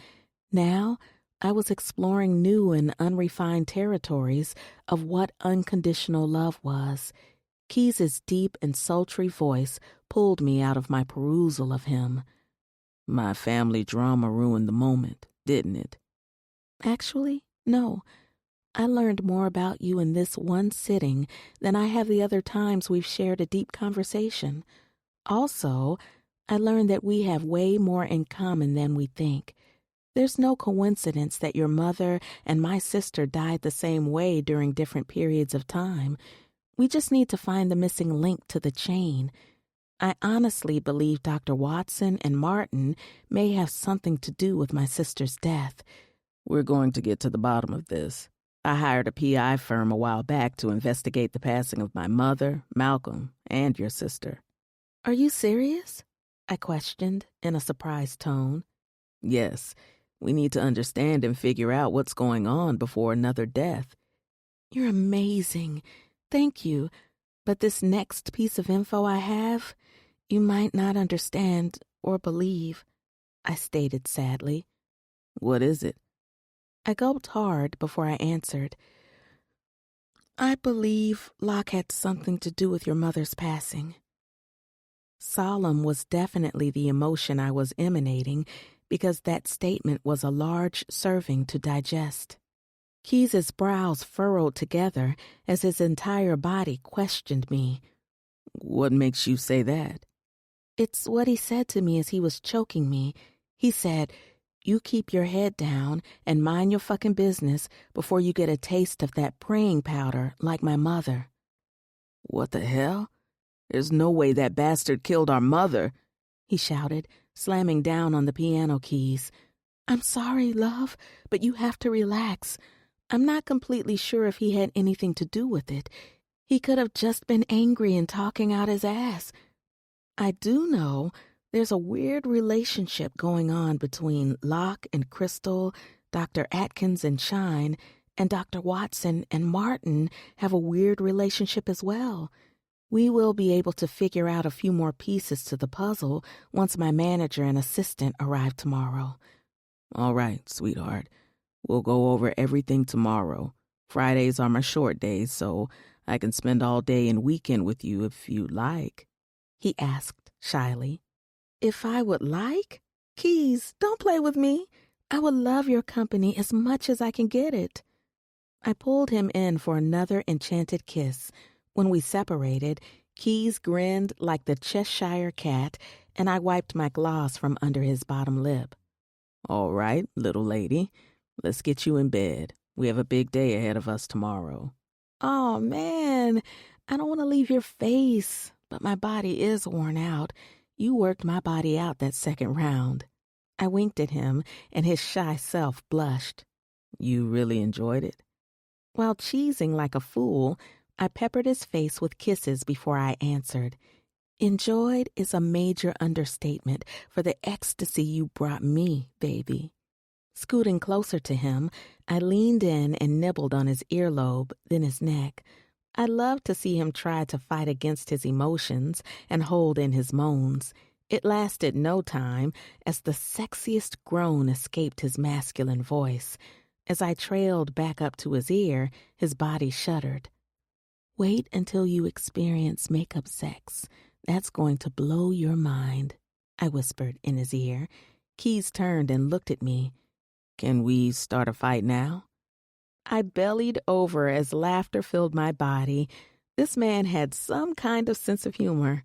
Now, I was exploring new and unrefined territories of what unconditional love was. Keyes' deep and sultry voice pulled me out of my perusal of him. My family drama ruined the moment, didn't it? Actually, no. I learned more about you in this one sitting than I have the other times we've shared a deep conversation. Also, I learned that we have way more in common than we think. There's no coincidence that your mother and my sister died the same way during different periods of time. We just need to find the missing link to the chain. I honestly believe Dr. Watson and Martin may have something to do with my sister's death. We're going to get to the bottom of this. I hired a PI firm a while back to investigate the passing of my mother, Malcolm, and your sister. Are you serious? I questioned in a surprised tone. Yes. We need to understand and figure out what's going on before another death. You're amazing. Thank you. But this next piece of info I have, you might not understand or believe, I stated sadly. What is it? I gulped hard before I answered. I believe Locke had something to do with your mother's passing. Solemn was definitely the emotion I was emanating, because that statement was a large serving to digest. Keyes' brows furrowed together as his entire body questioned me. What makes you say that? It's what he said to me as he was choking me. He said, "You keep your head down and mind your fucking business before you get a taste of that praying powder like my mother." What the hell? There's no way that bastard killed our mother, he shouted, slamming down on the piano keys. I'm sorry, love, but you have to relax. I'm not completely sure if he had anything to do with it. He could have just been angry and talking out his ass. I do know there's a weird relationship going on between Locke and Crystal, Dr. Atkins and Shine, and Dr. Watson and Martin have a weird relationship as well. We will be able to figure out a few more pieces to the puzzle once my manager and assistant arrive tomorrow. All right, sweetheart. We'll go over everything tomorrow. Fridays are my short days, so I can spend all day and weekend with you if you'd like. He asked shyly. If I would like? Keys, don't play with me. I would love your company as much as I can get it. I pulled him in for another enchanted kiss. When we separated, Keys grinned like the Cheshire cat, and I wiped my gloss from under his bottom lip. All right, little lady. Let's get you in bed. We have a big day ahead of us tomorrow. Oh, man, I don't want to leave your face, but my body is worn out. You worked my body out that second round. I winked at him, and his shy self blushed. You really enjoyed it? While cheesing like a fool, I peppered his face with kisses before I answered. Enjoyed is a major understatement for the ecstasy you brought me, baby. Scooting closer to him, I leaned in and nibbled on his earlobe, then his neck. I loved to see him try to fight against his emotions and hold in his moans. It lasted no time as the sexiest groan escaped his masculine voice. As I trailed back up to his ear, his body shuddered. Wait until you experience makeup sex. That's going to blow your mind, I whispered in his ear. Keys turned and looked at me. Can we start a fight now? I bellied over as laughter filled my body. This man had some kind of sense of humor.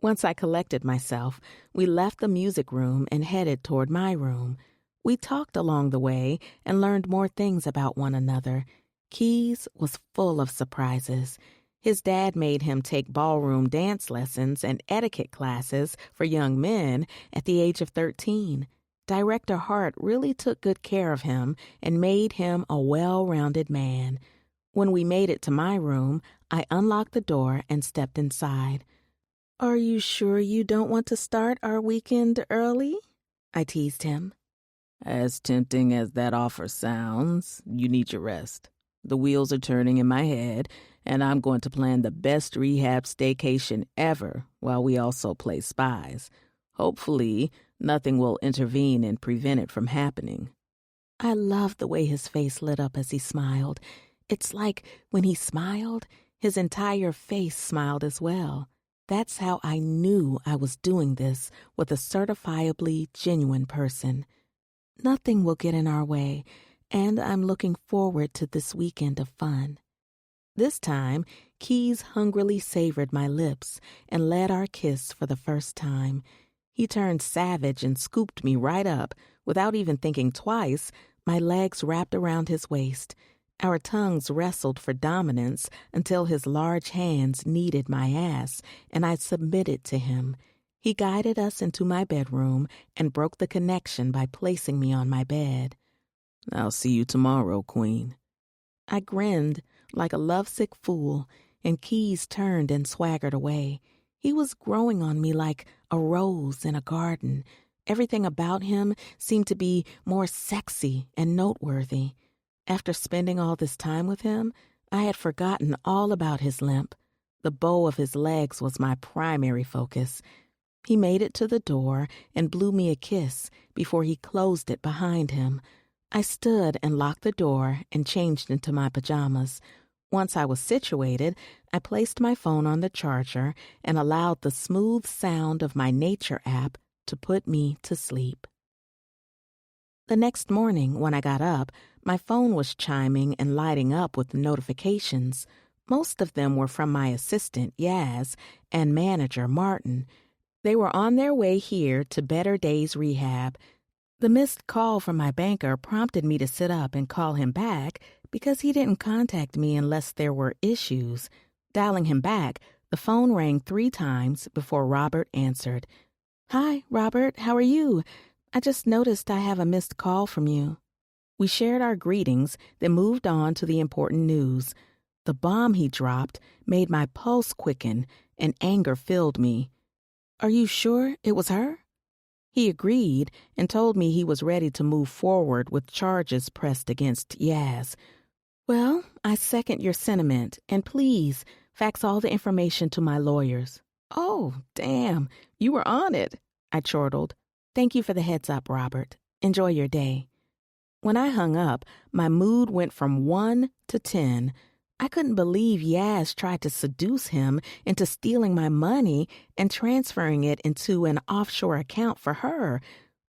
Once I collected myself, we left the music room and headed toward my room. We talked along the way and learned more things about one another. Keys was full of surprises. His dad made him take ballroom dance lessons and etiquette classes for young men at the age of 13. Director Hart really took good care of him and made him a well-rounded man. When we made it to my room, I unlocked the door and stepped inside. Are you sure you don't want to start our weekend early? I teased him. As tempting as that offer sounds, you need your rest. The wheels are turning in my head, and I'm going to plan the best rehab staycation ever while we also play spies. Hopefully, nothing will intervene and prevent it from happening. I loved the way his face lit up as he smiled. It's like when he smiled, his entire face smiled as well. That's how I knew I was doing this with a certifiably genuine person. Nothing will get in our way, and I'm looking forward to this weekend of fun. This time, Keys hungrily savored my lips and led our kiss for the first time. He turned savage and scooped me right up. Without even thinking twice, my legs wrapped around his waist. Our tongues wrestled for dominance until his large hands kneaded my ass, and I submitted to him. He guided us into my bedroom and broke the connection by placing me on my bed. I'll see you tomorrow, Queen. I grinned like a lovesick fool, and Keys turned and swaggered away. He was growing on me like a rose in a garden. Everything about him seemed to be more sexy and noteworthy. After spending all this time with him, I had forgotten all about his limp. The bow of his legs was my primary focus. He made it to the door and blew me a kiss before he closed it behind him. I stood and locked the door and changed into my pajamas. Once I was situated, I placed my phone on the charger and allowed the smooth sound of my nature app to put me to sleep. The next morning, when I got up, my phone was chiming and lighting up with notifications. Most of them were from my assistant, Yaz, and manager, Martin. They were on their way here to Better Days Rehab. The missed call from my banker prompted me to sit up and call him back because he didn't contact me unless there were issues. Dialing him back, the phone rang 3 times before Robert answered. Hi, Robert, how are you? I just noticed I have a missed call from you. We shared our greetings, then moved on to the important news. The bomb he dropped made my pulse quicken, and anger filled me. Are you sure it was her? He agreed and told me he was ready to move forward with charges pressed against Yaz. Well, I second your sentiment, and please fax all the information to my lawyers. Oh, damn, you were on it, I chortled. Thank you for the heads up, Robert. Enjoy your day." When I hung up, my mood went from 1 to 10. I couldn't believe Yaz tried to seduce him into stealing my money and transferring it into an offshore account for her.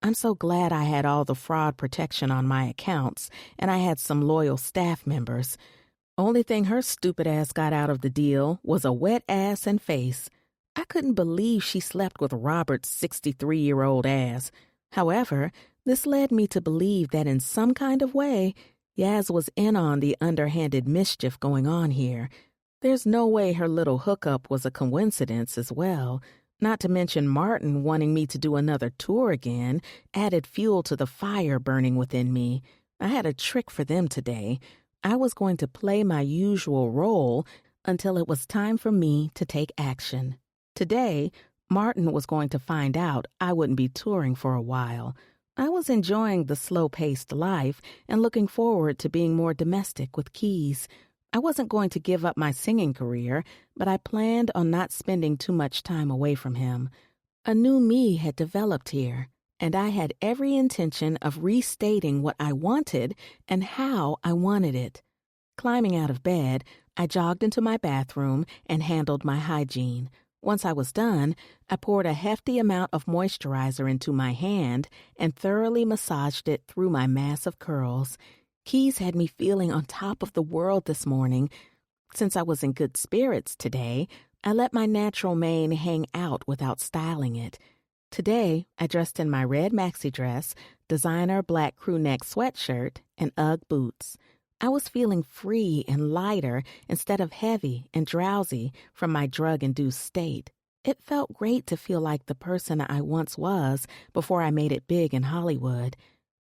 I'm so glad I had all the fraud protection on my accounts, and I had some loyal staff members. Only thing her stupid ass got out of the deal was a wet ass and face. I couldn't believe she slept with Robert's 63-year-old ass. However, this led me to believe that in some kind of way, Yaz was in on the underhanded mischief going on here. There's no way her little hookup was a coincidence as well. Not to mention Martin wanting me to do another tour again added fuel to the fire burning within me. I had a trick for them today. I was going to play my usual role until it was time for me to take action. Today, Martin was going to find out I wouldn't be touring for a while. I was enjoying the slow-paced life and looking forward to being more domestic with Keys. I wasn't going to give up my singing career, but I planned on not spending too much time away from him. A new me had developed here, and I had every intention of restating what I wanted and how I wanted it. Climbing out of bed, I jogged into my bathroom and handled my hygiene. Once I was done, I poured a hefty amount of moisturizer into my hand and thoroughly massaged it through my mass of curls. Keys had me feeling on top of the world this morning. Since I was in good spirits today, I let my natural mane hang out without styling it. Today, I dressed in my red maxi dress, designer black crew neck sweatshirt, and Ugg boots. I was feeling free and lighter instead of heavy and drowsy from my drug-induced state. It felt great to feel like the person I once was before I made it big in Hollywood.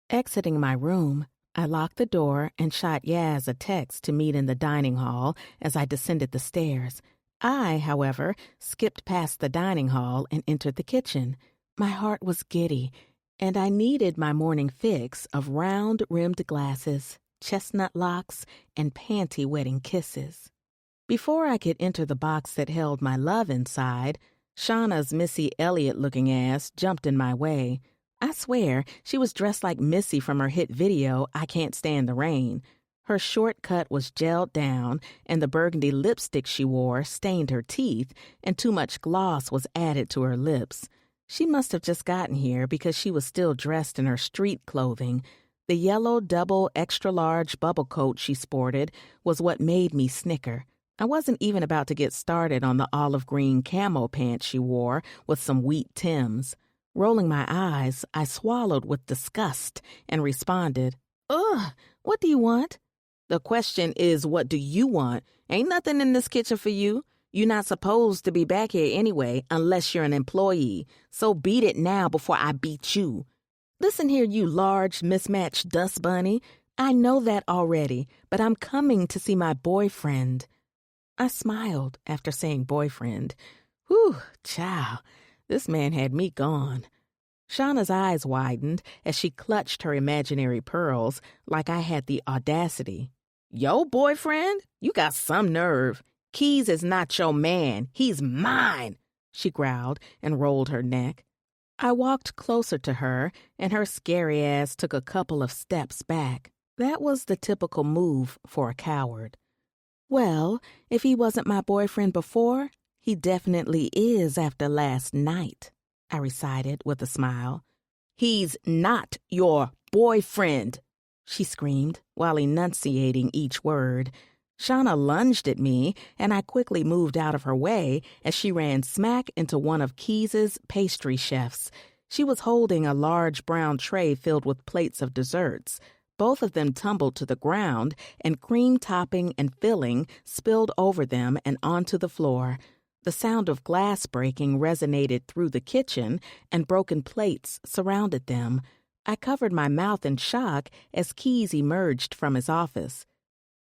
Exiting my room, I locked the door and shot Yaz a text to meet in the dining hall as I descended the stairs. I, however, skipped past the dining hall and entered the kitchen. My heart was giddy, and I needed my morning fix of round-rimmed glasses, chestnut locks, and panty-wetting kisses. Before I could enter the box that held my love inside, Shauna's Missy Elliott-looking ass jumped in my way. I swear, she was dressed like Missy from her hit video, I Can't Stand the Rain. Her short cut was gelled down, and the burgundy lipstick she wore stained her teeth, and too much gloss was added to her lips. She must have just gotten here because she was still dressed in her street clothing. The yellow double extra-large bubble coat she sported was what made me snicker. I wasn't even about to get started on the olive green camo pants she wore with some wheat Tims. Rolling my eyes, I swallowed with disgust and responded, "Ugh, what do you want?" "The question is, what do you want? Ain't nothing in this kitchen for you. You're not supposed to be back here anyway unless you're an employee. So beat it now before I beat you." "Listen here, you large, mismatched dust bunny. I know that already, but I'm coming to see my boyfriend." I smiled after saying boyfriend. Whew, child, this man had me gone. Shauna's eyes widened as she clutched her imaginary pearls like I had the audacity. "Yo, boyfriend? You got some nerve. Keys is not your man. He's mine," she growled and rolled her neck. I walked closer to her, and her scary ass took a couple of steps back. That was the typical move for a coward. "Well, if he wasn't my boyfriend before, he definitely is after last night," I recited with a smile. "He's not your boyfriend," she screamed while enunciating each word. Shauna lunged at me, and I quickly moved out of her way as she ran smack into one of Keys's pastry chefs. She was holding a large brown tray filled with plates of desserts. Both of them tumbled to the ground, and cream topping and filling spilled over them and onto the floor. The sound of glass breaking resonated through the kitchen, and broken plates surrounded them. I covered my mouth in shock as Keys emerged from his office.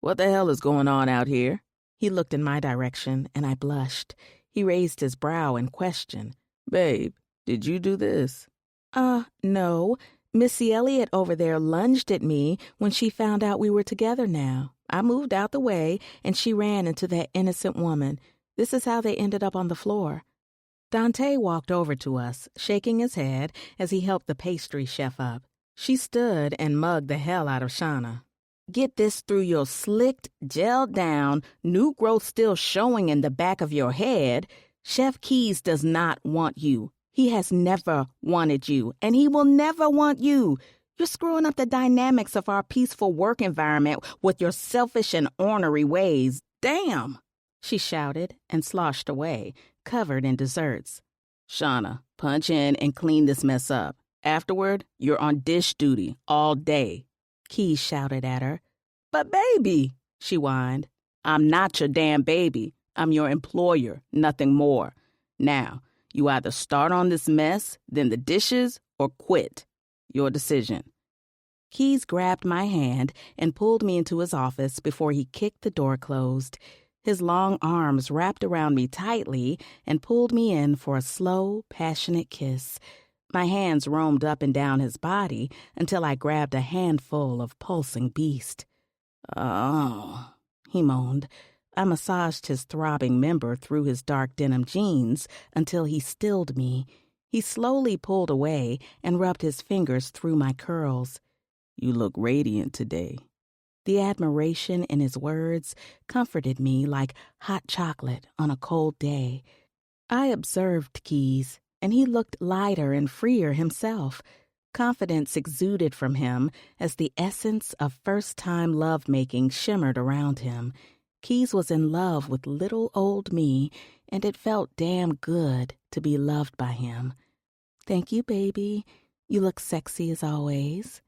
"What the hell is going on out here?" He looked in my direction, and I blushed. He raised his brow in question. "Babe, did you do this?" No. Missy Elliott over there lunged at me when she found out we were together now. I moved out the way, and she ran into that innocent woman. This is how they ended up on the floor." Dante walked over to us, shaking his head as he helped the pastry chef up. She stood and mugged the hell out of Shauna. Get this through your slicked, gelled down, new growth still showing in the back of your head. Chef Keys does not want you. He has never wanted you, and he will never want you. You're screwing up the dynamics of our peaceful work environment with your selfish and ornery ways. Damn! She shouted and sloshed away, covered in desserts. Shauna, punch in and clean this mess up. Afterward, you're on dish duty all day. Keys shouted at her. But baby, she whined. I'm not your damn baby. I'm your employer, nothing more. Now, you either start on this mess, then the dishes, or quit. Your decision. Keys grabbed my hand and pulled me into his office before he kicked the door closed. His long arms wrapped around me tightly and pulled me in for a slow, passionate kiss. My hands roamed up and down his body until I grabbed a handful of pulsing beast. Oh, he moaned. I massaged his throbbing member through his dark denim jeans until he stilled me. He slowly pulled away and rubbed his fingers through my curls. You look radiant today. The admiration in his words comforted me like hot chocolate on a cold day. I observed Keys, and he looked lighter and freer himself. Confidence exuded from him as the essence of first-time lovemaking shimmered around him. Keys was in love with little old me, and it felt damn good to be loved by him. Thank you, baby. You look sexy as always.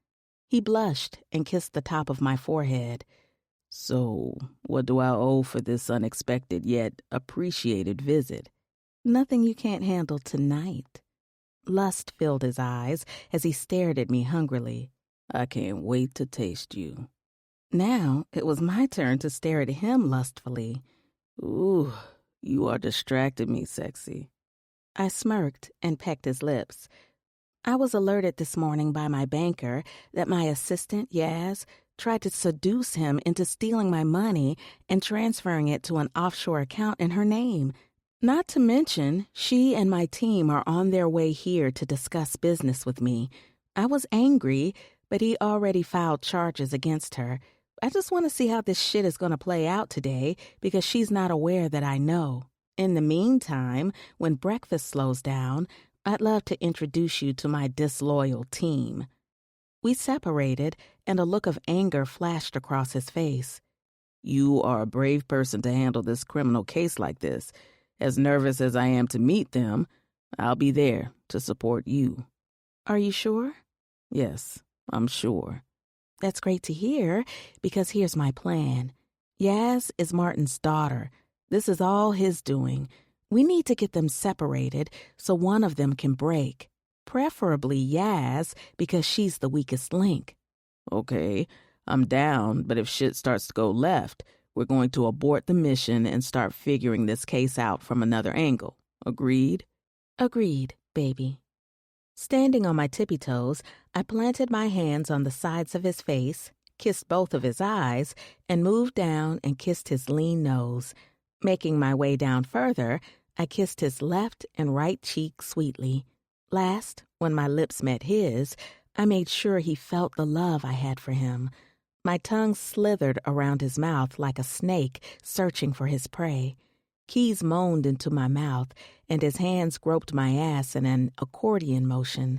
He blushed and kissed the top of my forehead. So, what do I owe for this unexpected yet appreciated visit? Nothing you can't handle tonight. Lust filled his eyes as he stared at me hungrily. I can't wait to taste you. Now it was my turn to stare at him lustfully. Ooh, you are distracting me, sexy. I smirked and pecked his lips. I was alerted this morning by my banker that my assistant, Yaz, tried to seduce him into stealing my money and transferring it to an offshore account in her name. Not to mention, she and my team are on their way here to discuss business with me. I was angry, but he already filed charges against her. I just want to see how this shit is going to play out today because she's not aware that I know. In the meantime, when breakfast slows down, I'd love to introduce you to my disloyal team. We separated, and a look of anger flashed across his face. You are a brave person to handle this criminal case like this. As nervous as I am to meet them, I'll be there to support you. Are you sure? Yes, I'm sure. That's great to hear, because here's my plan. Yaz is Martin's daughter. This is all his doing. We need to get them separated so one of them can break. Preferably Yaz, because she's the weakest link. Okay, I'm down, but if shit starts to go left, we're going to abort the mission and start figuring this case out from another angle. Agreed? Agreed, baby. Standing on my tippy toes, I planted my hands on the sides of his face, kissed both of his eyes, and moved down and kissed his lean nose. Making my way down further, I kissed his left and right cheek sweetly. Last, when my lips met his, I made sure he felt the love I had for him. My tongue slithered around his mouth like a snake searching for his prey. Keys moaned into my mouth, and his hands groped my ass in an accordion motion.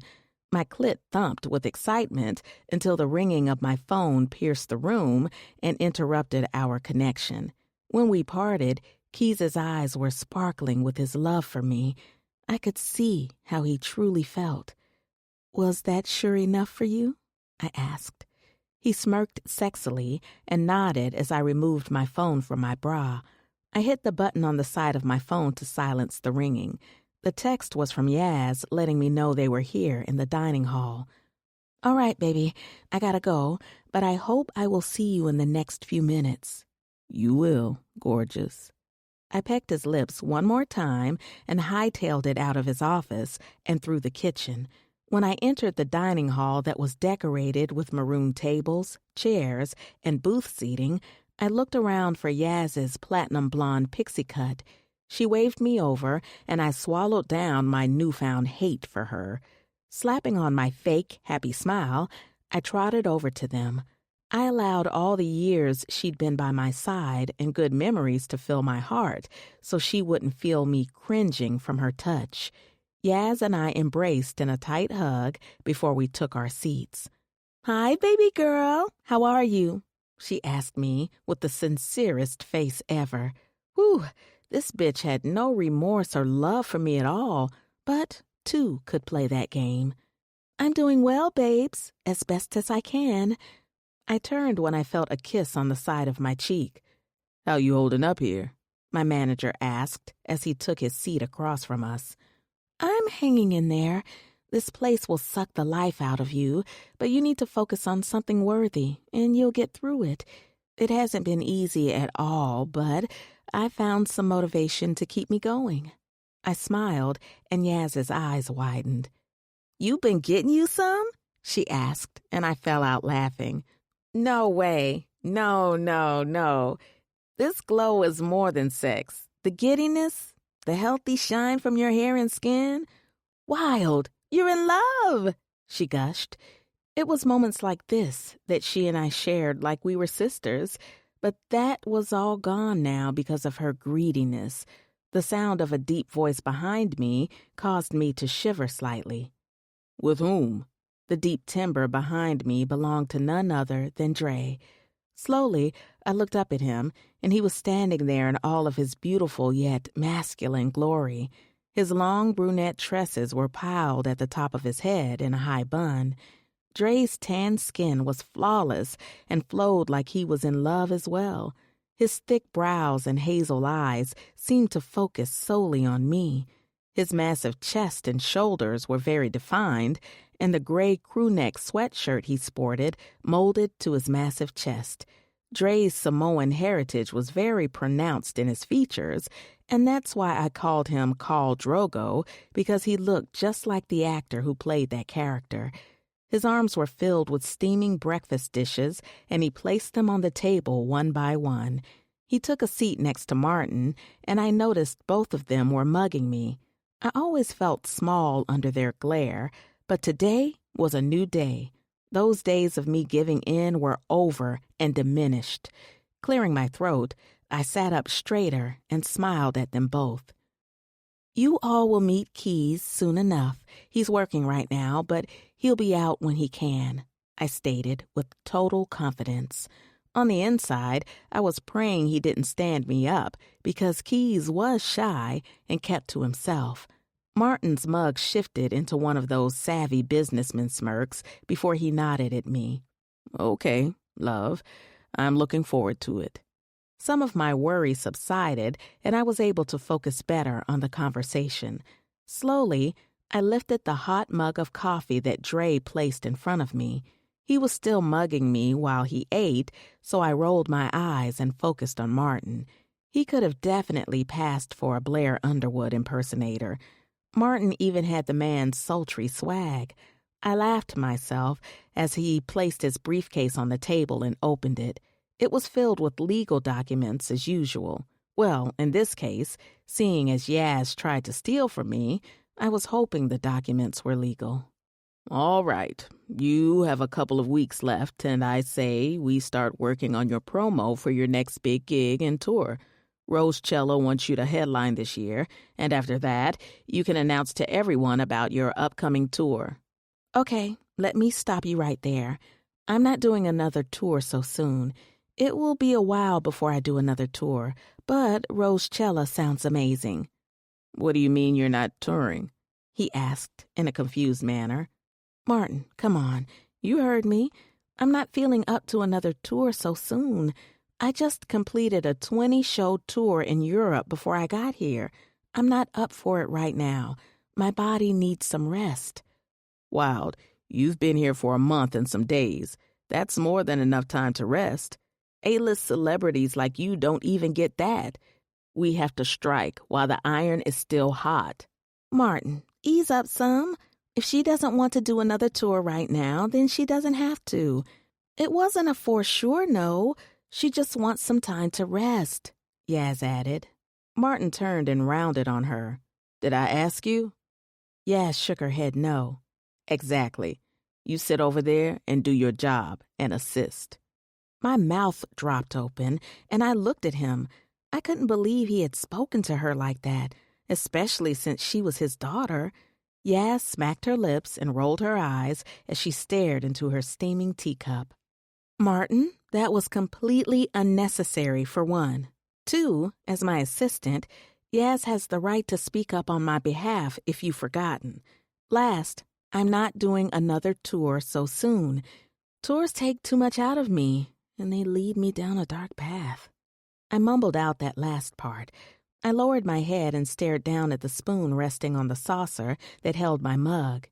My clit thumped with excitement until the ringing of my phone pierced the room and interrupted our connection. When we parted, Keys's eyes were sparkling with his love for me. I could see how he truly felt. Was that sure enough for you? I asked. He smirked sexily and nodded as I removed my phone from my bra. I hit the button on the side of my phone to silence the ringing. The text was from Yaz, letting me know they were here in the dining hall. All right, baby, I gotta go, but I hope I will see you in the next few minutes. You will, gorgeous. I pecked his lips one more time and hightailed it out of his office and through the kitchen. When I entered the dining hall that was decorated with maroon tables, chairs, and booth seating, I looked around for Yaz's platinum blonde pixie cut. She waved me over, and I swallowed down my newfound hate for her. Slapping on my fake, happy smile, I trotted over to them. I allowed all the years she'd been by my side and good memories to fill my heart so she wouldn't feel me cringing from her touch. Yaz and I embraced in a tight hug before we took our seats. "Hi, baby girl. How are you?" she asked me with the sincerest face ever. Whew, this bitch had no remorse or love for me at all, but two could play that game. "I'm doing well, babes, as best as I can." I turned when I felt a kiss on the side of my cheek. "How you holding up here?" my manager asked as he took his seat across from us. "I'm hanging in there. This place will suck the life out of you, but you need to focus on something worthy, and you'll get through it. It hasn't been easy at all, but I found some motivation to keep me going." I smiled, and Yaz's eyes widened. "You been getting you some?" she asked, and I fell out laughing. "No way. No. This glow is more than sex. The giddiness, the healthy shine from your hair and skin. Wild, you're in love," she gushed. It was moments like this that she and I shared like we were sisters, but that was all gone now because of her greediness. The sound of a deep voice behind me caused me to shiver slightly. "With whom?" The deep timbre behind me belonged to none other than Dre. Slowly, I looked up at him, and he was standing there in all of his beautiful yet masculine glory. His long brunette tresses were piled at the top of his head in a high bun. Dre's tan skin was flawless and flowed like he was in love as well. His thick brows and hazel eyes seemed to focus solely on me. His massive chest and shoulders were very defined, and the gray crewneck sweatshirt he sported molded to his massive chest. Dre's Samoan heritage was very pronounced in his features, and that's why I called him Khal Drogo, because he looked just like the actor who played that character. His arms were filled with steaming breakfast dishes, and he placed them on the table one by one. He took a seat next to Martin, and I noticed both of them were mugging me. I always felt small under their glare, but today was a new day. Those days of me giving in were over and diminished. Clearing my throat, I sat up straighter and smiled at them both. "You all will meet Keys soon enough. He's working right now, but he'll be out when he can," I stated with total confidence. On the inside, I was praying he didn't stand me up because Keys was shy and kept to himself. Martin's mug shifted into one of those savvy businessman smirks before he nodded at me. "Okay, love. I'm looking forward to it." Some of my worry subsided, and I was able to focus better on the conversation. Slowly, I lifted the hot mug of coffee that Dre placed in front of me. He was still mugging me while he ate, so I rolled my eyes and focused on Martin. He could have definitely passed for a Blair Underwood impersonator. Martin even had the man's sultry swag. I laughed to myself as he placed his briefcase on the table and opened it. It was filled with legal documents as usual. Well, in this case, seeing as Yaz tried to steal from me, I was hoping the documents were legal. "All right. You have a couple of weeks left, and I say we start working on your promo for your next big gig and tour. Rose Cello wants you to headline this year, and after that, you can announce to everyone about your upcoming tour." "Okay, let me stop you right there. I'm not doing another tour so soon. It will be a while before I do another tour, but Rose Cello sounds amazing." "What do you mean you're not touring?" he asked in a confused manner. "Martin, come on. You heard me. I'm not feeling up to another tour so soon. I just completed a 20-show tour in Europe before I got here. I'm not up for it right now. My body needs some rest." "Wild, you've been here for a month and some days. That's more than enough time to rest. A-list celebrities like you don't even get that. We have to strike while the iron is still hot." "Martin, ease up some. If she doesn't want to do another tour right now, then she doesn't have to. It wasn't a for sure no. She just wants some time to rest," Yaz added. Martin turned and rounded on her. "Did I ask you?" Yaz shook her head no. Exactly. You sit over there and do your job and assist. My mouth dropped open, and I looked at him. I couldn't believe he had spoken to her like that, especially since she was his daughter. Yaz smacked her lips and rolled her eyes as she stared into her steaming teacup. Martin, that was completely unnecessary, for one. Two, as my assistant, Yaz has the right to speak up on my behalf if you've forgotten. Last, I'm not doing another tour so soon. Tours take too much out of me, and they lead me down a dark path. I mumbled out that last part. I lowered my head and stared down at the spoon resting on the saucer that held my mug.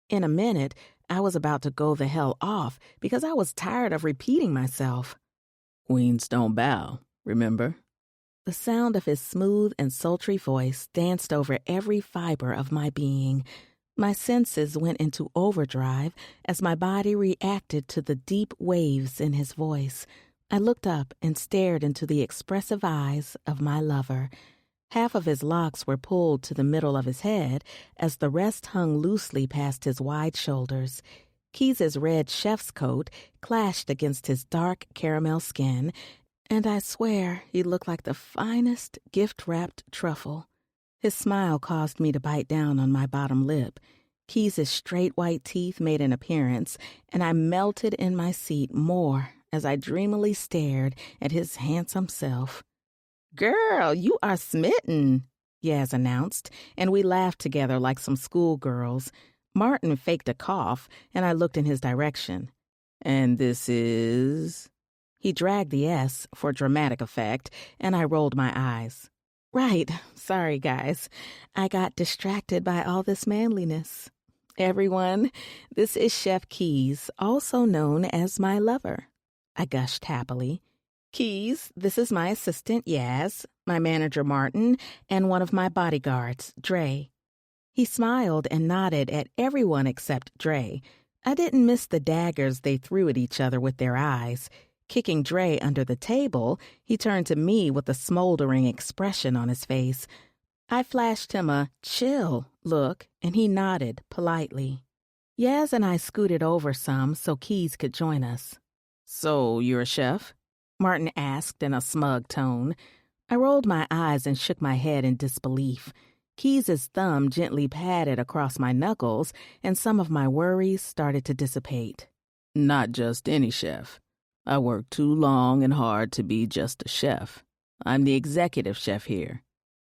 In a minute, I was about to go the hell off because I was tired of repeating myself. Queens don't bow, remember? The sound of his smooth and sultry voice danced over every fiber of my being. My senses went into overdrive as my body reacted to the deep waves in his voice. I looked up and stared into the expressive eyes of my lover. Half of his locks were pulled to the middle of his head as the rest hung loosely past his wide shoulders. Keys's red chef's coat clashed against his dark caramel skin, and I swear he looked like the finest gift-wrapped truffle. His smile caused me to bite down on my bottom lip. Keys's straight white teeth made an appearance, and I melted in my seat more as I dreamily stared at his handsome self. "Girl, you are smitten," Yaz announced, and we laughed together like some schoolgirls. Martin faked a cough, and I looked in his direction. "And this is?" He dragged the S for dramatic effect, and I rolled my eyes. "Right. Sorry, guys. I got distracted by all this manliness. Everyone, this is Chef Keys, also known as my lover," I gushed happily. "Keys, this is my assistant, Yaz, my manager, Martin, and one of my bodyguards, Dre." He smiled and nodded at everyone except Dre. I didn't miss the daggers they threw at each other with their eyes. Kicking Dre under the table, he turned to me with a smoldering expression on his face. I flashed him a chill look, and he nodded politely. Yaz and I scooted over some so Keys could join us. "So you're a chef?" Martin asked in a smug tone. I rolled my eyes and shook my head in disbelief. Keys's thumb gently patted across my knuckles, and some of my worries started to dissipate. "Not just any chef. I work too long and hard to be just a chef. I'm the executive chef here."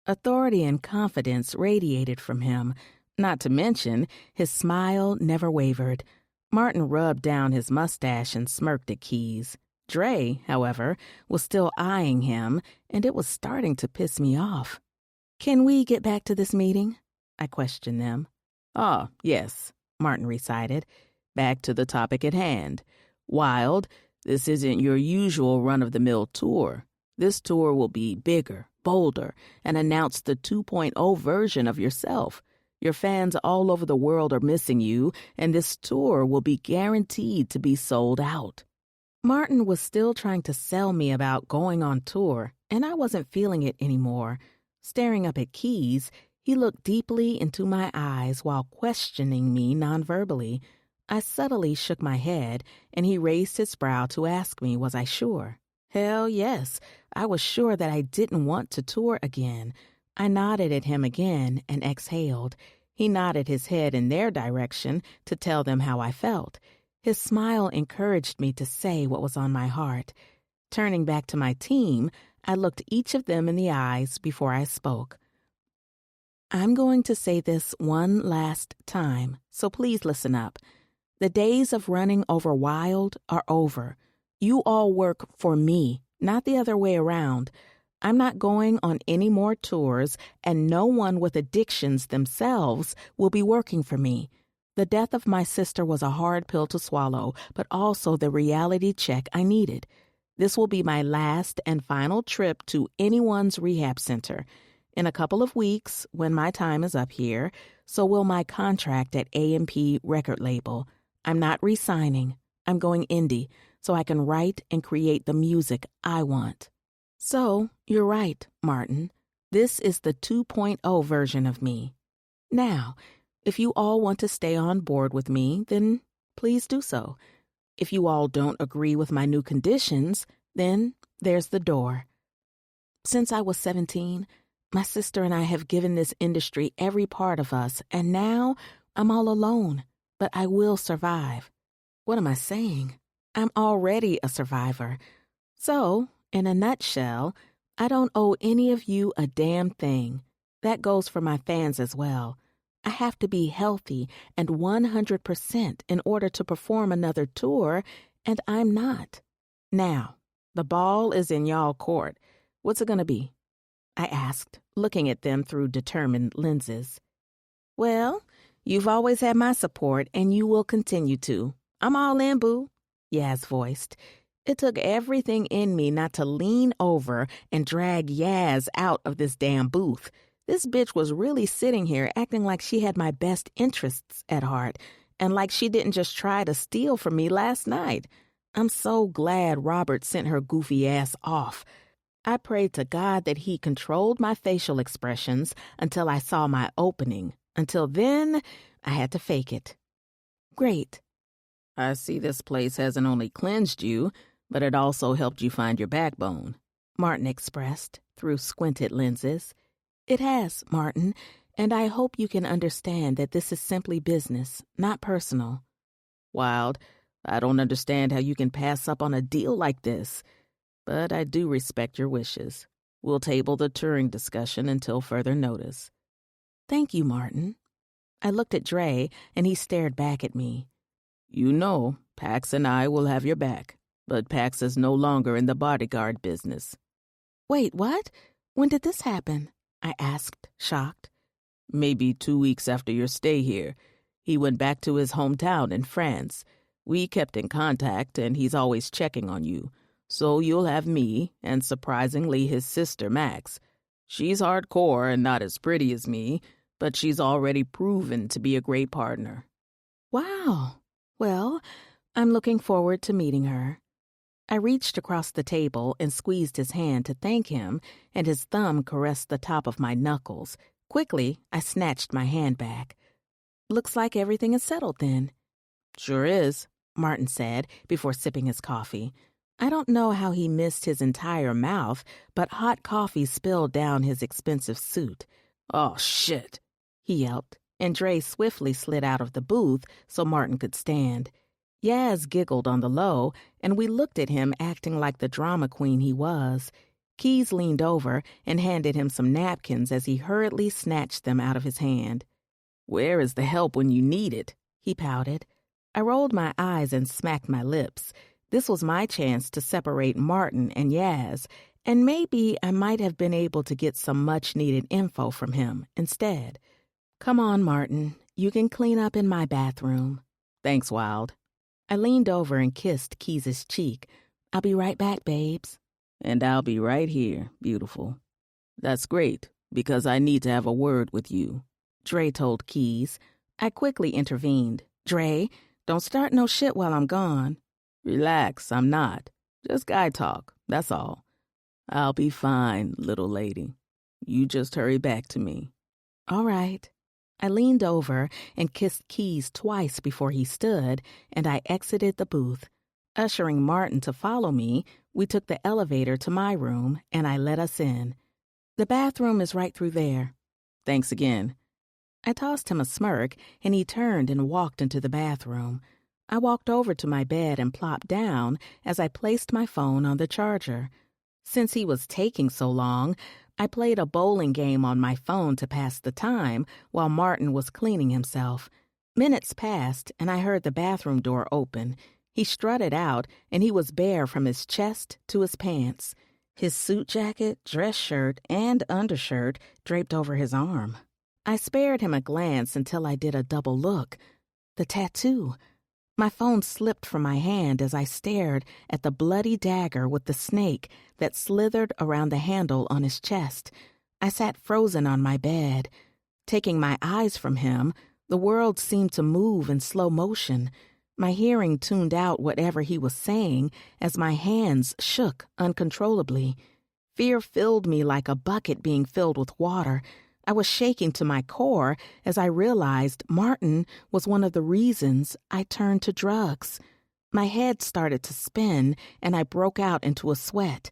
Authority and confidence radiated from him. Not to mention, his smile never wavered. Martin rubbed down his mustache and smirked at Keys. Dre, however, was still eyeing him, and it was starting to piss me off. "Can we get back to this meeting?" I questioned them. "Ah, yes," Martin recited. "Back to the topic at hand. Wild, this isn't your usual run-of-the-mill tour. This tour will be bigger, bolder, and announce the 2.0 version of yourself. Your fans all over the world are missing you, and this tour will be guaranteed to be sold out." Martin was still trying to sell me about going on tour, and I wasn't feeling it anymore. Staring up at Keys, he looked deeply into my eyes while questioning me nonverbally. I subtly shook my head, and he raised his brow to ask me, was I sure? Hell yes, I was sure that I didn't want to tour again. I nodded at him again and exhaled. He nodded his head in their direction to tell them how I felt. His smile encouraged me to say what was on my heart. Turning back to my team, I looked each of them in the eyes before I spoke. "I'm going to say this one last time, so please listen up. The days of running over Wild are over. You all work for me, not the other way around. I'm not going on any more tours, and no one with addictions themselves will be working for me. The death of my sister was a hard pill to swallow, but also the reality check I needed. This will be my last and final trip to anyone's rehab center. In a couple of weeks, when my time is up here, so will my contract at A&P record label. I'm not re-signing. I'm going indie, so I can write and create the music I want. So, you're right, Martin. This is the 2.0 version of me. Now, If you all want to stay on board with me, then please do so. If you all don't agree with my new conditions, then there's the door. Since I was 17, my sister and I have given this industry every part of us, and now I'm all alone, but I will survive. What am I saying? I'm already a survivor. So, in a nutshell, I don't owe any of you a damn thing. That goes for my fans as well. I have to be healthy and 100% in order to perform another tour, and I'm not. Now, the ball is in y'all court. What's it gonna be? I asked, looking at them through determined lenses. Well, you've always had my support, and you will continue to. I'm all in, boo, Yaz voiced. It took everything in me not to lean over and drag Yaz out of this damn booth. This bitch was really sitting here acting like she had my best interests at heart, and like she didn't just try to steal from me last night. I'm so glad Robert sent her goofy ass off. I prayed to God that he controlled my facial expressions until I saw my opening. Until then, I had to fake it. Great. I see this place hasn't only cleansed you, but it also helped you find your backbone, Martin expressed through squinted lenses. It has, Martin, and I hope you can understand that this is simply business, not personal. Wild, I don't understand how you can pass up on a deal like this, but I do respect your wishes. We'll table the touring discussion until further notice. Thank you, Martin. I looked at Dre, and he stared back at me. You know, Pax and I will have your back, but Pax is no longer in the bodyguard business. Wait, what? When did this happen? I asked, shocked. Maybe 2 weeks after your stay here. He went back to his hometown in France. We kept in contact, and he's always checking on you. So you'll have me, and surprisingly his sister Max. She's hardcore and not as pretty as me, but she's already proven to be a great partner. Wow. Well, I'm looking forward to meeting her. I reached across the table and squeezed his hand to thank him, and his thumb caressed the top of my knuckles. Quickly, I snatched my hand back. Looks like everything is settled then. Sure is, Martin said before sipping his coffee. I don't know how he missed his entire mouth, but hot coffee spilled down his expensive suit. Oh, shit, he yelped, and Dre swiftly slid out of the booth so Martin could stand. Yaz giggled on the low, and we looked at him acting like the drama queen he was. Keys leaned over and handed him some napkins as he hurriedly snatched them out of his hand. Where is the help when you need it? He pouted. I rolled my eyes and smacked my lips. This was my chance to separate Martin and Yaz, and maybe I might have been able to get some much-needed info from him instead. Come on, Martin. You can clean up in my bathroom. Thanks, Wild. I leaned over and kissed Keys' cheek. I'll be right back, babes. And I'll be right here, beautiful. That's great, because I need to have a word with you, Dre told Keys. I quickly intervened. Dre, don't start no shit while I'm gone. Relax, I'm not. Just guy talk, that's all. I'll be fine, little lady. You just hurry back to me. All right. I leaned over and kissed Keys twice before he stood, and I exited the booth. Ushering Martin to follow me, we took the elevator to my room, and I let us in. The bathroom is right through there. Thanks again. I tossed him a smirk, and he turned and walked into the bathroom. I walked over to my bed and plopped down as I placed my phone on the charger. Since he was taking so long, I played a bowling game on my phone to pass the time while Martin was cleaning himself. Minutes passed, and I heard the bathroom door open. He strutted out, and he was bare from his chest to his pants. His suit jacket, dress shirt, and undershirt draped over his arm. I spared him a glance until I did a double look. The tattoo. My phone slipped from my hand as I stared at the bloody dagger with the snake that slithered around the handle on his chest. I sat frozen on my bed. Taking my eyes from him, the world seemed to move in slow motion. My hearing tuned out whatever he was saying as my hands shook uncontrollably. Fear filled me like a bucket being filled with water. I was shaking to my core as I realized Martin was one of the reasons I turned to drugs. My head started to spin, and I broke out into a sweat.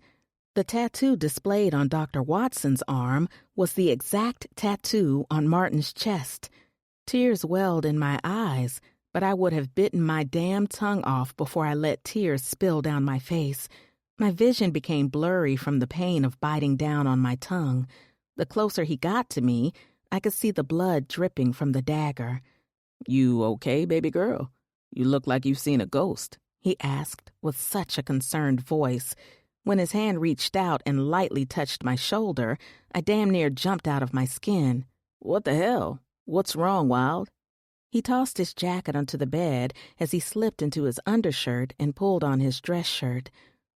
The tattoo displayed on Dr. Watson's arm was the exact tattoo on Martin's chest. Tears welled in my eyes, but I would have bitten my damn tongue off before I let tears spill down my face. My vision became blurry from the pain of biting down on my tongue. The closer he got to me, I could see the blood dripping from the dagger. "You okay, baby girl? You look like you've seen a ghost," he asked with such a concerned voice. When his hand reached out and lightly touched my shoulder, I damn near jumped out of my skin. "What the hell? What's wrong, Wild?" He tossed his jacket onto the bed as he slipped into his undershirt and pulled on his dress shirt.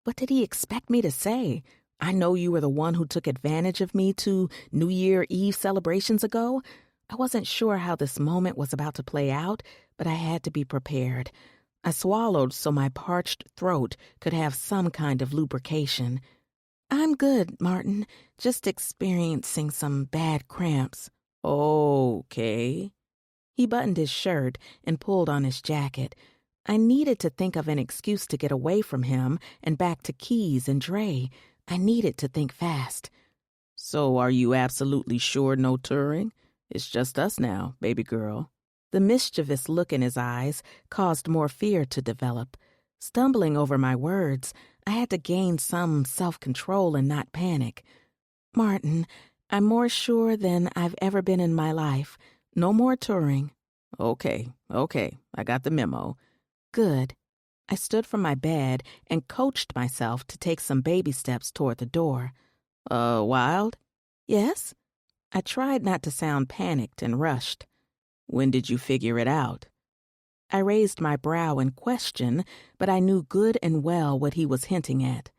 What did he expect me to say? I know you were the one who took advantage of me 2 New Year Eve celebrations ago. I wasn't sure how this moment was about to play out, but I had to be prepared. I swallowed so my parched throat could have some kind of lubrication. I'm good, Martin, just experiencing some bad cramps. Okay. He buttoned his shirt and pulled on his jacket. I needed to think of an excuse to get away from him and back to Keys and Dre. I needed to think fast. "So are you absolutely sure no touring? It's just us now, baby girl." The mischievous look in his eyes caused more fear to develop. Stumbling over my words, I had to gain some self-control and not panic. Martin, I'm more sure than I've ever been in my life. No more touring. Okay, I got the memo. Good. I stood from my bed and coached myself to take some baby steps toward the door. Wild? Yes? I tried not to sound panicked and rushed. When did you figure it out? I raised my brow in question, but I knew good and well what he was hinting at.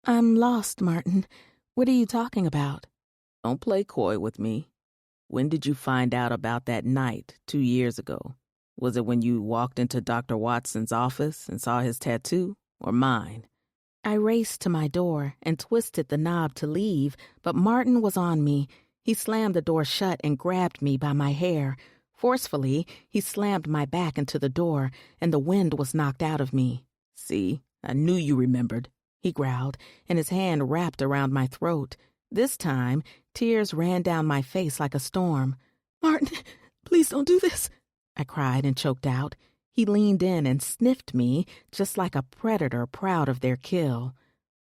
I'm lost, Martin. What are you talking about? Don't play coy with me. When did you find out about that night 2 years ago? Was it when you walked into Dr. Watson's office and saw his tattoo, or mine? I raced to my door and twisted the knob to leave, but Martin was on me. He slammed the door shut and grabbed me by my hair. Forcefully, he slammed my back into the door, and the wind was knocked out of me. "See, I knew you remembered," he growled, and his hand wrapped around my throat. This time, tears ran down my face like a storm. Martin, please don't do this, I cried and choked out. He leaned in and sniffed me, just like a predator proud of their kill.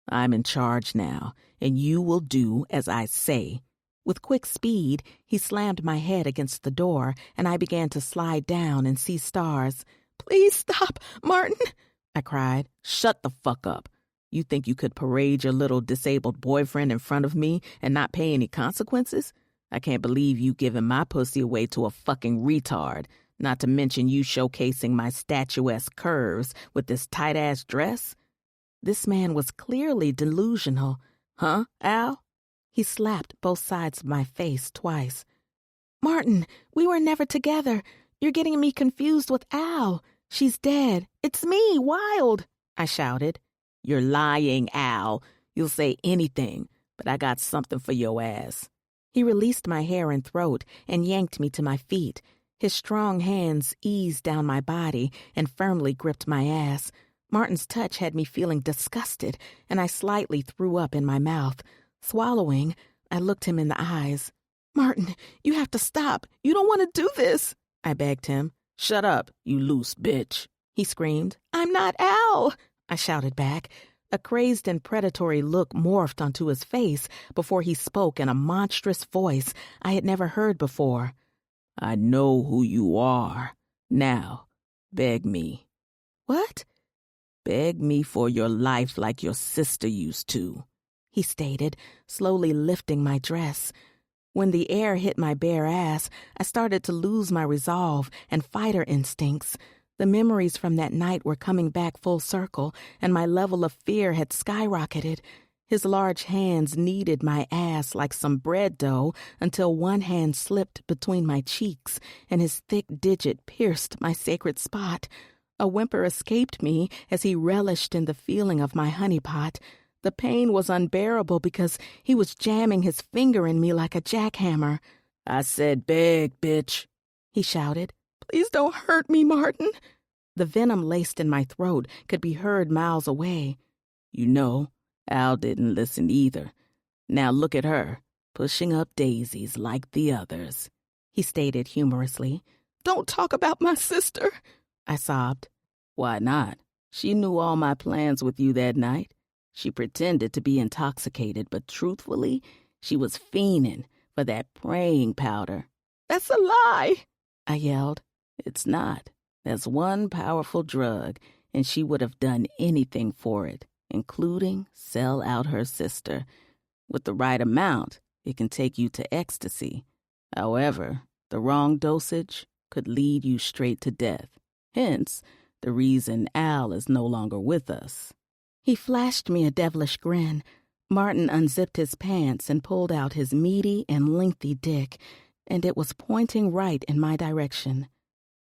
"I'm in charge now, and you will do as I say." With quick speed, he slammed my head against the door, and I began to slide down and see stars. Please stop, Martin, I cried. "Shut the fuck up. You think you could parade your little disabled boyfriend in front of me and not pay any consequences? I can't believe you giving my pussy away to a fucking retard, not to mention you showcasing my statuesque curves with this tight-ass dress." This man was clearly delusional. "Huh, Al?" He slapped both sides of my face twice. Martin, we were never together. You're getting me confused with Al. She's dead. It's me, Wild, I shouted. "You're lying, Al. You'll say anything, but I got something for your ass." He released my hair and throat and yanked me to my feet. His strong hands eased down my body and firmly gripped my ass. Martin's touch had me feeling disgusted, and I slightly threw up in my mouth. Swallowing, I looked him in the eyes. Martin, you have to stop. You don't want to do this, I begged him. "Shut up, you loose bitch," he screamed. I'm not Al, I shouted back. A crazed and predatory look morphed onto his face before he spoke in a monstrous voice I had never heard before. "I know who you are. Now, beg me." What? "Beg me for your life like your sister used to," he stated, slowly lifting my dress. When the air hit my bare ass, I started to lose my resolve and fighter instincts. The memories from that night were coming back full circle, and my level of fear had skyrocketed. His large hands kneaded my ass like some bread dough until one hand slipped between my cheeks, and his thick digit pierced my sacred spot. A whimper escaped me as he relished in the feeling of my honeypot. The pain was unbearable because he was jamming his finger in me like a jackhammer. I said beg, bitch, he shouted. Please don't hurt me, Martin. The venom laced in my throat could be heard miles away. You know, Al didn't listen either. Now look at her, pushing up daisies like the others, he stated humorously. Don't talk about my sister, I sobbed. Why not? She knew all my plans with you that night. She pretended to be intoxicated, but truthfully, she was fiending for that praying powder. That's a lie, I yelled. It's not. That's one powerful drug, and she would have done anything for it, including sell out her sister. With the right amount, it can take you to ecstasy. However, the wrong dosage could lead you straight to death. Hence, the reason Al is no longer with us. He flashed me a devilish grin. Martin unzipped his pants and pulled out his meaty and lengthy dick, and it was pointing right in my direction.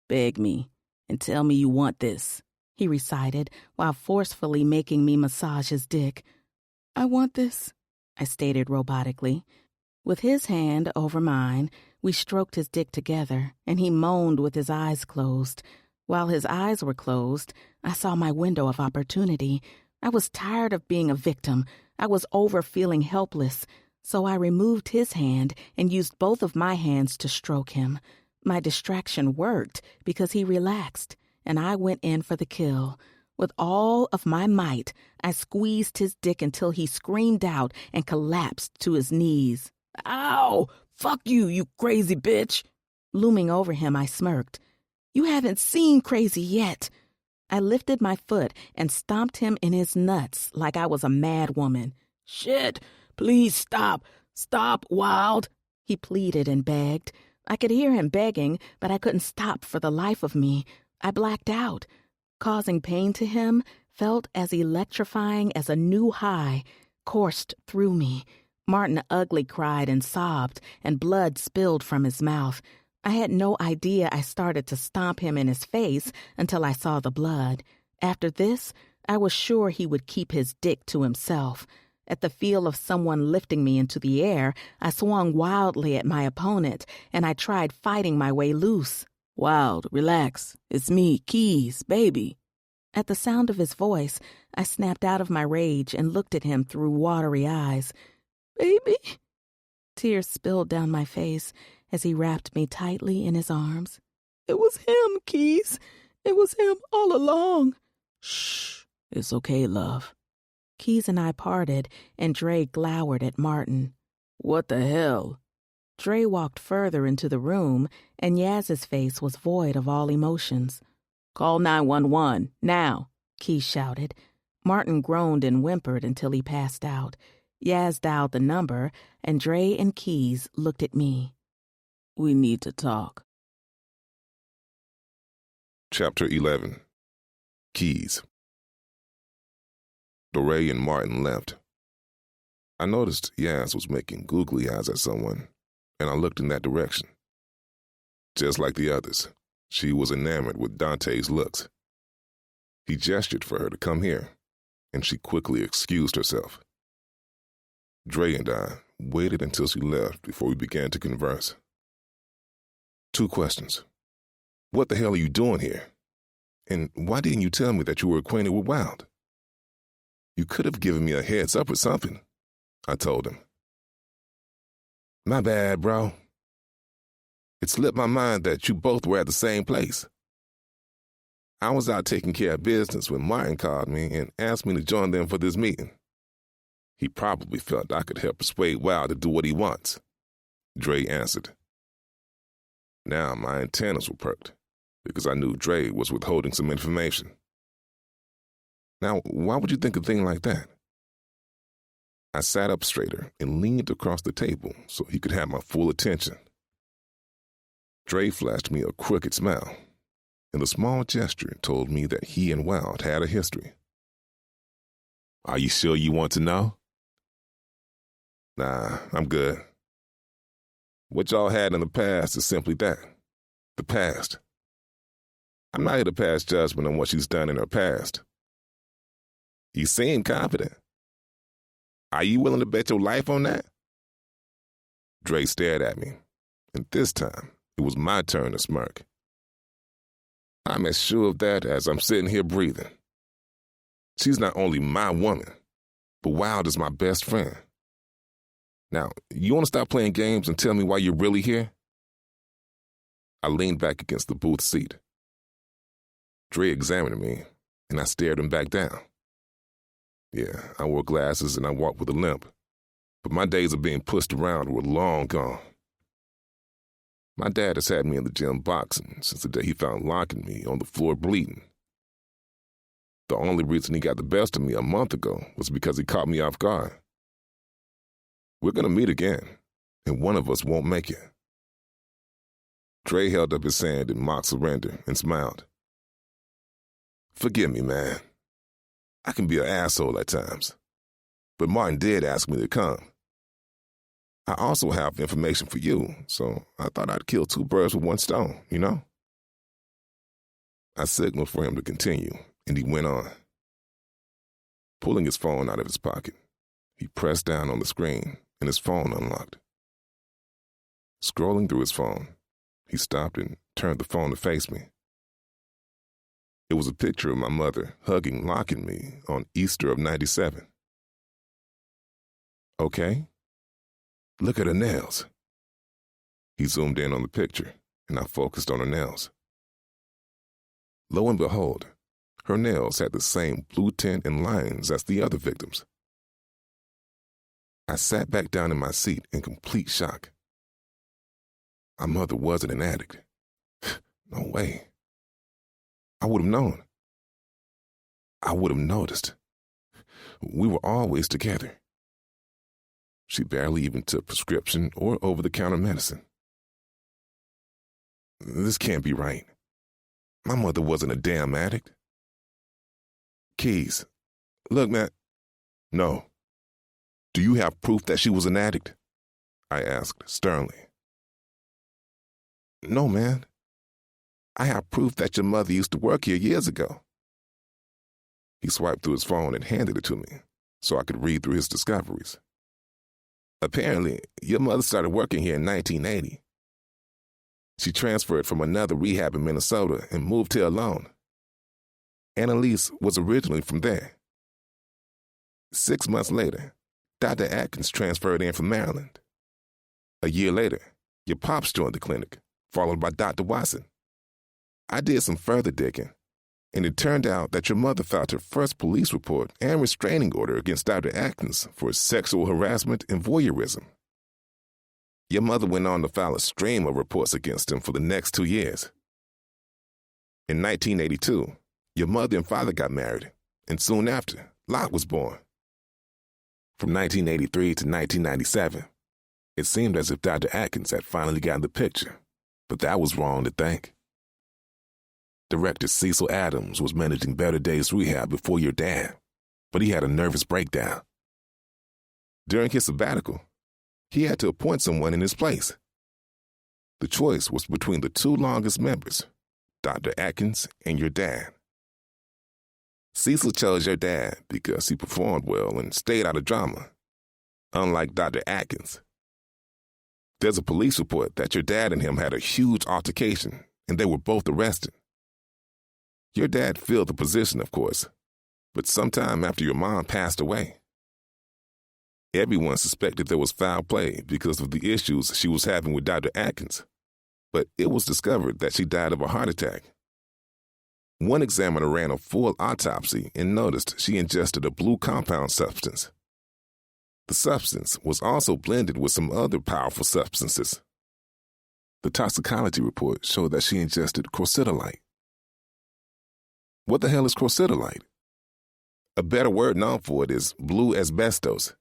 Beg me and tell me you want this, he recited while forcefully making me massage his dick. I want this, I stated robotically. With his hand over mine, we stroked his dick together, and he moaned with his eyes closed. While his eyes were closed, I saw my window of opportunity. I was tired of being a victim. I was over feeling helpless. So I removed his hand and used both of my hands to stroke him. My distraction worked because he relaxed, and I went in for the kill. With all of my might, I squeezed his dick until he screamed out and collapsed to his knees. Ow! Fuck you, you crazy bitch! Looming over him, I smirked. You haven't seen crazy yet. I lifted my foot and stomped him in his nuts like I was a mad woman. Shit! Please stop! Stop, Wild! He pleaded and begged. I could hear him begging, but I couldn't stop for the life of me. I blacked out. Causing pain to him felt as electrifying as a new high coursed through me. Martin ugly cried and sobbed, and blood spilled from his mouth. I had no idea I started to stomp him in his face until I saw the blood. After this, I was sure he would keep his dick to himself. At the feel of someone lifting me into the air, I swung wildly at my opponent, and I tried fighting my way loose. Wild, relax. It's me, Keys, baby. At the sound of his voice, I snapped out of my rage and looked at him through watery eyes. Baby? Tears spilled down my face as he wrapped me tightly in his arms. It was him, Keys. It was him all along. Shh. It's okay, love. Keys and I parted, and Dre glowered at Martin. What the hell? Dre walked further into the room, and Yaz's face was void of all emotions. Call 911, now, Keys shouted. Martin groaned and whimpered until he passed out. Yaz dialed the number, and Dre and Keys looked at me. We need to talk. Chapter 11. Keys. Doré and Martin left. I noticed Yaz was making googly eyes at someone, and I looked in that direction. Just like the others, she was enamored with Dante's looks. He gestured for her to come here, and she quickly excused herself. Dre and I waited until she left before we began to converse. 2 questions. What the hell are you doing here? And why didn't you tell me that you were acquainted with Wild? You could have given me a heads up or something, I told him. My bad, bro. It slipped my mind that you both were at the same place. I was out taking care of business when Martin called me and asked me to join them for this meeting. He probably felt I could help persuade Wild to do what he wants, Dre answered. Now my antennas were perked, because I knew Dre was withholding some information. Now, why would you think a thing like that? I sat up straighter and leaned across the table so he could have my full attention. Dre flashed me a crooked smile, and the small gesture told me that he and Wild had a history. Are you sure you want to know? Nah, I'm good. What y'all had in the past is simply that, the past. I'm not here to pass judgment on what she's done in her past. You seem confident. Are you willing to bet your life on that? Dre stared at me, and this time it was my turn to smirk. I'm as sure of that as I'm sitting here breathing. She's not only my woman, but Wild is my best friend. Now, you want to stop playing games and tell me why you're really here? I leaned back against the booth seat. Dre examined me, and I stared him back down. Yeah, I wore glasses and I walked with a limp, but my days of being pushed around were long gone. My dad has had me in the gym boxing since the day he found locking me on the floor bleeding. The only reason he got the best of me a month ago was because he caught me off guard. We're going to meet again, and one of us won't make it. Dre held up his hand in mock surrender and smiled. Forgive me, man. I can be an asshole at times, but Martin did ask me to come. I also have information for you, so I thought I'd kill two birds with one stone, you know? I signaled for him to continue, and he went on. Pulling his phone out of his pocket, he pressed down on the screen, and his phone unlocked. Scrolling through his phone, he stopped and turned the phone to face me. It was a picture of my mother hugging Locke and me on Easter of '97. Okay. Look at her nails. He zoomed in on the picture, and I focused on her nails. Lo and behold, her nails had the same blue tint and lines as the other victims. I sat back down in my seat in complete shock. My mother wasn't an addict. No way. I would have known. I would have noticed. We were always together. She barely even took prescription or over-the-counter medicine. This can't be right. My mother wasn't a damn addict. Keys. Look, man. No. Do you have proof that she was an addict? I asked sternly. No, man. I have proof that your mother used to work here years ago. He swiped through his phone and handed it to me so I could read through his discoveries. Apparently, your mother started working here in 1980. She transferred from another rehab in Minnesota and moved here alone. Annalise was originally from there. 6 months later, Dr. Atkins transferred in from Maryland. A year later, your pops joined the clinic, followed by Dr. Watson. I did some further digging, and it turned out that your mother filed her first police report and restraining order against Dr. Atkins for sexual harassment and voyeurism. Your mother went on to file a stream of reports against him for the next 2 years. In 1982, your mother and father got married, and soon after, Locke was born. From 1983 to 1997, it seemed as if Dr. Atkins had finally gotten the picture, but that was wrong to think. Director Cecil Adams was managing Better Days Rehab before your dad, but he had a nervous breakdown. During his sabbatical, he had to appoint someone in his place. The choice was between the two longest members, Dr. Atkins and your dad. Cecil chose your dad because he performed well and stayed out of drama, unlike Dr. Atkins. There's a police report that your dad and him had a huge altercation, and they were both arrested. Your dad filled the position, of course, but sometime after your mom passed away. Everyone suspected there was foul play because of the issues she was having with Dr. Atkins, but it was discovered that she died of a heart attack. One examiner ran a full autopsy and noticed she ingested a blue compound substance. The substance was also blended with some other powerful substances. The toxicology report showed that she ingested crocidolite. What the hell is crocidolite? A better word known for it is blue asbestos.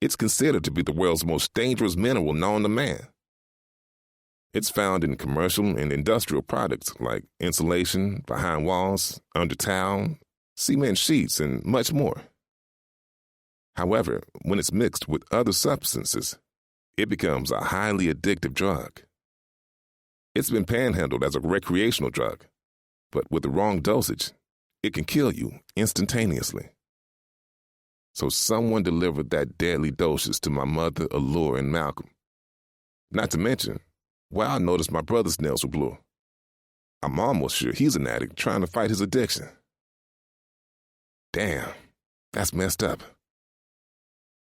It's considered to be the world's most dangerous mineral known to man. It's found in commercial and industrial products like insulation, behind walls, under tile, cement sheets, and much more. However, when it's mixed with other substances, it becomes a highly addictive drug. It's been panhandled as a recreational drug, but with the wrong dosage, it can kill you instantaneously. So someone delivered that deadly dosage to my mother, Allure, and Malcolm. Not to mention, Wild noticed my brother's nails were blue. I'm almost sure he's an addict trying to fight his addiction. Damn, that's messed up.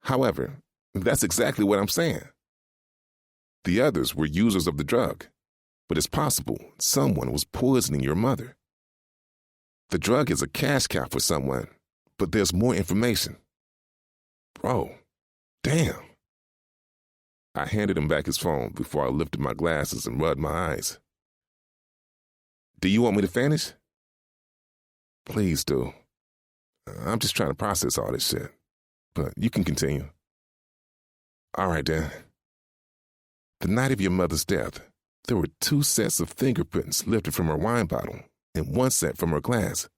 However, that's exactly what I'm saying. The others were users of the drug, but it's possible someone was poisoning your mother. The drug is a cash cow for someone, but there's more information. Bro, damn. I handed him back his phone before I lifted my glasses and rubbed my eyes. Do you want me to finish? Please do. I'm just trying to process all this shit, but you can continue. All right, then. The night of your mother's death, there were 2 sets of fingerprints lifted from her wine bottle and 1 set from her glass.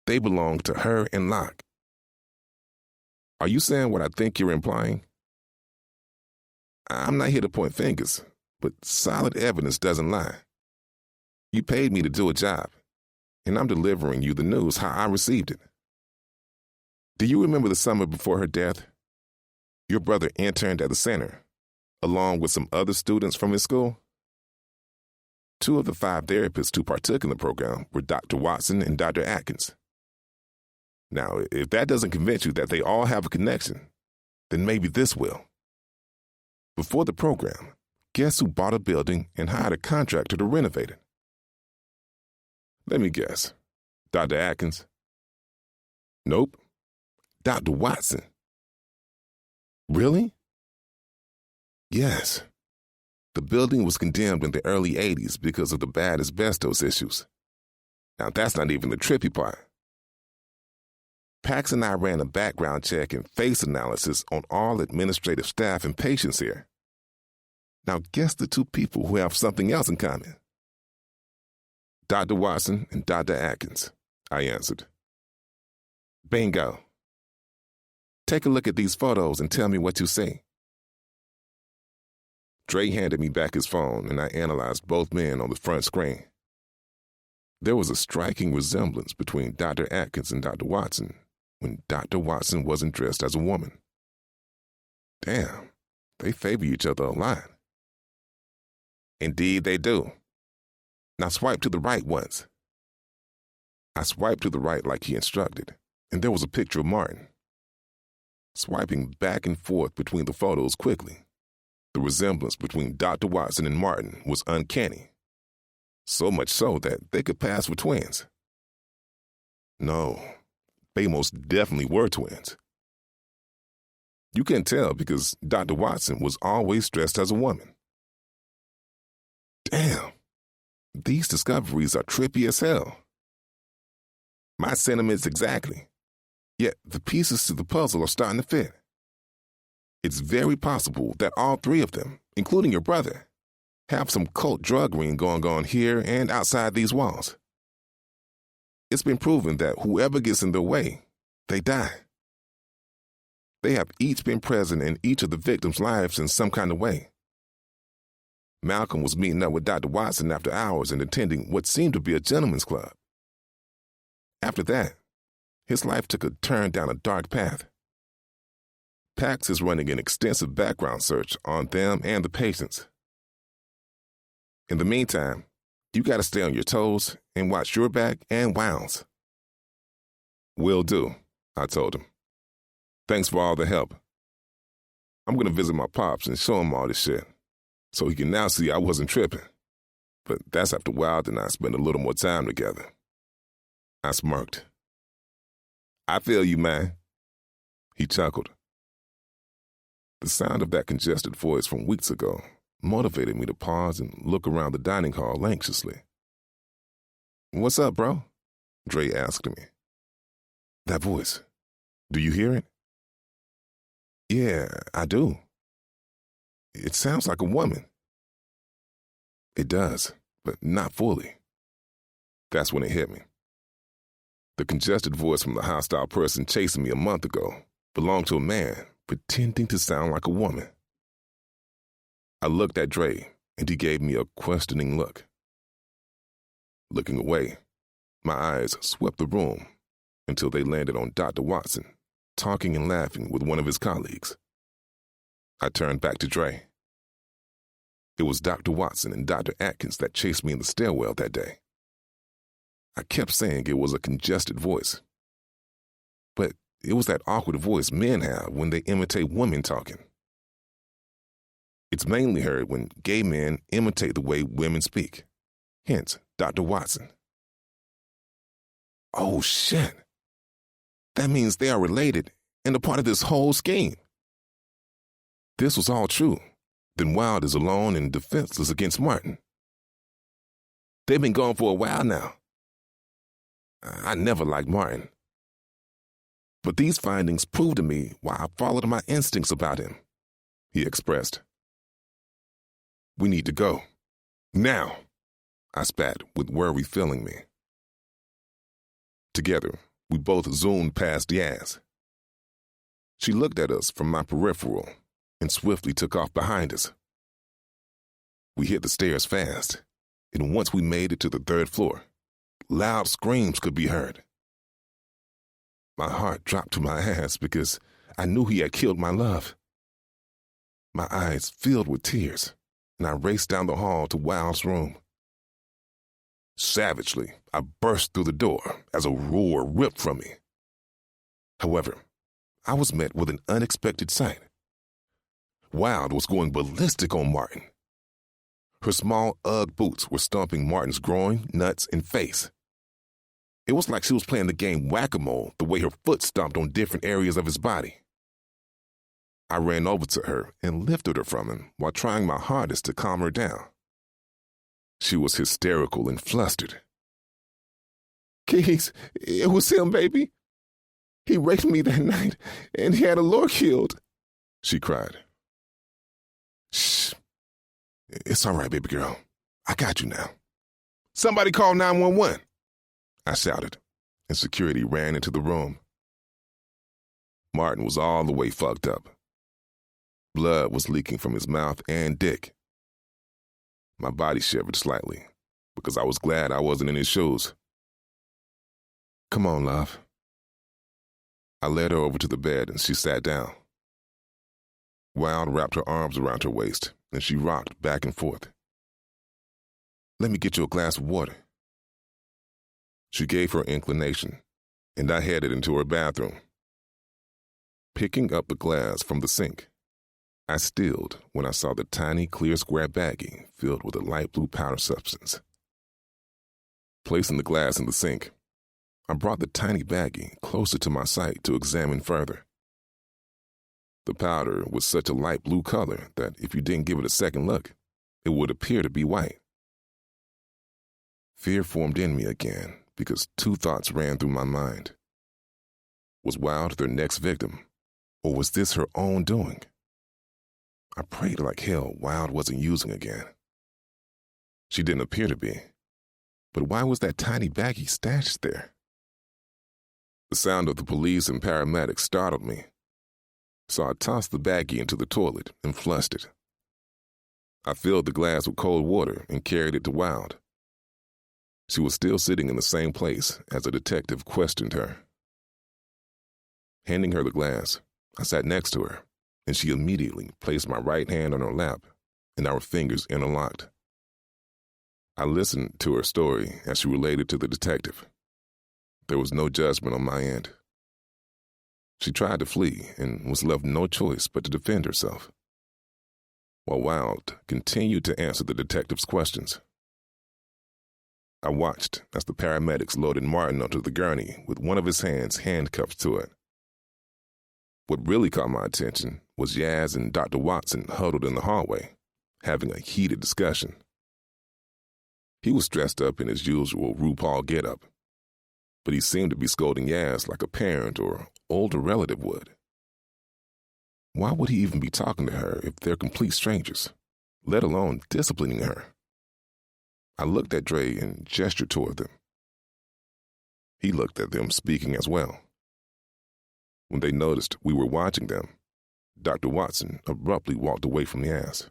They belonged to her and Locke. Are you saying what I think you're implying? I'm not here to point fingers, but solid evidence doesn't lie. You paid me to do a job, and I'm delivering you the news how I received it. Do you remember the summer before her death? Your brother interned at the center, along with some other students from his school. 2 of the 5 therapists who partook in the program were Dr. Watson and Dr. Atkins. Now, if that doesn't convince you that they all have a connection, then maybe this will. Before the program, guess who bought a building and hired a contractor to renovate it? Let me guess. Dr. Atkins? Nope. Dr. Watson. Really? Yes. The building was condemned in the early 80s because of the bad asbestos issues. Now, that's not even the trippy part. Pax and I ran a background check and face analysis on all administrative staff and patients here. Now, guess the 2 people who have something else in common. Dr. Watson and Dr. Atkins, I answered. Bingo. Take a look at these photos and tell me what you see. Dre handed me back his phone, and I analyzed both men on the front screen. There was a striking resemblance between Dr. Atkins and Dr. Watson when Dr. Watson wasn't dressed as a woman. Damn, they favor each other a lot. Indeed they do. Now swipe to the right once. I swiped to the right like he instructed, and there was a picture of Martin. Swiping back and forth between the photos quickly, the resemblance between Dr. Watson and Martin was uncanny. So much so that they could pass for twins. No, they most definitely were twins. You can tell because Dr. Watson was always dressed as a woman. Damn, these discoveries are trippy as hell. My sentiments exactly. Yet the pieces to the puzzle are starting to fit. It's very possible that all 3 of them, including your brother, have some cult drug ring going on here and outside these walls. It's been proven that whoever gets in their way, they die. They have each been present in each of the victims' lives in some kind of way. Malcolm was meeting up with Dr. Watson after hours and attending what seemed to be a gentleman's club. After that, his life took a turn down a dark path. Pax is running an extensive background search on them and the patients. In the meantime, you gotta stay on your toes and watch your back and Wound's. Will do, I told him. Thanks for all the help. I'm gonna visit my pops and show him all this shit, so he can now see I wasn't tripping. But that's after Wild and I spend a little more time together. I smirked. I feel you, man. He chuckled. The sound of that congested voice from weeks ago motivated me to pause and look around the dining hall anxiously. What's up, bro? Dre asked me. That voice, do you hear it? Yeah, I do. It sounds like a woman. It does, but not fully. That's when it hit me. The congested voice from the hostile person chasing me a month ago belonged to a man pretending to sound like a woman. I looked at Dre, and he gave me a questioning look. Looking away, my eyes swept the room until they landed on Dr. Watson, talking and laughing with one of his colleagues. I turned back to Dre. It was Dr. Watson and Dr. Atkins that chased me in the stairwell that day. I kept saying it was a congested voice. But it was that awkward voice men have when they imitate women talking. It's mainly heard when gay men imitate the way women speak. Hence, Dr. Watson. Oh, shit. That means they are related and a part of this whole scheme. This was all true. Then Wilde is alone and defenseless against Martin. They've been gone for a while now. I never liked Martin. But these findings prove to me why I followed my instincts about him, he expressed. We need to go. Now, I spat with worry filling me. Together, we both zoomed past Yaz. She looked at us from my peripheral and swiftly took off behind us. We hit the stairs fast, and once we made it to the third floor, loud screams could be heard. My heart dropped to my ass because I knew he had killed my love. My eyes filled with tears, and I raced down the hall to Wilde's room. Savagely, I burst through the door as a roar ripped from me. However, I was met with an unexpected sight. Wilde was going ballistic on Martin. Her small Ugg boots were stomping Martin's groin, nuts, and face. It was like she was playing the game whack-a-mole the way her foot stomped on different areas of his body. I ran over to her and lifted her from him while trying my hardest to calm her down. She was hysterical and flustered. Keys, it was him, baby. He raped me that night, and he had Allure killed, she cried. Shh. It's all right, baby girl. I got you now. Somebody call 911, I shouted, and security ran into the room. Martin was all the way fucked up. Blood was leaking from his mouth and dick. My body shivered slightly because I was glad I wasn't in his shoes. Come on, love. I led her over to the bed and she sat down. Wilde wrapped her arms around her waist and she rocked back and forth. Let me get you a glass of water. She gave her inclination, and I headed into her bathroom. Picking up the glass from the sink, I stilled when I saw the tiny clear square baggie filled with a light blue powder substance. Placing the glass in the sink, I brought the tiny baggie closer to my sight to examine further. The powder was such a light blue color that if you didn't give it a second look, it would appear to be white. Fear formed in me again because two thoughts ran through my mind. Was Wilde their next victim, or was this her own doing? I prayed like hell Wilde wasn't using again. She didn't appear to be, but why was that tiny baggie stashed there? The sound of the police and paramedics startled me, so I tossed the baggie into the toilet and flushed it. I filled the glass with cold water and carried it to Wilde. She was still sitting in the same place as the detective questioned her. Handing her the glass, I sat next to her, and she immediately placed my right hand on her lap, and our fingers interlocked. I listened to her story as she related to the detective. There was no judgment on my end. She tried to flee and was left no choice but to defend herself, while Wilde continued to answer the detective's questions. I watched as the paramedics loaded Martin onto the gurney with one of his hands handcuffed to it. What really caught my attention was Yaz and Dr. Watson huddled in the hallway, having a heated discussion. He was dressed up in his usual RuPaul getup, but he seemed to be scolding Yaz like a parent or older relative would. Why would he even be talking to her if they're complete strangers, let alone disciplining her? I looked at Dre and gestured toward them. He looked at them, speaking as well. When they noticed we were watching them, Dr. Watson abruptly walked away from Yaz.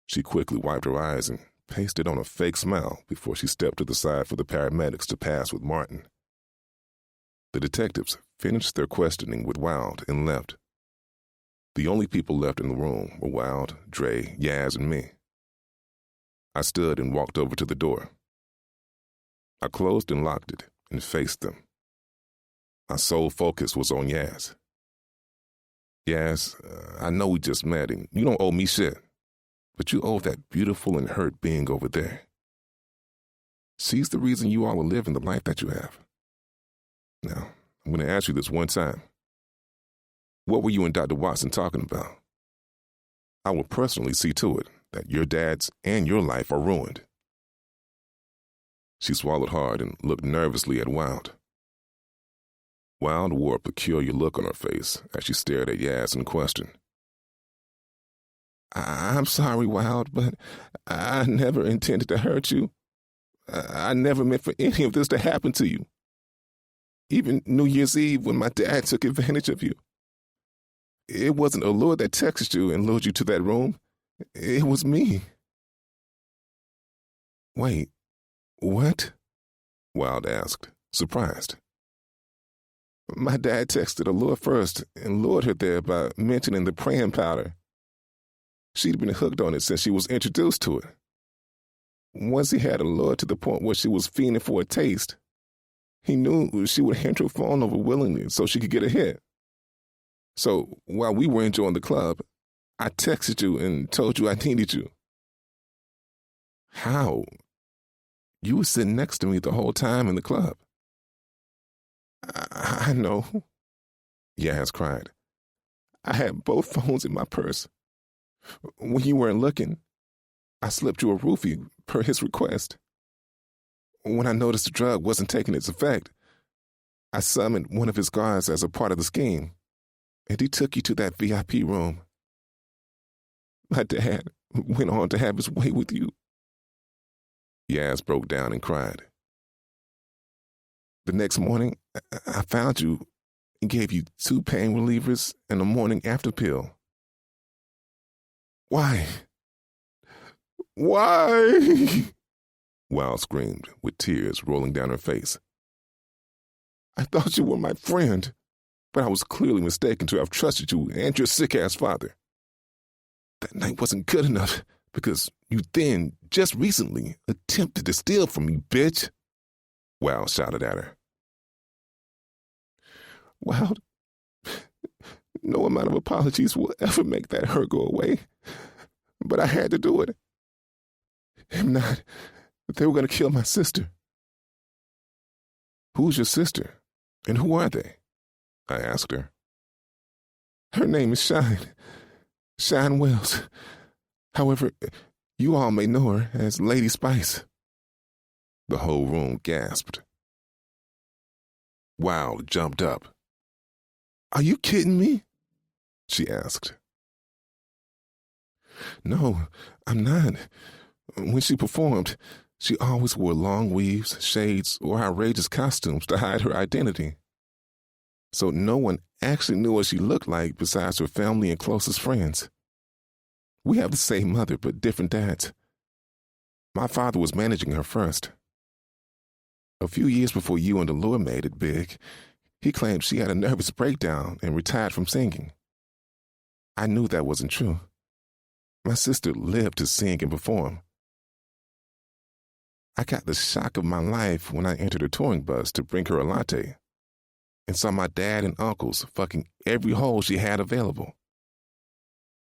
She quickly wiped her eyes and pasted on a fake smile before she stepped to the side for the paramedics to pass with Martin. The detectives finished their questioning with Wilde and left. The only people left in the room were Wild, Dre, Yaz, and me. I stood and walked over to the door. I closed and locked it and faced them. My sole focus was on Yaz. Yaz, I know we just met and you don't owe me shit, but you owe that beautiful and hurt being over there. She's the reason you all are living the life that you have. Now, I'm going to ask you this one time. What were you and Dr. Watson talking about? I will personally see to it that your dad's and your life are ruined. She swallowed hard and looked nervously at Wild. Wild wore a peculiar look on her face as she stared at Yaz in question. I'm sorry, Wild, but I never intended to hurt you. I never meant for any of this to happen to you. Even New Year's Eve when my dad took advantage of you. It wasn't Allure that texted you and lured you to that room. It was me. Wait, what? Wild asked, surprised. My dad texted Allure first and lured her there by mentioning the praying powder. She'd been hooked on it since she was introduced to it. Once he had Allure to the point where she was fiending for a taste, he knew she would hand her phone over willingly so she could get a hit. So while we were enjoying the club, I texted you and told you I needed you. How? You were sitting next to me the whole time in the club. I know, Yaz cried. I had both phones in my purse. When you weren't looking, I slipped you a roofie per his request. When I noticed the drug wasn't taking its effect, I summoned one of his guards as a part of the scheme, and he took you to that VIP room. My dad went on to have his way with you. Yaz broke down and cried. The next morning, I found you and gave you 2 pain relievers and a morning after pill. Why? Why? Wild screamed, with tears rolling down her face. I thought you were my friend, but I was clearly mistaken to have trusted you and your sick-ass father. That night wasn't good enough because you then, just recently, attempted to steal from me, bitch. Wild shouted at her. Wild, no amount of apologies will ever make that hurt go away, but I had to do it. If not, they were going to kill my sister. Who's your sister, and who are they? I asked her. Her name is Shine Wells. However, you all may know her as Lady Spice. The whole room gasped. Wild jumped up. Are you kidding me? She asked. No, I'm not. When she performed, she always wore long weaves, shades, or outrageous costumes to hide her identity. So no one actually knew what she looked like besides her family and closest friends. We have the same mother, but different dads. My father was managing her first. A few years before you and Allure made it big, he claimed she had a nervous breakdown and retired from singing. I knew that wasn't true. My sister lived to sing and perform. I got the shock of my life when I entered a touring bus to bring her a latte and saw my dad and uncles fucking every hole she had available.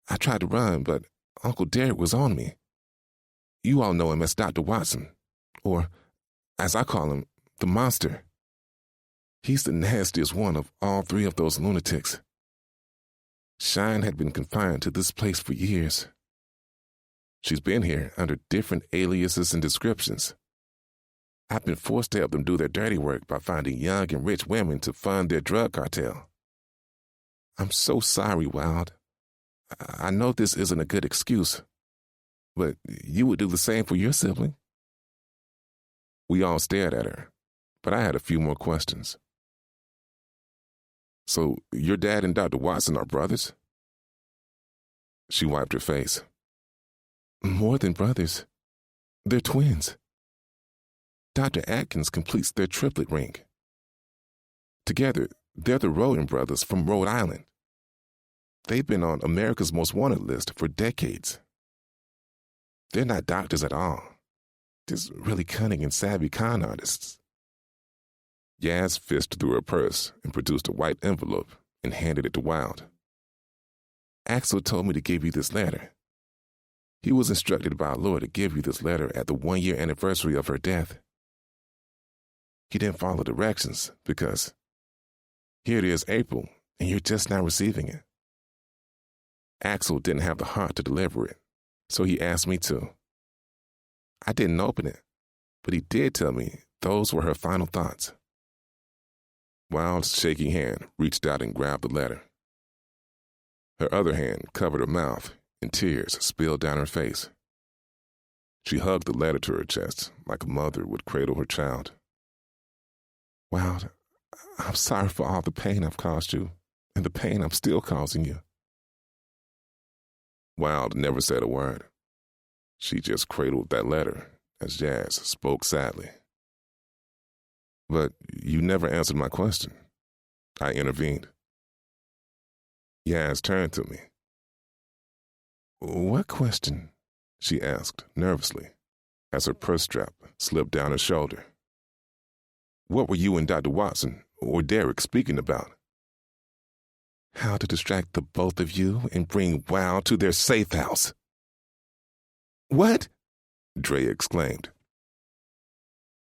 I tried to run, but Uncle Derek was on me. You all know him as Dr. Watson, or, as I call him, the monster. He's the nastiest one of all 3 of those lunatics. Shine had been confined to this place for years. She's been here under different aliases and descriptions. I've been forced to help them do their dirty work by finding young and rich women to fund their drug cartel. I'm so sorry, Wild. I know this isn't a good excuse, but you would do the same for your sibling. We all stared at her, but I had a few more questions. So, your dad and Dr. Watson are brothers? She wiped her face. More than brothers. They're twins. Dr. Atkins completes their triplet ring. Together, they're the Roden brothers from Rhode Island. they've been on America's Most Wanted list for decades. They're not doctors at all. Just really cunning and savvy con artists. Yaz fished through her purse and produced a white envelope and handed it to Wild. Axel told me to give you this letter. He was instructed by our lawyer to give you this letter at the 1-year anniversary of her death. He didn't follow directions because here it is April and you're just now receiving it. Axel didn't have the heart to deliver it, so he asked me to. I didn't open it, but he did tell me those were her final thoughts. Wild's shaky hand reached out and grabbed the letter. Her other hand covered her mouth, and tears spilled down her face. She hugged the letter to her chest like a mother would cradle her child. Wild, I'm sorry for all the pain I've caused you, and the pain I'm still causing you. Wild never said a word. She just cradled that letter as Yaz spoke sadly. But you never answered my question. I intervened. Yaz turned to me. What question? She asked nervously as her purse strap slipped down her shoulder. What were you and Dr. Watson or Derek speaking about? How to distract the both of you and bring Wild to their safe house. What? Dre exclaimed.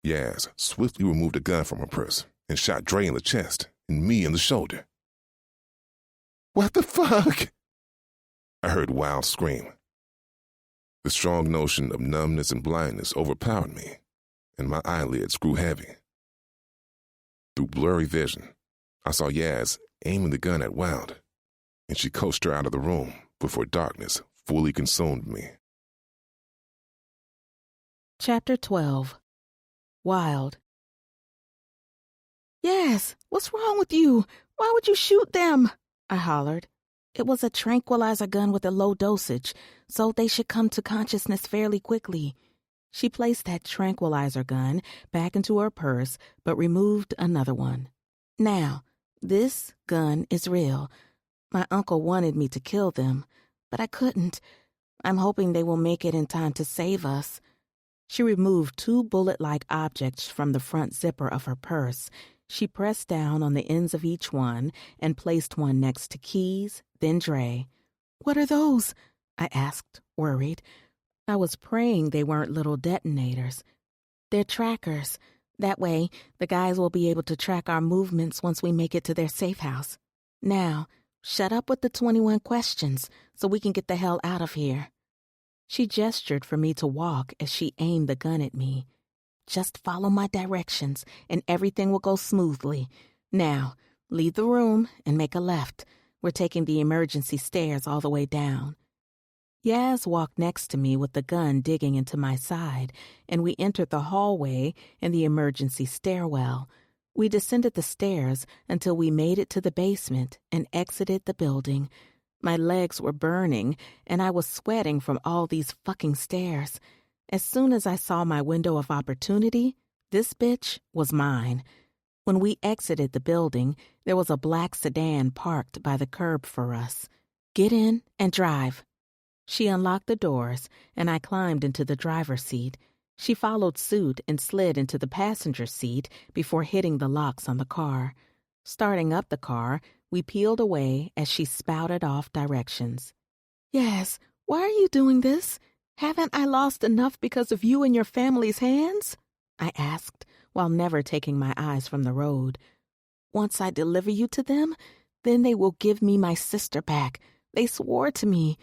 Yaz swiftly removed a gun from her purse and shot Dre in the chest and me in the shoulder. What the fuck? I heard Wild scream. The strong notion of numbness and blindness overpowered me, and my eyelids grew heavy. Through blurry vision, I saw Yaz aiming the gun at Wild, and she coached her out of the room before darkness fully consumed me. Chapter 12. Wild. Yes, what's wrong with you? Why would you shoot them? I hollered. It was a tranquilizer gun with a low dosage, so they should come to consciousness fairly quickly. She placed that tranquilizer gun back into her purse, but removed another one. Now, this gun is real. My uncle wanted me to kill them, but I couldn't. I'm hoping they will make it in time to save us. She removed 2 bullet-like objects from the front zipper of her purse. She pressed down on the ends of each one and placed one next to Keys, then Dre. What are those? I asked, worried. I was praying they weren't little detonators. They're trackers. That way, the guys will be able to track our movements once we make it to their safe house. Now, shut up with the 21 questions so we can get the hell out of here. She gestured for me to walk as she aimed the gun at me. Just follow my directions and everything will go smoothly. Now, leave the room and make a left. We're taking the emergency stairs all the way down. Yaz walked next to me with the gun digging into my side, and we entered the hallway and the emergency stairwell. We descended the stairs until we made it to the basement and exited the building. My legs were burning, and I was sweating from all these fucking stairs. As soon as I saw my window of opportunity, this bitch was mine. When we exited the building, there was a black sedan parked by the curb for us. Get in and drive. She unlocked the doors, and I climbed into the driver's seat. She followed suit and slid into the passenger seat before hitting the locks on the car. Starting up the car, we peeled away as she spouted off directions. Yes, why are you doing this? Haven't I lost enough because of you and your family's hands? I asked, while never taking my eyes from the road. Once I deliver you to them, then they will give me my sister back. They swore to me.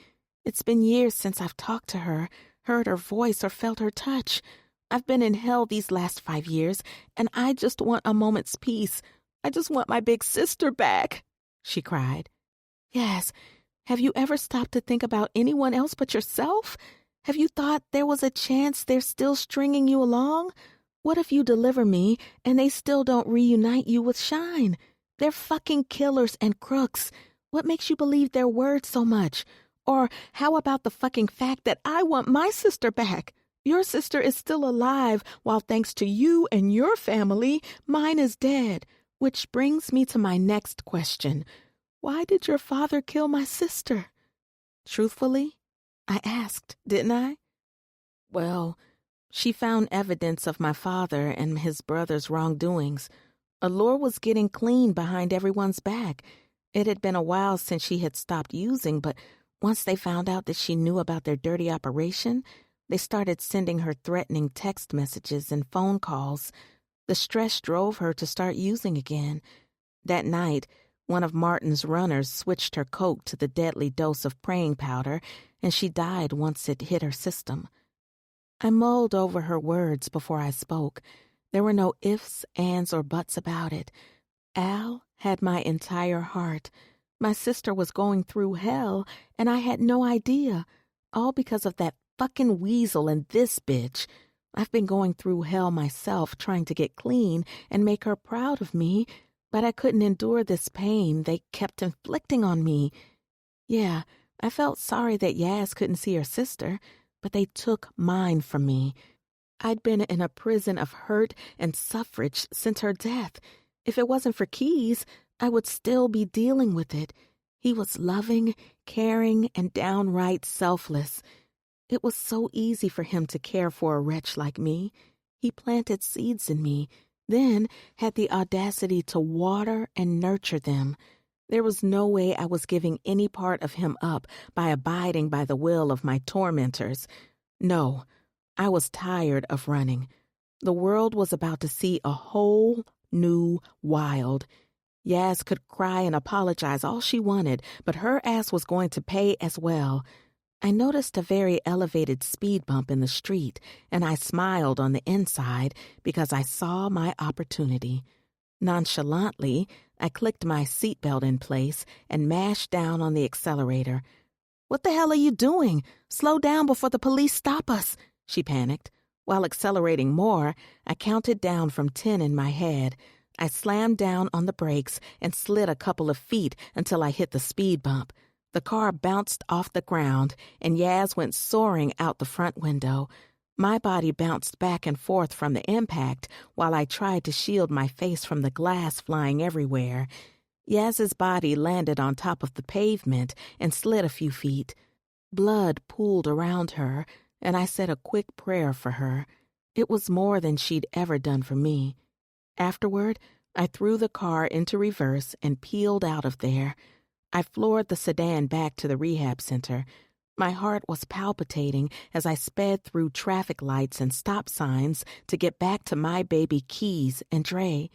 It's been years since I've talked to her, heard her voice, or felt her touch. I've been in hell these last 5 years, and I just want a moment's peace. I just want my big sister back, she cried. Yes, have you ever stopped to think about anyone else but yourself? Have you thought there was a chance they're still stringing you along? What if you deliver me and they still don't reunite you with Shine? They're fucking killers and crooks. What makes you believe their word so much? Or how about the fucking fact that I want my sister back? Your sister is still alive, while thanks to you and your family, mine is dead. Which brings me to my next question. Why did your father kill my sister? Truthfully, I asked, didn't I? Well, she found evidence of my father and his brother's wrongdoings. Allure was getting clean behind everyone's back. It had been a while since she had stopped using, but once they found out that she knew about their dirty operation, they started sending her threatening text messages and phone calls. The stress drove her to start using again. That night, one of Martin's runners switched her coke to the deadly dose of praying powder, and she died once it hit her system. I mulled over her words before I spoke. There were no ifs, ands, or buts about it. Al had my entire heart. My sister was going through hell, and I had no idea. All because of that fucking weasel and this bitch. I've been going through hell myself, trying to get clean and make her proud of me, but I couldn't endure this pain they kept inflicting on me. Yeah, I felt sorry that Yaz couldn't see her sister, but they took mine from me. I'd been in a prison of hurt and suffrage since her death. If it wasn't for Keys, I would still be dealing with it. He was loving, caring, and downright selfless. It was so easy for him to care for a wretch like me. He planted seeds in me, then had the audacity to water and nurture them. There was no way I was giving any part of him up by abiding by the will of my tormentors. No, I was tired of running. The world was about to see a whole new Wild. Yaz could cry and apologize all she wanted, but her ass was going to pay as well. I noticed a very elevated speed bump in the street, and I smiled on the inside because I saw my opportunity. Nonchalantly, I clicked my seatbelt in place and mashed down on the accelerator. "What the hell are you doing? Slow down before the police stop us," she panicked. While accelerating more, I counted down from 10 in my head. I slammed down on the brakes and slid a couple of feet until I hit the speed bump. The car bounced off the ground, and Yaz went soaring out the front window. My body bounced back and forth from the impact while I tried to shield my face from the glass flying everywhere. Yaz's body landed on top of the pavement and slid a few feet. Blood pooled around her, and I said a quick prayer for her. It was more than she'd ever done for me. Afterward, I threw the car into reverse and peeled out of there. I floored the sedan back to the rehab center. My heart was palpitating as I sped through traffic lights and stop signs to get back to my baby Keys and Dre.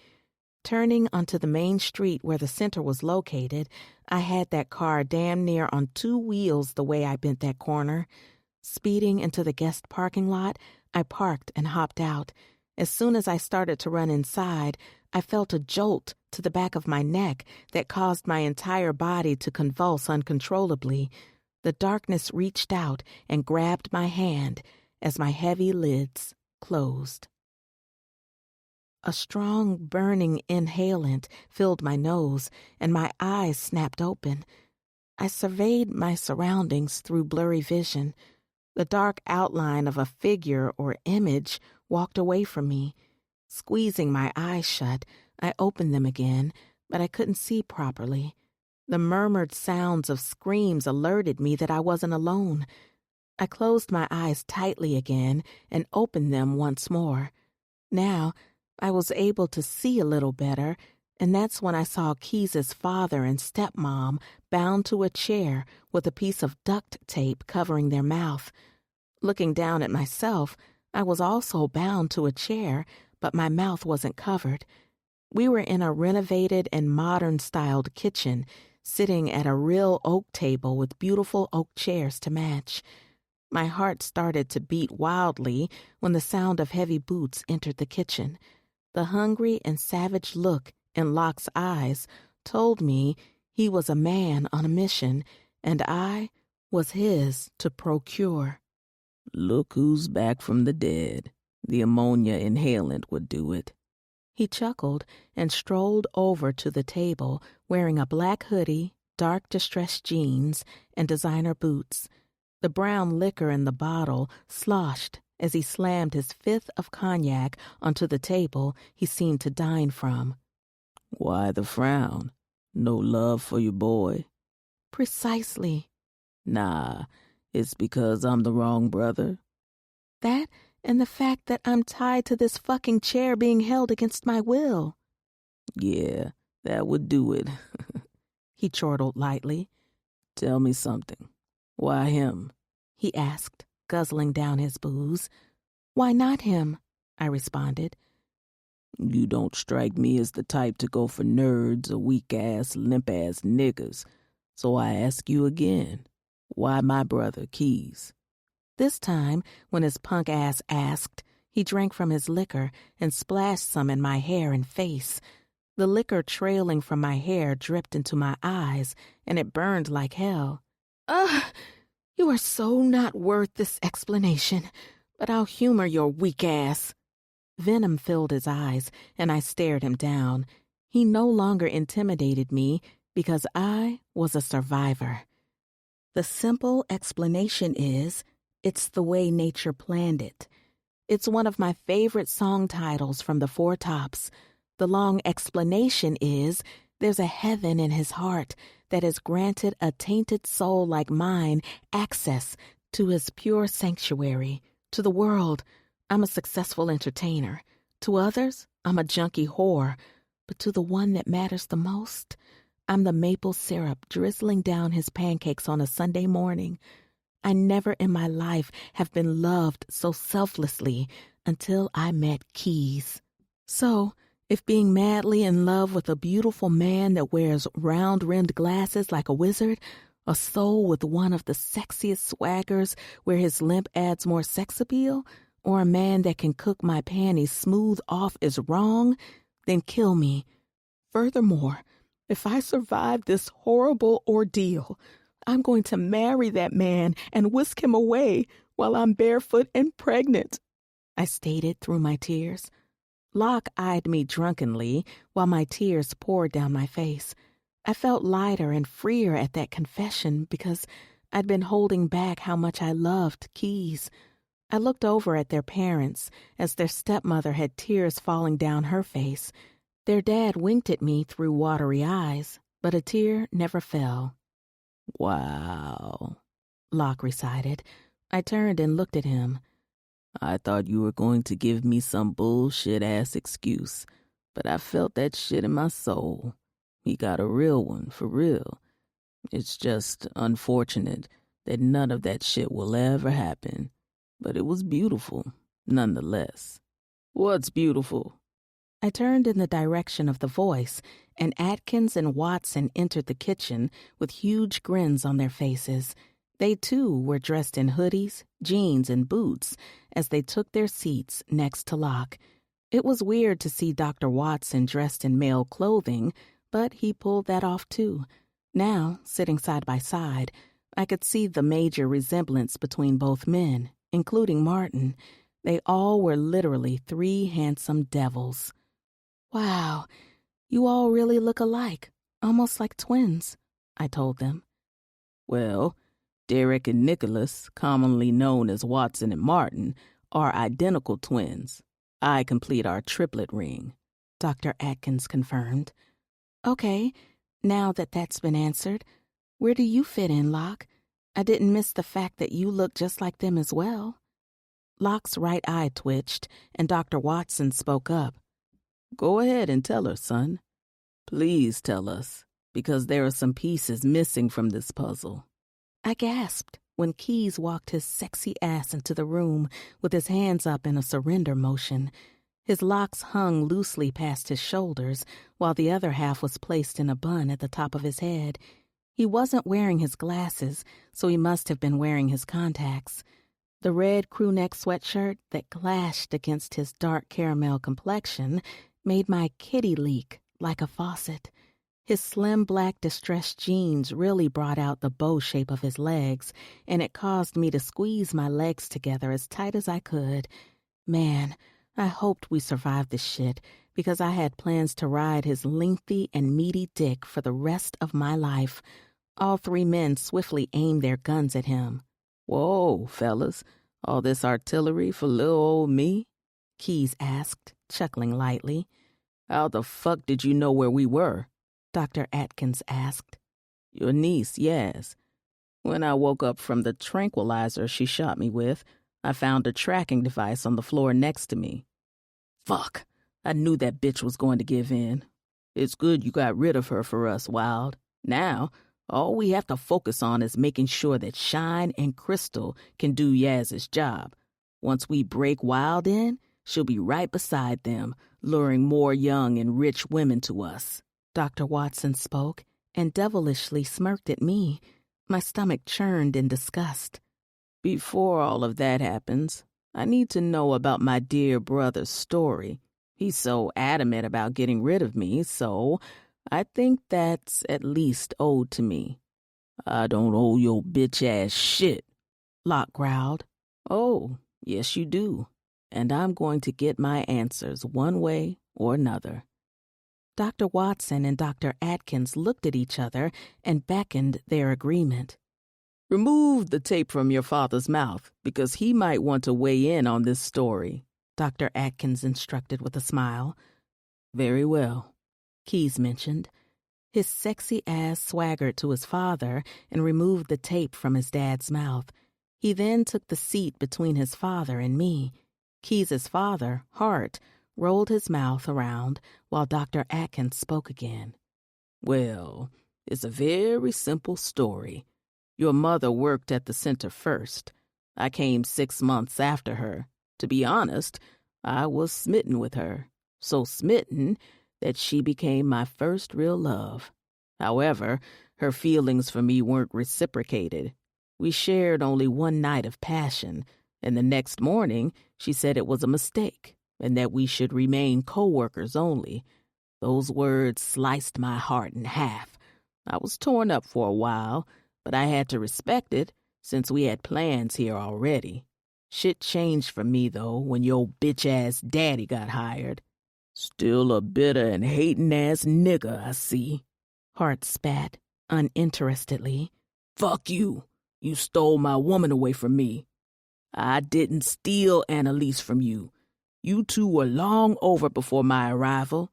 Turning onto the main street where the center was located, I had that car damn near on 2 wheels the way I bent that corner. Speeding into the guest parking lot, I parked and hopped out. As soon as I started to run inside, I felt a jolt to the back of my neck that caused my entire body to convulse uncontrollably. The darkness reached out and grabbed my hand as my heavy lids closed. A strong, burning inhalant filled my nose, and my eyes snapped open. I surveyed my surroundings through blurry vision. The dark outline of a figure or image walked away from me. Squeezing my eyes shut, I opened them again, but I couldn't see properly. The murmured sounds of screams alerted me that I wasn't alone. I closed my eyes tightly again and opened them once more. Now, I was able to see a little better, and that's when I saw Keys's father and stepmom bound to a chair with a piece of duct tape covering their mouth. Looking down at myself, I was also bound to a chair, but my mouth wasn't covered. We were in a renovated and modern-styled kitchen, sitting at a real oak table with beautiful oak chairs to match. My heart started to beat wildly when the sound of heavy boots entered the kitchen. The hungry and savage look in Locke's eyes told me he was a man on a mission, and I was his to procure. "Look who's back from the dead. The ammonia inhalant would do it." He chuckled and strolled over to the table wearing a black hoodie, dark distressed jeans, and designer boots. The brown liquor in the bottle sloshed as he slammed his 5th of cognac onto the table he seemed to dine from. "Why the frown? No love for your boy? Precisely. Nah, it's because I'm the wrong brother. That and the fact that I'm tied to this fucking chair being held against my will. Yeah, that would do it. He chortled lightly. Tell me something. Why him? He asked, guzzling down his booze. Why not him? I responded. You don't strike me as the type to go for nerds or weak-ass, limp-ass niggas. So I ask you again, why my brother Keys? This time, when his punk ass asked, he drank from his liquor and splashed some in my hair and face. The liquor trailing from my hair dripped into my eyes, and it burned like hell. Ugh! You are so not worth this explanation, but I'll humor your weak ass. Venom filled his eyes, and I stared him down. He no longer intimidated me because I was a survivor. The simple explanation is, it's the way nature planned it. It's one of my favorite song titles from the Four Tops. The long explanation is, there's a heaven in his heart that has granted a tainted soul like mine access to his pure sanctuary, to the world. I'm a successful entertainer. To others, I'm a junkie whore. But to the one that matters the most, I'm the maple syrup drizzling down his pancakes on a Sunday morning. I never in my life have been loved so selflessly until I met Keys. So, if being madly in love with a beautiful man that wears round-rimmed glasses like a wizard, a soul with one of the sexiest swaggers where his limp adds more sex appeal, or a man that can cook my panties smooth off is wrong, then kill me. Furthermore, if I survive this horrible ordeal, I'm going to marry that man and whisk him away while I'm barefoot and pregnant, I stated through my tears. Locke eyed me drunkenly while my tears poured down my face. I felt lighter and freer at that confession because I'd been holding back how much I loved Keys. I looked over at their parents as their stepmother had tears falling down her face. Their dad winked at me through watery eyes, but a tear never fell. Wow, Locke recited. I turned and looked at him. I thought you were going to give me some bullshit-ass excuse, but I felt that shit in my soul. He got a real one, for real. It's just unfortunate that none of that shit will ever happen. But it was beautiful, nonetheless. What's beautiful? I turned in the direction of the voice, and Atkins and Watson entered the kitchen with huge grins on their faces. They, too, were dressed in hoodies, jeans, and boots as they took their seats next to Locke. It was weird to see Dr. Watson dressed in male clothing, but he pulled that off, too. Now, sitting side by side, I could see the major resemblance between both men, including Martin. They all were literally three handsome devils. Wow, you all really look alike, almost like twins, I told them. Well, Derek and Nicholas, commonly known as Watson and Martin, are identical twins. I complete our triplet ring, Dr. Atkins confirmed. Okay, now that that's been answered, where do you fit in, Locke? I didn't miss the fact that you look just like them as well. Locke's right eye twitched, and Dr. Watson spoke up. Go ahead and tell her, son. Please tell us, because there are some pieces missing from this puzzle. I gasped when Keys walked his sexy ass into the room with his hands up in a surrender motion. His locks hung loosely past his shoulders, while the other half was placed in a bun at the top of his head. He wasn't wearing his glasses, so he must have been wearing his contacts. The red crewneck sweatshirt that clashed against his dark caramel complexion made my kitty leak like a faucet. His slim black distressed jeans really brought out the bow shape of his legs, and it caused me to squeeze my legs together as tight as I could. Man, I hoped we survived this shit, because I had plans to ride his lengthy and meaty dick for the rest of my life. All three men swiftly aimed their guns at him. Whoa, fellas, all this artillery for little old me? Keys asked, chuckling lightly. How the fuck did you know where we were? Dr. Atkins asked. Your niece, yes. When I woke up from the tranquilizer she shot me with, I found a tracking device on the floor next to me. Fuck, I knew that bitch was going to give in. It's good you got rid of her for us, Wild. Now, all we have to focus on is making sure that Shine and Crystal can do Yaz's job. Once we break Wild in, she'll be right beside them, luring more young and rich women to us. Dr. Watson spoke and devilishly smirked at me. My stomach churned in disgust. Before all of that happens, I need to know about my dear brother's story. He's so adamant about getting rid of me, so I think that's at least owed to me. I don't owe your bitch-ass shit, Locke growled. Oh, yes you do. And I'm going to get my answers one way or another. Dr. Watson and Dr. Atkins looked at each other and beckoned their agreement. Remove the tape from your father's mouth, because he might want to weigh in on this story, Dr. Atkins instructed with a smile. Very well, Keyes mentioned. His sexy ass swaggered to his father and removed the tape from his dad's mouth. He then took the seat between his father and me. Keyes' father, Hart, rolled his mouth around while Dr. Atkins spoke again. Well, it's a very simple story. Your mother worked at the center first. I came 6 months after her. To be honest, I was smitten with her. So smitten that she became my first real love. However, her feelings for me weren't reciprocated. We shared only one night of passion, and the next morning she said it was a mistake and that we should remain co-workers only. Those words sliced my heart in half. I was torn up for a while, but I had to respect it since we had plans here already. Shit changed for me, though, when your bitch-ass daddy got hired. Still a bitter and hating-ass nigger, I see. Hart spat, uninterestedly. Fuck you. You stole my woman away from me. I didn't steal Annalise from you. You two were long over before my arrival.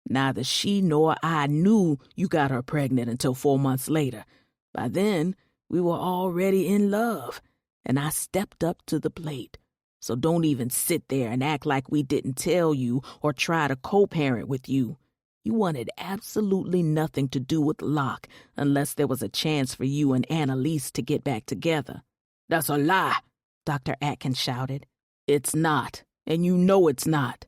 Neither she nor I knew you got her pregnant until 4 months later. By then, we were already in love, and I stepped up to the plate. So don't even sit there and act like we didn't tell you or try to co-parent with you. You wanted absolutely nothing to do with Locke unless there was a chance for you and Annalise to get back together. That's a lie, Dr. Atkins shouted. It's not, and you know it's not.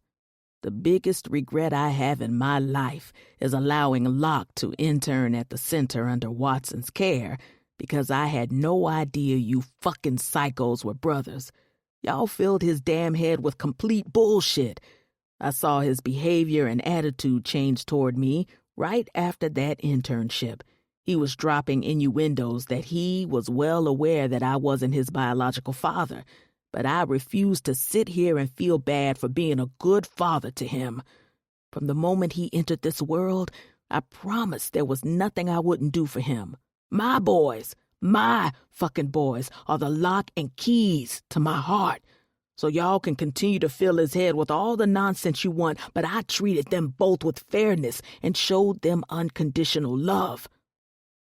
The biggest regret I have in my life is allowing Locke to intern at the center under Watson's care because I had no idea you fucking psychos were brothers. Y'all filled his damn head with complete bullshit. I saw his behavior and attitude change toward me right after that internship. He was dropping innuendos that he was well aware that I wasn't his biological father, but I refused to sit here and feel bad for being a good father to him. From the moment he entered this world, I promised there was nothing I wouldn't do for him. My boys, my fucking boys, are the lock and keys to my heart. So y'all can continue to fill his head with all the nonsense you want, but I treated them both with fairness and showed them unconditional love.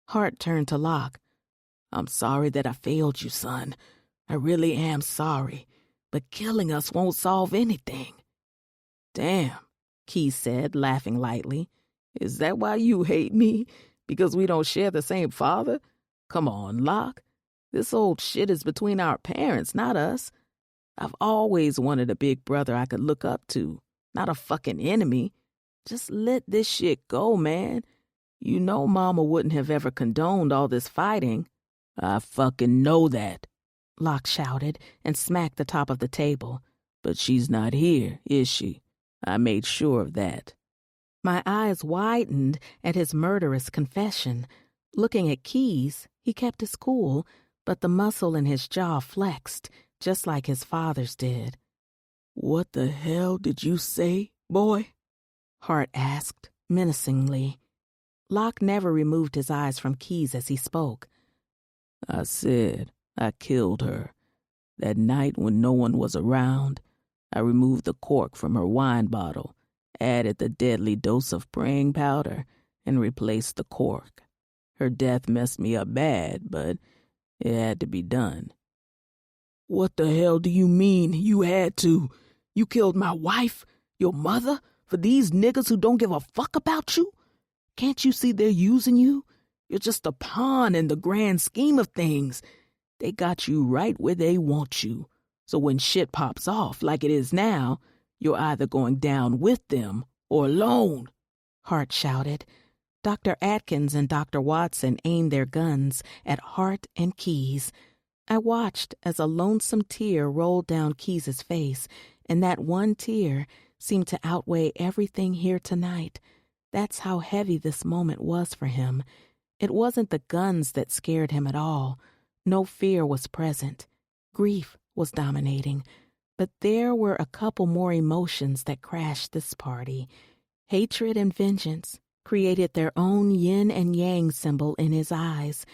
Hart turned to Locke. I'm sorry that I failed you, son. I really am sorry, but killing us won't solve anything. Damn, Keith said, laughing lightly. Is that why you hate me? Because we don't share the same father? Come on, Locke. This old shit is between our parents, not us. I've always wanted a big brother I could look up to, not a fucking enemy. Just let this shit go, man. You know Mama wouldn't have ever condoned all this fighting. I fucking know that, Locke shouted and smacked the top of the table. But she's not here, is she? I made sure of that. My eyes widened at his murderous confession. Looking at Keys, he kept his cool, but the muscle in his jaw flexed, just like his father's did. What the hell did you say, boy? Hart asked, menacingly. Locke never removed his eyes from Keys as he spoke. I said I killed her. That night when no one was around, I removed the cork from her wine bottle, added the deadly dose of praying powder, and replaced the cork. Her death messed me up bad, but it had to be done." "What the hell do you mean you had to? You killed my wife, your mother, for these niggas who don't give a fuck about you? Can't you see they're using you? You're just a pawn in the grand scheme of things. They got you right where they want you. So when shit pops off like it is now, you're either going down with them or alone," Hart shouted. Dr. Atkins and Dr. Watson aimed their guns at Hart and Keyes. I watched as a lonesome tear rolled down Keyes' face, and that one tear seemed to outweigh everything here tonight. That's how heavy this moment was for him. It wasn't the guns that scared him at all. No fear was present. Grief was dominating. But there were a couple more emotions that crashed this party. Hatred and vengeance created their own yin and yang symbol in his eyes.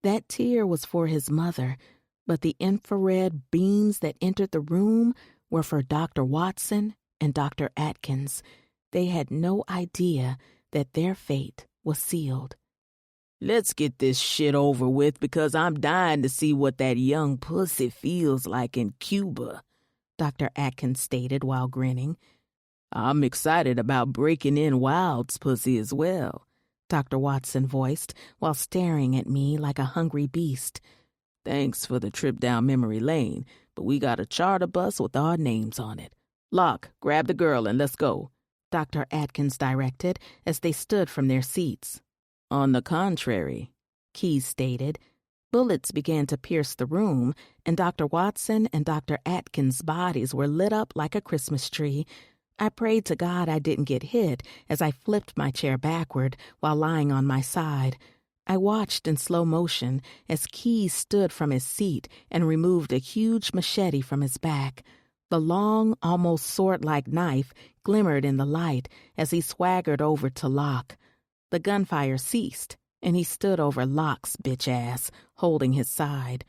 That tear was for his mother, but the infrared beams that entered the room were for Dr. Watson and Dr. Atkins. They had no idea that their fate was sealed. "Let's get this shit over with because I'm dying to see what that young pussy feels like in Cuba," Dr. Atkins stated while grinning. "I'm excited about breaking in Wild's pussy as well," Dr. Watson voiced while staring at me like a hungry beast. "Thanks for the trip down memory lane, but we got a charter bus with our names on it. Locke, grab the girl and let's go," Dr. Atkins directed as they stood from their seats. "On the contrary," Keyes stated. Bullets began to pierce the room, and Dr. Watson and Dr. Atkins' bodies were lit up like a Christmas tree. I prayed to God I didn't get hit as I flipped my chair backward while lying on my side. I watched in slow motion as Keyes stood from his seat and removed a huge machete from his back. The long, almost sword-like knife glimmered in the light as he swaggered over to Locke. The gunfire ceased, and he stood over Locke's bitch ass, holding his side.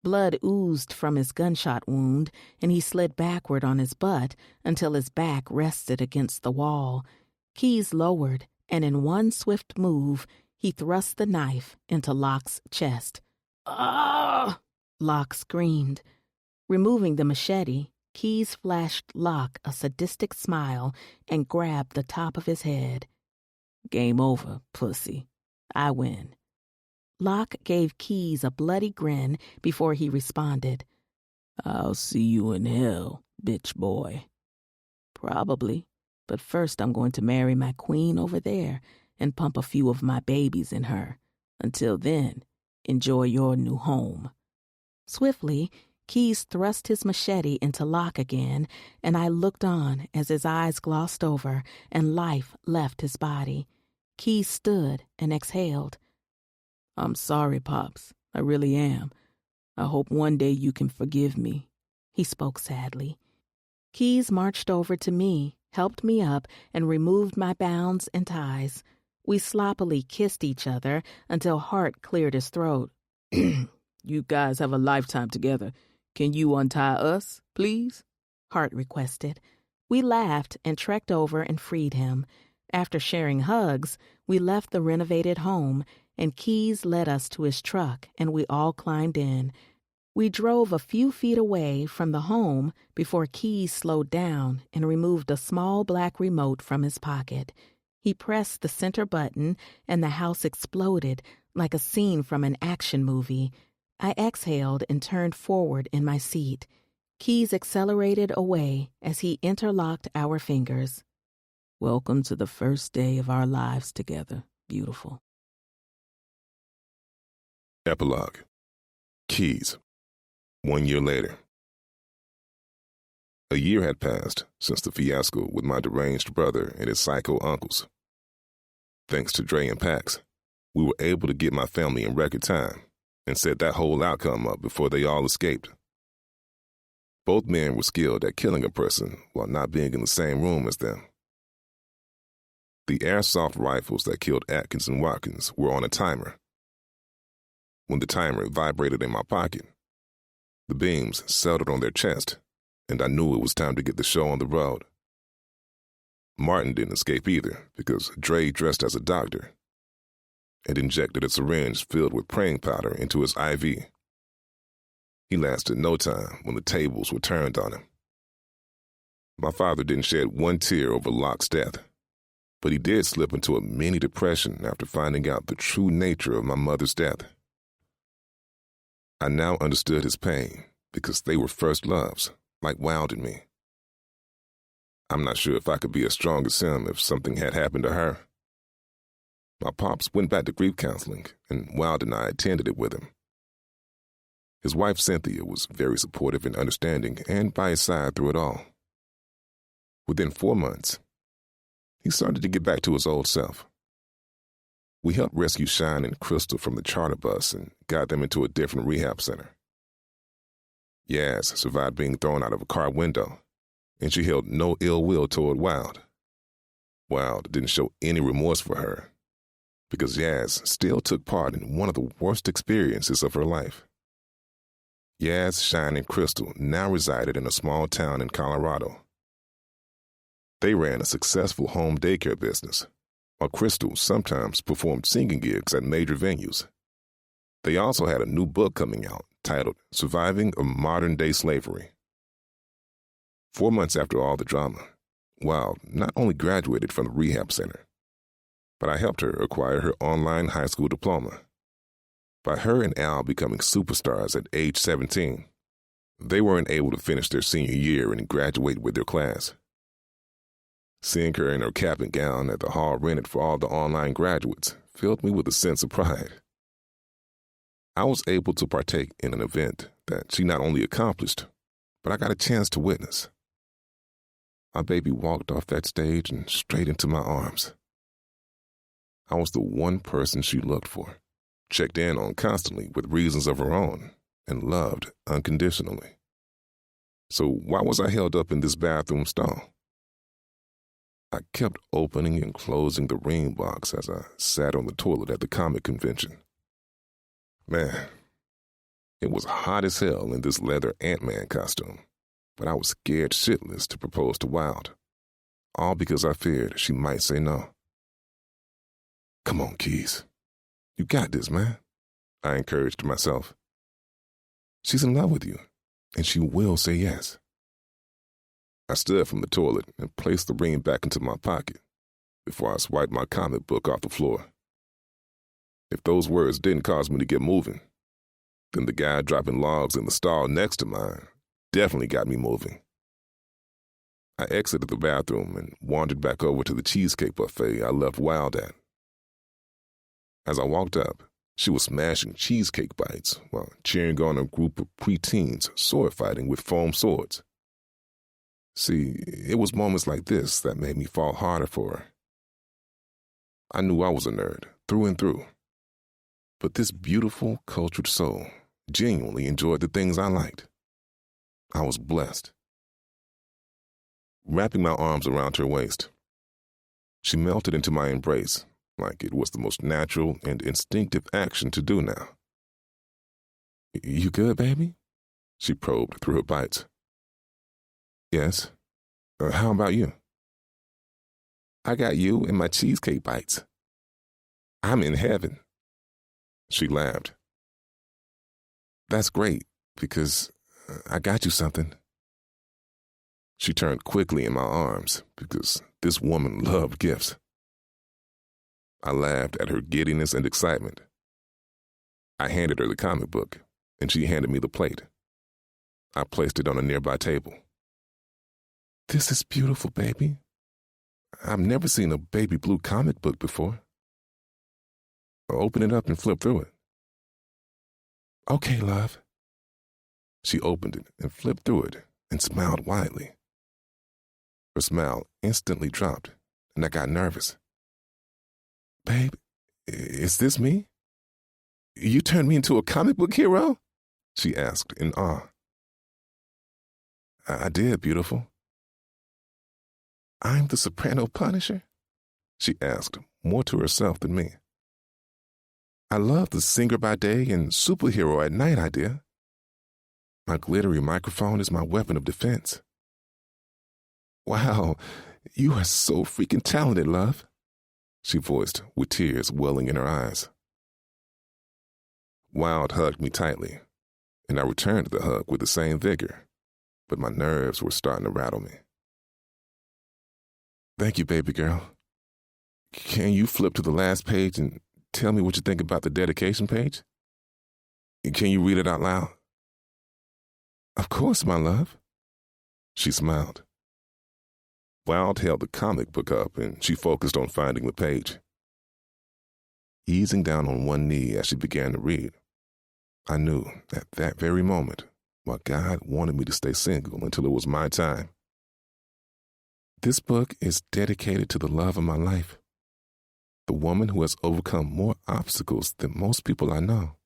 Blood oozed from his gunshot wound, and he slid backward on his butt until his back rested against the wall. Keyes lowered, and in one swift move, he thrust the knife into Locke's chest. "Ah!" Locke screamed. Removing the machete, Keyes flashed Locke a sadistic smile and grabbed the top of his head. "Game over, pussy. I win." Locke gave Keyes a bloody grin before he responded. "I'll see you in hell, bitch boy." "Probably, but first I'm going to marry my queen over there and pump a few of my babies in her. Until then, enjoy your new home." Swiftly, Keyes thrust his machete into Locke again, and I looked on as his eyes glossed over and life left his body. Keyes stood and exhaled. "I'm sorry, Pops. I really am. I hope one day you can forgive me," he spoke sadly. Keyes marched over to me, helped me up, and removed my bounds and ties. We sloppily kissed each other until Hart cleared his throat. "You guys have a lifetime together. Can you untie us, please?" Hart requested. We laughed and trekked over and freed him. After sharing hugs, we left the renovated home, and Keyes led us to his truck, and we all climbed in. We drove a few feet away from the home before Keyes slowed down and removed a small black remote from his pocket. He pressed the center button, and the house exploded like a scene from an action movie. I exhaled and turned forward in my seat. Keyes accelerated away as he interlocked our fingers. "Welcome to the first day of our lives together, beautiful." Epilogue. Keyes. 1 year later. A year had passed since the fiasco with my deranged brother and his psycho uncles. Thanks to Dre and Pax, we were able to get my family in record time and set that whole outcome up before they all escaped. Both men were skilled at killing a person while not being in the same room as them. The airsoft rifles that killed Atkins and Watkins were on a timer. When the timer vibrated in my pocket, the beams settled on their chest, and I knew it was time to get the show on the road. Martin didn't escape either because Dre dressed as a doctor and injected a syringe filled with praying powder into his IV. He lasted no time when the tables were turned on him. My father didn't shed one tear over Locke's death, but he did slip into a mini depression after finding out the true nature of my mother's death. I now understood his pain because they were first loves, like Wild and me. I'm not sure if I could be as strong as him if something had happened to her. My pops went back to grief counseling, and Wild and I attended it with him. His wife, Cynthia, was very supportive and understanding and by his side through it all. Within 4 months, he started to get back to his old self. We helped rescue Shine and Crystal from the charter bus and got them into a different rehab center. Yaz survived being thrown out of a car window, and she held no ill will toward Wild. Wild didn't show any remorse for her, because Yaz still took part in one of the worst experiences of her life. Yaz, Shine, and Crystal now resided in a small town in Colorado. They ran a successful home daycare business, while Crystal sometimes performed singing gigs at major venues. They also had a new book coming out titled Surviving a Modern-Day Slavery. 4 months after all the drama, Wild not only graduated from the rehab center, but I helped her acquire her online high school diploma. By her and Al becoming superstars at age 17, they weren't able to finish their senior year and graduate with their class. Seeing her in her cap and gown at the hall rented for all the online graduates filled me with a sense of pride. I was able to partake in an event that she not only accomplished, but I got a chance to witness. My baby walked off that stage and straight into my arms. I was the one person she looked for, checked in on constantly with reasons of her own, and loved unconditionally. So why was I held up in this bathroom stall? I kept opening and closing the ring box as I sat on the toilet at the comic convention. Man, it was hot as hell in this leather Ant-Man costume, but I was scared shitless to propose to Wild, all because I feared she might say no. Come on, Keys. You got this, man, I encouraged myself. She's in love with you, and she will say yes. I stood from the toilet and placed the ring back into my pocket before I swiped my comic book off the floor. If those words didn't cause me to get moving, then the guy dropping logs in the stall next to mine definitely got me moving. I exited the bathroom and wandered back over to the cheesecake buffet I left Wild at. As I walked up, she was smashing cheesecake bites while cheering on a group of preteens sword fighting with foam swords. See, it was moments like this that made me fall harder for her. I knew I was a nerd, through and through. But this beautiful, cultured soul genuinely enjoyed the things I liked. I was blessed. Wrapping my arms around her waist, she melted into my embrace like it was the most natural and instinctive action to do now. You good, baby? She probed through her bites. Yes. How about you? I got you and my cheesecake bites. I'm in heaven. She laughed. That's great, because I got you something. She turned quickly in my arms, because this woman loved gifts. I laughed at her giddiness and excitement. I handed her the comic book, and she handed me the plate. I placed it on a nearby table. This is beautiful, baby. I've never seen a baby blue comic book before. Open it up and flip through it. Okay, love. She opened it and flipped through it and smiled widely. Her smile instantly dropped, and I got nervous. Babe, is this me? You turned me into a comic book hero? She asked in awe. I did, beautiful. I'm the soprano Punisher? She asked, more to herself than me. I love the singer by day and superhero at night idea. My glittery microphone is my weapon of defense. Wow, You are so freaking talented, love, she voiced with tears welling in her eyes. Wild hugged me tightly, and I returned the hug with the same vigor, but my nerves were starting to rattle me. Thank you, baby girl. Can you flip to the last page and tell me what you think about the dedication page? Can you read it out loud? Of course, my love. She smiled. Wild held the comic book up and she focused on finding the page. Easing down on one knee as she began to read, I knew at that very moment why God wanted me to stay single until it was my time. This book is dedicated to the love of my life, the woman who has overcome more obstacles than most people I know.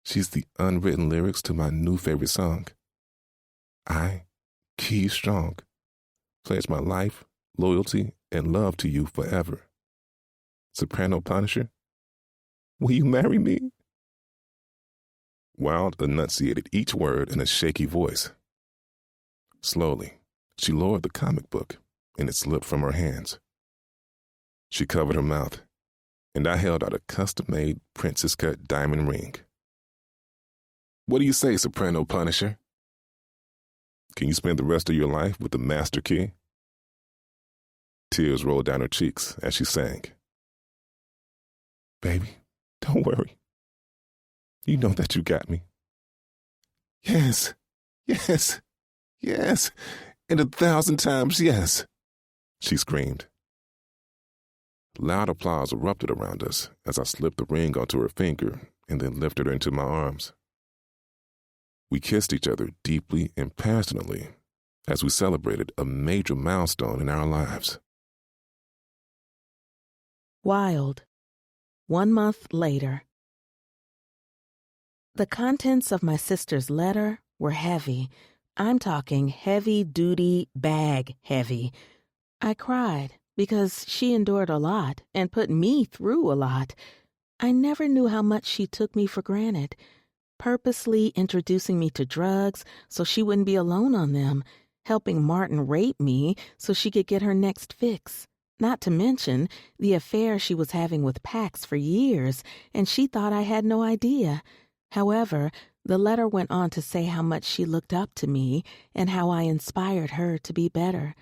She's the unwritten lyrics to my new favorite song. I, Key Strong, pledge my life, loyalty, and love to you forever. Soprano Punisher, will you marry me? Wild enunciated each word in a shaky voice. Slowly, she lowered the comic book, and it slipped from her hands. She covered her mouth, and I held out a custom-made princess-cut diamond ring. What do you say, Soprano Punisher? Can you spend the rest of your life with the master key? Tears rolled down her cheeks as she sang. Baby, don't worry. You know that you got me. Yes, yes, yes, and 1,000 times yes, she screamed. Loud applause erupted around us as I slipped the ring onto her finger and then lifted her into my arms. We kissed each other deeply and passionately as we celebrated a major milestone in our lives. Wild. 1 month later. The contents of my sister's letter were heavy. I'm talking heavy-duty bag heavy. I cried because she endured a lot and put me through a lot. I never knew how much she took me for granted, purposely introducing me to drugs so she wouldn't be alone on them, helping Martin rape me so she could get her next fix. Not to mention the affair she was having with Pax for years, and she thought I had no idea. However, the letter went on to say how much she looked up to me and how I inspired her to be better.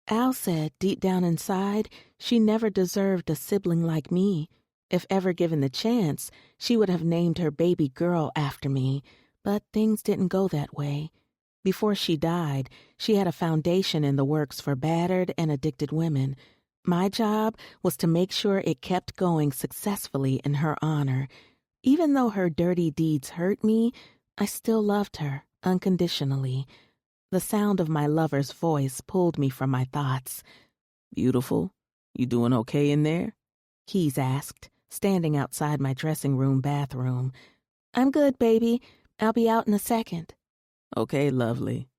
Al said deep down inside she never deserved a sibling like me. If ever given the chance, she would have named her baby girl after me, but things didn't go that way. Before she died, she had a foundation in the works for battered and addicted women. My job was to make sure it kept going successfully in her honor. Even though her dirty deeds hurt me, I still loved her unconditionally. The sound of my lover's voice pulled me from my thoughts. Beautiful, you doing okay in there? Keys asked, standing outside my dressing room bathroom. I'm good, baby. I'll be out in a second. Okay, lovely.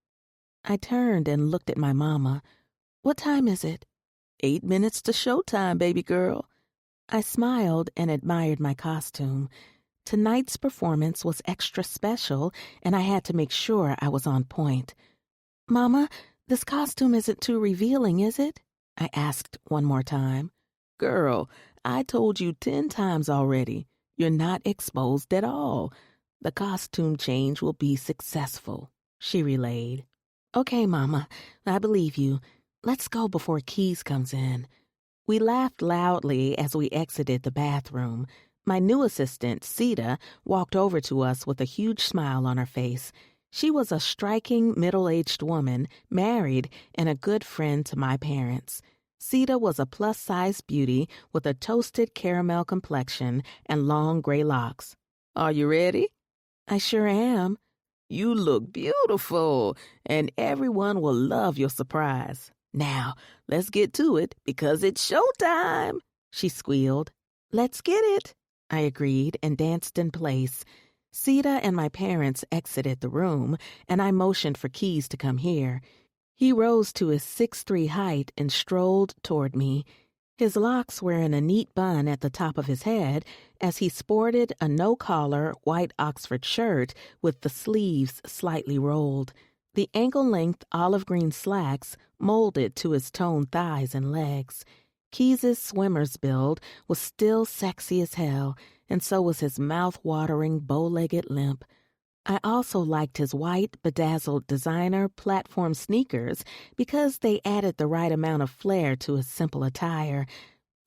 I turned and looked at my mama. What time is it? 8 minutes to showtime, baby girl. I smiled and admired my costume. Tonight's performance was extra special, and I had to make sure I was on point. Mama, this costume isn't too revealing, is it? I asked one more time. Girl, I told you 10 times already. You're not exposed at all. The costume change will be successful, she relayed. Okay, Mama, I believe you. Let's go before Keys comes in. We laughed loudly as we exited the bathroom. My new assistant, Sita, walked over to us with a huge smile on her face. She was a striking middle-aged woman, married, and a good friend to my parents. Sita was a plus-size beauty with a toasted caramel complexion and long gray locks. Are you ready? I sure am. You look beautiful, and everyone will love your surprise. Now, let's get to it, because it's showtime, she squealed. Let's get it, I agreed and danced in place. Sita and my parents exited the room, and I motioned for Keys to come here. He rose to his 6'3" height and strolled toward me. His locks were in a neat bun at the top of his head as he sported a no-collar white Oxford shirt with the sleeves slightly rolled. the ankle-length olive green slacks molded to his toned thighs and legs. Keys's swimmer's build was still sexy as hell, and so was his mouth-watering, bow-legged limp. I also liked his white, bedazzled designer platform sneakers because they added the right amount of flair to his simple attire.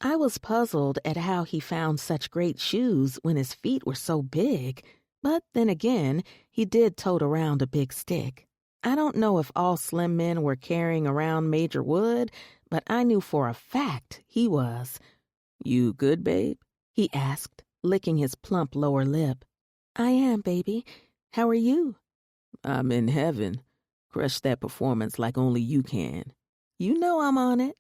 I was puzzled at how he found such great shoes when his feet were so big. But then again, he did tote around a big stick. I don't know if all slim men were carrying around Major Wood, but I knew for a fact he was. "You good, babe?" he asked, licking his plump lower lip. "I am, baby. How are you?" "I'm in heaven. Crush that performance like only you can." "You know I'm on it."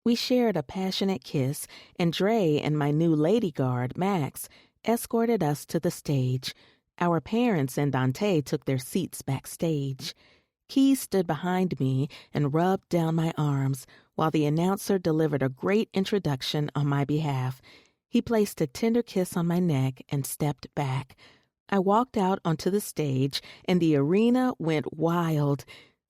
We shared a passionate kiss, and Dre and my new lady guard, Max, escorted us to the stage. Our parents and Dante took their seats backstage. Keys stood behind me and rubbed down my arms while the announcer delivered a great introduction on my behalf. He placed a tender kiss on my neck and stepped back. I walked out onto the stage, and the arena went wild.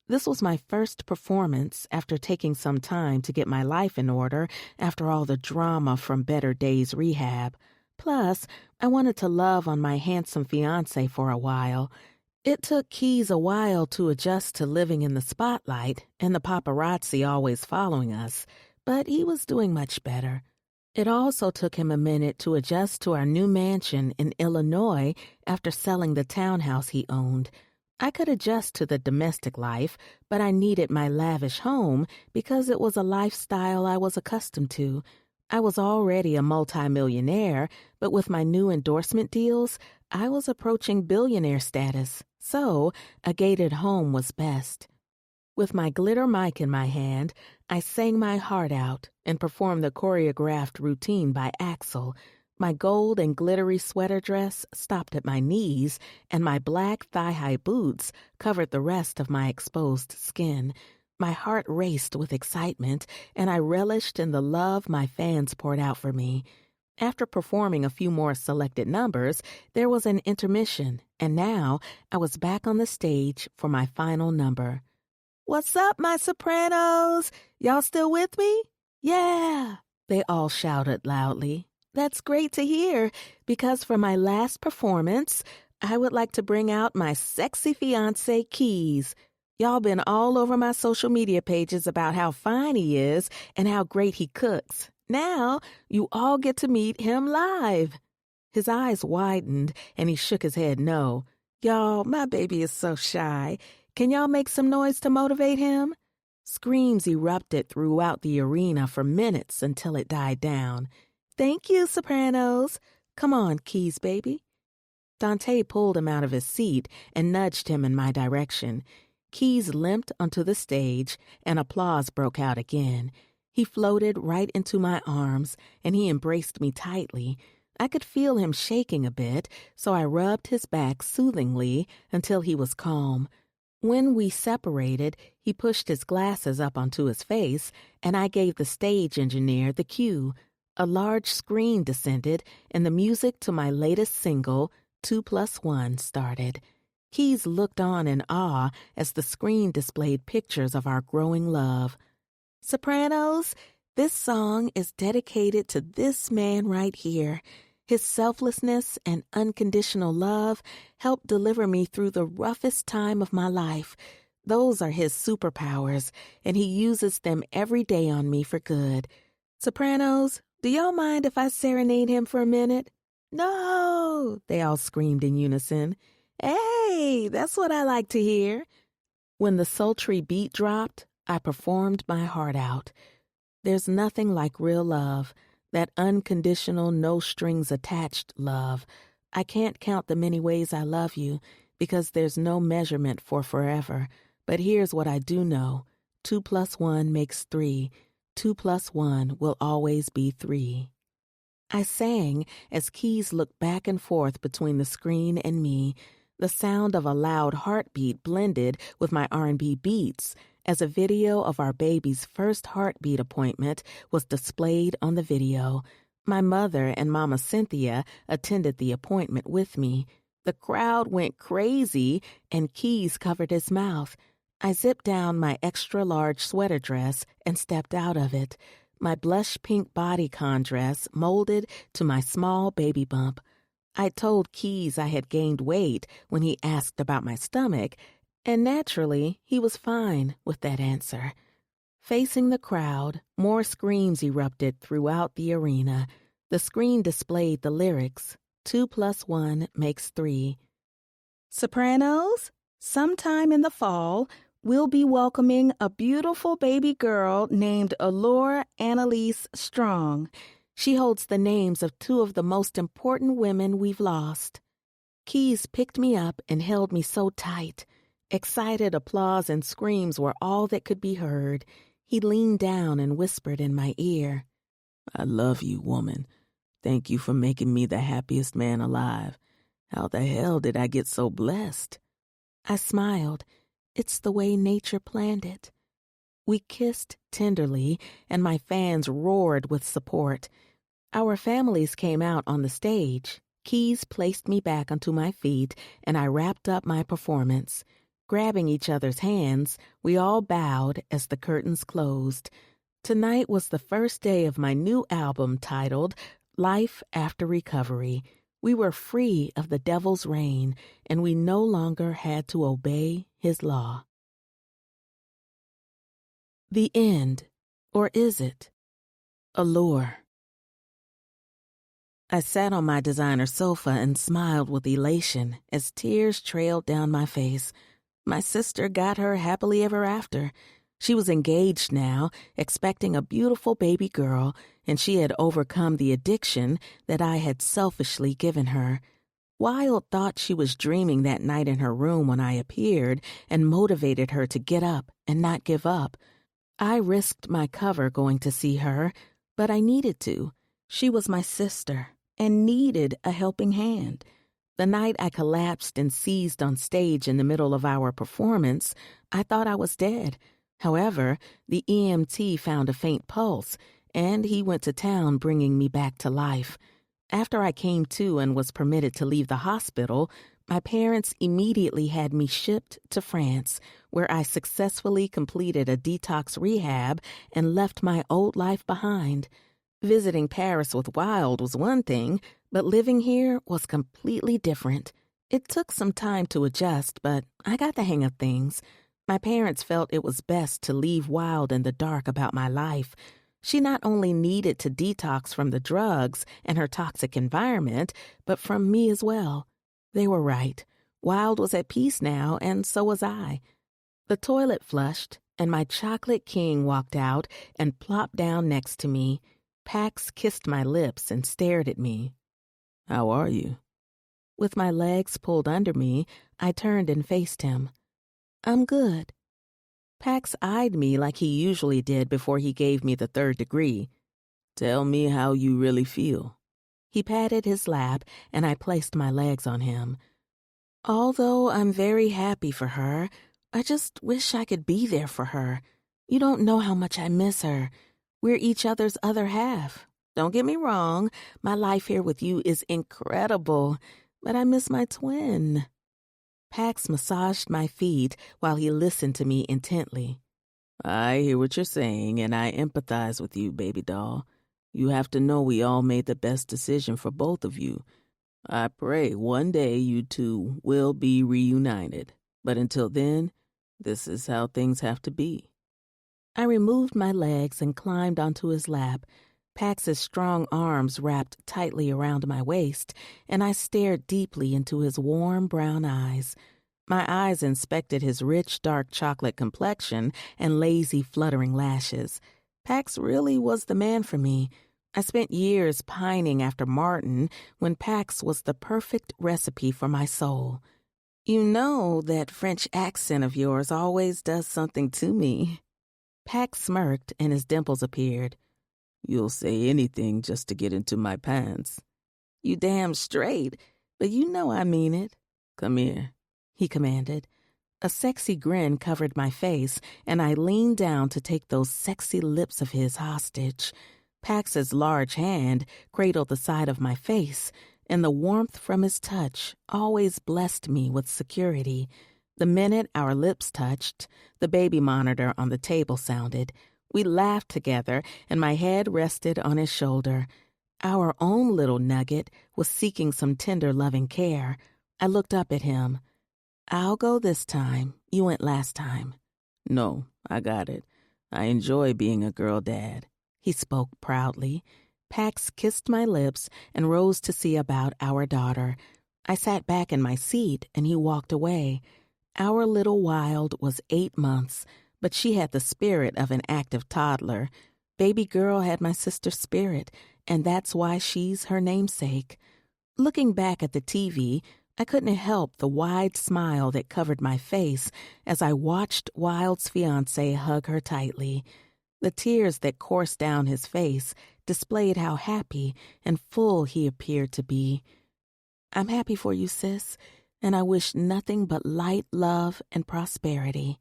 This was my first performance after taking some time to get my life in order after all the drama from Better Days rehab. Plus, I wanted to love on my handsome fiancé for a while. It took Keys a while to adjust to living in the spotlight and the paparazzi always following us, but he was doing much better. It also took him a minute to adjust to our new mansion in Illinois after selling the townhouse he owned. I could adjust to the domestic life, but I needed my lavish home because it was a lifestyle I was accustomed to. I was already a multimillionaire, but with my new endorsement deals, I was approaching billionaire status, so a gated home was best. With my glitter mic in my hand, I sang my heart out and performed the choreographed routine by Axel. My gold and glittery sweater dress stopped at my knees, and my black thigh-high boots covered the rest of my exposed skin. My heart raced with excitement, and I relished in the love my fans poured out for me. After performing a few more selected numbers, there was an intermission, and now I was back on the stage for my final number. "What's up, my sopranos? Y'all still with me?" "Yeah," they all shouted loudly. "That's great to hear, because for my last performance, I would like to bring out my sexy fiancé, Keys. Y'all been all over my social media pages about how fine he is and how great he cooks. Now, you all get to meet him live." His eyes widened, and he shook his head no. "Y'all, my baby is so shy. Can y'all make some noise to motivate him?" Screams erupted throughout the arena for minutes until it died down. "Thank you, sopranos. Come on, Keys, baby." Dante pulled him out of his seat and nudged him in my direction. Keys limped onto the stage, and applause broke out again. He floated right into my arms, and he embraced me tightly. I could feel him shaking a bit, so I rubbed his back soothingly until he was calm. When we separated, he pushed his glasses up onto his face, and I gave the stage engineer the cue. A large screen descended, and the music to my latest single, 2+1, started. Keys looked on in awe as the screen displayed pictures of our growing love. "Sopranos, this song is dedicated to this man right here. His selflessness and unconditional love helped deliver me through the roughest time of my life. Those are his superpowers, and he uses them every day on me for good. Sopranos, do y'all mind if I serenade him for a minute?" "No!" they all screamed in unison. "Hey, that's what I like to hear." When the sultry beat dropped, I performed my heart out. There's nothing like real love, that unconditional, no-strings-attached love. I can't count the many ways I love you because there's no measurement for forever. But here's what I do know. 2+1 makes 3. 2+1 will always be 3. I sang as Keys looked back and forth between the screen and me. The sound of a loud heartbeat blended with my R&B beats as a video of our baby's first heartbeat appointment was displayed on the video. My mother and Mama Cynthia attended the appointment with me. The crowd went crazy, and Keys covered his mouth. I zipped down my extra-large sweater dress and stepped out of it, my blush-pink bodycon dress molded to my small baby bump. I told Keys I had gained weight when he asked about my stomach, and naturally, he was fine with that answer. Facing the crowd, more screams erupted throughout the arena. The screen displayed the lyrics, 2 + 1 makes 3. Sopranos, sometime in the fall, we'll be welcoming a beautiful baby girl named Allure Annalise Strong. She holds the names of 2 of the most important women we've lost. Keys picked me up and held me so tight. Excited applause and screams were all that could be heard. He leaned down and whispered in my ear, I love you, woman. Thank you for making me the happiest man alive. How the hell did I get so blessed? I smiled. It's the way nature planned it. We kissed tenderly, and my fans roared with support. Our families came out on the stage. Keys placed me back onto my feet, and I wrapped up my performance. Grabbing each other's hands, we all bowed as the curtains closed. Tonight was the first day of my new album titled Life After Recovery. We were free of the devil's reign, and we no longer had to obey his law. The end, or is it? Allure. I sat on my designer sofa and smiled with elation as tears trailed down my face. My sister got her happily ever after. She was engaged now, expecting a beautiful baby girl, and she had overcome the addiction that I had selfishly given her. Wild thought she was dreaming that night in her room when I appeared and motivated her to get up and not give up. I risked my cover going to see her, but I needed to. She was my sister and needed a helping hand. The night I collapsed and seized on stage in the middle of our performance, I thought I was dead. However, the EMT found a faint pulse, and he went to town bringing me back to life. After I came to and was permitted to leave the hospital, my parents immediately had me shipped to France, where I successfully completed a detox rehab and left my old life behind. Visiting Paris with Wild was one thing, but living here was completely different. It took some time to adjust, but I got the hang of things. My parents felt it was best to leave Wild in the dark about my life. She not only needed to detox from the drugs and her toxic environment, but from me as well. They were right. Wild was at peace now, and so was I. The toilet flushed, and my chocolate king walked out and plopped down next to me. Pax kissed my lips and stared at me. How are you? With my legs pulled under me, I turned and faced him. I'm good. Pax eyed me like he usually did before he gave me the 3rd degree. Tell me how you really feel. He patted his lap, and I placed my legs on him. Although I'm very happy for her, I just wish I could be there for her. You don't know how much I miss her. We're each other's other half. Don't get me wrong, my life here with you is incredible, but I miss my twin. Pax massaged my feet while he listened to me intently. I hear what you're saying, and I empathize with you, baby doll. You have to know we all made the best decision for both of you. I pray one day you two will be reunited. But until then, this is how things have to be. I removed my legs and climbed onto his lap. Pax's strong arms wrapped tightly around my waist, and I stared deeply into his warm brown eyes. My eyes inspected his rich, dark chocolate complexion and lazy, fluttering lashes. Pax really was the man for me. I spent years pining after Martin when Pax was the perfect recipe for my soul. You know that French accent of yours always does something to me. Pax smirked and his dimples appeared. You'll say anything just to get into my pants. You damn straight, but you know I mean it. Come here, he commanded. A sexy grin covered my face, and I leaned down to take those sexy lips of his hostage. Pax's large hand cradled the side of my face, and the warmth from his touch always blessed me with security. The minute our lips touched, the baby monitor on the table sounded. We laughed together, and my head rested on his shoulder. Our own little nugget was seeking some tender, loving care. I looked up at him. "I'll go this time. You went last time." "No, I got it. I enjoy being a girl dad." He spoke proudly. Pax kissed my lips and rose to see about our daughter. I sat back in my seat, and he walked away. Our little Wild was 8 months, but she had the spirit of an active toddler. Baby girl had my sister's spirit, and that's why she's her namesake. Looking back at the TV, I couldn't help the wide smile that covered my face as I watched Wild's fiancé hug her tightly. The tears that coursed down his face displayed how happy and full he appeared to be. "I'm happy for you, sis, and I wish nothing but light, love, and prosperity."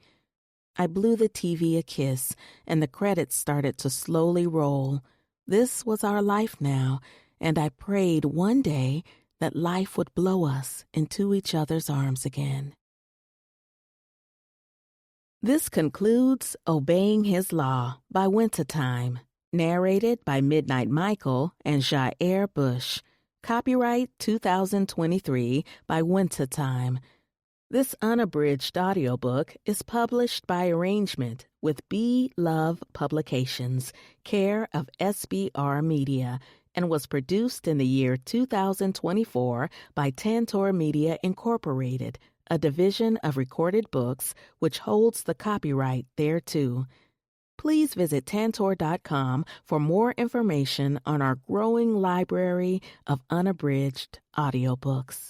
I blew the TV a kiss, and the credits started to slowly roll. This was our life now, and I prayed one day that life would blow us into each other's arms again. This concludes Obeying His Law by Wintertime, narrated by Midnight Michael and Jair Bush. Copyright 2023 by Wintertime. This unabridged audiobook is published by arrangement with B. Love Publications, care of SBR Media, and was produced in the year 2024 by Tantor Media Incorporated, a division of Recorded Books which holds the copyright thereto. Please visit Tantor.com for more information on our growing library of unabridged audiobooks.